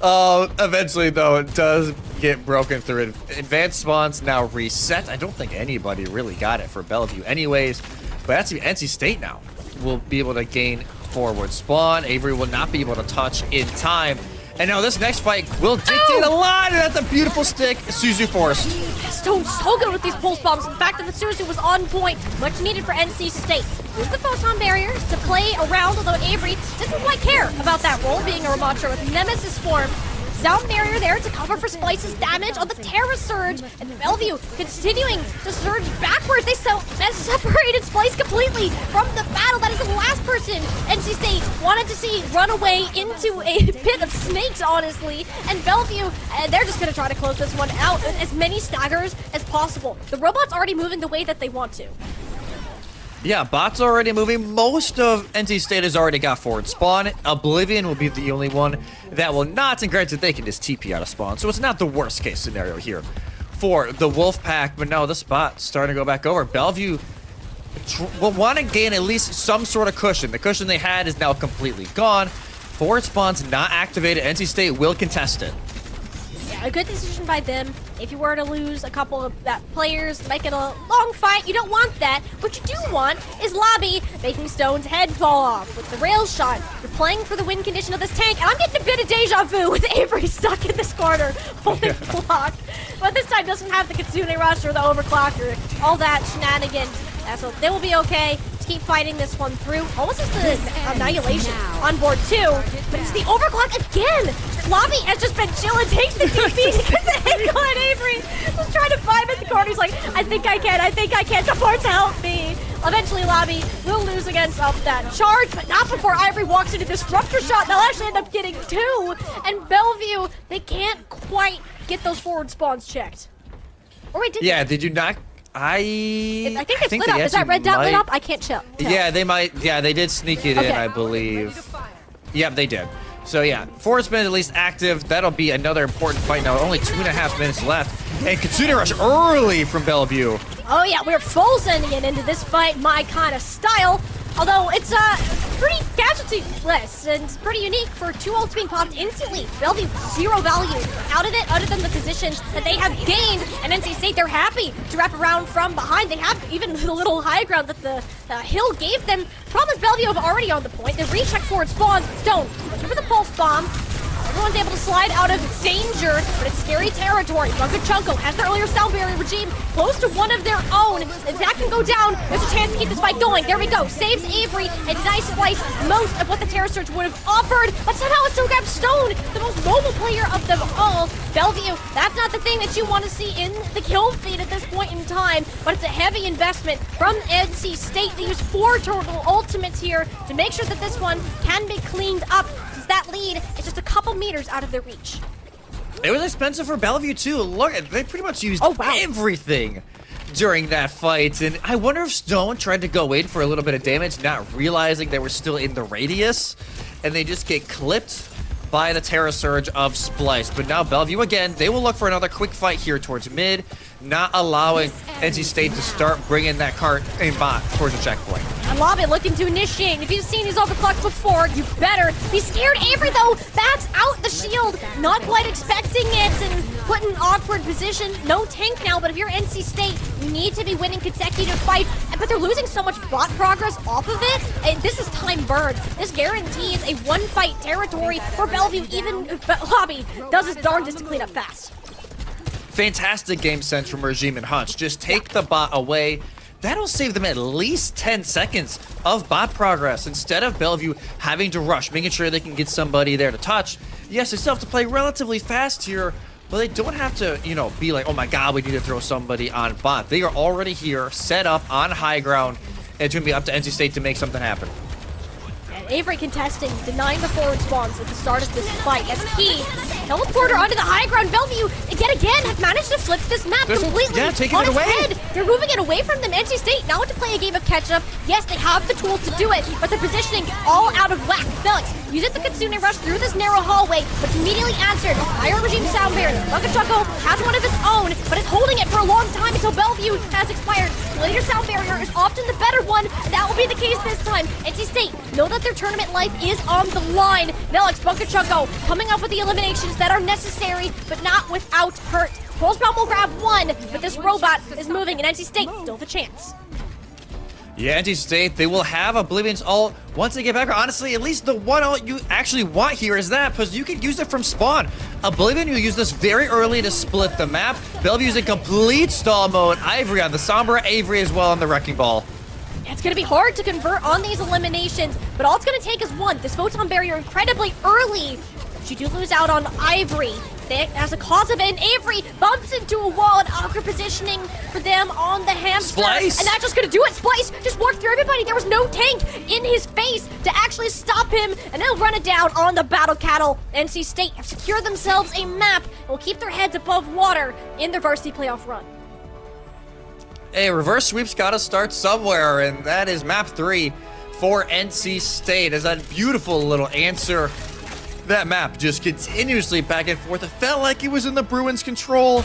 Eventually, though, it does get broken through. Advanced spawns now reset. I don't think anybody really got it for Bellevue anyways. But that's NC State now will be able to gain forward spawn. Avery will not be able to touch in time. And now this next fight will dictate a lot, and that's a beautiful stick. Suzu forced. Stone's so good with these pulse bombs. The fact that the Suzu was on point, much needed for NC State. Use the photon barriers to play around, although Avery doesn't quite care about that role, being a Ramontra with Nemesis form. Sound barrier there to cover for Splice's damage on the Terra Surge, and Bellevue continuing to surge backwards. They separated Splice completely from the battle. That is the last person NC State wanted to see run away into a pit of snakes, honestly. And Bellevue, they're just going to try to close this one out with as many staggers as possible. The robot's already moving the way that they want to. Yeah, bot's already moving. Most of NC State has already got forward spawn. Oblivion will be the only one that will not, and granted, they can just TP out of spawn, so it's not the worst case scenario here for the Wolfpack. But no, this bot's starting to go back over. Bellevue will want to gain at least some sort of cushion. The cushion they had is now completely gone. Forward spawn's not activated. NC State will contest it. Yeah, a good decision by them. If you were to lose a couple of players, make it a long fight, you don't want that. What you do want is Lobby making Stone's head fall off with the rail shot. You're playing for the win condition of this tank, and I'm getting a bit of deja vu with Avery stuck in this corner, holding block. But this time doesn't have the Kitsune Rush or the overclock or all that shenanigans. So they will be okay. to keep fighting this one through. Almost as the annihilation on board 2, but it's the overclock again. Lobby has just been chilling, takes the DP, gets the hit on Avery. Just trying to find him at the corner. He's like, I think I can. Support to help me. Eventually, Lobby will lose against that charge, but not before Ivory walks into this disruptor shot. They'll actually end up getting 2. And Bellevue, they can't quite get those forward spawns checked. Or wait, did you not? I think they split up. Is that red dot lit up? I can't tell. Yeah, they might. Yeah, they did sneak it in, I believe. Yep, they did. So yeah, Forest been at least active. That'll be another important fight now. Only 2.5 minutes left. And Kitsune rush early from Bellevue. Oh yeah, we're full sending it into this fight, my kind of style. Although it's pretty casualty-less and pretty unique for 2 ults being popped instantly. Bellevue, 0 value out of it, other than the positions that they have gained. And NC State, they're happy to wrap around from behind. They have even the little high ground that the hill gave them. Problem is Bellevue have already on the point. They recheck forward spawns. Stone, looking for the pulse bomb. Everyone's able to slide out of danger, but it's scary territory. Chunko has their earlier sound barrier regime close to one of their own. If that can go down, there's a chance to keep this fight going. There we go. Saves Avery and denies Splice most of what the Terror Surge would have offered, but somehow it still grabs Stone, the most mobile player of them all. Bellevue, that's not the thing that you want to see in the kill feed at this point in time, but it's a heavy investment from NC State. They use 4 total ultimates here to make sure that this one can be cleaned up. That lead is just a couple meters out of their reach. It was expensive for Bellevue too. Look, they pretty much used everything during that fight. And I wonder if Stone tried to go in for a little bit of damage, not realizing they were still in the radius, and they just get clipped by the Terra Surge of Splice. But now Bellevue again, they will look for another quick fight here towards mid, not allowing NC State to start bringing that cart in bot towards the checkpoint. And Lobby looking to initiate. If you've seen these overclocks before, you better be scared. Avery, though, backs out the shield. Not quite expecting it and put in an awkward position. No tank now, but if you're NC State, you need to be winning consecutive fights. But they're losing so much bot progress off of it. And this is time burned. This guarantees a one-fight territory for Bellevue, even if Lobby does his darndest to clean up fast. Fantastic game sense from Regime and Hunch. Just take the bot away. That'll save them at least 10 seconds of bot progress instead of Bellevue having to rush, making sure they can get somebody there to touch. Yes, they still have to play relatively fast here, but they don't have to, be like, oh my god, we need to throw somebody on bot. They are already here, set up on high ground, and it's going to be up to NC State to make something happen. And Avery contesting, denying the forward spawns at the start of this fight as he teleporter onto the high ground. Bellevue, yet again, have managed to flip this map completely taking on it its away. head. They're moving it away from them. NC State now want to play a game of catch-up. Yes, they have the tools to do it, but the positioning all out of whack. Felix uses the Kitsune rush through this narrow hallway, but it's immediately answered by a Regime sound barrier. Chunko has one of his own, but is holding it for a long time until Bellevue has expired. Later sound barrier is often the better one, and that will be the case this time. NC State know that their tournament life is on the line. Felix, Chunko coming up with the eliminations that are necessary, but not without hurt. Pulse Bomb will grab 1, but this robot is moving, and NC State still the chance. Yeah, NC State, they will have Oblivion's ult once they get back. Honestly, at least the one ult you actually want here is that, because you can use it from spawn. Oblivion, you use this very early to split the map. Bellevue's in complete stall mode. Ivory on the Sombra, Avery as well on the Wrecking Ball. It's going to be hard to convert on these eliminations, but all it's going to take is 1. This photon barrier incredibly early. But you do lose out on Ivory. As a cause of it, and Avery bumps into a wall and awkward positioning for them on the hamster. Splice! And that's just going to do it. Splice just walked through everybody. There was no tank in his face to actually stop him, and they'll run it down on the Battle Cattle. NC State have secured themselves a map and will keep their heads above water in their varsity playoff run. Hey, reverse sweep's got to start somewhere, and that is map 3 for NC State. As that beautiful little answer. That map just continuously back and forth. It felt like it was in the Bruins' control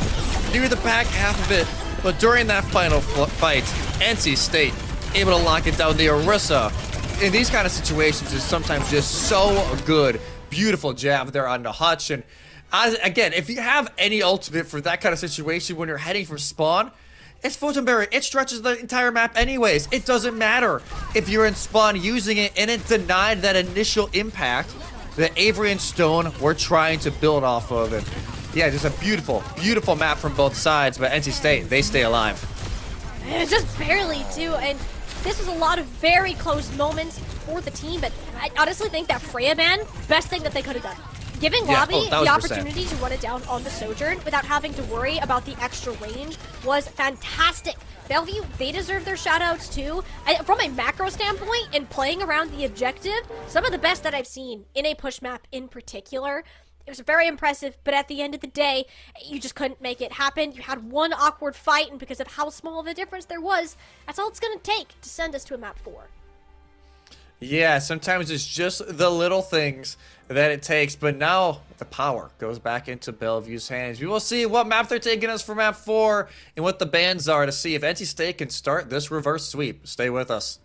near the back half of it. But during that final fight, NC State able to lock it down. The Orisa in these kind of situations is sometimes just so good. Beautiful jab there on the Hutch. And again, if you have any ultimate for that kind of situation when you're heading for spawn, it's Photon Barrier. It stretches the entire map anyways. It doesn't matter if you're in spawn using it and it denied that initial impact that Avery and Stone were trying to build off of. And yeah, just a beautiful, beautiful map from both sides, but NC State, they stay alive. Just barely, too. And this was a lot of very close moments for the team, but I honestly think that Freya ban, best thing that they could have done. Giving Yeah, Lobby the 1000%. opportunity to run it down on the Sojourn without having to worry about the extra range was fantastic. Bellevue, they deserve their shoutouts too. From a macro standpoint and playing around the objective, some of the best that I've seen in a push map in particular. It was very impressive, but at the end of the day, you just couldn't make it happen. You had one awkward fight, and because of how small of a difference there was, that's all it's going to take to send us to a map 4. Yeah, sometimes it's just the little things that it takes, but now the power goes back into Bellevue's hands. We will see what map they're taking us for map 4 and what the bans are to see if NC State can start this reverse sweep. Stay with us.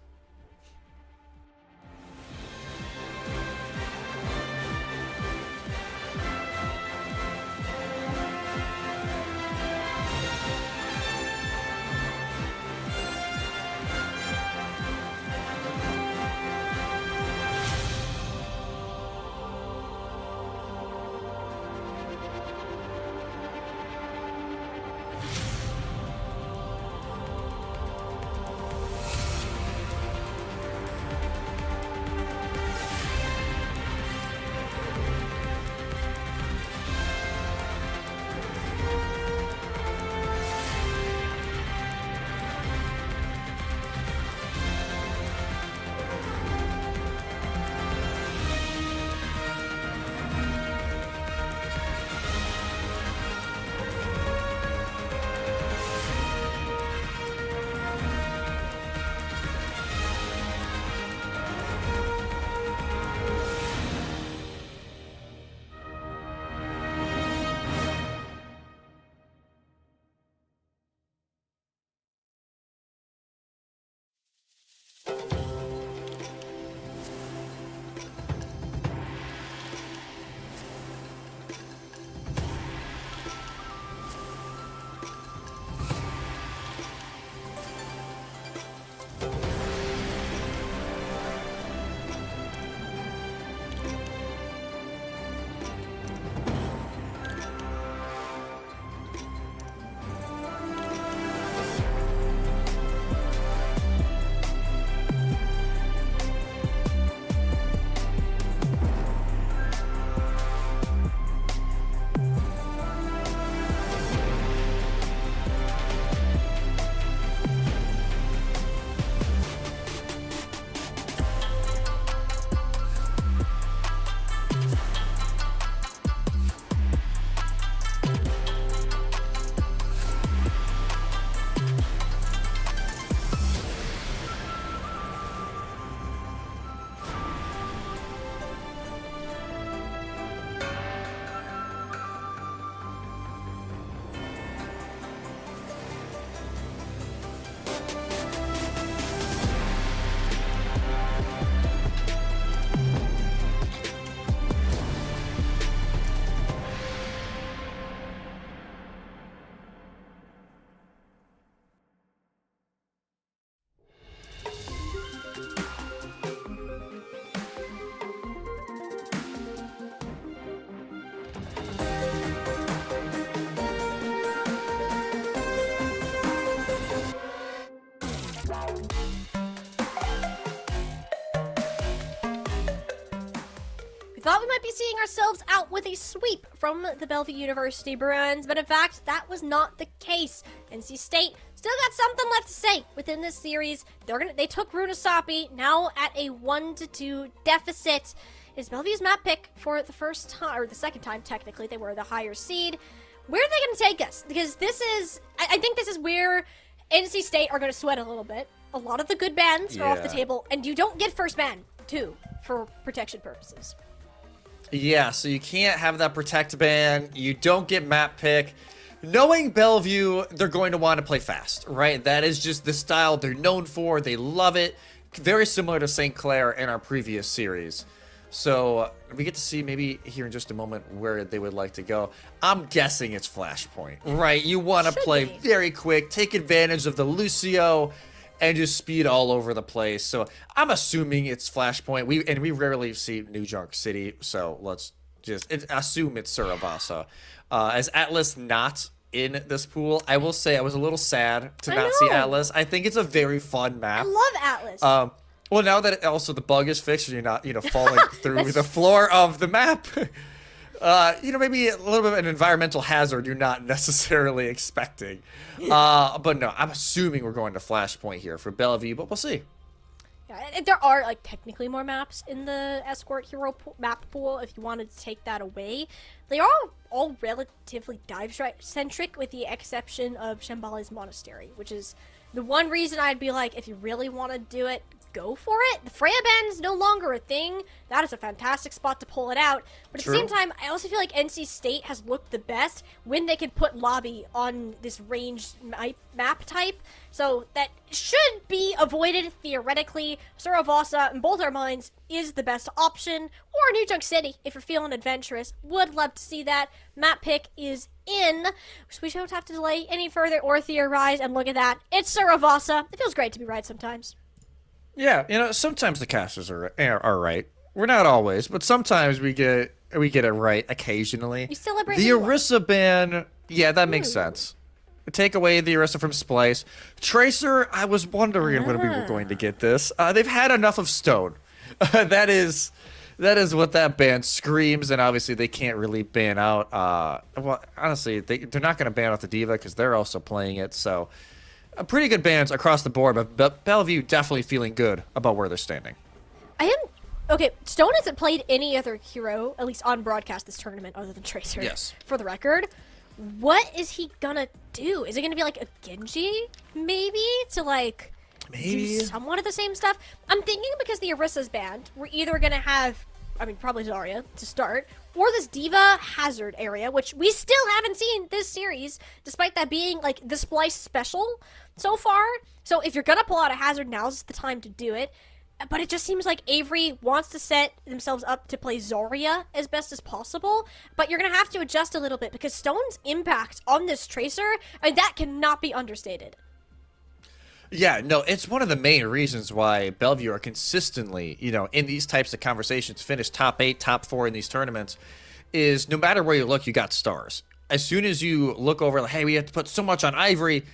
Thought we might be seeing ourselves out with a sweep from the Bellevue University Bruins, but in fact, that was not the case. NC State still got something left to say within this series. They took Runasapi, now at a 1-2 deficit. Is Bellevue's map pick for the first time, or the second time technically, they were the higher seed. Where are they going to take us? Because this is, I think this is where NC State are going to sweat a little bit. A lot of the good bans are off the table, and you don't get first ban, too, for protection purposes. Yeah, so you can't have that protect ban. You don't get map pick. Knowing Bellevue, they're going to want to play fast, right? That is just the style they're known for. They love it. Very similar to St. Clair in our previous series. So we get to see maybe here in just a moment where they would like to go. I'm guessing it's Flashpoint, right? You want to play very quick, take advantage of the Lucio, and just speed all over the place. So I'm assuming it's Flashpoint. We rarely see New York City, so let's just assume it's Survasa. As Atlas not in this pool. I will say I was a little sad to I not see know. Atlas. I think it's a very fun I map. love Atlas. Well, now that also the bug is fixed, and you're not, falling through the floor of the map. Maybe a little bit of an environmental hazard you're not necessarily expecting. But no, I'm assuming we're going to Flashpoint here for Bellevue, but we'll see. Yeah, there are like technically more maps in the escort hero map pool if you wanted to take that away. They are all relatively dive centric with the exception of Shambhali's Monastery, which is the one reason I'd be like, if you really want to do it, go for it. The Freya band is no longer a thing. That is a fantastic spot to pull it out. But at the same time, I also feel like NC State has looked the best when they can put lobby on this ranged map type. So that should be avoided theoretically. Survasa, in both our minds, is the best option. Or New Junk City, if you're feeling adventurous. Would love to see that. Map pick is in. So we don't have to delay any further or theorize. And look at that. It's Survasa. It feels great to be right sometimes. Yeah, sometimes the casters are right. We're not always, but sometimes we get it right occasionally. You celebrate the Orisa ban. Yeah, that makes sense. Take away the Orisa from Splice. Tracer, I was wondering when we were going to get this. They've had enough of Stone. That is what that ban screams, and obviously they can't really ban out. Well, honestly, they're not going to ban out the Diva because they're also playing it, so. Pretty good bans across the board, but Bellevue definitely feeling good about where they're standing. Okay, Stone hasn't played any other hero, at least on broadcast this tournament, other than Tracer. Yes. For the record. What is he gonna do? Is it gonna be like a Genji, maybe? To like do somewhat of the same stuff? I'm thinking because the Orisa's banned, we're either gonna have, probably Zarya to start, or this Diva Hazard area, which we still haven't seen this series, despite that being like the Splice special so far. So if you're gonna pull out a Hazard, now's the time to do it. But it just seems like Avery wants to set themselves up to play Zarya as best as possible. But you're gonna have to adjust a little bit because Stone's impact on this Tracer, that cannot be understated. Yeah, no, it's one of the main reasons why Bellevue are consistently, in these types of conversations, finish top 8, top 4 in these tournaments, is no matter where you look, you got stars. As soon as you look over, like, hey, we have to put so much on Ivory,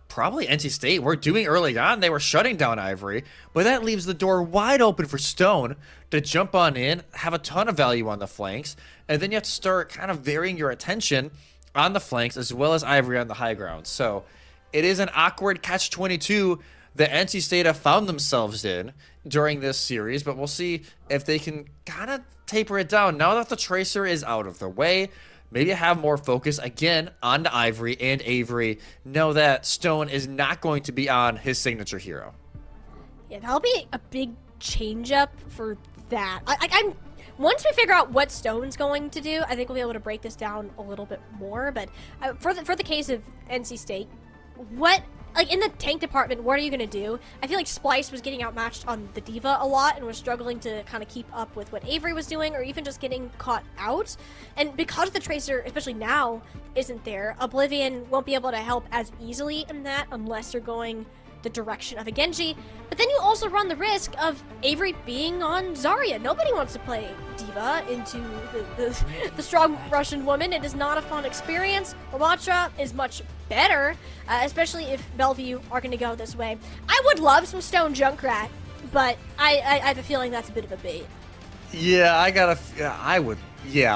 probably NC State were doing early on, they were shutting down Ivory, but that leaves the door wide open for Stone to jump on in, have a ton of value on the flanks, and then you have to start kind of varying your attention on the flanks as well as Ivory on the high ground. So it is an awkward catch-22 that NC State have found themselves in during this series, but we'll see if they can kind of taper it down. Now that the Tracer is out of the way, maybe have more focus again on the Ivory and Avery. Know that Stone is not going to be on his signature hero. Yeah, that'll be a big change-up for that. I'm once we figure out what Stone's going to do, I think we'll be able to break this down a little bit more. But for the case of NC State, what, like, in the tank department, what are you going to do? I feel like Splice was getting outmatched on the Diva a lot and was struggling to kind of keep up with what Avery was doing or even just getting caught out. And because the Tracer, especially now, isn't there, Oblivion won't be able to help as easily in that unless you're going the direction of a Genji. But then you also run the risk of Avery being on Zarya. Nobody wants to play Diva into the strong Russian woman. It is not a fun experience. Ramatra is much better, especially if Bellevue are going to go this way. I would love some Stone Junkrat, but I have a feeling that's a bit of a bait. Yeah,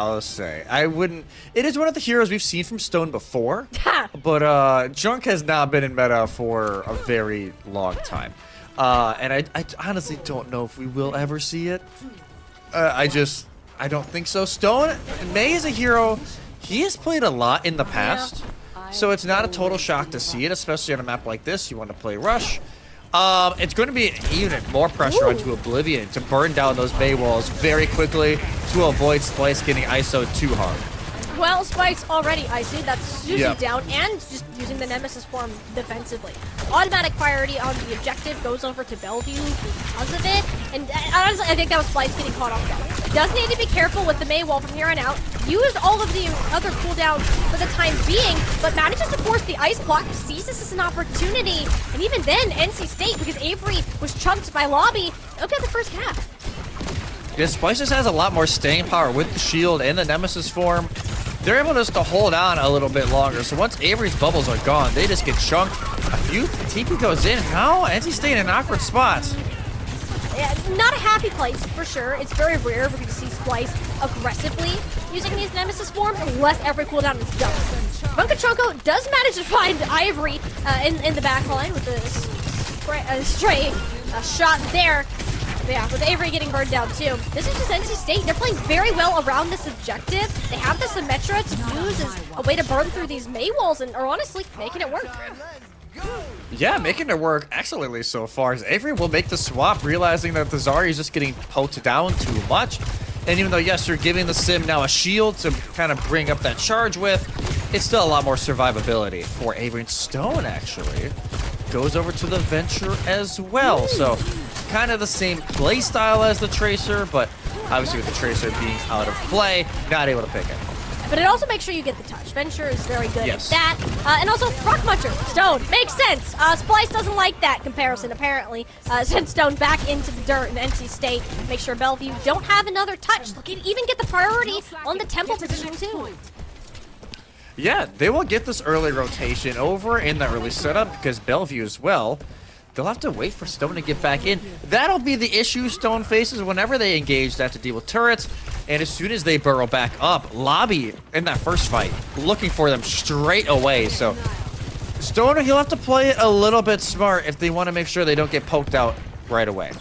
I'll say. I wouldn't. It is one of the heroes we've seen from Stone before, but Junk has not been in meta for a very long time. And I honestly don't know if we will ever see it. I don't think so. Stone, May is a hero, he has played a lot in the past, so it's not a total shock to see it, especially on a map like this. You want to play Rush. It's going to be even more pressure onto Oblivion to burn down those May walls very quickly to avoid Splice getting ISO'd too hard. Well, Spike's already IC'd, that's Susie down, and just using the Nemesis form defensively. Automatic priority on the objective goes over to Bellevue because of it, and honestly, I think that was Splice getting caught off guard. Does need to be careful with the May wall from here on out. Used all of the other cooldowns for the time being, but manages to force the ice block, sees this as an opportunity, and even then, NC State, because Avery was chunked by Lobby, look at the first half. Yeah, Splice just has a lot more staying power with the shield and the Nemesis form. they're able just to hold on a little bit longer. So once Avery's bubbles are gone, they just get chunked. A few TP goes in. Now NC State in an awkward spot. Yeah, not a happy place, for sure. It's very rare for you to see Splice aggressively using these Nemesis forms unless every cooldown is done. Bunkachonko does manage to find Ivory in the back line with a stray shot there. But yeah, with Avery getting burned down too. This is just NC State. They're playing very well around this objective. They have the Symmetra to use as a way to burn through these Mei walls and are honestly making it work. Yeah, making it work excellently so far. As Avery will make the swap, realizing that the Zarya is just getting poked down too much. And even though, yes, you're giving the Sim now a shield to kind of bring up that charge with, it's still a lot more survivability for Avery. And Stone, actually, goes over to the Venture as well. So, kind of the same play style as the Tracer, but obviously with the Tracer being out of play, not able to pick it. But it also makes sure you get the touch. Venture is very good Yes. at that. And also, Rock Muncher, Stone, makes sense. Splice doesn't like that comparison, apparently. Sent Stone back into the dirt in NC State. Make sure Bellevue don't have another touch. Look, even get the priority on the temple position, too. Yeah, they will get this early rotation over in the early setup because Bellevue as well. They'll have to wait for Stone to get back in. That'll be the issue Stone faces whenever they engage. They have to deal with turrets. And as soon as they burrow back up, Lobby in that first fight, looking for them straight away. So Stone, he'll have to play it a little bit smart if they want to make sure they don't get poked out right away.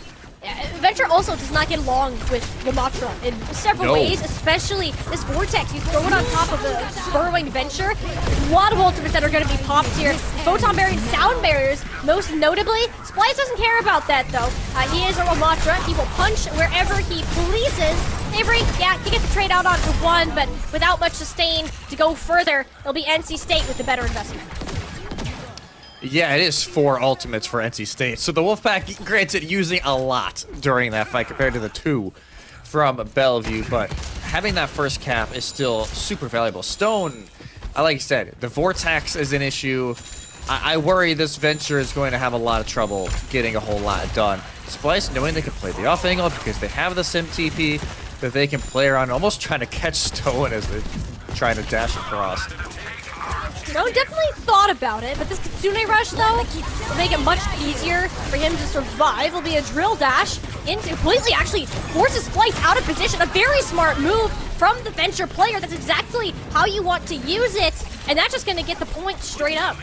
Venture also does not get along with Lamatra in several ways, especially this Vortex. You throw it on top of the burrowing Venture. A lot of ultimates that are going to be popped here. Photon Barrier and Sound Barriers, most notably. Splice doesn't care about that, though. He is a Lamatra. He will punch wherever he pleases. Avery, yeah, can get the trade out onto one, but without much sustain to go further, it'll be NC State with the better investment. Yeah, it is 4 ultimates for NC State. So the Wolfpack, granted, using a lot during that fight compared to the 2 from Bellevue, but having that first cap is still super valuable. Stone, like you said, the Vortex is an issue. I worry this Venture is going to have a lot of trouble getting a whole lot done. Splice, knowing they can play the off angle because they have the Sim TP that they can play around, almost trying to catch Stone as they're trying to dash across. Stone definitely thought about it, but this Kitsune Rush, though, will make it much easier for him to survive. It'll be a drill dash into completely actually forces Splice out of position. A very smart move from the Venture player. That's exactly how you want to use it, and that's just going to get the point straight up.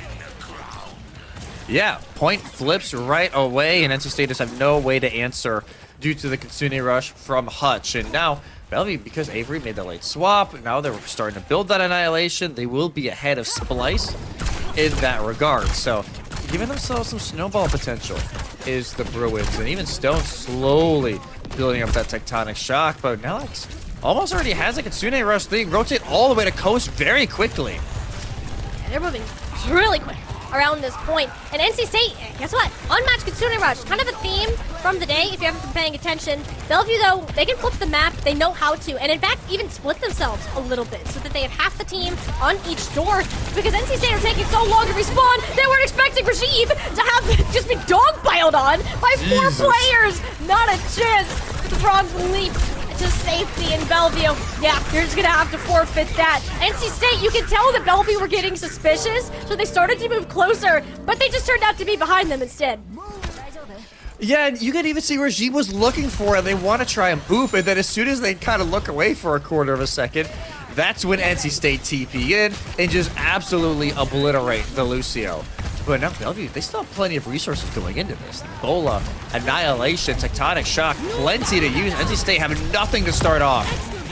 Yeah, point flips right away, and NC State just have no way to answer due to the Kitsune Rush from Hutch. And now Bellevue, because Avery made the late swap, now they're starting to build that Annihilation. They will be ahead of Splice in that regard. So giving themselves some snowball potential is the Bruins. And even Stone slowly building up that Tectonic Shock. But now it's almost already has a Kitsune Rush. They rotate all the way to coast very quickly. And they're moving really quick around this point. And NC State, guess what? Unmatched Kitsune Rush. Kind of a theme from the day, if you haven't been paying attention. Bellevue, though, they can flip the map. They know how to. And in fact, even split themselves a little bit so that they have half the team on each door. Because NC State are taking so long to respawn, they weren't expecting Rajiv to have just be dogpiled on by 4 players. Not a chance. The Frogs leap to safety in Bellevue. Yeah, you're just gonna have to forfeit that. NC State, you can tell that Bellevue were getting suspicious, so they started to move closer, but they just turned out to be behind them instead. Yeah, and you can even see where G was looking for it. They want to try and boop, and then as soon as they kind of look away for a quarter of a second, that's when NC State TP in and just absolutely obliterate the Lucio. But now Bellevue, they still have plenty of resources going into this. Bola, Annihilation, Tectonic Shock, plenty to use. NC State having nothing to start off.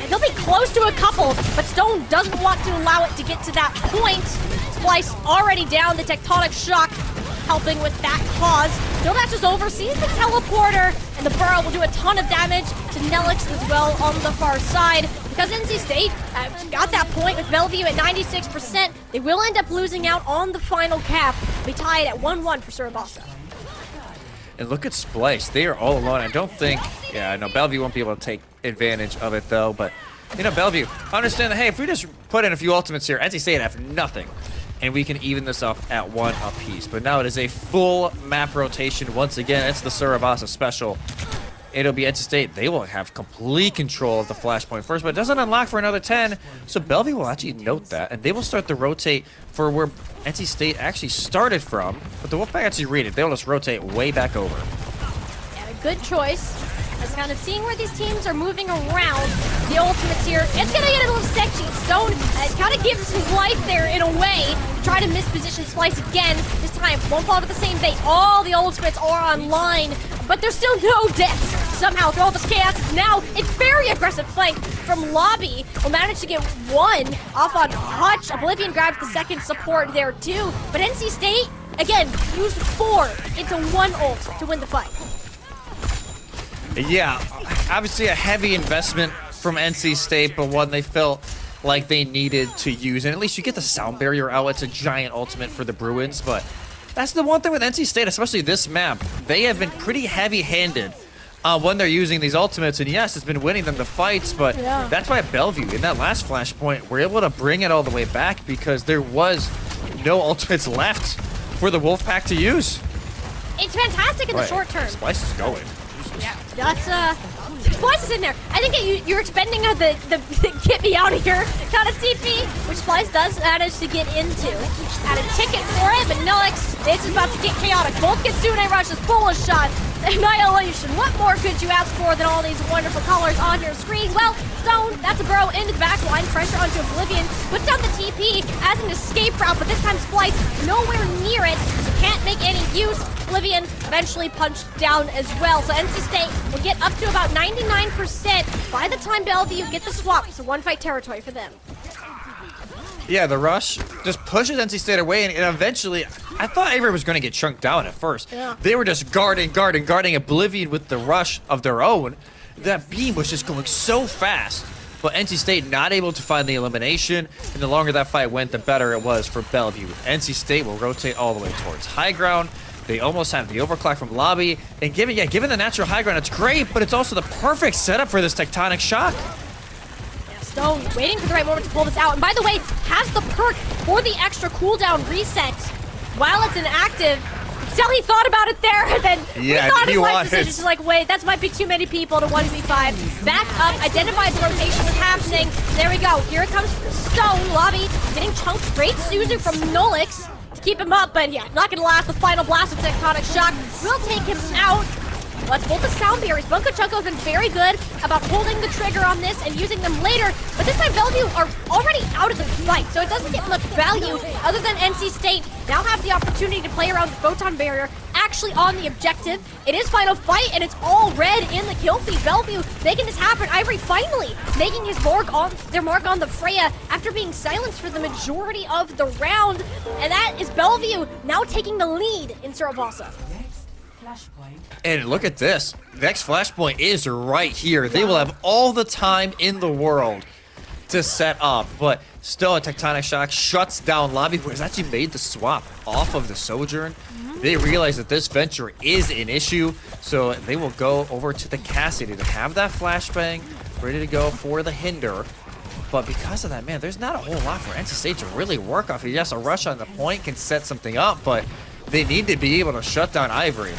They'll be close to a couple, but Stone doesn't want to allow it to get to that point. Splice already down, the Tectonic Shock helping with that cause. No Match is over, sees the teleporter, and the Burrow will do a ton of damage to Nelix as well on the far side. Because NC State got that point with Bellevue at 96%, they will end up losing out on the final cap. They tied at 1-1 for Survasa. And look at Splice. They are all alone. I don't think... Yeah, I know Bellevue won't be able to take advantage of it, though. But, you know, Bellevue, understand that, hey, if we just put in a few ultimates here, NC State have nothing. And we can even this up at 1 apiece. But now it is a full map rotation once again. It's the Survasa special. it'll be NC State. They will have complete control of the flashpoint first, but it doesn't unlock for another 10. So Bellevue will actually note that, and they will start to rotate for where NC State actually started from. But the Wolfpack actually read it. They'll just rotate way back over. And a good choice. Just kind of seeing where these teams are moving around. The ultimates here. It's going to get a little sketchy. Stone kind of gives his life there in a way to try to misposition Splice again. This time, won't fall to the same bait. All the ultimates are online, but there's still no deaths. Somehow, through all this chaos, now it's very aggressive flank from Lobby. Will manage to get one off on Hutch. Oblivion grabs the second support there too. But NC State, again, used 4 into 1 ult to win the fight. Yeah, obviously a heavy investment from NC State, but one they felt like they needed to use. And at least you get the sound barrier out. It's a giant ultimate for the Bruins, but that's the one thing with NC State, especially this map. They have been pretty heavy-handed when they're using these ultimates, and yes, it's been winning them the fights, but that's why Bellevue, in that last flashpoint, were able to bring it all the way back because there was no ultimates left for the Wolfpack to use. It's fantastic in the short term. Splice is going. Yeah, that's Splice is in there. I think you're expending the get me out of here kind of TP, which Splice does manage to get into. Had a ticket for it, but Nilix, this is about to get chaotic. Both Kitsune rushes, bullet shot, annihilation. What more could you ask for than all these wonderful colors on your screen? Well, Stone, that's a bro into the back line, pressure onto Oblivion, puts down the TP as an escape route, but this time Splice nowhere near it, so can't make any use. Oblivion eventually punched down as well, so NC State will get up to about 99% by the time Bellevue get the swap, so 1 fight territory for them. Yeah, the rush just pushes NC State away, and eventually, I thought Avery was going to get chunked down at first. Yeah. They were just guarding Oblivion with the rush of their own. That beam was just going so fast, but NC State not able to find the elimination, and the longer that fight went, the better it was for Bellevue. NC State will rotate all the way towards high ground. They almost have the overclock from Lobby, and given the natural high ground, it's great, but it's also the perfect setup for this tectonic shock. Stone waiting for the right moment to pull this out, and by the way, has the perk for the extra cooldown reset while it's inactive. Still, he thought about it there, and then he thought his life decision. He's like, wait, that might be too many people to 1v5. Back up, identified the rotation was happening. There we go. Here it comes Stone. Lobby getting chunked. Great Suzu from Nolix to keep him up, but yeah, not gonna last. The final blast of Tectonic Shock will take him out. Let's bolt the sound barriers. Bunko Chunko has been very good about holding the trigger on this and using them later, but this time Bellevue are already out of the fight, so it doesn't get much value other than NC State now have the opportunity to play around the photon barrier actually on the objective. It is final fight, and it's all red in the kill feed. Bellevue making this happen. Ivory finally making their mark on the Freya after being silenced for the majority of the round, and that is Bellevue now taking the lead in Survasa. And look at this. Next flashpoint is right here. They will have all the time in the world to set up, but still a tectonic shock shuts down Lobby, who has actually made the swap off of the Sojourn. They realize that this venture is an issue, so they will go over to the Cassidy to have that flashbang ready to go for the Hinder. But because of that, man, there's not a whole lot for NC State to really work off. Yes, a rush on the point can set something up, but they need to be able to shut down Ivory.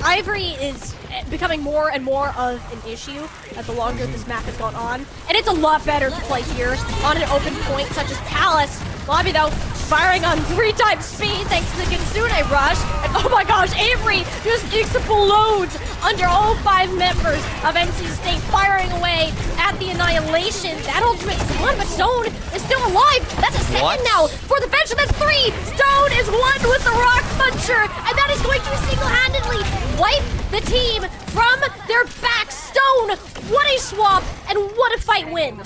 Ivory is becoming more and more of an issue as the longer this map has gone on. And it's a lot better to play here on an open point such as Palace. Lobby, though, firing on 3 times speed thanks to the Kitsune rush. And oh my gosh, Avery just explodes under all 5 members of NC State, firing away at the annihilation. That ultimate is 1, but Stone is still alive. That's a second now for the bench, and that's 3. Stone is 1 with the Rock Puncher, and that is going to single-handedly wipe the team from their back. Stone, what a swap, and what a fight win.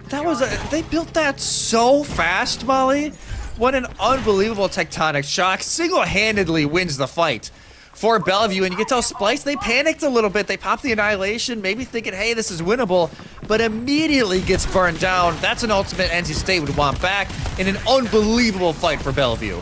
That was they built that so fast, Molly. What an unbelievable tectonic shock. Single-handedly wins the fight for Bellevue, and you can tell Splice, they panicked a little bit. They popped the annihilation, maybe thinking, hey, this is winnable, but immediately gets burned down. That's an ultimate NC State would want back in an unbelievable fight for Bellevue.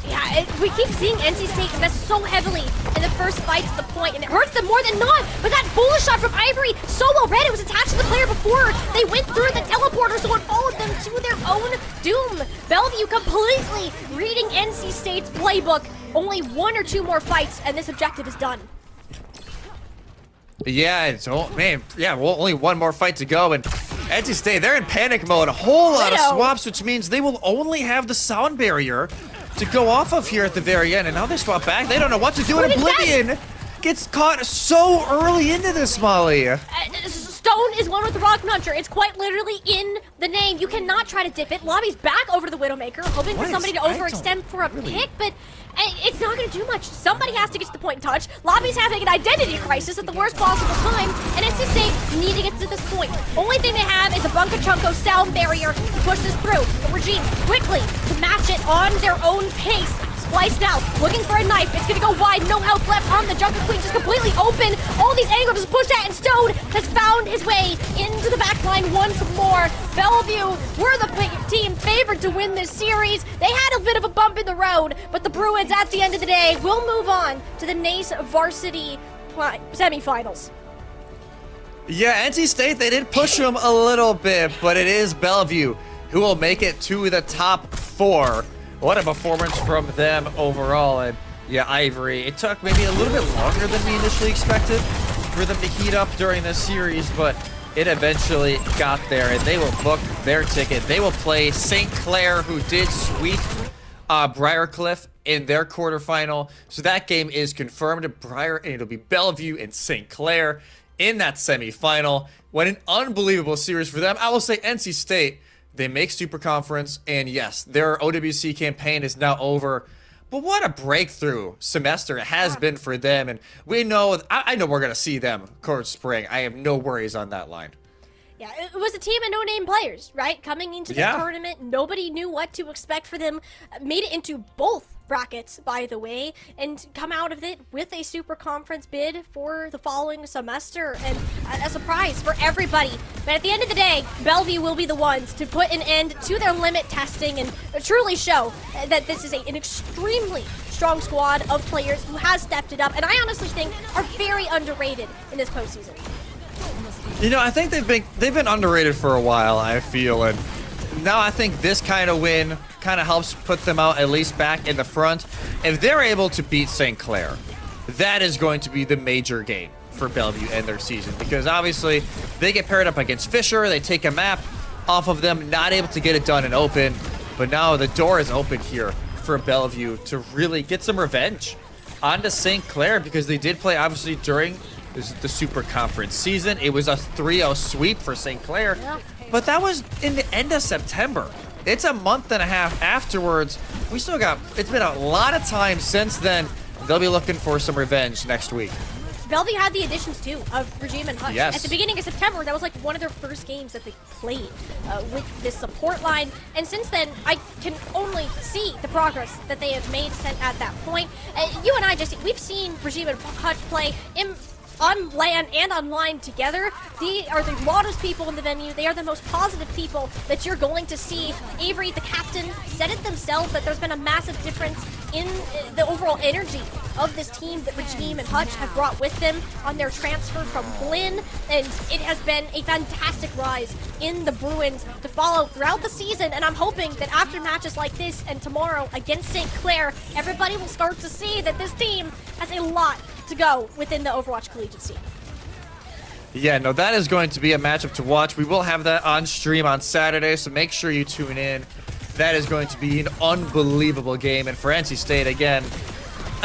Yeah, we keep seeing NC State invest so heavily in the first fight to the point, and it hurts them more than not. But that bullet shot from Ivory, so well read, it was attached to the player before they went through the teleporter, so it followed them to their own doom. Bellevue completely reading NC State's playbook. Only 1 or 2 more fights, and this objective is done. Yeah, it's man. Yeah, well, only one more fight to go, and NC State, they're in panic mode. A whole lot of swaps, which means they will only have the sound barrier to go off of here at the very end. And now they swap back. They don't know what to do. And Oblivion gets caught so early into this, Molly. Stone is one with the rocket launcher. It's quite literally in the name. You cannot try to dip it. Lobby's back over the Widowmaker, hoping for somebody to overextend for a pick, but it's not going to do much. Somebody has to get to the point in touch. Lobby's having an identity crisis at the worst possible time, and it's just need to get to this point. Only thing they have is a Bunka Chunko sound barrier to push this through. The Regime quickly to match it on their own pace. Spliced out, looking for a knife. It's gonna go wide, no health left on the Junker Queen, just completely open. All these angles just push that, and Stone has found his way into the back line once more. Bellevue were the team favored to win this series. They had a bit of a bump in the road, but the Bruins at the end of the day will move on to the NACE Varsity semifinals. Yeah, NC State, they did push them a little bit, but it is Bellevue who will make it to the top 4. What a performance from them overall. And yeah, Ivory, it took maybe a little bit longer than we initially expected for them to heat up during this series, but it eventually got there, and they will book their ticket. They will play St. Clair, who did sweep Briarcliff in their quarterfinal. So that game is confirmed to Briar, and it'll be Bellevue and St. Clair in that semifinal. What an unbelievable series for them. I will say NC State, they make Super Conference, and yes, their OWC campaign is now over. But what a breakthrough semester it has been for them, and we know, I know we're going to see them towards spring. I have no worries on that line. Yeah, it was a team of no-name players, right? Coming into this tournament, nobody knew what to expect for them. Made it into both brackets, by the way, and come out of it with a Super Conference bid for the following semester, and a surprise for everybody. But at the end of the day, Bellevue will be the ones to put an end to their limit testing and truly show that this is an extremely strong squad of players who has stepped it up, and I honestly think are very underrated in this postseason. You know, I think they've been underrated for a while, I feel, and now I think this kind of win kind of helps put them out at least back in the front. If they're able to beat St. Clair, that is going to be the major game for Bellevue and their season, because obviously they get paired up against Fisher, they take a map off of them, not able to get it done in open, but now the door is open here for Bellevue to really get some revenge onto St. Clair, because they did play obviously during the Super Conference season. It was a 3-0 sweep for St. Clair, but that was in the end of September. It's a month and a half afterwards. We still got, it's been a lot of time since then. They'll be looking for some revenge next week. Bellevue had the additions too of Regime and Hutch. Yes. At the beginning of September, that was like one of their first games that they played with this support line. And since then, I can only see the progress that they have made at that point. You and I, Jesse, we've seen Regime and Hutch play on LAN and online together. They are the loudest people in the venue. They are the most positive people that you're going to see. Avery, the captain, said it themselves that there's been a massive difference in the overall energy of this team that Regime and Hutch have brought with them on their transfer from Blinn, and it has been a fantastic rise in the Bruins to follow throughout the season, and I'm hoping that after matches like this and tomorrow against St. Clair, everybody will start to see that this team has a lot to go within the Overwatch Collegiate scene. Yeah, no, that is going to be a matchup to watch. We will have that on stream on Saturday, so make sure you tune in. That is going to be an unbelievable game. And for NC State, again,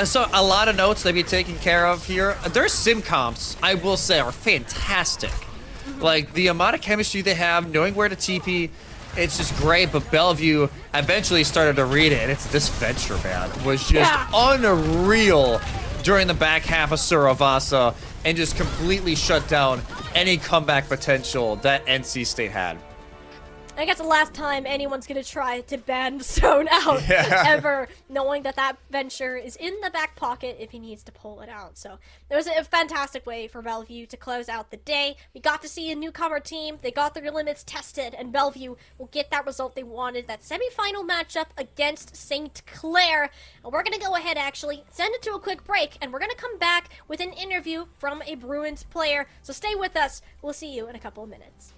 so a lot of notes they be taken care of here. Their sim comps, I will say, are fantastic. Like, the amount of chemistry they have, knowing where to TP, it's just great. But Bellevue eventually started to read it. It's this venture, man, was just unreal during the back half of Survasa, and just completely shut down any comeback potential that NC State had. I guess the last time anyone's going to try to ban Stone out ever, knowing that that venture is in the back pocket if he needs to pull it out. So it was a fantastic way for Bellevue to close out the day. We got to see a newcomer team. They got their limits tested, and Bellevue will get that result they wanted, that semifinal matchup against St. Clair. And we're going to go ahead, actually, send it to a quick break, and we're going to come back with an interview from a Bruins player. So stay with us. We'll see you in a couple of minutes.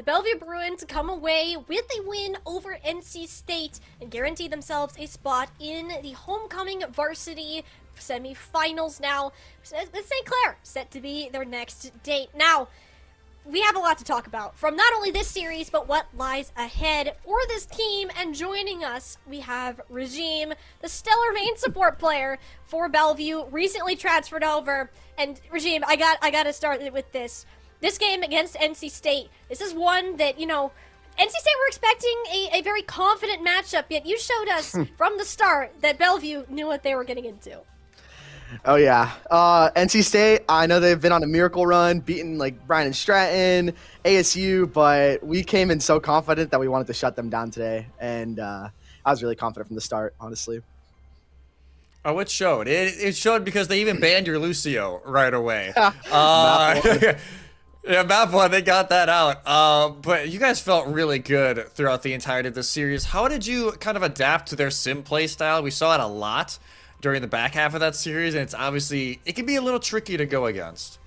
the Bellevue Bruins come away with a win over NC State and guarantee themselves a spot in the homecoming varsity semifinals now. With St. Clair set to be their next date. Now, we have a lot to talk about from not only this series, but what lies ahead for this team. And joining us, we have Regime, the stellar main support player for Bellevue, recently transferred over. And Regime, I got to start with this. This game against NC State, this is one that, you know, NC State were expecting a very confident matchup, yet you showed us from the start that Bellevue knew what they were getting into. Oh yeah, NC State. I know they've been on a miracle run, beating like Bryan and Stratton, ASU, but we came in so confident that we wanted to shut them down today, and I was really confident from the start, honestly. Oh, it showed. It showed because they even banned your Lucio right away. Yeah, map one, they got that out. But you guys felt really good throughout the entirety of the series. How did you kind of adapt to their sim play style? We saw it a lot during the back half of that series, and it's obviously, it can be a little tricky to go against.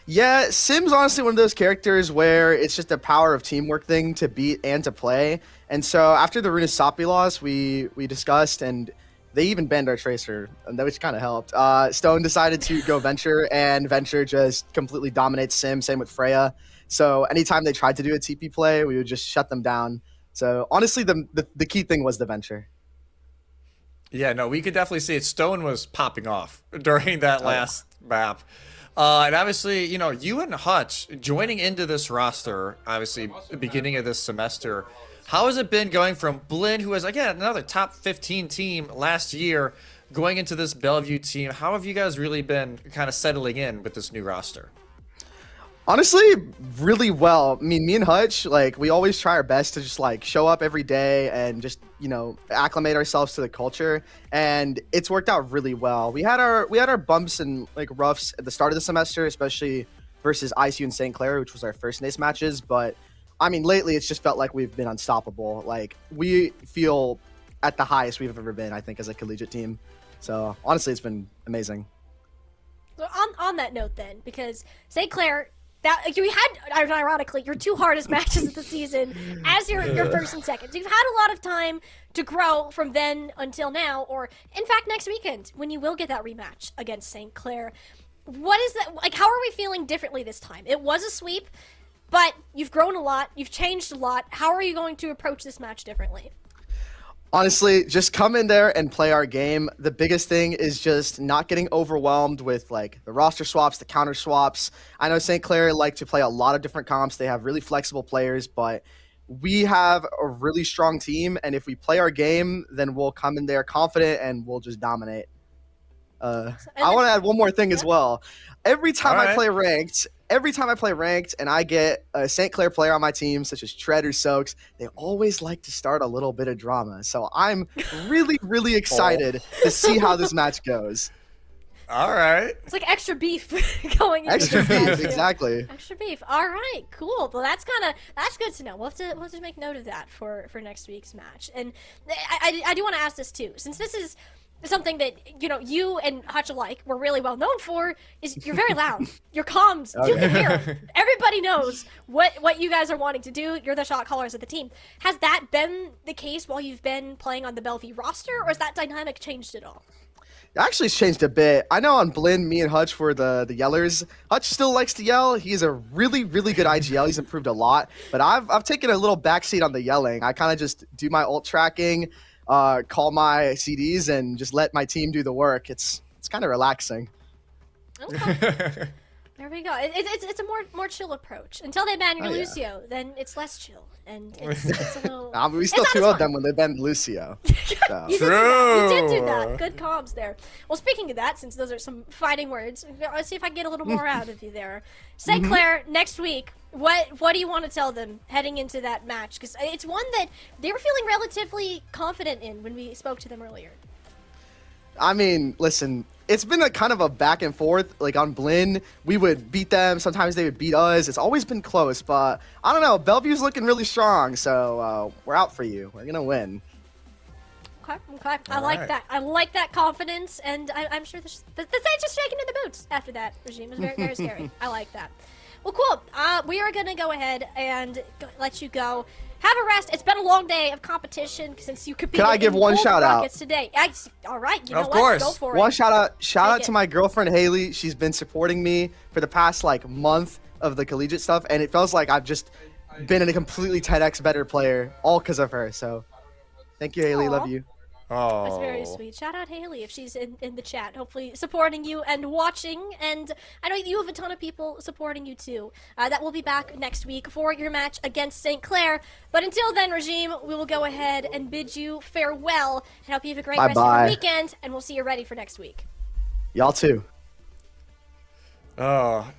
Yeah, Sim's honestly one of those characters where it's just a power of teamwork thing to beat and to play. And so after the Runasapi loss, we discussed, and they even banned our Tracer, and that which kind of helped. Stone decided to go Venture, and Venture just completely dominates Sim, same with Freya. So anytime they tried to do a TP play, we would just shut them down. So honestly, the key thing was the Venture. Yeah, no, we could definitely see it. Stone was popping off during that last map. And obviously, you know, you and Hutch joining into this roster, obviously, the beginning of this semester. How has it been going from Blinn, who was, again, another top 15 team last year, going into this Bellevue team? How have you guys really been kind of settling in with this new roster? Honestly, really well. I mean, me and Hutch, like, we always try our best to just, like, show up every day and just, you know, acclimate ourselves to the culture, and it's worked out really well. We had our bumps and, like, roughs at the start of the semester, especially versus ICU and St. Clair, which was our first NACE matches, but, I mean, lately it's just felt like we've been unstoppable. Like, we feel at the highest we've ever been, I think, as a collegiate team. So, honestly, it's been amazing. So on that note then, because St. Clair, that you had, ironically, your two hardest matches of the season as your first and second. So you've had a lot of time to grow from then until now, or in fact next weekend when you will get that rematch against St. Clair. What is that like? How are we feeling differently this time? It was a sweep, but you've grown a lot, you've changed a lot. How are you going to approach this match differently? Honestly, just come in there and play our game. The biggest thing is just not getting overwhelmed with like the roster swaps, the counter swaps. I know St. Clair like to play a lot of different comps. They have really flexible players, but we have a really strong team, and if we play our game, then we'll come in there confident and we'll just dominate. I want to add one more thing as well. Every time I play ranked and I get a St. Clair player on my team, such as Tread or Soaks, they always like to start a little bit of drama. So I'm really, really excited to see how this match goes. All right. It's like extra beef going into Extra this match, beef, exactly. Extra beef. All right, cool. Well, that's good to know. We'll have to make note of that for next week's match. And I do want to ask this too, since this is something that, you know, you and Hutch alike were really well known for, is you're very loud. Your comms, you can hear 'em. Everybody knows what you guys are wanting to do. You're the shot callers of the team. Has that been the case while you've been playing on the Bellevue roster, or has that dynamic changed at all? Actually, it's changed a bit. I know on Blinn, me and Hutch were the yellers. Hutch still likes to yell. He's a really, really good IGL. He's improved a lot. But I've taken a little backseat on the yelling. I kind of just do my ult tracking, call my CDs, and just let my team do the work. It's kind of relaxing. Okay. There we go. It's a more chill approach. Until they ban your Oh, yeah. Lucio, then it's less chill. And it's a little... We still it's not 2-0 as them when they banned Lucio. So. You did do that. Good comms there. Well, speaking of that, since those are some fighting words, let's see if I can get a little more out of you there. St. Clair, next week, what do you want to tell them heading into that match? Because it's one that they were feeling relatively confident in when we spoke to them earlier. I mean, listen, it's been a kind of a back and forth. Like on Blinn, we would beat them. Sometimes they would beat us. It's always been close, but I don't know. Bellevue's looking really strong, so we're out for you. We're gonna win. Okay. I like that. I like that confidence, and I'm sure the Saints just shaking in the boots after that regime. It was very, very scary. I like that. Well, cool. We are gonna go ahead and let you go. Have a rest. It's been a long day of competition since you competed. Can I give in one Gold shout out? Rockets today. All right, you know Of what? course. Go for One it. shout out Take to it. my girlfriend Haley. She's been supporting me for the past like month of the collegiate stuff, and it feels like I've just been a completely 10x better player, all because of her. So, thank you, Haley. Aw. Love you. Oh. That's very sweet. Shout out Haley if she's in the chat, hopefully supporting you and watching. And I know you have a ton of people supporting you too. That will be back next week for your match against St. Clair. But until then, Regime, we will go ahead and bid you farewell and hope you have a great rest of Bye-bye. your weekend. And we'll see you ready for next week. Y'all too. Oh,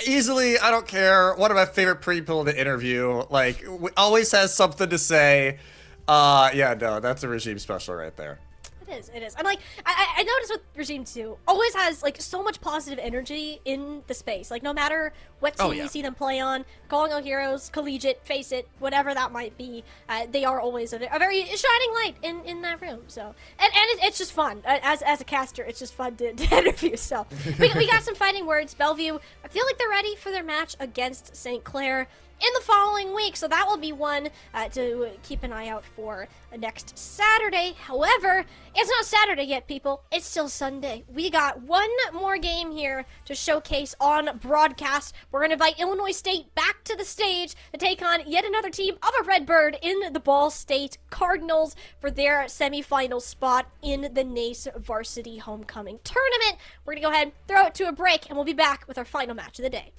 easily, I don't care. One of my favorite people to interview. Like, always has something to say. Yeah, no, that's a Regime special right there. It is. And like, I noticed with Regime 2, always has like so much positive energy in the space. Like, no matter what team you see them play on, Calling All Heroes, Collegiate, Face It, whatever that might be, they are always a very shining light in that room. So, and it's just fun. As a caster, it's just fun to interview. So, we got some fighting words. Bellevue, I feel like they're ready for their match against St. Clair in the following week, so that will be one to keep an eye out for next Saturday. However, it's not Saturday yet, people. It's still Sunday. We got one more game here to showcase on broadcast. We're going to invite Illinois State back to the stage to take on yet another team of a Redbird in the Ball State Cardinals for their semifinal spot in the NACE Varsity Homecoming Tournament. We're going to go ahead, throw it to a break, and we'll be back with our final match of the day.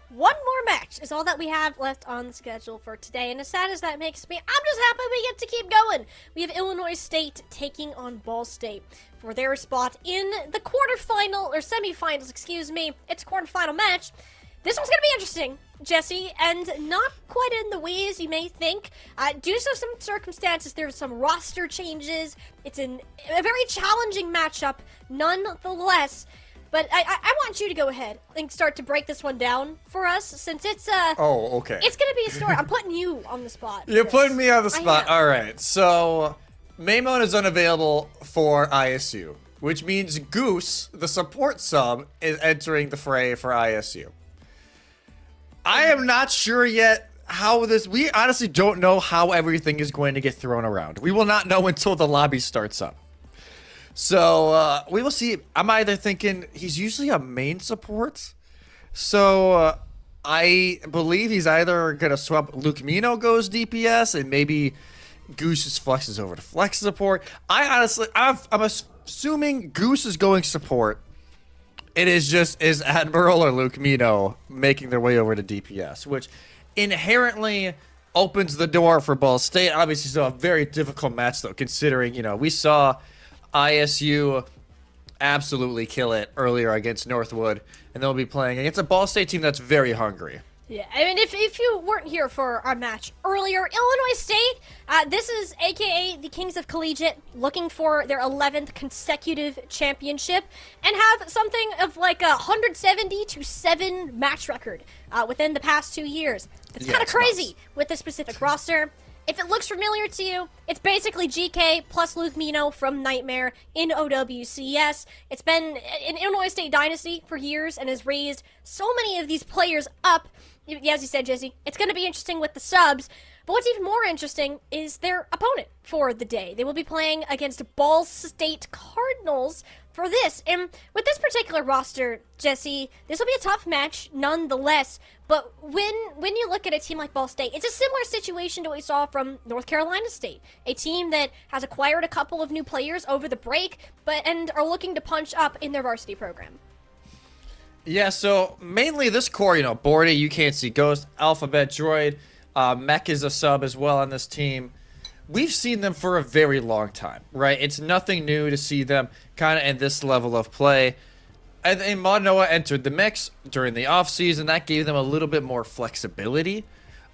One more match is all that we have left on the schedule for today, and as sad as that makes me, I'm just happy we get to keep going. We have Illinois State taking on Ball State for their spot in the quarterfinal, or semifinals, excuse me. It's a quarterfinal match. This one's going to be interesting, Jesse, and not quite in the ways you may think. Due to some circumstances, there's some roster changes. It's a very challenging matchup, nonetheless. But I want you to go ahead and start to break this one down for us, since it's Oh, okay. it's gonna be a story. I'm putting you on the spot. for You're this. putting me on the spot. am. All right. So, Maimon is unavailable for ISU, which means Goose, the support sub, is entering the fray for ISU. I am not sure yet how this. We honestly don't know how everything is going to get thrown around. We will not know until the lobby starts up. So, we will see. I'm either thinking he's usually a main support. So, I believe he's either going to swap Luke Mino goes DPS and maybe Goose just flexes over to flex support. I'm assuming Goose is going support. It is just is Admiral or Luke Mino making their way over to DPS, which inherently opens the door for Ball State. Obviously, still a very difficult match, though, considering, we saw ISU absolutely kill it earlier against Northwood, and they'll be playing against a Ball State team that's very hungry. Yeah, I mean, if you weren't here for our match earlier, Illinois State, this is AKA the Kings of Collegiate, looking for their 11th consecutive championship, and have something of like a 170-7 match record within the past 2 years. It's Yeah, kind of it's crazy nuts. with this specific roster. If it looks familiar to you, it's basically GK plus Luke Mino from Nightmare in OWCS. It's been an Illinois State dynasty for years and has raised so many of these players up. Yeah, as you said, Jesse, it's going to be interesting with the subs. But what's even more interesting is their opponent for the day. They will be playing against Ball State Cardinals for this. And with this particular roster, Jesse, this will be a tough match nonetheless. But when you look at a team like Ball State, it's a similar situation to what we saw from North Carolina State, a team that has acquired a couple of new players over the break, and are looking to punch up in their varsity program. Yeah, so mainly this core, Bordy, You Can't See Ghost, Alphabet Droid, Mech is a sub as well on this team. We've seen them for a very long time, right? It's nothing new to see them kind of in this level of play. And Mod Noah entered the mix during the offseason. That gave them a little bit more flexibility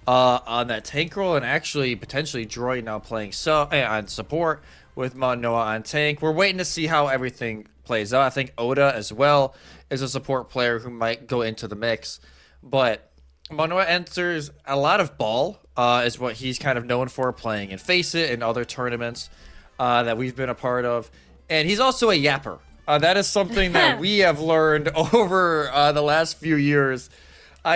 on that tank role, and actually potentially Droid now playing on support with Mod Noah on tank. We're waiting to see how everything plays out. I think Oda as well is a support player who might go into the mix. But Mod Noah enters a lot of ball, is what he's kind of known for, playing in Face It and other tournaments that we've been a part of. And he's also a yapper. That is something that we have learned over the last few years.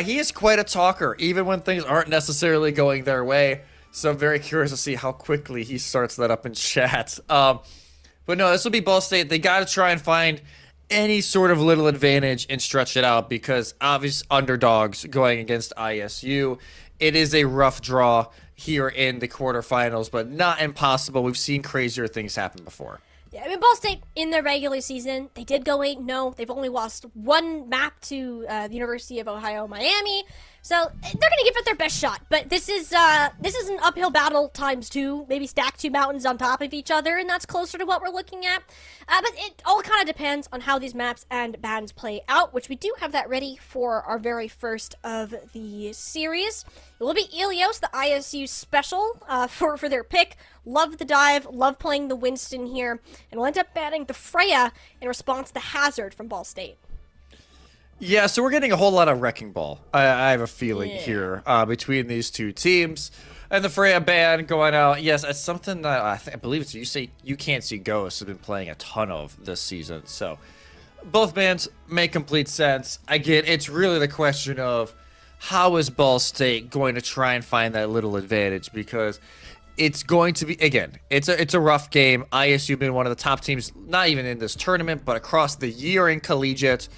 He is quite a talker, even when things aren't necessarily going their way. So I'm very curious to see how quickly he starts that up in chat. But no, this will be Ball State. They got to try and find any sort of little advantage and stretch it out, because obvious underdogs going against ISU. It is a rough draw here in the quarterfinals, but not impossible. We've seen crazier things happen before. Yeah, I mean, Ball State, in their regular season, they did go 8-0. They've only lost one map to the University of Ohio, Miami. So they're going to give it their best shot. But this is an uphill battle times 2. Maybe stack 2 mountains on top of each other, and that's closer to what we're looking at. But it all kind of depends on how these maps and bans play out, which we do have that ready for our very first of the series. It will be Ilios, the ISU special, for their pick. Love the dive, love playing the Winston here, and we'll end up banning the Freya in response to Hazard from Ball State. Yeah, so we're getting a whole lot of Wrecking Ball. I have a feeling here between these two teams. And the Freya ban going out. Yes, it's something that I believe it's You Can't See Ghosts have been playing a ton of this season. So both bans make complete sense. Again, it's really the question of how is Ball State going to try and find that little advantage, because it's going to be, again, it's a rough game. ISU been one of the top teams, not even in this tournament, but across the year in collegiate.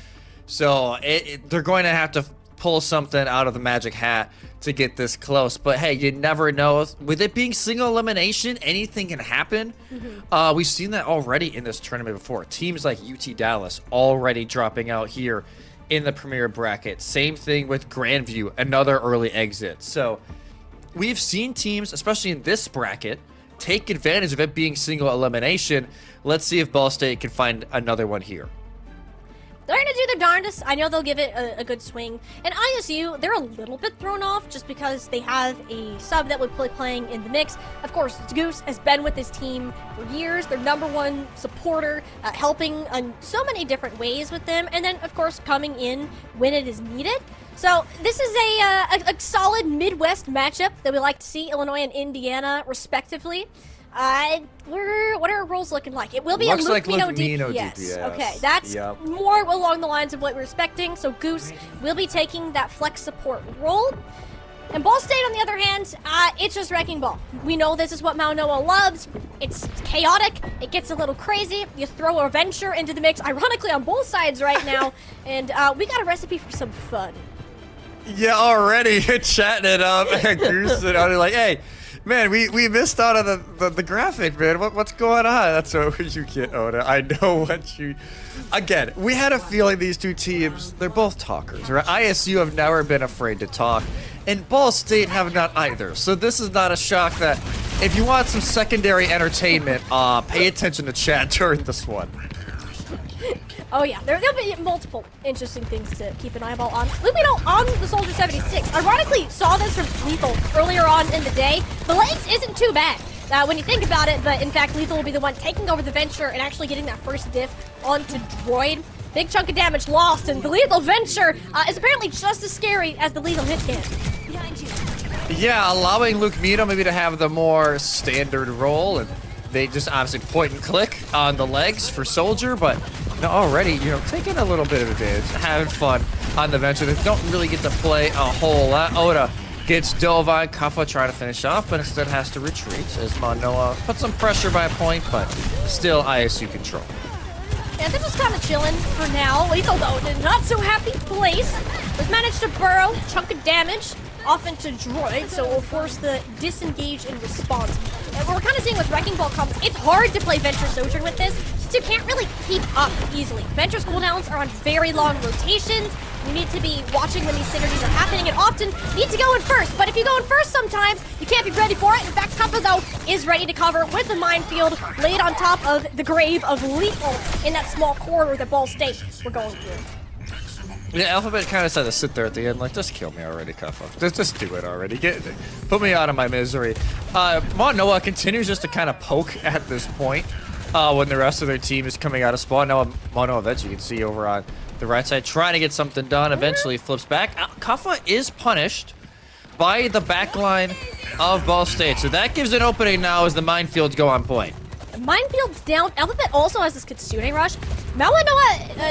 So they're going to have to pull something out of the magic hat to get this close. But hey, you never know. With it being single elimination, anything can happen. We've seen that already in this tournament before. Teams like UT Dallas already dropping out here in the Premier bracket. Same thing with Grandview, another early exit. So we've seen teams, especially in this bracket, take advantage of it being single elimination. Let's see if Ball State can find another one here. They're going to do their darndest. I know they'll give it a good swing. And ISU, they're a little bit thrown off just because they have a sub that would play playing in the mix. Of course, Goose has been with this team for years. Their #1 supporter, helping in so many different ways with them. And then, of course, coming in when it is needed. So this is a solid Midwest matchup that we like to see, Illinois and Indiana, respectively. What are our roles looking like? It will be Looks a like Luke Mino DPS. DPS. Okay, that's Yep. more along the lines of what we're expecting. So Goose will be taking that flex support role. And Ball State, on the other hand, it's just wrecking ball. We know this is what Mount Noah loves. It's chaotic. It gets a little crazy. You throw a venture into the mix, ironically on both sides right now. And we got a recipe for some fun. Yeah, already chatting it up and Goose and I'm like, hey, man, we missed out on the graphic, man. What's going on? That's what you get, Oda. I know what you... Again, we had a feeling these two teams, they're both talkers, right? ISU have never been afraid to talk, and Ball State have not either. So this is not a shock that if you want some secondary entertainment, pay attention to chat during this one. Oh yeah, there'll be multiple interesting things to keep an eyeball on. Lumino on the Soldier 76. Ironically, saw this from Lethal earlier on in the day. The legs isn't too bad when you think about it, but in fact, Lethal will be the one taking over the venture and actually getting that first diff onto Droid. Big chunk of damage lost, and the Lethal venture is apparently just as scary as the Lethal hit scan. Yeah, allowing Luke Mito maybe to have the more standard role, and they just obviously point and click on the legs for Soldier, but already, taking a little bit of advantage, having fun on the venture. They don't really get to play a whole lot. Oda gets dove on, Kuffa trying to finish off, but instead has to retreat as Manoa puts some pressure by a point, but still ISU control. Yeah, they're just kind of chilling for now. Lethal, though, in a not so happy place. Has managed to burrow, chunk of damage off into Droid, so it will force the disengage and response. And what we're kind of seeing with Wrecking Ball comes, it's hard to play Venture Sojourn with this, since you can't really keep up easily. Venture's cooldowns are on very long rotations. You need to be watching when these synergies are happening, and often need to go in first. But if you go in first sometimes, you can't be ready for it. In fact, Kuffa, though, is ready to cover with the minefield laid on top of the grave of Lethal in that small corridor that Ball State we're going through. Yeah, Alphabet kind of said to sit there at the end, like, just kill me already, Kuffa. Just do it already. Put me out of my misery. Mount Noah continues just to kind of poke at this point when the rest of their team is coming out of spawn. Now, Mount Noah eventually, you can see over on the right side, trying to get something done. Eventually flips back. Kuffa is punished by the backline of Ball State. So that gives an opening now as the minefields go on point. Minefield's down. Alphabet also has this Kitsune rush. Noah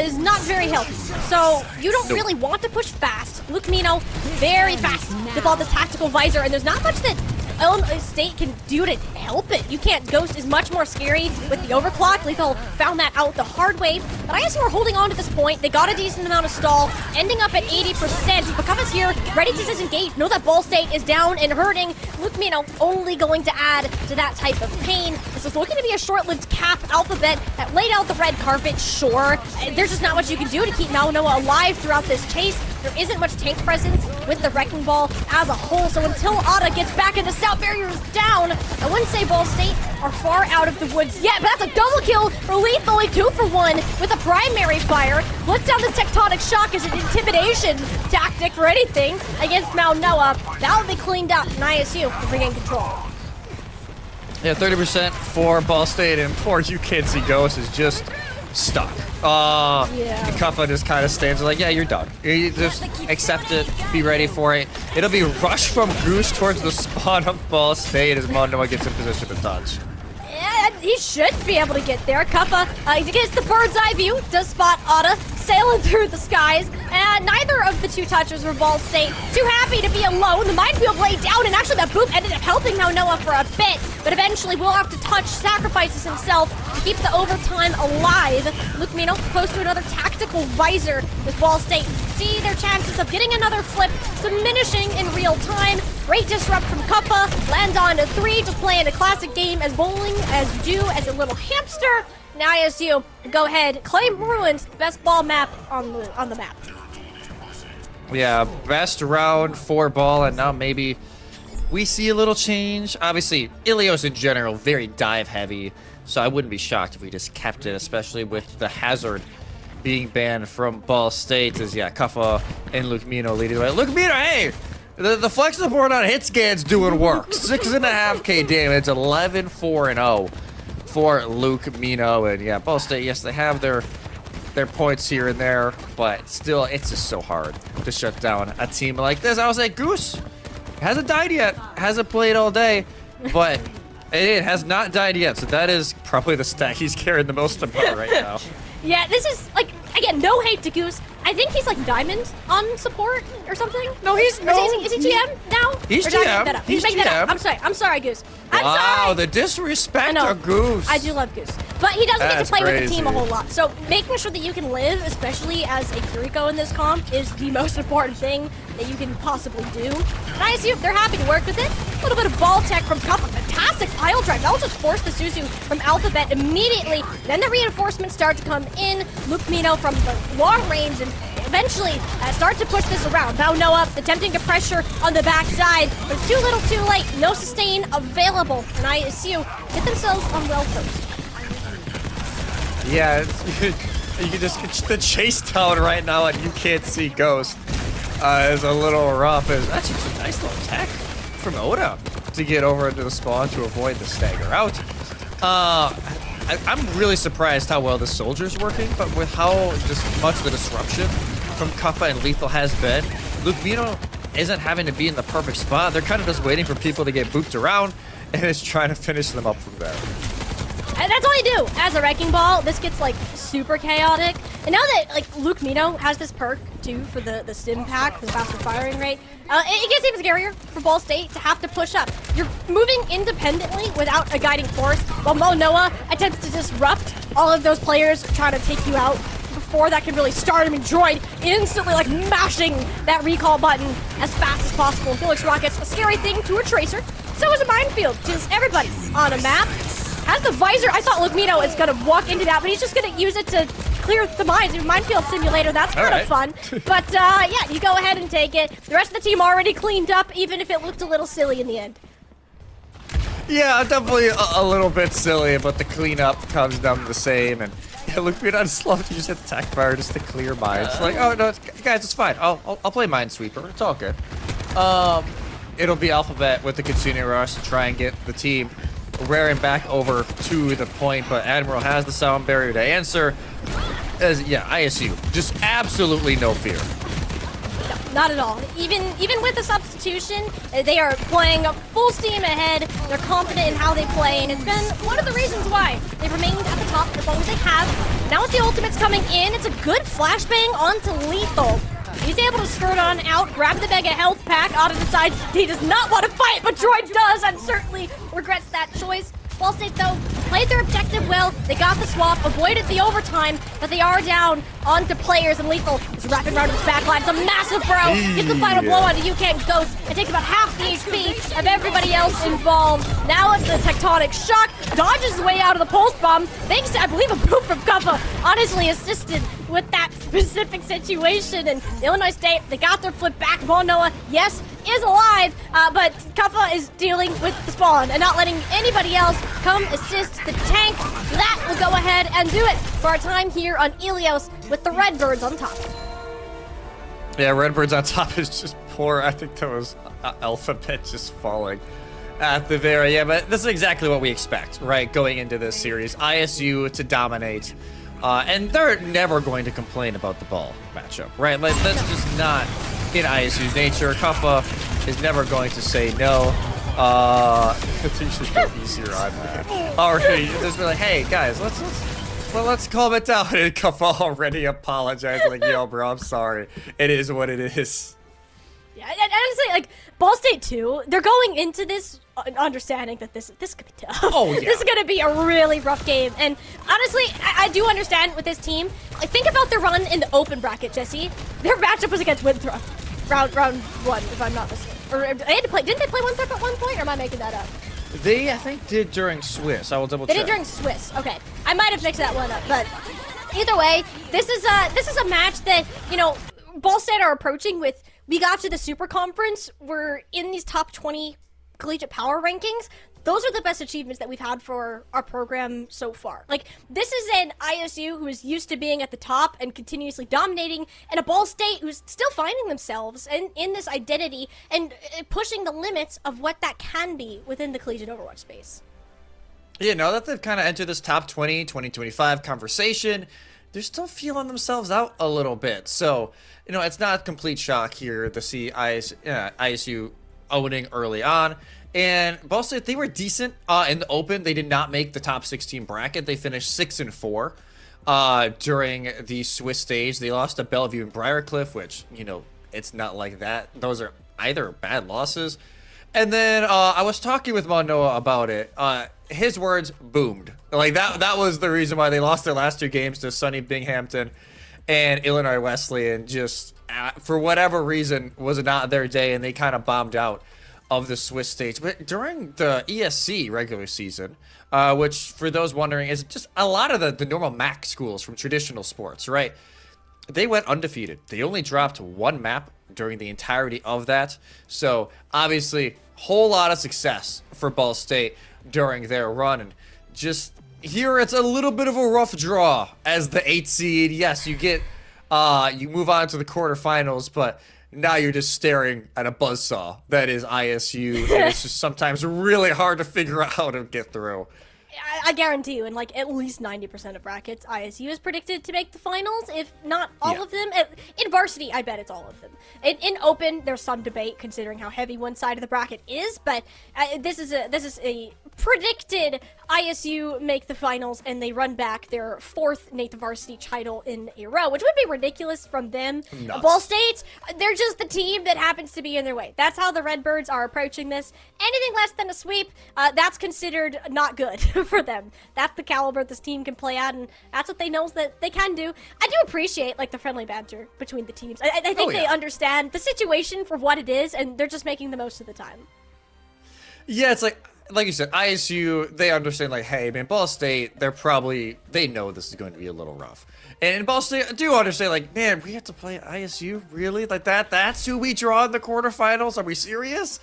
is not very healthy, so you don't really want to push fast. Luke Mino, very fast with all this tactical visor, and there's not much that Illinois State can do to help it. You can't. Ghost is much more scary with the overclock. Lethal found that out the hard way. But I guess we're holding on to this point. They got a decent amount of stall, ending up at 80%. Bakava's here, ready to disengage. Know that Ball State is down and hurting. Luke Mino only going to add to that type of pain. This is looking to be a short-lived cap. Alphabet that laid out the red carpet, sure. There's just not much you can do to keep Mount Noah alive throughout this chase. There isn't much tank presence with the Wrecking Ball as a whole, so until Ada gets back into South Barrier is down, I wouldn't say Ball State are far out of the woods yet, but that's a double kill for Lethal, 2 for 1 with a primary fire. Flips down this Tectonic Shock as an intimidation tactic for anything against Mount Noah. That will be cleaned up, and ISU will regain control. Yeah, 30% for Ball State, and poor you can't see Ghost is just stuck. Yeah. Kuffa just kind of stands like, yeah, you're done. You just accept it, be ready for it. It'll be rush from Goose towards the spawn of Ball State as Mount Noah gets in position to touch. Yeah, he should be able to get there. Kuffa, he gets the bird's eye view, does spot Ada sailing through the skies, and neither of the two touchers were Ball State too happy to be alone. The minefield laid down, and actually that boop ended up helping Mount Noah for a bit, but eventually will have to touch, sacrifices himself to keep the overtime alive. Luke Mino close to another tactical visor with Ball State. See their chances of getting another flip diminishing in real time. Great disrupt from Kuffa, land on to 3, just playing a classic game as bowling as you do as a little hamster. Now ISU, go ahead, claim Ruins, best ball map on the map. Yeah, best round for ball, and now maybe we see a little change. Obviously, Ilios in general, very dive heavy, so I wouldn't be shocked if we just kept it, especially with the hazard being banned from Ball State. As yeah, Kuffa and Lukemino leading the way. Lukemino, hey! The flex support on hit scan's doing work. 6.5k damage, 11-4-0 for Lukemino. And yeah, Ball State, yes, they have their points here and there, but still, it's just so hard to shut down a team like this. I was like, Goose hasn't died yet, hasn't played all day, but it has not died yet. So that is probably the stack he's caring the most about right now. Yeah, this is, like, again, no hate to Goose. I think he's like diamond on support or something. No, he's no. Is he GM now? He's Or did I GM. make that up? He's making that GM. up. I'm sorry, Goose. I'm Wow, sorry. the disrespect I know. of Goose. I do love Goose, but he doesn't get That's to play with the team a crazy. whole lot. So making sure that you can live, especially as a Kiriko in this comp, is the most important thing that you can possibly do. And I assume they're happy to work with it. A little bit of ball tech from Cup, a fantastic pile drive. That'll just force the Suzu from Alphabet immediately. Then the reinforcements start to come in. Lukemino from the long range and eventually start to push this around. Bao Noah attempting to pressure on the backside, but too little too late. No sustain available. And ISU get themselves on well first. Yeah, you can just get the chase down right now, and you can't see Ghost. Is a little rough. It's actually a nice little tech from Oda to get over into the spawn to avoid the stagger out. I'm really surprised how well the soldier's working, but with how just much the disruption from Kuffa and Lethal has been, Lukemino isn't having to be in the perfect spot. They're kind of just waiting for people to get booped around, and it's trying to finish them up from there. And that's all you do. As a Wrecking Ball, this gets like super chaotic. And now that like Lukemino has this perk too for the stim pack, for the faster firing rate, it gets even scarier for Ball State to have to push up. You're moving independently without a guiding force, while Mo Noah attempts to disrupt all of those players trying to take you out before that can really start him. And Droid instantly like mashing that recall button as fast as possible. Felix Rocket's a scary thing to a Tracer. So is a minefield, because everybody on a map has the visor. I thought Lukemino is gonna walk into that, but he's just gonna use it to clear the mines. Minefield simulator, that's kind of fun. But yeah, you go ahead and take it. The rest of the team already cleaned up, even if it looked a little silly in the end. Yeah, definitely a little bit silly, but the cleanup comes down the same. And yeah, Lukemino, I just love to use hit attack fire just to clear mines. Like, oh no, guys, it's fine. I'll play Minesweeper. It's all good. It'll be Alphabet with the Kitsune Rush to try and get the team rearing back over to the point, but Admiral has the sound barrier to answer. As yeah, ISU just absolutely no fear. No, not at all. Even with the substitution, they are playing full steam ahead. They're confident in how they play, and it's been one of the reasons why they've remained at the top as long as they have. Now with the ultimates coming in, it's a good flashbang onto Lethal. He's able to skirt on out, grab the mega health pack. Otta decides he does not want to fight, but Droid does, and certainly regrets that choice. Ball State, though, played their objective well. They got the swap, avoided the overtime, but they are down onto players, and Lethal is wrapping around his backline. It's a massive bro. Gets the final blow onto UCAN Ghost. It takes about half the HP of everybody else involved. Now it's the Tectonic Shock. Dodges his way out of the Pulse Bomb, thanks to, I believe, a boot from Kuffa. Honestly assisted with that specific situation. And Illinois State, they got their flip back. Mo Noah, yes, is alive, but Kuffa is dealing with the spawn and not letting anybody else come assist the tank. That will go ahead and do it for our time here on Ilios with the Redbirds on top. Yeah, Redbirds on top is just poor. I think that was Alphabet just falling at the very end. But this is exactly what we expect, right? Going into this series, ISU to dominate. And they're never going to complain about the ball matchup, right? Like, that's just not in ISU's nature. Kuffa is never going to say no. I think you should go easier on that. Already, just be like, hey guys, let's calm it down. And Kuffa already apologized, like, yo, bro, I'm sorry. It is what it is. Yeah, and honestly, like, Ball State 2, they're going into this understanding that this could be tough. Oh, yeah. This is going to be a really rough game. And honestly, I do understand with this team. Like, think about their run in the open bracket, Jesse. Their matchup was against Winthrop. Round 1, if I'm not mistaken. Or they had to play, didn't they play Winthrop at one point, or am I making that up? They, I think, did during Swiss. I will double They check. did during Swiss. Okay. I might have mixed that one up, but either way, this is a match that, you know, Ball State are approaching with, we got to the Super Conference, we're in these top 20 collegiate power rankings. Those are the best achievements that we've had for our program so far. Like, this is an ISU who is used to being at the top and continuously dominating, and a Ball State who's still finding themselves in this identity and pushing the limits of what that can be within the collegiate Overwatch space. Yeah, now that they've kind of entered this top 20, 2025 conversation, they're still feeling themselves out a little bit. So, it's not a complete shock here to see ISU owning early on. And Ball State, they were decent in the open. They did not make the top 16 bracket. They finished 6-4 during the Swiss stage. They lost to Bellevue and Briarcliff, which, it's not like that. Those are either bad losses. And then I was talking with Manoa about it. His words boomed. Like that was the reason why they lost their last 2 games to Sunny Binghamton and Illinois Wesleyan. Just for whatever reason was not their day, and they kind of bombed out of the Swiss stage. But during the ESC regular season, which for those wondering is just a lot of the normal MAC schools from traditional sports, right? They went undefeated. They only dropped 1 map during the entirety of that. So obviously, whole lot of success for Ball State during their run. And just here, it's a little bit of a rough draw as the 8th seed. Yes, you get, you move on to the quarterfinals, but now you're just staring at a buzzsaw that is ISU, and it's just sometimes really hard to figure out how to get through. I guarantee you, in like at least 90% of brackets, ISU is predicted to make the finals, if not all of them. In varsity, I bet it's all of them. In open, there's some debate considering how heavy one side of the bracket is, but this is a predicted ISU make the finals, and they run back their 4th Nathan Varsity title in a row, which would be ridiculous from them. Nuts. Ball State, they're just the team that happens to be in their way. That's how the Redbirds are approaching this. Anything less than a sweep, that's considered not good for them. That's the caliber this team can play at, and that's what they know that they can do. I do appreciate like the friendly banter between the teams. I think they understand the situation for what it is, and they're just making the most of the time. Yeah, it's like you said, ISU, they understand, like, hey, man, Ball State, they know this is going to be a little rough. And Ball State, I do understand, like, man, we have to play ISU? Really? Like, that's who we draw in the quarterfinals? Are we serious?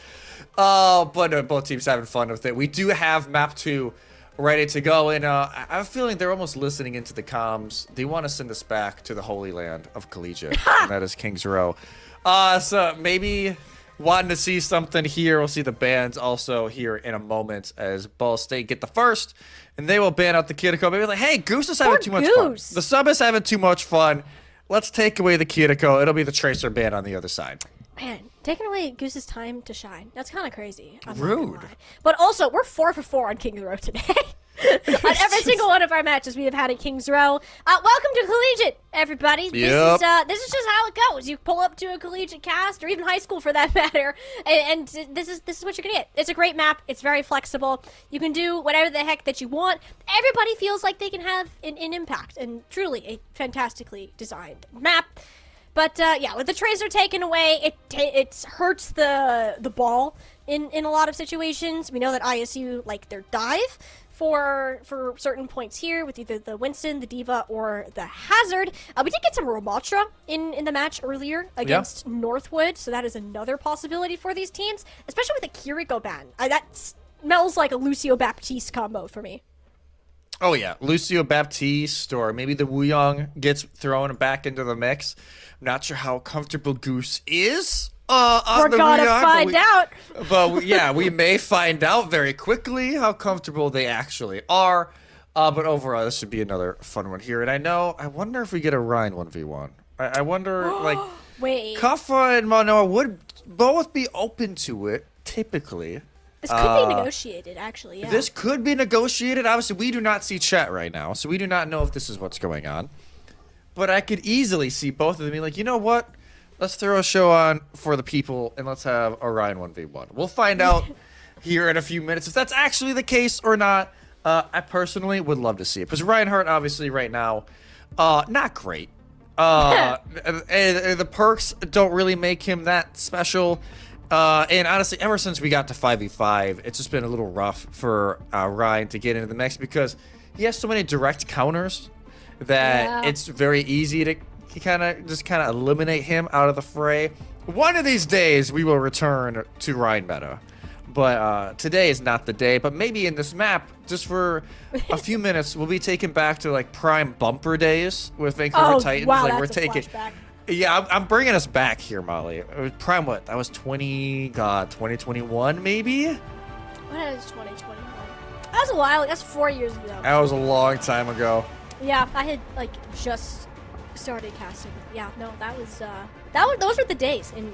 But both teams having fun with it. We do have map 2 ready to go, and I have a feeling they're almost listening into the comms. They want to send us back to the holy land of Collegiate, and that is Kings Row. So maybe wanting to see something here. We'll see the bans also here in a moment as Ball State get the first, and they will ban out the Kiriko. Maybe like, hey, Goose is having too much fun. The sub is having too much fun. Let's take away the Kiriko. It'll be the Tracer ban on the other side. Man, taking away Goose's time to shine. That's kind of crazy. I'm not Rude. gonna lie. But also, we're 4 for 4 on Kings Row today. On every single one of our matches we have had at Kings Row. Welcome to Collegiate, everybody. Yep. This is just how it goes. You pull up to a collegiate cast, or even high school for that matter, and this is what you're gonna get. It's a great map. It's very flexible. You can do whatever the heck that you want. Everybody feels like they can have an impact, and truly a fantastically designed map. But yeah, with the Tracer taken away, it hurts the ball in a lot of situations. We know that ISU like their dive for certain points here with either the Winston, the Diva, or the Hazard. We did get some Ramatra in the match earlier against Northwood, so that is another possibility for these teams, especially with the Kiriko ban. That smells like a Lucio Baptiste combo for me. Oh yeah, Lucio Baptiste, or maybe the Wuyong gets thrown back into the mix. I'm not sure how comfortable Goose is on We're the gonna Wuyong, find out. But yeah, we may find out very quickly how comfortable they actually are. But overall, this should be another fun one here. And I wonder if we get a Ryan 1v1. I wonder, like, Wait. Kaffa and Manoa would both be open to it, typically. This could be negotiated, actually, yeah. This could be negotiated. Obviously, we do not see chat right now, so we do not know if this is what's going on. But I could easily see both of them being like, you know what? Let's throw a show on for the people, and let's have Orion 1v1. We'll find out here in a few minutes if that's actually the case or not. I personally would love to see it. Because Reinhardt, obviously, right now, not great. And the perks don't really make him that special. And honestly, ever since we got to 5v5, it's just been a little rough for Ryan to get into the mix because he has so many direct counters that it's very easy to kind of eliminate him out of the fray. One of these days, we will return to Rhine meta. But today is not the day. But maybe in this map, just for a few minutes, we'll be taken back to like prime bumper days with Vancouver Titans. Wow, like that's a flashback. Yeah, I'm bringing us back here, Molly. It was prime what? That was 2021 maybe? What is 2021? That was a while. That's 4 years ago. That was a long time ago. Yeah, I had like just started casting. Yeah, no, that was those were the days in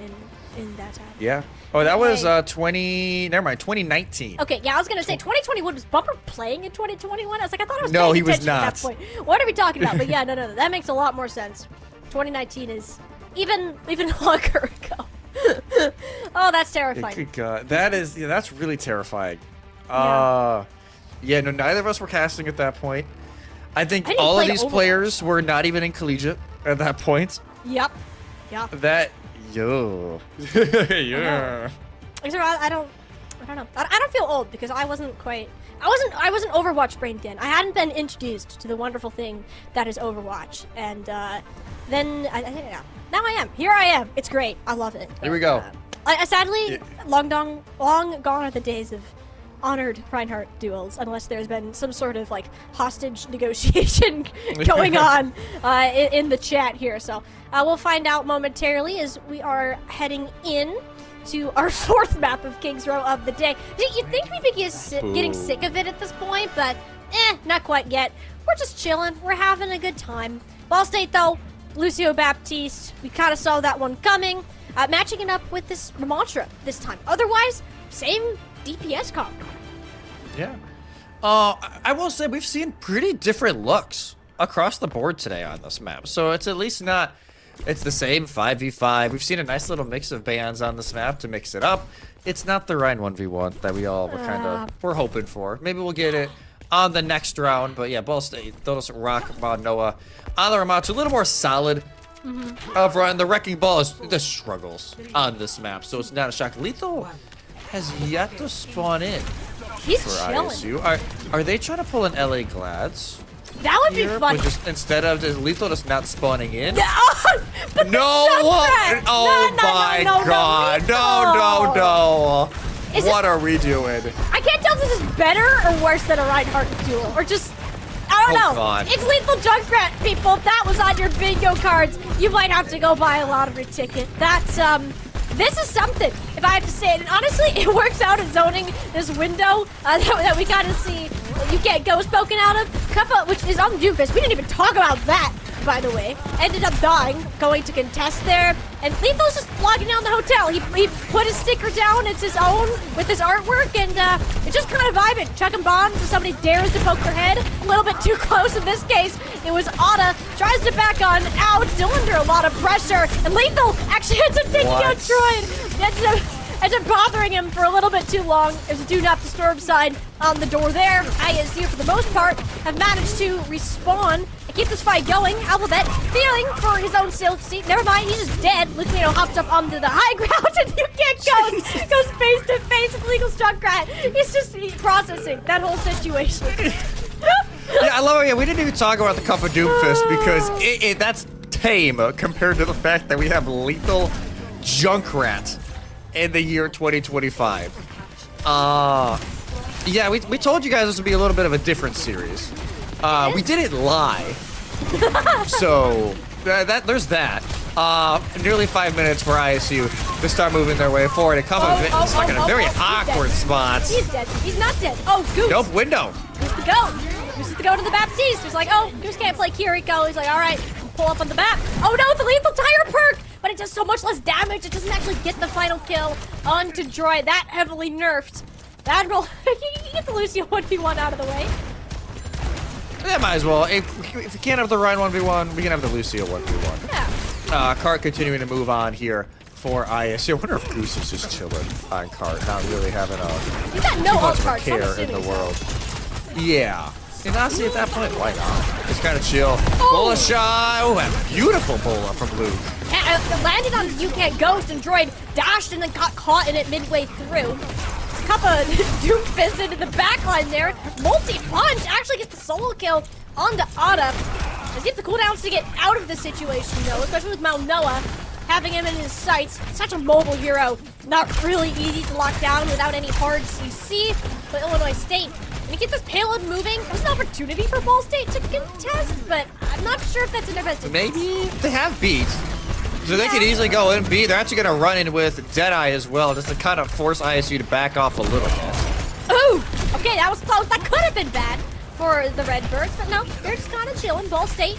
that time. Yeah. Oh, that was Okay. 2019. Okay, yeah, I was gonna say 2021 was Bumper playing in 2021. I was like, I thought I was No, paying he was attention not. at that point. What are we talking about? But yeah, no, that makes a lot more sense. 2019 is even longer ago. Oh, that's terrifying. Good God. That's really terrifying. Yeah. Yeah, no, neither of us were casting at that point. I think I didn't all of play these Overwatch. players were not even in collegiate at that point. Yep. Yo. Yeah. Except I don't know. I don't feel old because I wasn't Overwatch brain then. I hadn't been introduced to the wonderful thing that is Overwatch, and then now I am. Here I am. It's great. I love it. Here we go. Sadly, long gone are the days of honored Reinhardt duels, unless there's been some sort of like hostage negotiation going on in the chat here. So we'll find out momentarily as we are heading in to our fourth map of Kings Row of the day. You'd think we'd be getting sick of it at this point, but not quite yet. We're just chilling. We're having a good time. Ball State, though, Lucio Baptiste, we kind of saw that one coming. Matching it up with this Ramontra this time. Otherwise, same DPS comp. Yeah. I will say we've seen pretty different looks across the board today on this map. So it's at least not, it's the same 5v5. We've seen a nice little mix of bands on this map to mix it up. It's not the Rhine 1v1 that we all were hoping for. Maybe we'll get it on the next round. But yeah, Ball State, they'll just rock Noah on the Ramontra. A little more solid. Of Ryan, the Wrecking Ball is the struggles on this map, so it's not a shock. Lethal has yet to spawn in He's for chilling. ISU. Are they trying to pull an LA Glads? That would be Here, fun. but just instead of just Lethal just not spawning in? But No! Junkrat! Oh No, my no, God! Lethal! No! Is What are we doing? I can't tell if this is better or worse than a Reinhardt duel, or just, I don't Oh, know. God. It's Lethal Junkrat, people. If that was on your bingo cards, you might have to go buy a lottery ticket. That's, this is something, if I have to say it. And honestly, it works out at zoning this window that we kind of see you get Ghost poking out of. Kuffa, which is on Doomfist. We didn't even talk about that, by the way. Ended up dying, going to contest there. And Lethal's just locking down the hotel. He put his sticker down. It's his own with his artwork. And it's just kind of vibing. Chucking bombs if somebody dares to poke their head. A little bit too close in this case. It was Otta. Tries to back on. Out. Still under a lot of pressure. And Lethal actually ends up taking out Troy. Ends up bothering him for a little bit too long. There's a do not disturb sign on the door there. ISU, for the most part, have managed to respawn and keep this fight going. Alphabet feeling for his own safety. Never mind, he's just dead. Lucino hops up onto the high ground and you can't goes face to face with Legal Junkrat. He's just processing that whole situation. Yeah, I love it. Yeah, we didn't even talk about the Cup of Doomfist because that's tame compared to the fact that we have Lethal Junkrat in the year 2025. Yeah, we told you guys this would be a little bit of a different series. We didn't lie. So, there's that. Nearly 5 minutes for ISU to start moving their way forward and come stuck in a very awkward spot. He's dead. He's not dead. Oh, Goose. Nope, window. Goose to go. Goose is to go to the Baptiste. He's like, oh, Goose can't play Kiriko. He's like, all right, pull up on the map. Oh no, the lethal tire perk! But it does so much less damage. It doesn't actually get the final kill onto Droid. That heavily nerfed. Admiral, you get the Lucio 1v1 out of the way. Yeah, might as well. If we can't have the Rhine 1v1, we can have the Lucio 1v1. Yeah. Cart continuing to move on here for ISU. I wonder if Goose is just chilling on Cart, not really having He's got no too ult much of a cards. so I'm care in assuming the so. world. Yeah. And honestly, at that point, why not? Just kind of chill. Oh. Bola shot. Oh, a beautiful bola from Luke. Landed on You Can't Ghost, and Droid dashed and then got caught in it midway through. Kappa Doomfist into the backline there. Multi-punch actually gets the solo kill onto Otta. As he has the cooldowns to get out of the situation, though, especially with Mount Noah having him in his sights. Such a mobile hero. Not really easy to lock down without any hard CC. But Illinois State, when you get this payload moving, there's an opportunity for Ball State to contest, but I'm not sure if that's in their best interest. Maybe they have beats. So they could easily go in B. They're actually going to run in with Deadeye as well, just to kind of force ISU to back off a little bit. Ooh! Okay, that was close. That could have been bad for the Redbirds, but no, they're just kind of chilling. Ball State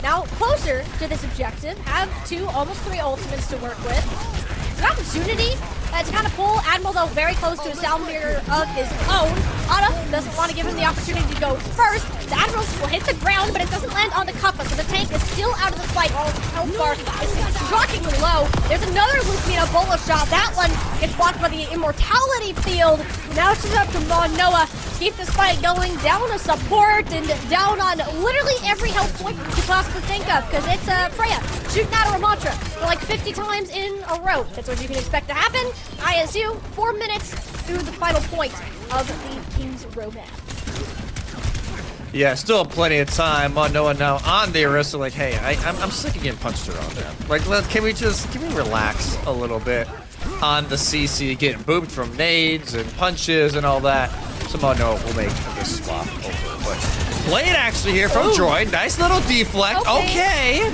now closer to this objective, have 2, almost 3 ultimates to work with. It's an opportunity to kind of pull Admiral, though, very close to a sound mirror of his own. Otto doesn't want to give him the opportunity to go first. The Admiral will hit the ground, but it doesn't land on the Cuppa, so the tank is still out of the fight. While his health bar is shockingly low. There's another Lucamino Bola shot. That one gets blocked by the Immortality field. Now it's just up to Mon Noah to keep this fight going. Down a support and down on literally every health point you could possibly think of, because it's Freya shooting out a Ramantra for like 50 times in a row. That's what you can expect to happen. ISU, 4 minutes through the final point of the King's Roadmap. Yeah, still plenty of time. Noah now on the arrest. Like, hey, I'm sick of getting punched around there. Like, can we relax a little bit on the CC, getting booped from nades and punches and all that. So Noah will make this swap over. But Blade actually here from Droid. Nice little deflect. Okay.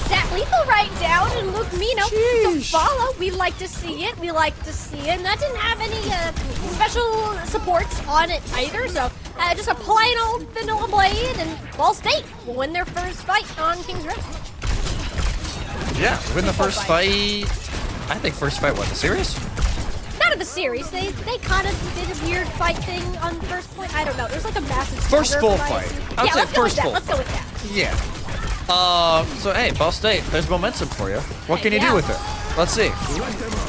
That lethal right down, and Luke Mino to follow. We like to see it. We like to see it. And that didn't have any special supports on it either. So just a plain old vanilla Blade, and Ball State will win their first fight on King's Road. Yeah, win the first fight. I think first fight, what, the series? Not of the series. They kind of did a weird fight thing on the first point. I don't know. There's like a massive first stagger full from fight. ISU. I would Yeah, say let's go with first that. full Let's go fight. with that. Yeah. So hey, Ball State, there's momentum for you. What can you do with it? Let's see.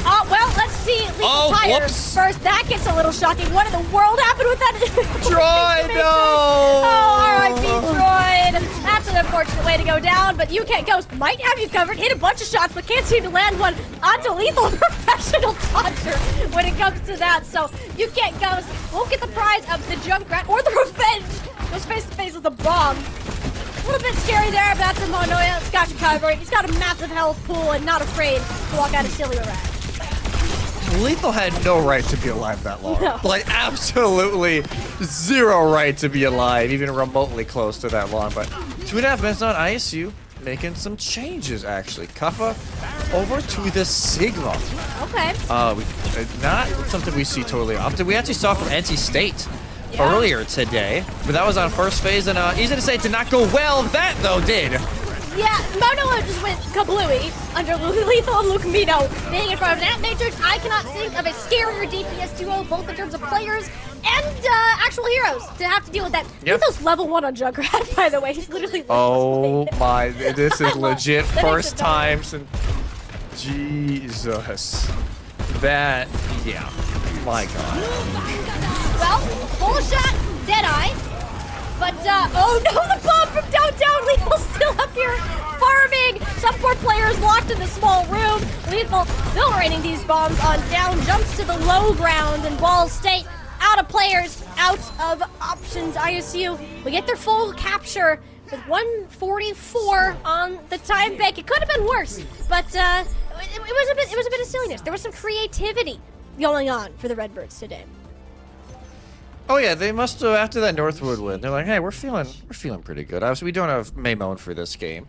Oh, well, let's see. Lethal Tire whoops. first. That gets a little shocking. What in the world happened with that? Droid, no! Oh, R.I.P. Droid. That's an unfortunate way to go down, but UK Ghost might have you covered. Hit a bunch of shots, but can't seem to land one onto Lethal. Professional dodger when it comes to that. So UK Ghost won't get the prize of the Junkrat or the revenge. Goes face to face with a bomb. A little bit scary there, but that's from Monoya. It's got you covered. He's got a massive health pool and not afraid to walk out of silly around. Lethal had no right to be alive that long. No. Like, absolutely zero right to be alive, even remotely close to that long. But 2.5 minutes on ISU, making some changes, actually. Kuffa over to the Sigma. Okay. Not something we see totally often. We actually saw from NC State earlier today, but that was on first phase, and easy to say it did not go well. That, though, did. Yeah, Monoa just went kablooey under Lethal and Luke Mino being in front of that Matrix. I cannot think of a scarier DPS duo, both in terms of players and actual heroes, to have to deal with that. Yep. Lethal's level 1 on Junkrat, by the way. He's literally Oh my, this is legit That makes first it time since... Jesus. That, yeah. My God. Well, full shot, Deadeye. But, oh no, the bomb from downtown. Lethal's still up here farming. Some poor players locked in the small room. Lethal still raining these bombs on down. Jumps to the low ground, and Ball State out of players, out of options. ISU will get their full capture with 144 on the time bank. It could have been worse, but it was a bit of silliness. There was some creativity going on for the Redbirds today. Oh yeah, they must have, after that Northwood win, they're like, hey, we're feeling pretty good. Obviously, we don't have Maymon for this game,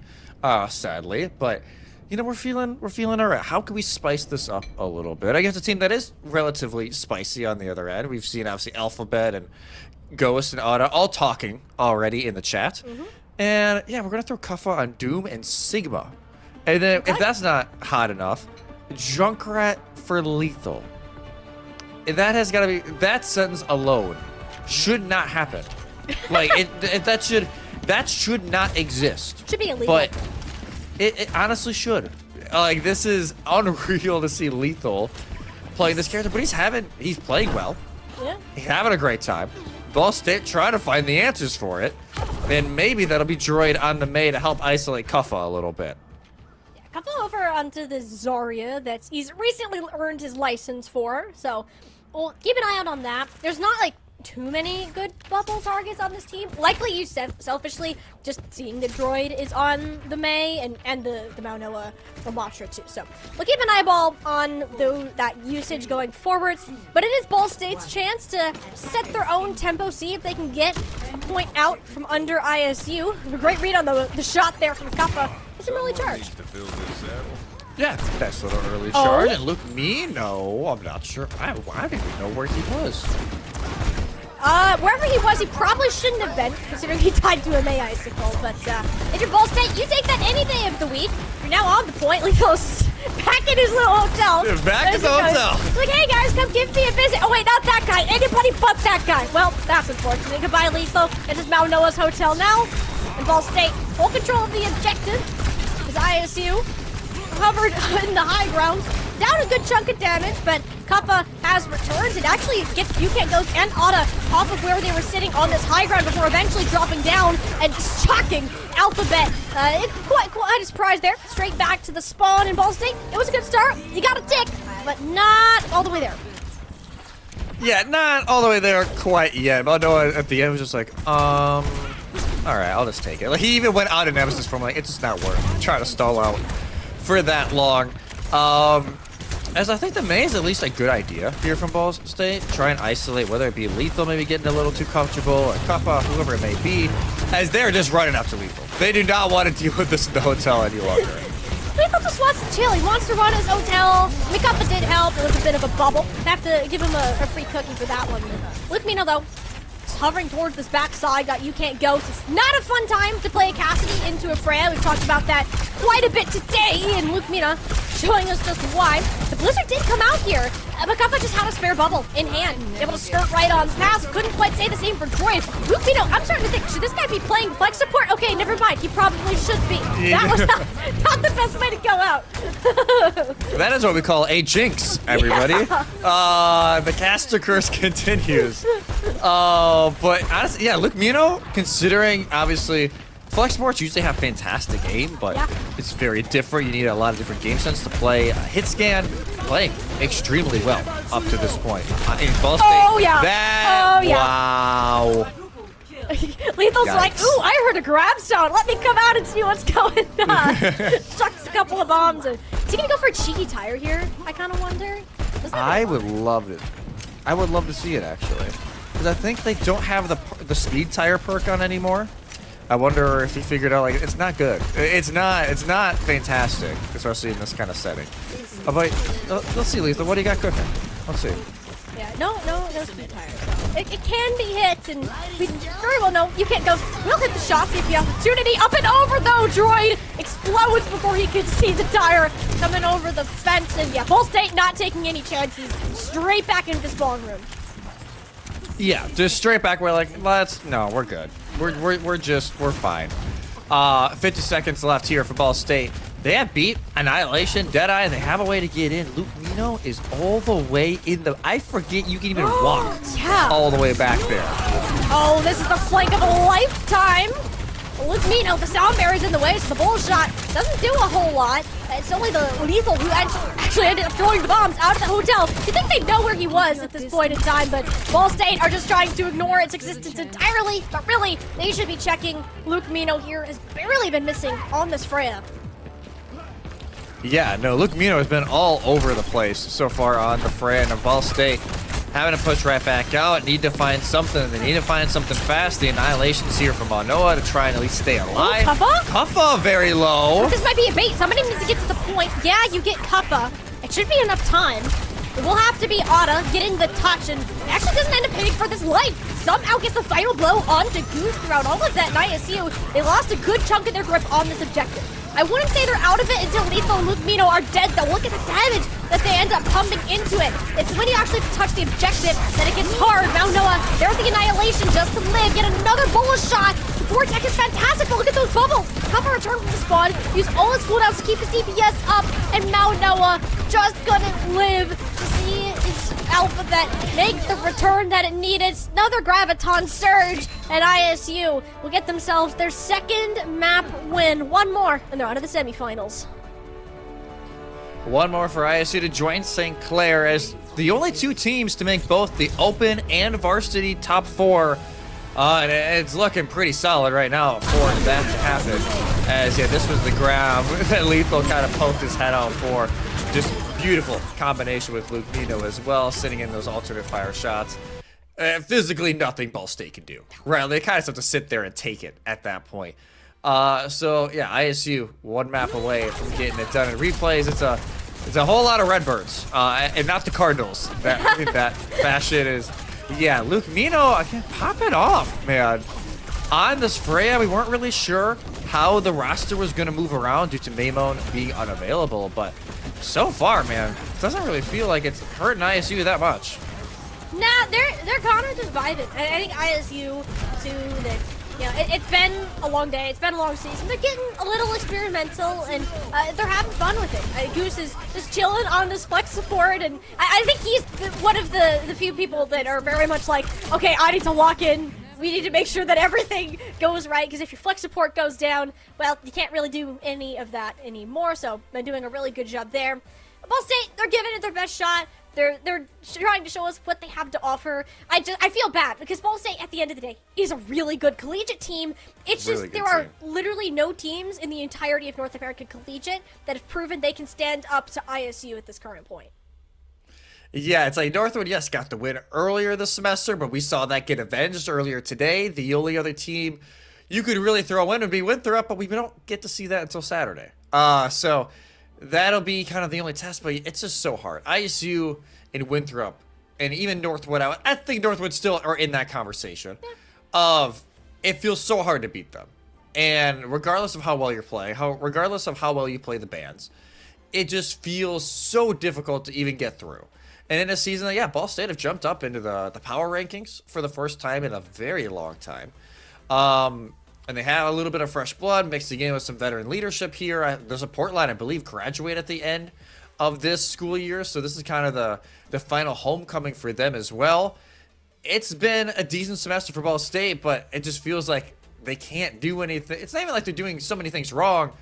sadly, but you know, we're feeling all right. How can we spice this up a little bit? I guess a team that is relatively spicy on the other end. We've seen obviously Alphabet and Ghost and Otta all talking already in the chat, and yeah, we're gonna throw Kuffa on Doom and Sigma, and then if that's not hot enough, Junkrat for Lethal. That has got to be, that sentence alone should not happen. Like that should not exist. Should be illegal. But it honestly should. Like, this is unreal to see Lethal playing this character, but he's playing well. Yeah. He's having a great time. Ball State trying to find the answers for it, and maybe that'll be Droid on the May to help isolate Kuffa a little bit. Couple over onto the Zarya that he's recently earned his license for, so we'll keep an eye out on that. There's not like too many good bubble targets on this team. Likely you selfishly just seeing the droid is on the Mei and the Mao Noah from Watcher too. So we'll keep an eyeball on that usage going forwards. But it is Ball State's chance to set their own tempo, see if they can get a point out from under ISU. A great read on the shot there from Kappa. It's an early charge. Yeah, nice little early charge. And Luke Mino, I'm not sure. I don't even know where he was. Wherever he was, he probably shouldn't have been, considering he tied to a May Icicle. But if you're Ball State, you take that any day of the week. You're now on the point. Letho's back in his little hotel. Yeah, back in the hotel. He's like, hey guys, come give me a visit. Oh wait, not that guy. Anybody but that guy. Well, that's unfortunate. Goodbye, Letho. It is Mount Noah's hotel now. And Ball State, full control of the objective. Is ISU hovered in the high ground. Down a good chunk of damage, but Kappa has returned and actually gets UK Ghost and Otta off of where they were sitting on this high ground before eventually dropping down and shocking Alphabet. Quite a surprise there. Straight back to the spawn in Ball State. It was a good start. You got a tick, but not all the way there. Yeah, not all the way there quite yet. But no, at the end was just like, all right, I'll just take it. Like, he even went out of Nemesis from like, it's just not worth trying to stall out for that long. As I think the May is at least a good idea here from Ball State. Try and isolate, whether it be Lethal maybe getting a little too comfortable, or Kappa, whoever it may be, as they're just running up to Lethal. They do not want to deal with this in the hotel any longer. Lethal just wants to chill. He wants to run his hotel. Kappa did help. It was a bit of a bubble. Have to give him a free cookie for that one. Luke Mino, though, is hovering towards this backside. Got You Can't Ghost. It's not a fun time to play a Cassidy into a Freya. We've talked about that quite a bit today, and Luke Mina showing us just why. The Blizzard did come out here, but Kappa just had a spare bubble in hand, able to skirt right on past. Couldn't quite say the same for Droid. Luke Mina, I'm starting to think, should this guy be playing flex support? Okay, never mind. He probably should be. That was not the best way to go out. That is what we call a jinx, everybody. Yeah. The caster curse continues. But honestly, yeah, Luke Mino, considering obviously Flex Sports usually have fantastic aim, but it's very different. You need a lot of different game sense to play. Hit scan, playing extremely well up to this point. In Ball State, wow. Lethal's like, ooh, I heard a grab sound. Let me come out and see what's going on. Chucks a couple of bombs. Is he gonna go for a cheeky tire here? I kind of wonder. I would love it. I would love to see it actually, because I think they don't have the speed tire perk on anymore. I wonder if he figured out, like, it's not good. It's not fantastic, especially in this kind of setting. But let's see, Lethal, what do you got cooking? Let's see. Yeah, no speed tires. It can be hit, and we very well know You Can't Go. We'll hit the shot, see if the opportunity. Up and over, though, Droid explodes before he could see the tire coming over the fence. And yeah, Ball State not taking any chances. Straight back into the spawn room. Yeah, just straight back. We're like, no, we're good. We're fine. 50 seconds left here for Ball State. They have beat Annihilation, Deadeye, and they have a way to get in. Luke Mino is all the way in the... I forget you can even walk all the way back there. Oh, this is the flank of a lifetime. Luke Mino, the sound barrier's in the way, so the bull shot doesn't do a whole lot. It's only the Lethal who actually ended up throwing the bombs out of the hotel. You think they know where he was at this point in time, but Ball State are just trying to ignore its existence entirely. But really, they should be checking. Luke Mino here has barely been missing on this Freya. Yeah, no, Luke Mino has been all over the place so far on the Freya, and Ball State having to push right back out. Need to find something. They need to find something fast. The Annihilation's here from Manoa to try and at least stay alive. Kappa? Kappa very low. This might be a bait. Somebody needs to get to the point. Yeah, you get Kappa. It should be enough time. It will have to be Otta getting the touch, and it actually doesn't end up paying for this life. Somehow gets the final blow onto Goose throughout all of that. And ISU, they lost a good chunk of their grip on this objective. I wouldn't say they're out of it until Lethal and Luke Mino are dead, though. Look at the damage that they end up pumping into it. It's when you actually touch the objective that it gets hard. Mount Noah, there's the Annihilation just to live. Get another bullet shot. The Vortex is fantastic, but look at those bubbles. Kappa returned from the spawn, used all his cooldowns to keep his DPS up, and Mount Noah just couldn't live to see its Alphabet make the return that it needed. Another Graviton Surge, and ISU will get themselves their second map win. One more, and they're out of the semifinals. One more for ISU to join St. Clair as the only two teams to make both the Open and Varsity top 4. And it's looking pretty solid right now for that to happen. As yeah, this was the grab that Lethal kind of poked his head out for. Just beautiful combination with Luke Nino as well, sitting in those alternate fire shots. Physically, nothing Ball State can do. Right, they kind of have to sit there and take it at that point. So yeah, ISU one map away from getting it done in replays. It's a whole lot of Redbirds, and not the Cardinals. That fashion is, yeah. Luke Nino, I can pop it off, man. On this Freya, we weren't really sure how the roster was going to move around due to Maymon being unavailable, but so far, man, it doesn't really feel like it's hurting ISU that much. Nah, they're kind of just vibing. I think ISU too. That it's been a long day. It's been a long season. They're getting a little experimental and they're having fun with it. Goose is just chilling on this flex support, and I think he's one of the few people that are very much like, okay, I need to lock in. We need to make sure that everything goes right, because if your flex support goes down, well, you can't really do any of that anymore. So they're doing a really good job there. Ball State, they're giving it their best shot. They're trying to show us what they have to offer. I feel bad because Ball State, at the end of the day, is a really good collegiate team. It's just there are literally no teams in the entirety of North American Collegiate that have proven they can stand up to ISU at this current point. Yeah, it's like Northwood, yes, got the win earlier this semester, but we saw that get avenged earlier today. The only other team you could really throw in would be Winthrop, but we don't get to see that until Saturday. So that'll be kind of the only test, but it's just so hard. ISU and Winthrop, and even Northwood, I think Northwood still are in that conversation of it feels so hard to beat them. And regardless of how well you're playing, regardless of how well you play the bands, it just feels so difficult to even get through. And in a season that, yeah, Ball State have jumped up into the power rankings for the first time in a very long time. And they have a little bit of fresh blood, mixing in with some veteran leadership here. The support line, I believe, graduate at the end of this school year. So this is kind of the final homecoming for them as well. It's been a decent semester for Ball State, but it just feels like they can't do anything. It's not even like they're doing so many things wrong.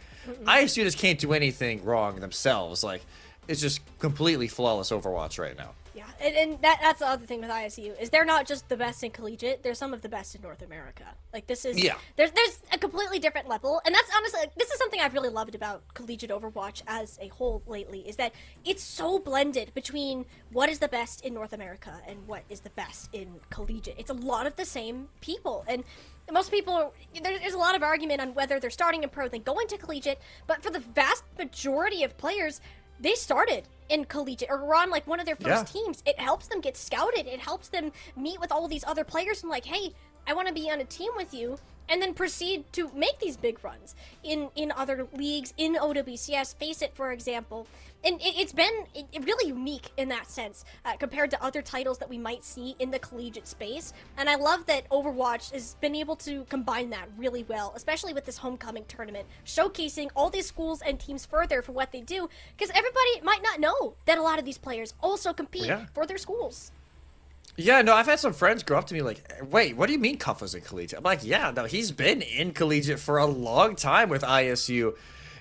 ISU just can't do anything wrong themselves. Like, it's just completely flawless Overwatch right now. Yeah, and that's the other thing with ISU is they're not just the best in collegiate; they're some of the best in North America. Like this is there's a completely different level, and that's honestly this is something I've really loved about collegiate Overwatch as a whole lately is that it's so blended between what is the best in North America and what is the best in collegiate. It's a lot of the same people, and most people there's a lot of argument on whether they're starting in pro then going to collegiate, but for the vast majority of players, they started in collegiate or were on like one of their first teams. It helps them get scouted. It helps them meet with all these other players and like, hey, I want to be on a team with you, and then proceed to make these big runs in other leagues, in OWCS, Face It, for example. And it's been really unique in that sense compared to other titles that we might see in the collegiate space. And I love that Overwatch has been able to combine that really well, especially with this homecoming tournament, showcasing all these schools and teams further for what they do, because everybody might not know that a lot of these players also compete for their schools. Yeah, no, I've had some friends grow up to me like, wait, what do you mean Cuff was in collegiate? I'm like, yeah, no, he's been in collegiate for a long time with ISU.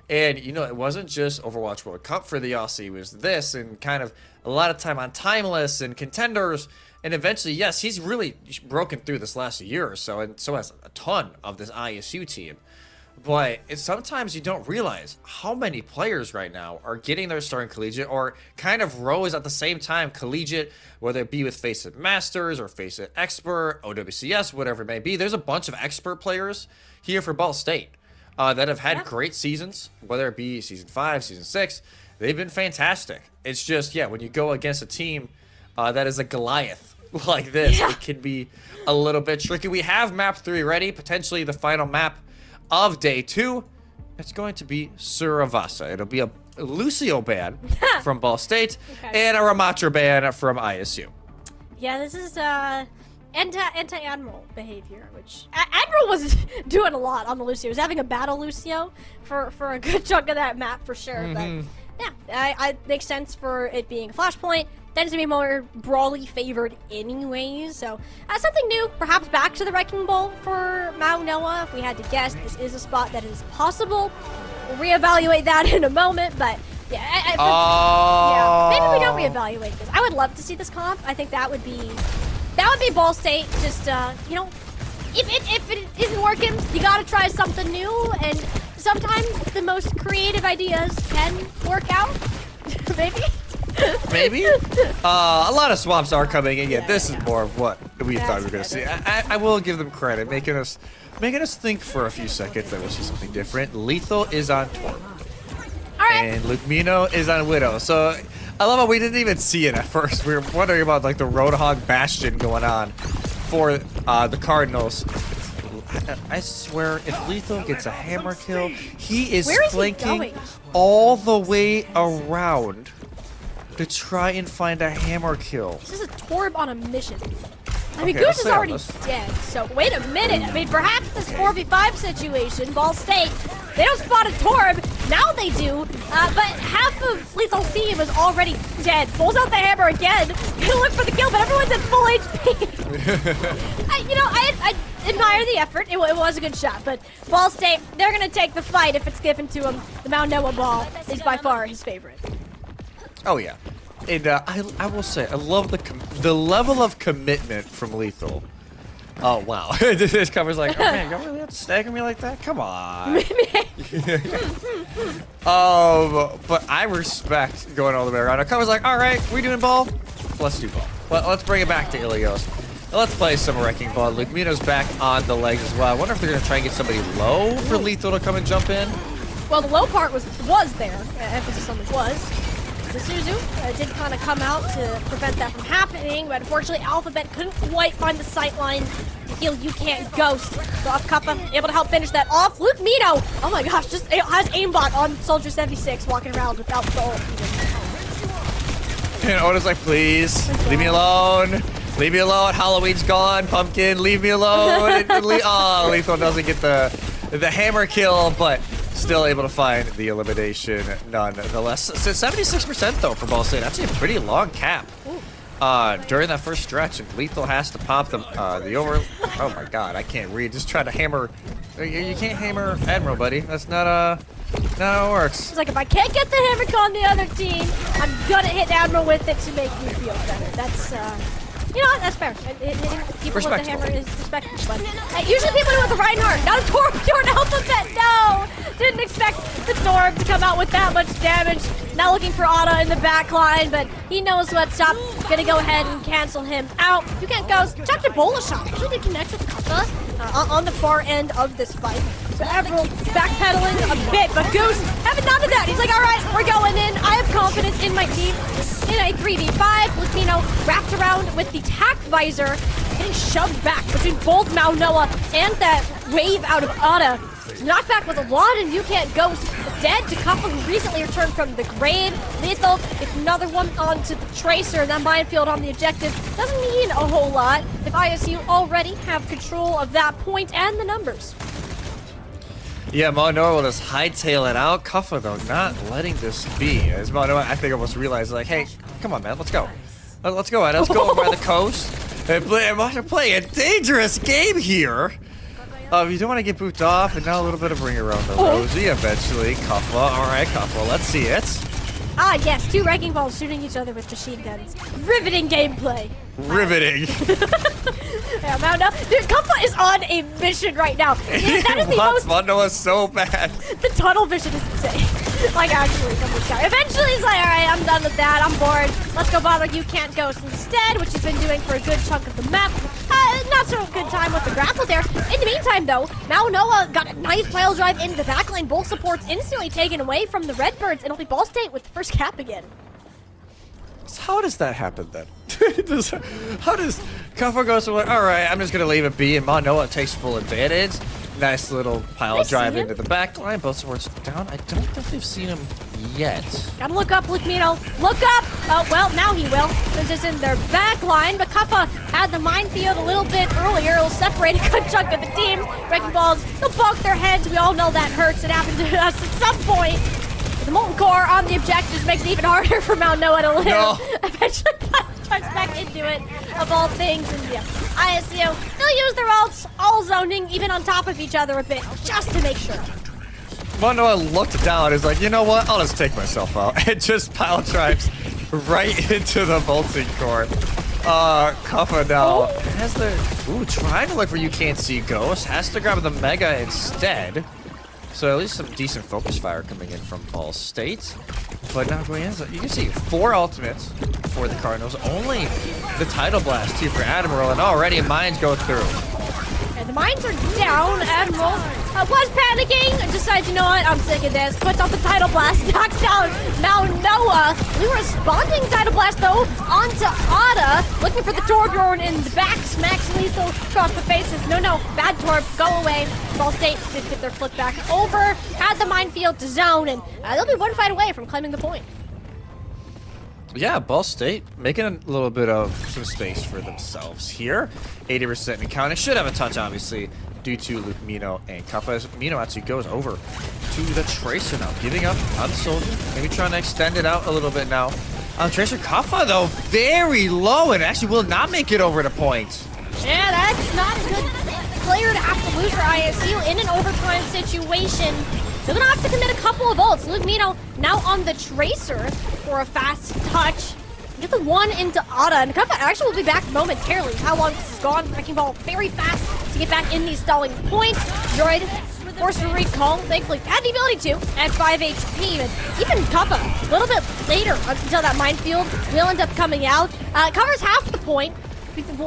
And, you know, it wasn't just Overwatch World Cup for the Aussie. It was this and kind of a lot of time on Timeless and Contenders. And eventually, yes, he's really broken through this last year or so. And so has a ton of this ISU team. But sometimes you don't realize how many players right now are getting their start in collegiate or kind of rose at the same time collegiate, whether it be with Face It Masters or Face It Expert, OWCS, whatever it may be. There's a bunch of expert players here for Ball State that have had great seasons, whether it be Season 5, Season 6. They've been fantastic. It's just, when you go against a team that is a Goliath like this, it can be a little bit tricky. We have Map 3 ready, potentially the final map of Day 2. It's going to be Survasa. It'll be a Lucio ban from Ball State and a Ramatra ban from ISU. Yeah, this is anti-Admiral behavior, which Admiral was doing a lot on the Lucio. He was having a battle Lucio for a good chunk of that map for sure. But yeah, it makes sense for it being a flashpoint. Tends to be more brawly favored anyways, so something new, perhaps back to the Wrecking Ball for Mao Noah. If we had to guess, this is a spot that is possible. We'll reevaluate that in a moment, but Yeah, Oh. yeah. Maybe we don't reevaluate this. I would love to see this comp. I think that would be Ball State. Just you know, if it isn't working, you gotta try something new. And sometimes the most creative ideas can work out. Maybe. Maybe. A lot of swaps are coming in. Yeah, this yeah. is more of what we thought we were gonna That's see. I will give them credit, making us think for a few seconds that we'll see something different. Lethal is on Torb. All right. And Lukmino is on Widow. So I love how we didn't even see it at first. We were wondering about like the Roadhog Bastion going on for the Cardinals. I swear, if Lethal gets a hammer kill, he is Where is he flanking going? all the way around to try and find a hammer kill. This is a Torb on a mission. I mean, Okay, Goose is let's say on already this. dead, so wait a minute. I mean, perhaps this 4v5 situation, Ball State, they don't spot a Torb. Now they do, but half of Lethal's team is already dead. Pulls out the hammer again. Gonna look for the kill, but everyone's at full HP. I admire the effort. It was a good shot, but Ball State, they're gonna take the fight if it's given to them. The Mount Noah ball is by far his favorite. Oh yeah, and I will say I love the level of commitment from Lethal. Oh wow, this cover's like, oh man, y'all really have to stagger me like that? Come on. But I respect going all the way around. Cover's like, all right, we doing ball? Let's do ball. Let's bring it back to Ilios. Let's play some Wrecking Ball. Lukmino's back on the legs as well. I wonder if they're gonna try and get somebody low for Lethal to come and jump in. Well, the low part was there. Emphasis on the was. The Suzu did kind of come out to prevent that from happening, but unfortunately Alphabet couldn't quite find the sight line to heal You Can't Ghost. So off Kappa, able to help finish that off. Luke Mino, oh my gosh, just has aimbot on Soldier 76 walking around without the ult. And Oda's like, please, leave me alone. Leave me alone. Halloween's gone. Pumpkin, leave me alone. Lethal doesn't get the hammer kill, but still able to find the elimination nonetheless. 76% though for Ball State. That's a pretty long cap during that first stretch, and Lethal has to pop the over. Oh my god, I can't read. Just try to hammer. You can't hammer Admiral, buddy. That's not how it works. It's like, if I can't get the hammer on the other team, I'm gonna hit Admiral with it to make me feel better. That's you know what? That's fair. People with the hammer is respectable. But usually people do it with the Reinhardt, not a Torb. Pure Alphabet. No, didn't expect the Torb to come out with that much damage. Now looking for Ada in the back line, but he knows what's up. Gonna go ahead and cancel him out. You Can't Ghost. Checked a Bola shot. Actually did connect with Kappa on the far end of this fight. So Avril backpedaling a bit, but Goose having none of that. He's like, all right, we're going in. I have confidence in my team. In a 3v5, Lupino wrapped around with the tack visor, getting shoved back between both Maunoa and that wave out of Ada. Knockback was a lot, and You Can't Ghost dead to Kappa, who recently returned from the grade. Lethal, if another one onto the Tracer, and that minefield on the objective doesn't mean a whole lot if ISU already have control of that point and the numbers. Yeah, Manoa will just hightail it out. Kuffa, though, not letting this be. As Manoa, I think, almost realized, like, hey, come on, man, let's go. Let's go, Ed. Let's go over by the coast and play a dangerous game here. You don't want to get booped off, and now a little bit of ring around the Rosie eventually. Kuffa, all right, Kuffa, let's see it. Ah, yes, two Wrecking Balls shooting each other with machine guns. Riveting gameplay. Riveting. Yeah, Maunoa. Dude, Kappa is on a mission right now. Yeah, that is the most. Manoa so bad. The tunnel vision is insane. Like, actually, from this guy. Eventually, he's like, all right, I'm done with that. I'm bored. Let's go bother You Can't Ghost instead, which he's been doing for a good chunk of the map. Not so good time with the grapple there. In the meantime, though, Maunoa got a nice pile drive into the backline. Both supports instantly taken away from the Redbirds, and it'll be Ball State with the first cap again. So how does that happen then? How does Kuffa goes to, all right, I'm just going to leave it be, and Manoa takes full advantage. Nice little pile drive into the back line. Both supports down. I don't think they've seen him yet. Gotta look up, Lukmino. Look up! Oh, well, now he will, since it's in their back line. But Kappa had the minefield a little bit earlier. It'll separate a good chunk of the team. Wrecking Balls, they'll bonk their heads. We all know that hurts. It happened to us at some point. The Molten Core on the objectives makes it even harder for Mount Noah to live. No. Eventually, turns back into it, of all things. And yeah, ISU, they'll use their ults, all zoning, even on top of each other a bit, just to make sure. Monoa looked down, is like, you know what? I'll just take myself out. And just pile drives right into the bolting core. Kuffa now has the... Ooh, trying to look for You Can't See Ghost. Has to grab the Mega instead. So at least some decent focus fire coming in from Ball State. But now going in, you can see 4 ultimates for the Cardinals. Only the Tidal Blast, 2 for Admiral, and already Mines go through. And the mines are down. Admiral was panicking and decides, you know what, I'm sick of this. Puts off the Tidal Blast, knocks down now Noah. We responding Tidal Blast, though, onto Ada. Looking for the Torbjorn in the back. Smacks Lethal across the faces. No, bad Torb, go away. Ball State did get their flick back over. Had the minefield to zone, and they'll be one fight away from claiming the point. Yeah, Ball State making a little bit of some space for themselves here. 80% and counting. Should have a touch, obviously, due to Luke Mino and Kuffa. As Mino actually goes over to the Tracer now, giving up on Soldier. Maybe trying to extend it out a little bit now. Tracer Kuffa, though, very low and actually will not make it over to point. Yeah, that's not a good player to have to lose for ISU in an overtime situation. So they're gonna have to commit a couple of ults. Luke Mino now on the Tracer for a fast touch. Get the one into Ada, and Kuffa actually will be back momentarily. How long this is gone? Wrecking Ball very fast to get back in these stalling points. Droid forced to recall. Thankfully had the ability to at 5 HP, but even Kuffa a little bit later until that minefield will end up coming out. Covers half the point.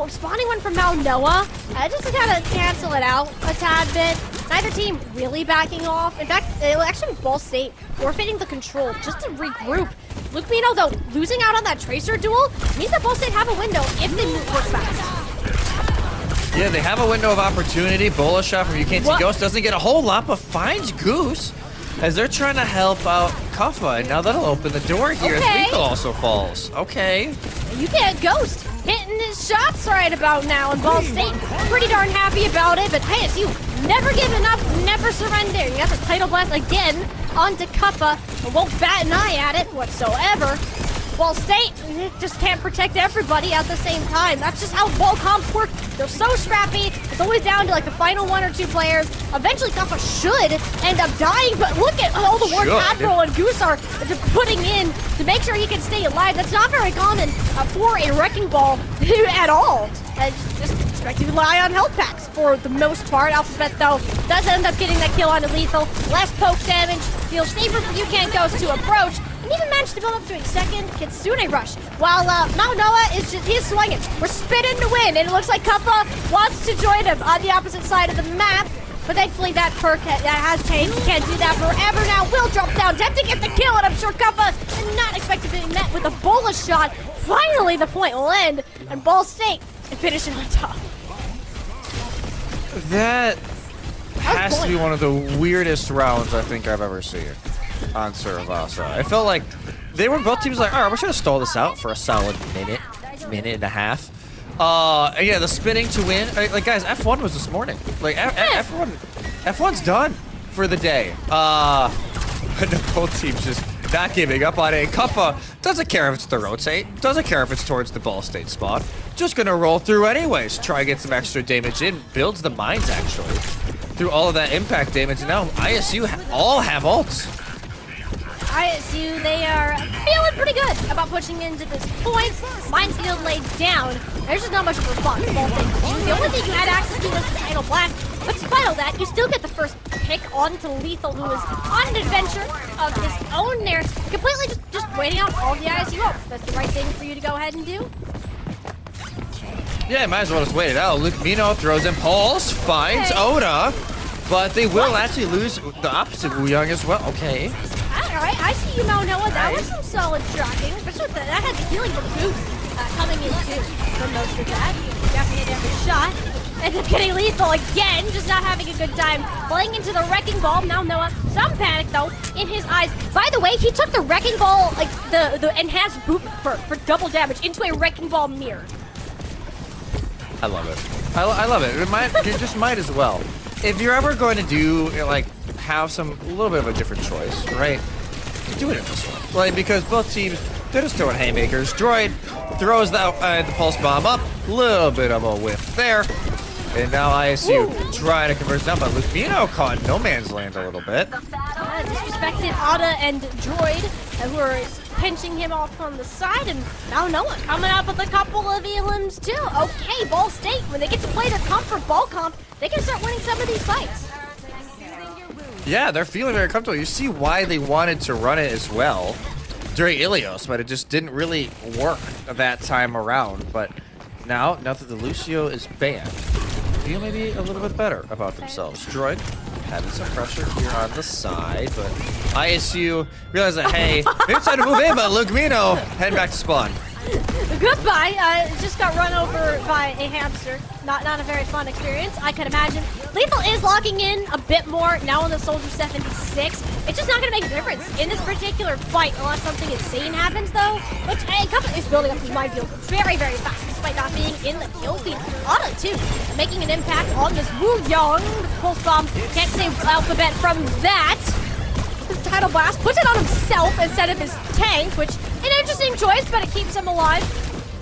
Spawning one from Mount Noah, just to kind of cancel it out a tad bit. Neither team really backing off. In fact, it will actually be Ball State forfeiting the control just to regroup. Luke Mino, though, losing out on that Tracer duel means that Ball State have a window if they move work fast. Yeah, they have a window of opportunity. Bola shot from You Can't See Ghost doesn't get a whole lot, but finds Goose as they're trying to help out Kuffa, and now that'll open the door here as Lethal also falls. Okay. You can't Ghost hitting his shots right about now, and Ball State pretty darn happy about it, but hey, it's you never giving up, never surrender. You got the Tidal Blast again onto Kuffa, and won't bat an eye at it whatsoever. Ball State just can't protect everybody at the same time. That's just how ball comps work. They're so scrappy. It's always down to like the final 1 or 2 players. Eventually, Kuffa should end up dying, but look at all the work Admiral and Goose are just putting in to make sure he can stay alive. That's not very common for a Wrecking Ball at all. Just expect to rely on health packs for the most part. Alphabet, though, does end up getting that kill onto Lethal. Less poke damage. Feels safer for You Can't Ghost to approach. And even managed to build up to a second Kitsune Rush. While Mount Noah he's swinging. We're spinning to win, and it looks like Kuffa wants to join him on the opposite side of the map. But thankfully that perk that has changed. You can't do that forever now. Will drop down, attempt to get the kill, and I'm sure Kuffa did not expect to be met with a Bola shot. Finally, the point will end, and Ball State finish it on top. That has to be one of the weirdest rounds I think I've ever seen on Survasa. I felt like they were both teams like, all right, we're trying to stall this out for a solid minute and a half. And yeah, the spinning to win. Like guys, F1 was this morning. Like F1's done for the day. But both teams just not giving up on it. And Kuffa doesn't care if it's the rotate, doesn't care if it's towards the Ball State spot. Just gonna roll through anyways. Try and get some extra damage in. Builds the mines actually through all of that impact damage. And now ISU all have ults. ISU, they are feeling pretty good about pushing into this point. Minefield laid down. There's just not much of a response. The only thing you had access to was the Tidal Blast. But despite all that, you still get the first pick onto Lethal, who is on an adventure of his own there, completely just waiting out all the ISU ults. That's the right thing for you to go ahead and do. Yeah, might as well just wait it out. Luke Mino throws in Pulse, finds Oda, but they will actually lose the opposite Wu Young as well. Okay. Alright, I see you, Mount Noah. That was some solid tracking, especially with that had the healing from Goose coming in too for most of that. Definitely every shot. Ends up getting Lethal again, just not having a good time. Playing into the Wrecking Ball. Mount Noah, some panic though in his eyes. By the way, he took the Wrecking Ball, like the enhanced boot for double damage into a Wrecking Ball mirror. I love it. I love it. You just might as well. If you're ever going to do, like, have a little bit of a different choice, right? Do it in this one. Like, because both teams, they're just throwing haymakers. Droid throws the Pulse Bomb up. Little bit of a whiff there. And now ISU trying to convert down, but Lupino caught no man's land a little bit. Disrespected Ada and Droid, who are pinching him off on the side, and now Noah coming up with a couple of elims too. Okay, Ball State, when they get to play their comfort ball comp, they can start winning some of these fights. Yeah, they're feeling very comfortable. You see why they wanted to run it as well during Ilios, but it just didn't really work that time around. But now that the Lucio is banned, feel maybe a little bit better about themselves. Droid having some pressure here on the side, but ISU realized that, hey, maybe it's time to move in, but Lugmino heading back to spawn. Goodbye. Just got run over by a hamster. Not a very fun experience, I could imagine. Lethal is locking in a bit more now on the Soldier 76. It's just not going to make a difference in this particular fight unless something insane happens, though. Which, hey, Cup is building up his minefield very, very fast, despite not being in the kill feed. Auto, too, making an impact on this Wu Yong. Pulse Bomb, can't save Alphabet from that. Tidal Blast puts it on himself instead of his tank, which an interesting choice, but it keeps him alive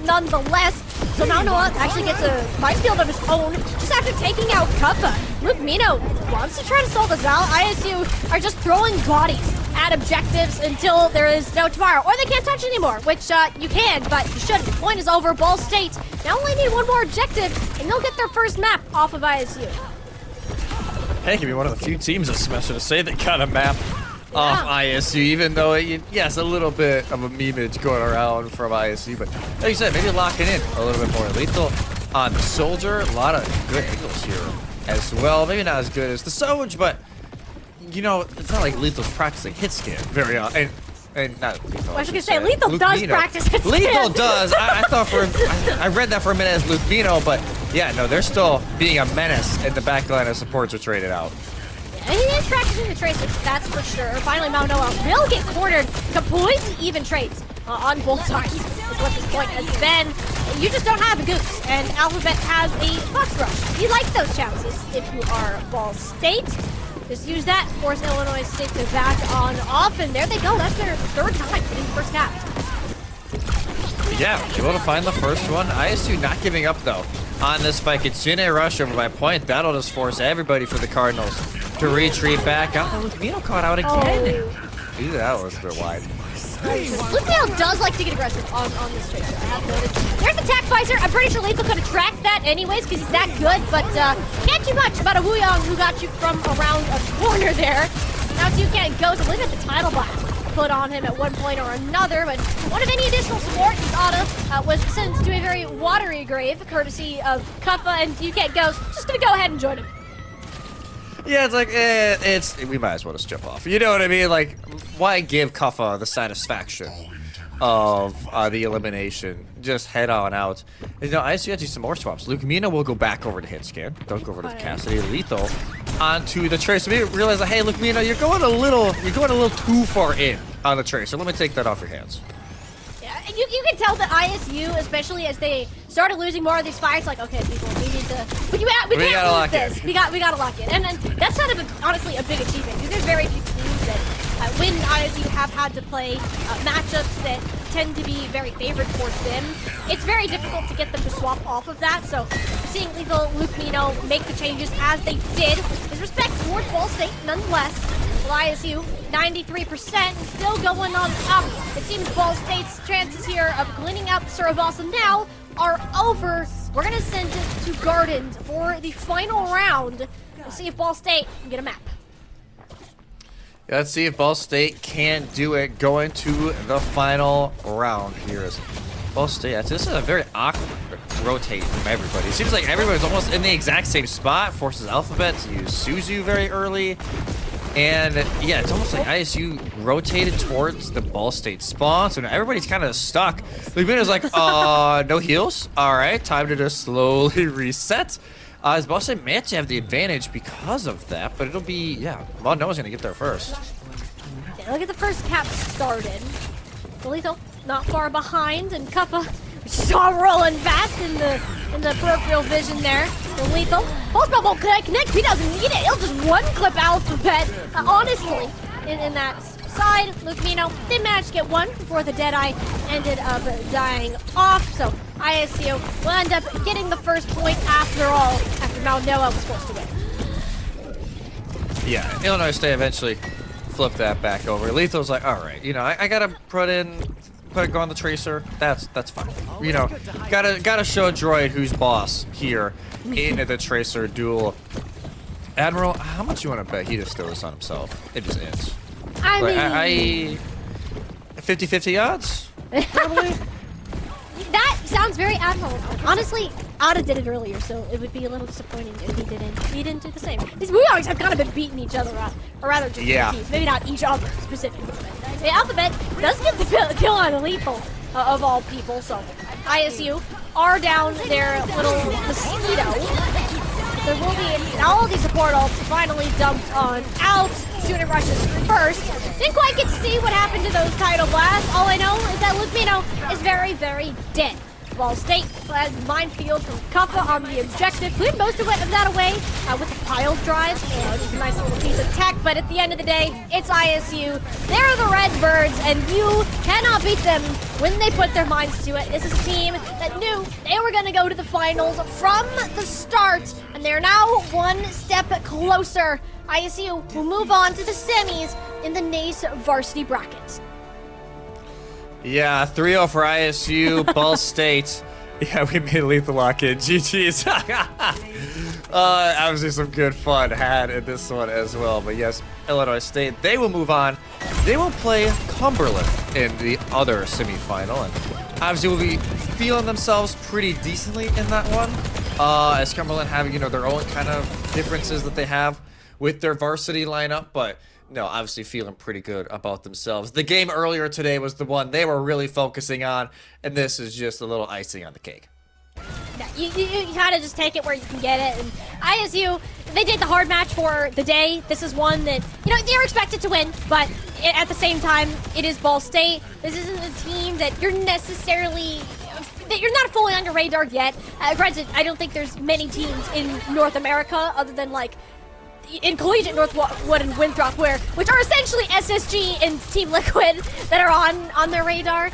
nonetheless. So now Noah actually gets a minefield of his own just after taking out Kappa. Lugmino wants to try to solve this out. ISU are just throwing bodies at objectives until there is no tomorrow, or they can't touch anymore, which you can, but you shouldn't. The point is over. Ball State now only need one more objective, and they'll get their first map off of ISU. Hey, can be one of the few teams this semester to say they got a map off ISU, even though, yes, a little bit of a memeage going around from ISU, but like you said, maybe locking in a little bit more. Lethal on the Soldier, a lot of good angles here as well. Maybe not as good as the Soj, but, you know, it's not like Lethal's practicing hit scan very often. And not Lethal. I was gonna say, Lethal does practice hit scan. Lethal does. I thought I read that for a minute as Lupino, but yeah, no, they're still being a menace, and the back line of supports are traded out. And he is practicing the trades, that's for sure. Finally, Mount Noah will get cornered. Completely even trades on both sides is what this point has been. You just don't have a goose, and Alphabet has a Fox Rush. You like those chances if you are Ball State. Just use that, force Illinois State to back on off, and there they go. That's their third time in the first half. Yeah, able to find the first one. ISU not giving up, though, on this fight. Kitsune rush over by point. That'll just force everybody for the Cardinals to retreat back out. Oh, Lupino caught out again. Ooh, that was a bit wide. Lupino does like to get aggressive on this tracer, I have noticed. There's the Tac Visor. I'm pretty sure Lethal could have tracked that anyways because he's that good, but can't do much about a Wu Yong who got you from around a corner there. Now Toucan goes and look at the Tidal Blast put on him at one point or another, but one of any additional support, Ada was sent to a very watery grave, courtesy of Kuffa, and Toucan goes, just gonna go ahead and join him. Yeah, it's like, we might as well just jump off. You know what I mean? Like, why give Kuffa the satisfaction of the elimination? Just head on out. You know, I see actually some more swaps. Lugmino will go back over to hit scan. Don't go over to the Cassidy. Lethal onto the tracer. We realize that, hey, Lugmino, you're going a little too far in on the tracer. Let me take that off your hands. You can tell that ISU, especially as they started losing more of these fights, like, okay, people, we need to, we can't lose this. We gotta lock in. And that's kind of, honestly, a big achievement, because there's very few teams that, when ISU have had to play matchups that tend to be very favored towards them, it's very difficult to get them to swap off of that. So seeing Lethal, Lupino make the changes as they did is respect towards Ball State, nonetheless. ISU, 93%, still going on up. It seems Ball State's chances here of cleaning up Survasa now are over. We're going to send it to Gardens for the final round. We'll see if Ball State can get a map. Yeah, let's see if Ball State can do it going to the final round here. Ball State, this is a very awkward rotate from everybody. It seems like everybody's almost in the exact same spot. Forces Alphabet to use Suzu very early. And yeah, it's almost like ISU rotated towards the Ball State spawn, so now everybody's kind of stuck. Lugmino's like, no heals? Alright, time to just slowly reset. As Ball State may actually have the advantage because of that, but it'll be, yeah, well, Noah's gonna get there first. Yeah, look at the first cap started. Lethal not far behind, and Kappa saw rolling fast in the peripheral vision there. The Lethal. Pulse Bomb won't connect. He doesn't need it. He'll just one clip Alphabet. Honestly, in that side. Lucamino did manage to get one before the Deadeye ended up dying off. So ISU will end up getting the first point after all, after Mount Noah was forced to win. Yeah, Illinois State eventually flipped that back over. Lethal's like, all right, you know, I gotta go on the Tracer. That's fine. You know, gotta show a droid who's boss here in the Tracer duel. Admiral, how much you want to bet he just throws this on himself? It just ends. I Like, mean, 50-50 odds? Probably. that sounds very admirable. Honestly, Ada did it earlier, so it would be a little disappointing if he didn't do the same. These Wuyogs have kind of been beating each other up, or rather just Yeah. teams. Maybe not each other specifically. But the Alphabet does get the kill on Lethal of all people, so ISU are down their little mosquito. There will be all these support ults finally dumped on out. Student rushes first. Didn't quite get to see what happened to those tidal blasts. All I know is that Lucamino is very, very dead. Ball State has minefield from Kuffa on the objective. Cleared most of that away with the pile drive. Just a nice little piece of tech, but at the end of the day, it's ISU. They're the Redbirds, and you cannot beat them when they put their minds to it. This is a team that knew they were going to go to the finals from the start, and they're now one step closer. ISU will move on to the semis in the NACE varsity brackets. Yeah, 3-0 for ISU, Ball State. Yeah, we made Lethal lock in. GG's. Obviously some good fun had in this one as well. But yes, Illinois State, they will move on. They will play Cumberland in the other semifinal. And obviously will be feeling themselves pretty decently in that one. As Cumberland have, you know, their own kind of differences that they have with their varsity lineup. But no, obviously feeling pretty good about themselves. The game earlier today was the one they were really focusing on, and this is just a little icing on the cake. Yeah, you kind of just take it where you can get it. And ISU, they did the hard match for the day. This is one that, you know, they're expected to win, but at the same time, it is Ball State. This isn't a team that you're necessarily... You're not fully on your radar yet. Granted, I don't think there's many teams in North America other than, like, in Collegiate, Northwood, and Winthrop, which are essentially SSG and Team Liquid that are on their radar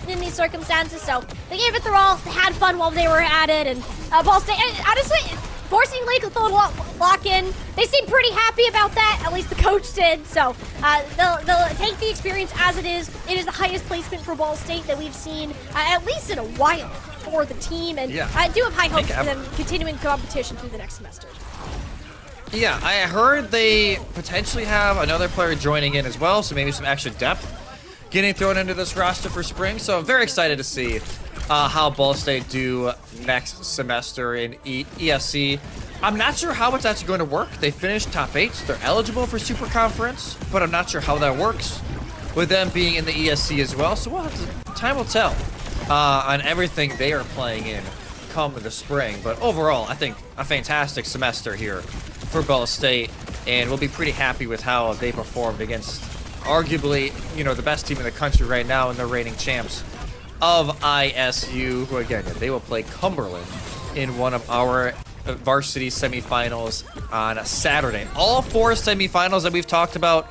in these circumstances. So they gave it their all. They had fun while they were at it, and Ball State, honestly, forcing Lethal to lock in, they seem pretty happy about that. At least the coach did. So they'll take the experience as it is. It is the highest placement for Ball State that we've seen at least in a while for the team, and yeah. I do have high hopes for them continuing competition through the next semester. Yeah, I heard they potentially have another player joining in as well, so maybe some extra depth getting thrown into this roster for spring. So I'm very excited to see how Ball State do next semester in ESC. I'm not sure how it's actually going to work. They finished top 8, so they're eligible for Super Conference, but I'm not sure how that works with them being in the ESC as well. So we'll have to, time will tell on everything they are playing in come the spring. But overall, I think a fantastic semester here for Ball State, and we'll be pretty happy with how they performed against arguably, you know, the best team in the country right now and the reigning champs of ISU, who again, they will play Cumberland in one of our varsity semifinals on a Saturday. All 4 semifinals that we've talked about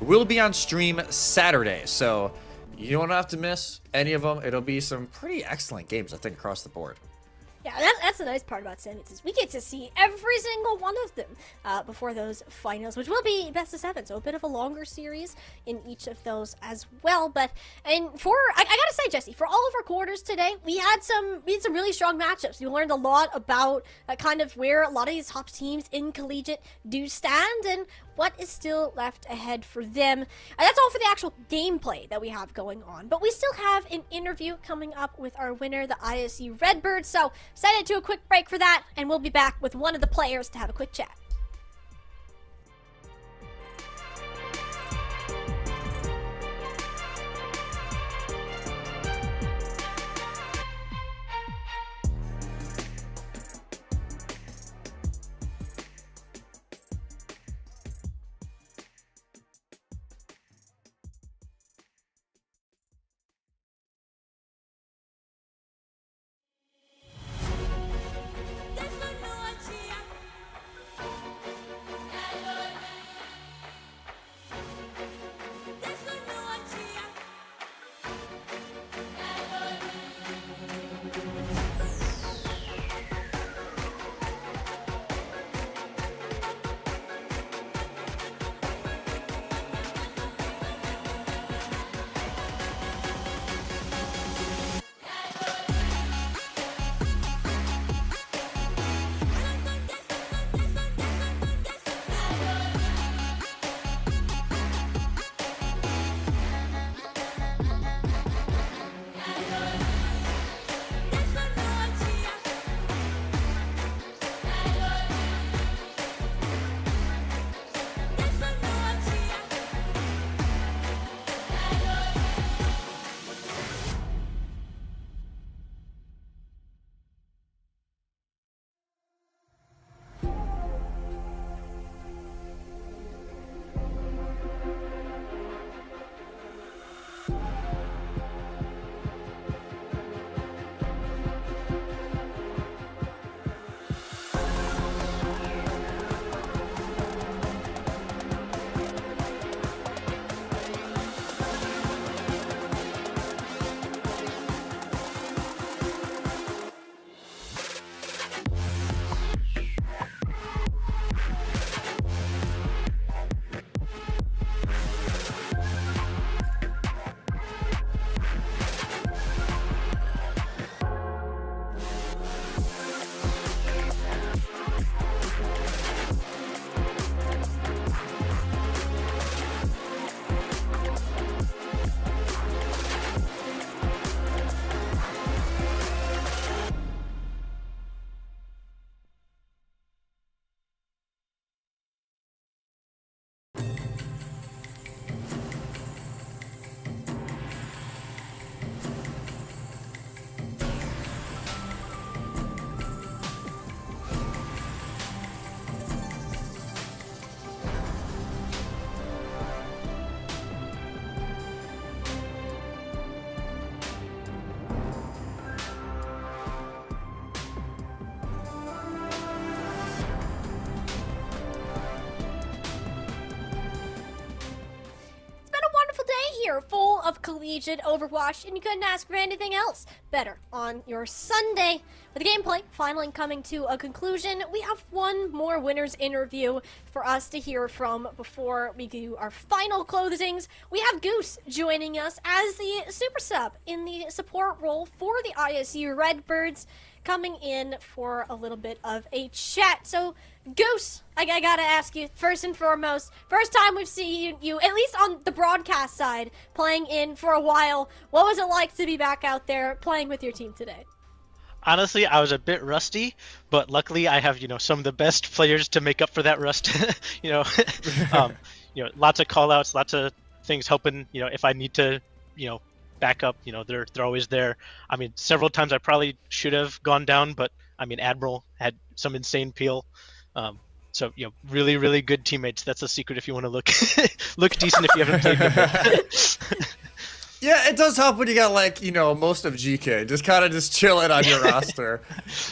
will be on stream Saturday, so you don't have to miss any of them. It'll be some pretty excellent games, I think, across the board. Yeah, that's the nice part about semis is we get to see every single one of them before those finals, which will be best of 7, so a bit of a longer series in each of those as well. But I gotta say, Jesse, for all of our quarters today, we had some really strong matchups. We learned a lot about kind of where a lot of these top teams in Collegiate do stand and what is still left ahead for them. And that's all for the actual gameplay that we have going on. But we still have an interview coming up with our winner, the ISU Redbirds. So set it to a quick break for that, and we'll be back with one of the players to have a quick chat. of Collegiate Overwatch, and you couldn't ask for anything else better on your Sunday. With the gameplay finally coming to a conclusion, we have one more winner's interview for us to hear from before we do our final closings. We have Goose joining us as the super sub in the support role for the ISU Redbirds, coming in for a little bit of a chat. So, Goose, I gotta ask you, first and foremost, first time we've seen you, at least on the broadcast side, playing in for a while. What was it like to be back out there playing with your team today? Honestly, I was a bit rusty, but luckily I have, some of the best players to make up for that rust. Lots of call-outs, lots of things helping, if I need to, back up, they're always there. I mean, several times I probably should have gone down, but I mean, Admiral had some insane peel. So, really, really good teammates. That's a secret if you want to look look decent if you haven't played before. Yeah, it does help when you got most of GK just kind of chilling on your roster.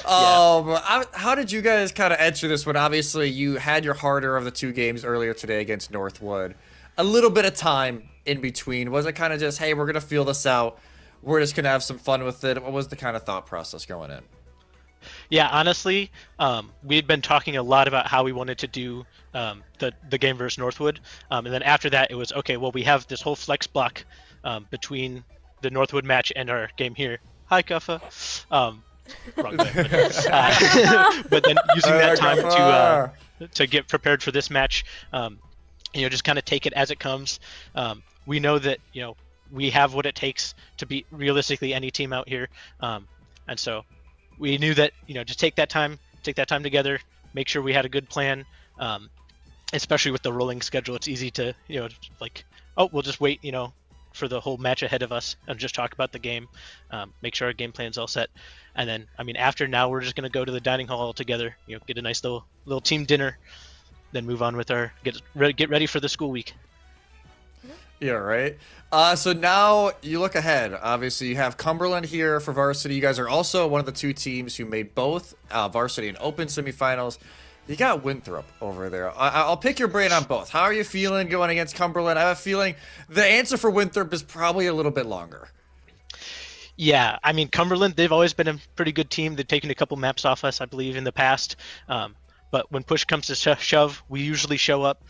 How did you guys kind of enter this one? Obviously, you had your harder of the two games earlier today against Northwood. A little bit of time in between. Was it kind of just, hey, we're gonna feel this out, we're just gonna have some fun with it? What was the kind of thought process going in? Yeah, honestly, we had been talking a lot about how we wanted to do the game versus Northwood, and then after that, it was okay. Well, we have this whole flex block between the Northwood match and our game here. Hi, Kuffa. Wrong thing. But then using that time to get prepared for this match, just kind of take it as it comes. We know that we have what it takes to beat realistically any team out here, and so we knew that just take that time together, make sure we had a good plan, especially with the rolling schedule. It's easy to we'll just wait for the whole match ahead of us and just talk about the game, make sure our game plan's all set, and then after now we're just going to go to the dining hall all together, get a nice little team dinner, then move on with our get ready for the school week. Yeah, right. So now you look ahead. Obviously, you have Cumberland here for Varsity. You guys are also one of the two teams who made both Varsity and Open semifinals. You got Winthrop over there. I'll pick your brain on both. How are you feeling going against Cumberland? I have a feeling the answer for Winthrop is probably a little bit longer. Yeah, I mean, Cumberland, they've always been a pretty good team. They've taken a couple maps off us, I believe, in the past. But when push comes to shove, we usually show up.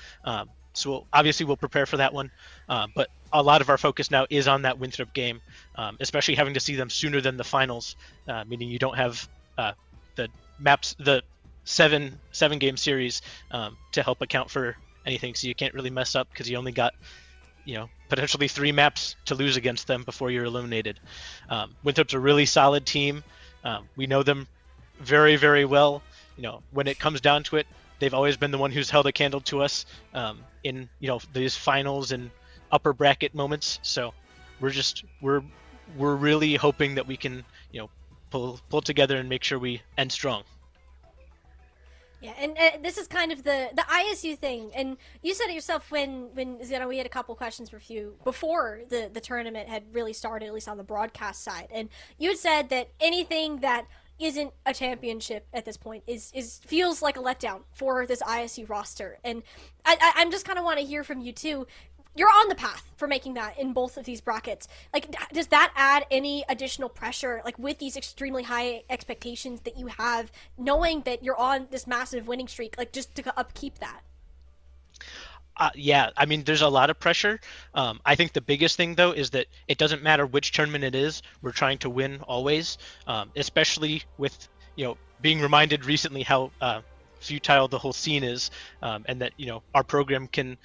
So obviously we'll prepare for that one. But a lot of our focus now is on that Winthrop game, especially having to see them sooner than the finals, meaning you don't have the maps, the seven game series to help account for anything. So you can't really mess up because you only got potentially 3 maps to lose against them before you're eliminated. Winthrop's a really solid team. We know them very, very well. When it comes down to it, they've always been the one who's held a candle to us in these finals and upper bracket moments. So we're really hoping that we can pull together and make sure we end strong. Yeah, and this is kind of the ISU thing, and you said it yourself when we had a couple questions for you before the tournament had really started, at least on the broadcast side, and you had said that anything that isn't a championship at this point is feels like a letdown for this ISU roster, and I'm just kind of want to hear from you too. You're on the path for making that in both of these brackets. Does that add any additional pressure, with these extremely high expectations that you have, knowing that you're on this massive winning streak, just to upkeep that? Yeah, I mean, there's a lot of pressure. I think the biggest thing, though, is that it doesn't matter which tournament it is. We're trying to win always, especially with, being reminded recently how futile the whole scene is, and that, our program can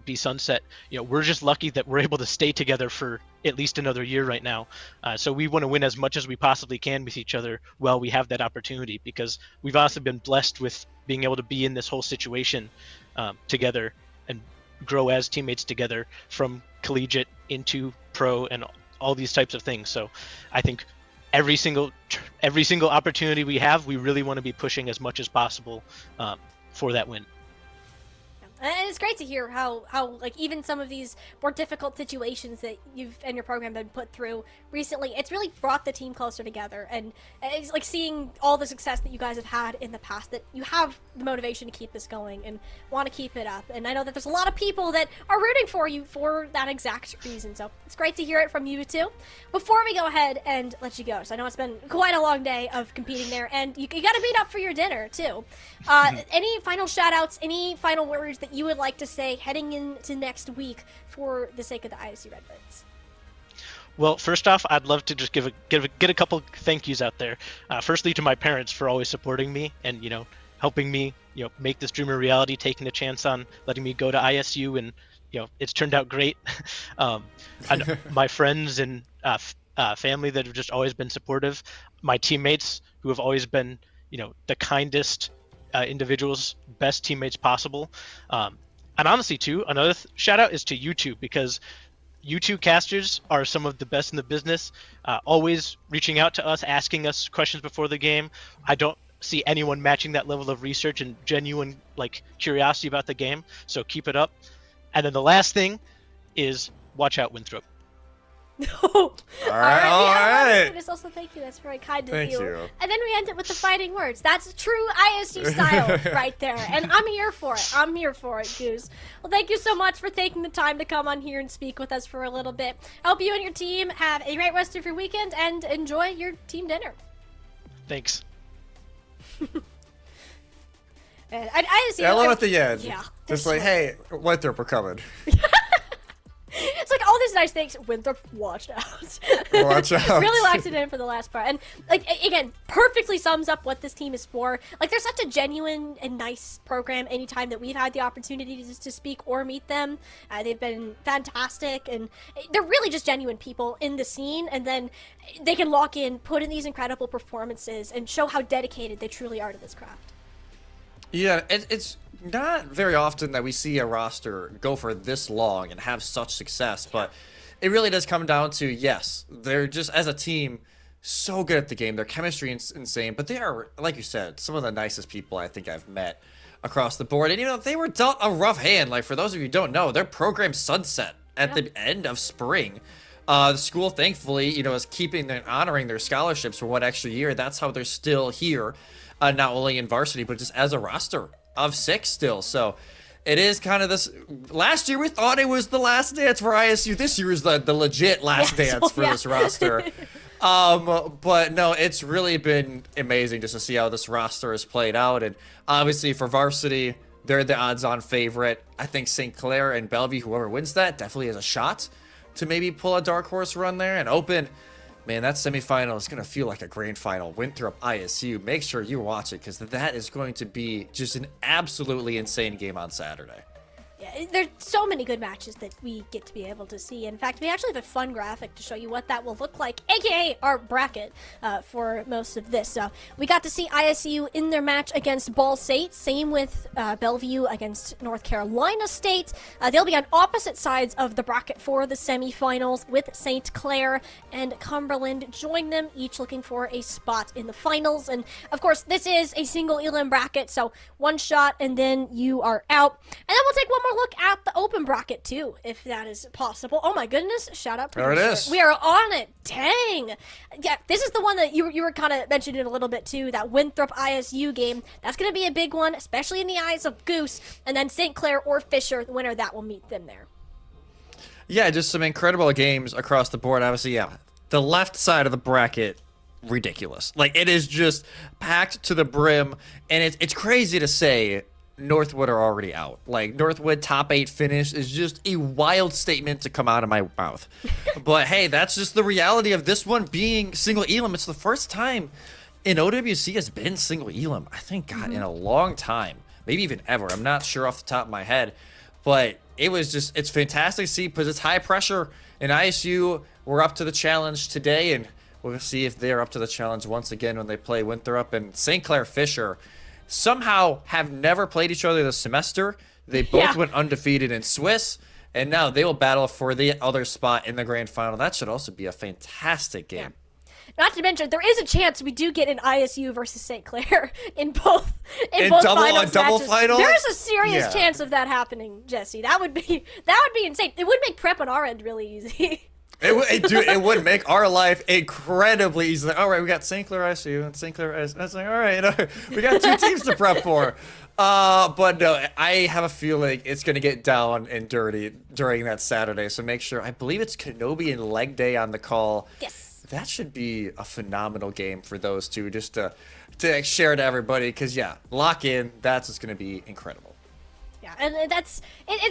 be sunset. We're just lucky that we're able to stay together for at least another year right now. So we want to win as much as we possibly can with each other while we have that opportunity, because we've also been blessed with being able to be in this whole situation together and grow as teammates together from collegiate into pro and all these types of things. So I think every single opportunity we have, we really want to be pushing as much as possible for that win. And it's great to hear how like even some of these more difficult situations that you've and your program been put through recently, it's really brought the team closer together. And it's like seeing all the success that you guys have had in the past, that you have the motivation to keep this going and want to keep it up. And I know that there's a lot of people that are rooting for you for that exact reason. So it's great to hear it from you two. Before we go ahead and let you go, so I know it's been quite a long day of competing there, and you got to meet up for your dinner too. Any final shout outs, any final words that you would like to say heading into next week for the sake of the ISU Redbirds? Well, first off, I'd love to just get a couple thank yous out there. Firstly, to my parents for always supporting me and helping me make this dream a reality, taking a chance on letting me go to ISU, and it's turned out great. And my friends and family that have just always been supportive, my teammates who have always been the kindest individuals, best teammates possible. And honestly, too, another shout out is to YouTube, because YouTube casters are some of the best in the business, always reaching out to us, asking us questions before the game. I don't see anyone matching that level of research and genuine curiosity about the game, so keep it up. And then the last thing is watch out Winthrop. All right. Just also thank you. That's very kind of Thank you. you. And then we end it with the fighting words. That's true ISU style right there. And I'm here for it. I'm here for it, Goose. Well, thank you so much for taking the time to come on here and speak with us for a little bit. I hope you and your team have a great rest of your weekend and enjoy your team dinner. Thanks. And ISU, I love at the end. Yeah. Just like, hey, Winthrop, we're coming. It's like all these nice things. Winthrop, watch out. Watch out. Really locked it in for the last part. And, again, perfectly sums up what this team is for. They're such a genuine and nice program anytime that we've had the opportunity to speak or meet them. They've been fantastic, and they're really just genuine people in the scene. And then they can lock in, put in these incredible performances, and show how dedicated they truly are to this craft. Yeah, it's not very often that we see a roster go for this long and have such success, but it really does come down to, yes, they're just, as a team, so good at the game. Their chemistry is insane, but they are, like you said, some of the nicest people I think I've met across the board. And, they were dealt a rough hand. For those of you who don't know, their program sunset at the end of spring. The school, thankfully, is keeping and honoring their scholarships for one extra year. That's how they're still here. Not only in varsity, but just as a roster of 6 still. So it is kind of this. Last year we thought it was the last dance for ISU. This year is the legit last dance for this roster. But no, it's really been amazing just to see how this roster has played out. And obviously for varsity, they're the odds-on favorite. I think St. Clair and Bellevue, whoever wins that, definitely has a shot to maybe pull a dark horse run there. And open. Man, that semifinal is going to feel like a grand final. Winthrop ISU. Make sure you watch it, because that is going to be just an absolutely insane game on Saturday. Yeah, there's so many good matches that we get to be able to see. In fact, we actually have a fun graphic to show you what that will look like, aka our bracket for most of this. So we got to see ISU in their match against Ball State. Same with Bellevue against North Carolina State. They'll be on opposite sides of the bracket for the semifinals, with St. Clair and Cumberland join them, each looking for a spot in the finals. And of course, this is a single elim bracket, so one shot and then you are out. And then we'll take one more look at the open bracket too, if that is possible. Oh my goodness, shout out producer. There it is. We are on it. Dang. Yeah, this is the one that you were kind of mentioning a little bit too, that Winthrop ISU game. That's going to be a big one, especially in the eyes of Goose. And then St. Clair or Fisher, the winner that will meet them there. Yeah, just some incredible games across the board. Obviously, yeah, the left side of the bracket, ridiculous. It is just packed to the brim, and it's crazy to say Northwood are already out. Northwood top 8 finish is just a wild statement to come out of my mouth. But hey, that's just the reality of this one being single elim. It's the first time in OWC has been single elim, I think, God, in a long time. Maybe even ever. I'm not sure off the top of my head. But it's fantastic to see, because it's high pressure. And ISU, we're up to the challenge today, and we'll see if they're up to the challenge once again when they play Winthrop. And St. Clair Fisher somehow have never played each other this semester. They both went undefeated in Swiss, and now they will battle for the other spot in the grand final. That should also be a fantastic game. not to mention, there is a chance we do get an ISU versus St. Clair in both In both double- a finals double matches. final? There's a serious Yeah. chance of that happening, Jesse. That would be insane. It would make prep on our end really easy. It would make our life incredibly easy. Like, all right, we got St. Clair ISU and St. Clair ISU. I was like, all right, we got 2 teams to prep for. But no, I have a feeling it's going to get down and dirty during that Saturday. So make sure, I believe it's Kenobi and Leg Day on the call. Yes. That should be a phenomenal game for those two, just to share to everybody. Because, yeah, lock in. That's just going to be incredible. Yeah, and it's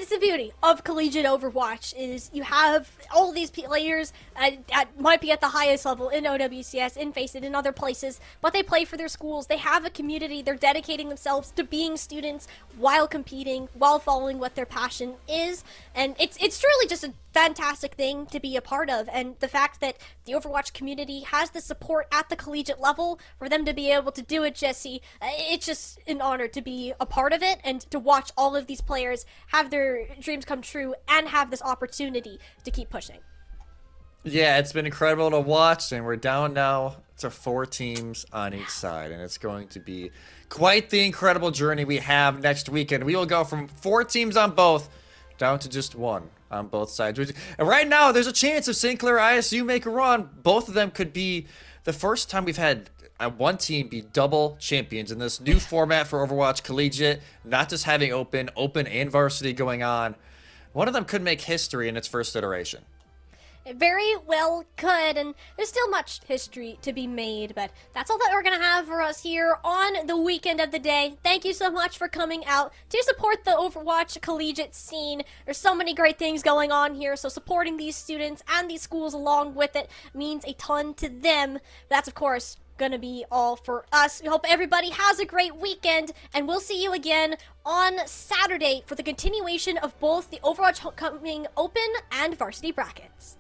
the beauty of collegiate Overwatch is you have all these players might be at the highest level in OWCS, in FACEIT, in other places, but they play for their schools. They have a community. They're dedicating themselves to being students while competing, while following what their passion is, and it's truly just a fantastic thing to be a part of. And the fact that the Overwatch community has the support at the collegiate level for them to be able to do it, Jesse, it's just an honor to be a part of it and to watch all of these players have their dreams come true and have this opportunity to keep pushing. Yeah, it's been incredible to watch, and we're down now to 4 teams on each side, and it's going to be quite the incredible journey we have next weekend. We will go from 4 teams on both down to just 1 on both sides. And right now, there's a chance if St. Clair ISU make a run, both of them could be the first time we've had one team be double champions in this new format for Overwatch Collegiate, not just having open and varsity going on. One of them could make history in its first iteration. It very well could, and there's still much history to be made, but that's all that we're going to have for us here on the weekend of the day. Thank you so much for coming out to support the Overwatch Collegiate scene. There's so many great things going on here, so supporting these students and these schools along with it means a ton to them. That's, of course, gonna be all for us. We hope everybody has a great weekend, and we'll see you again on Saturday for the continuation of both the Overwatch Homecoming Open and Varsity brackets.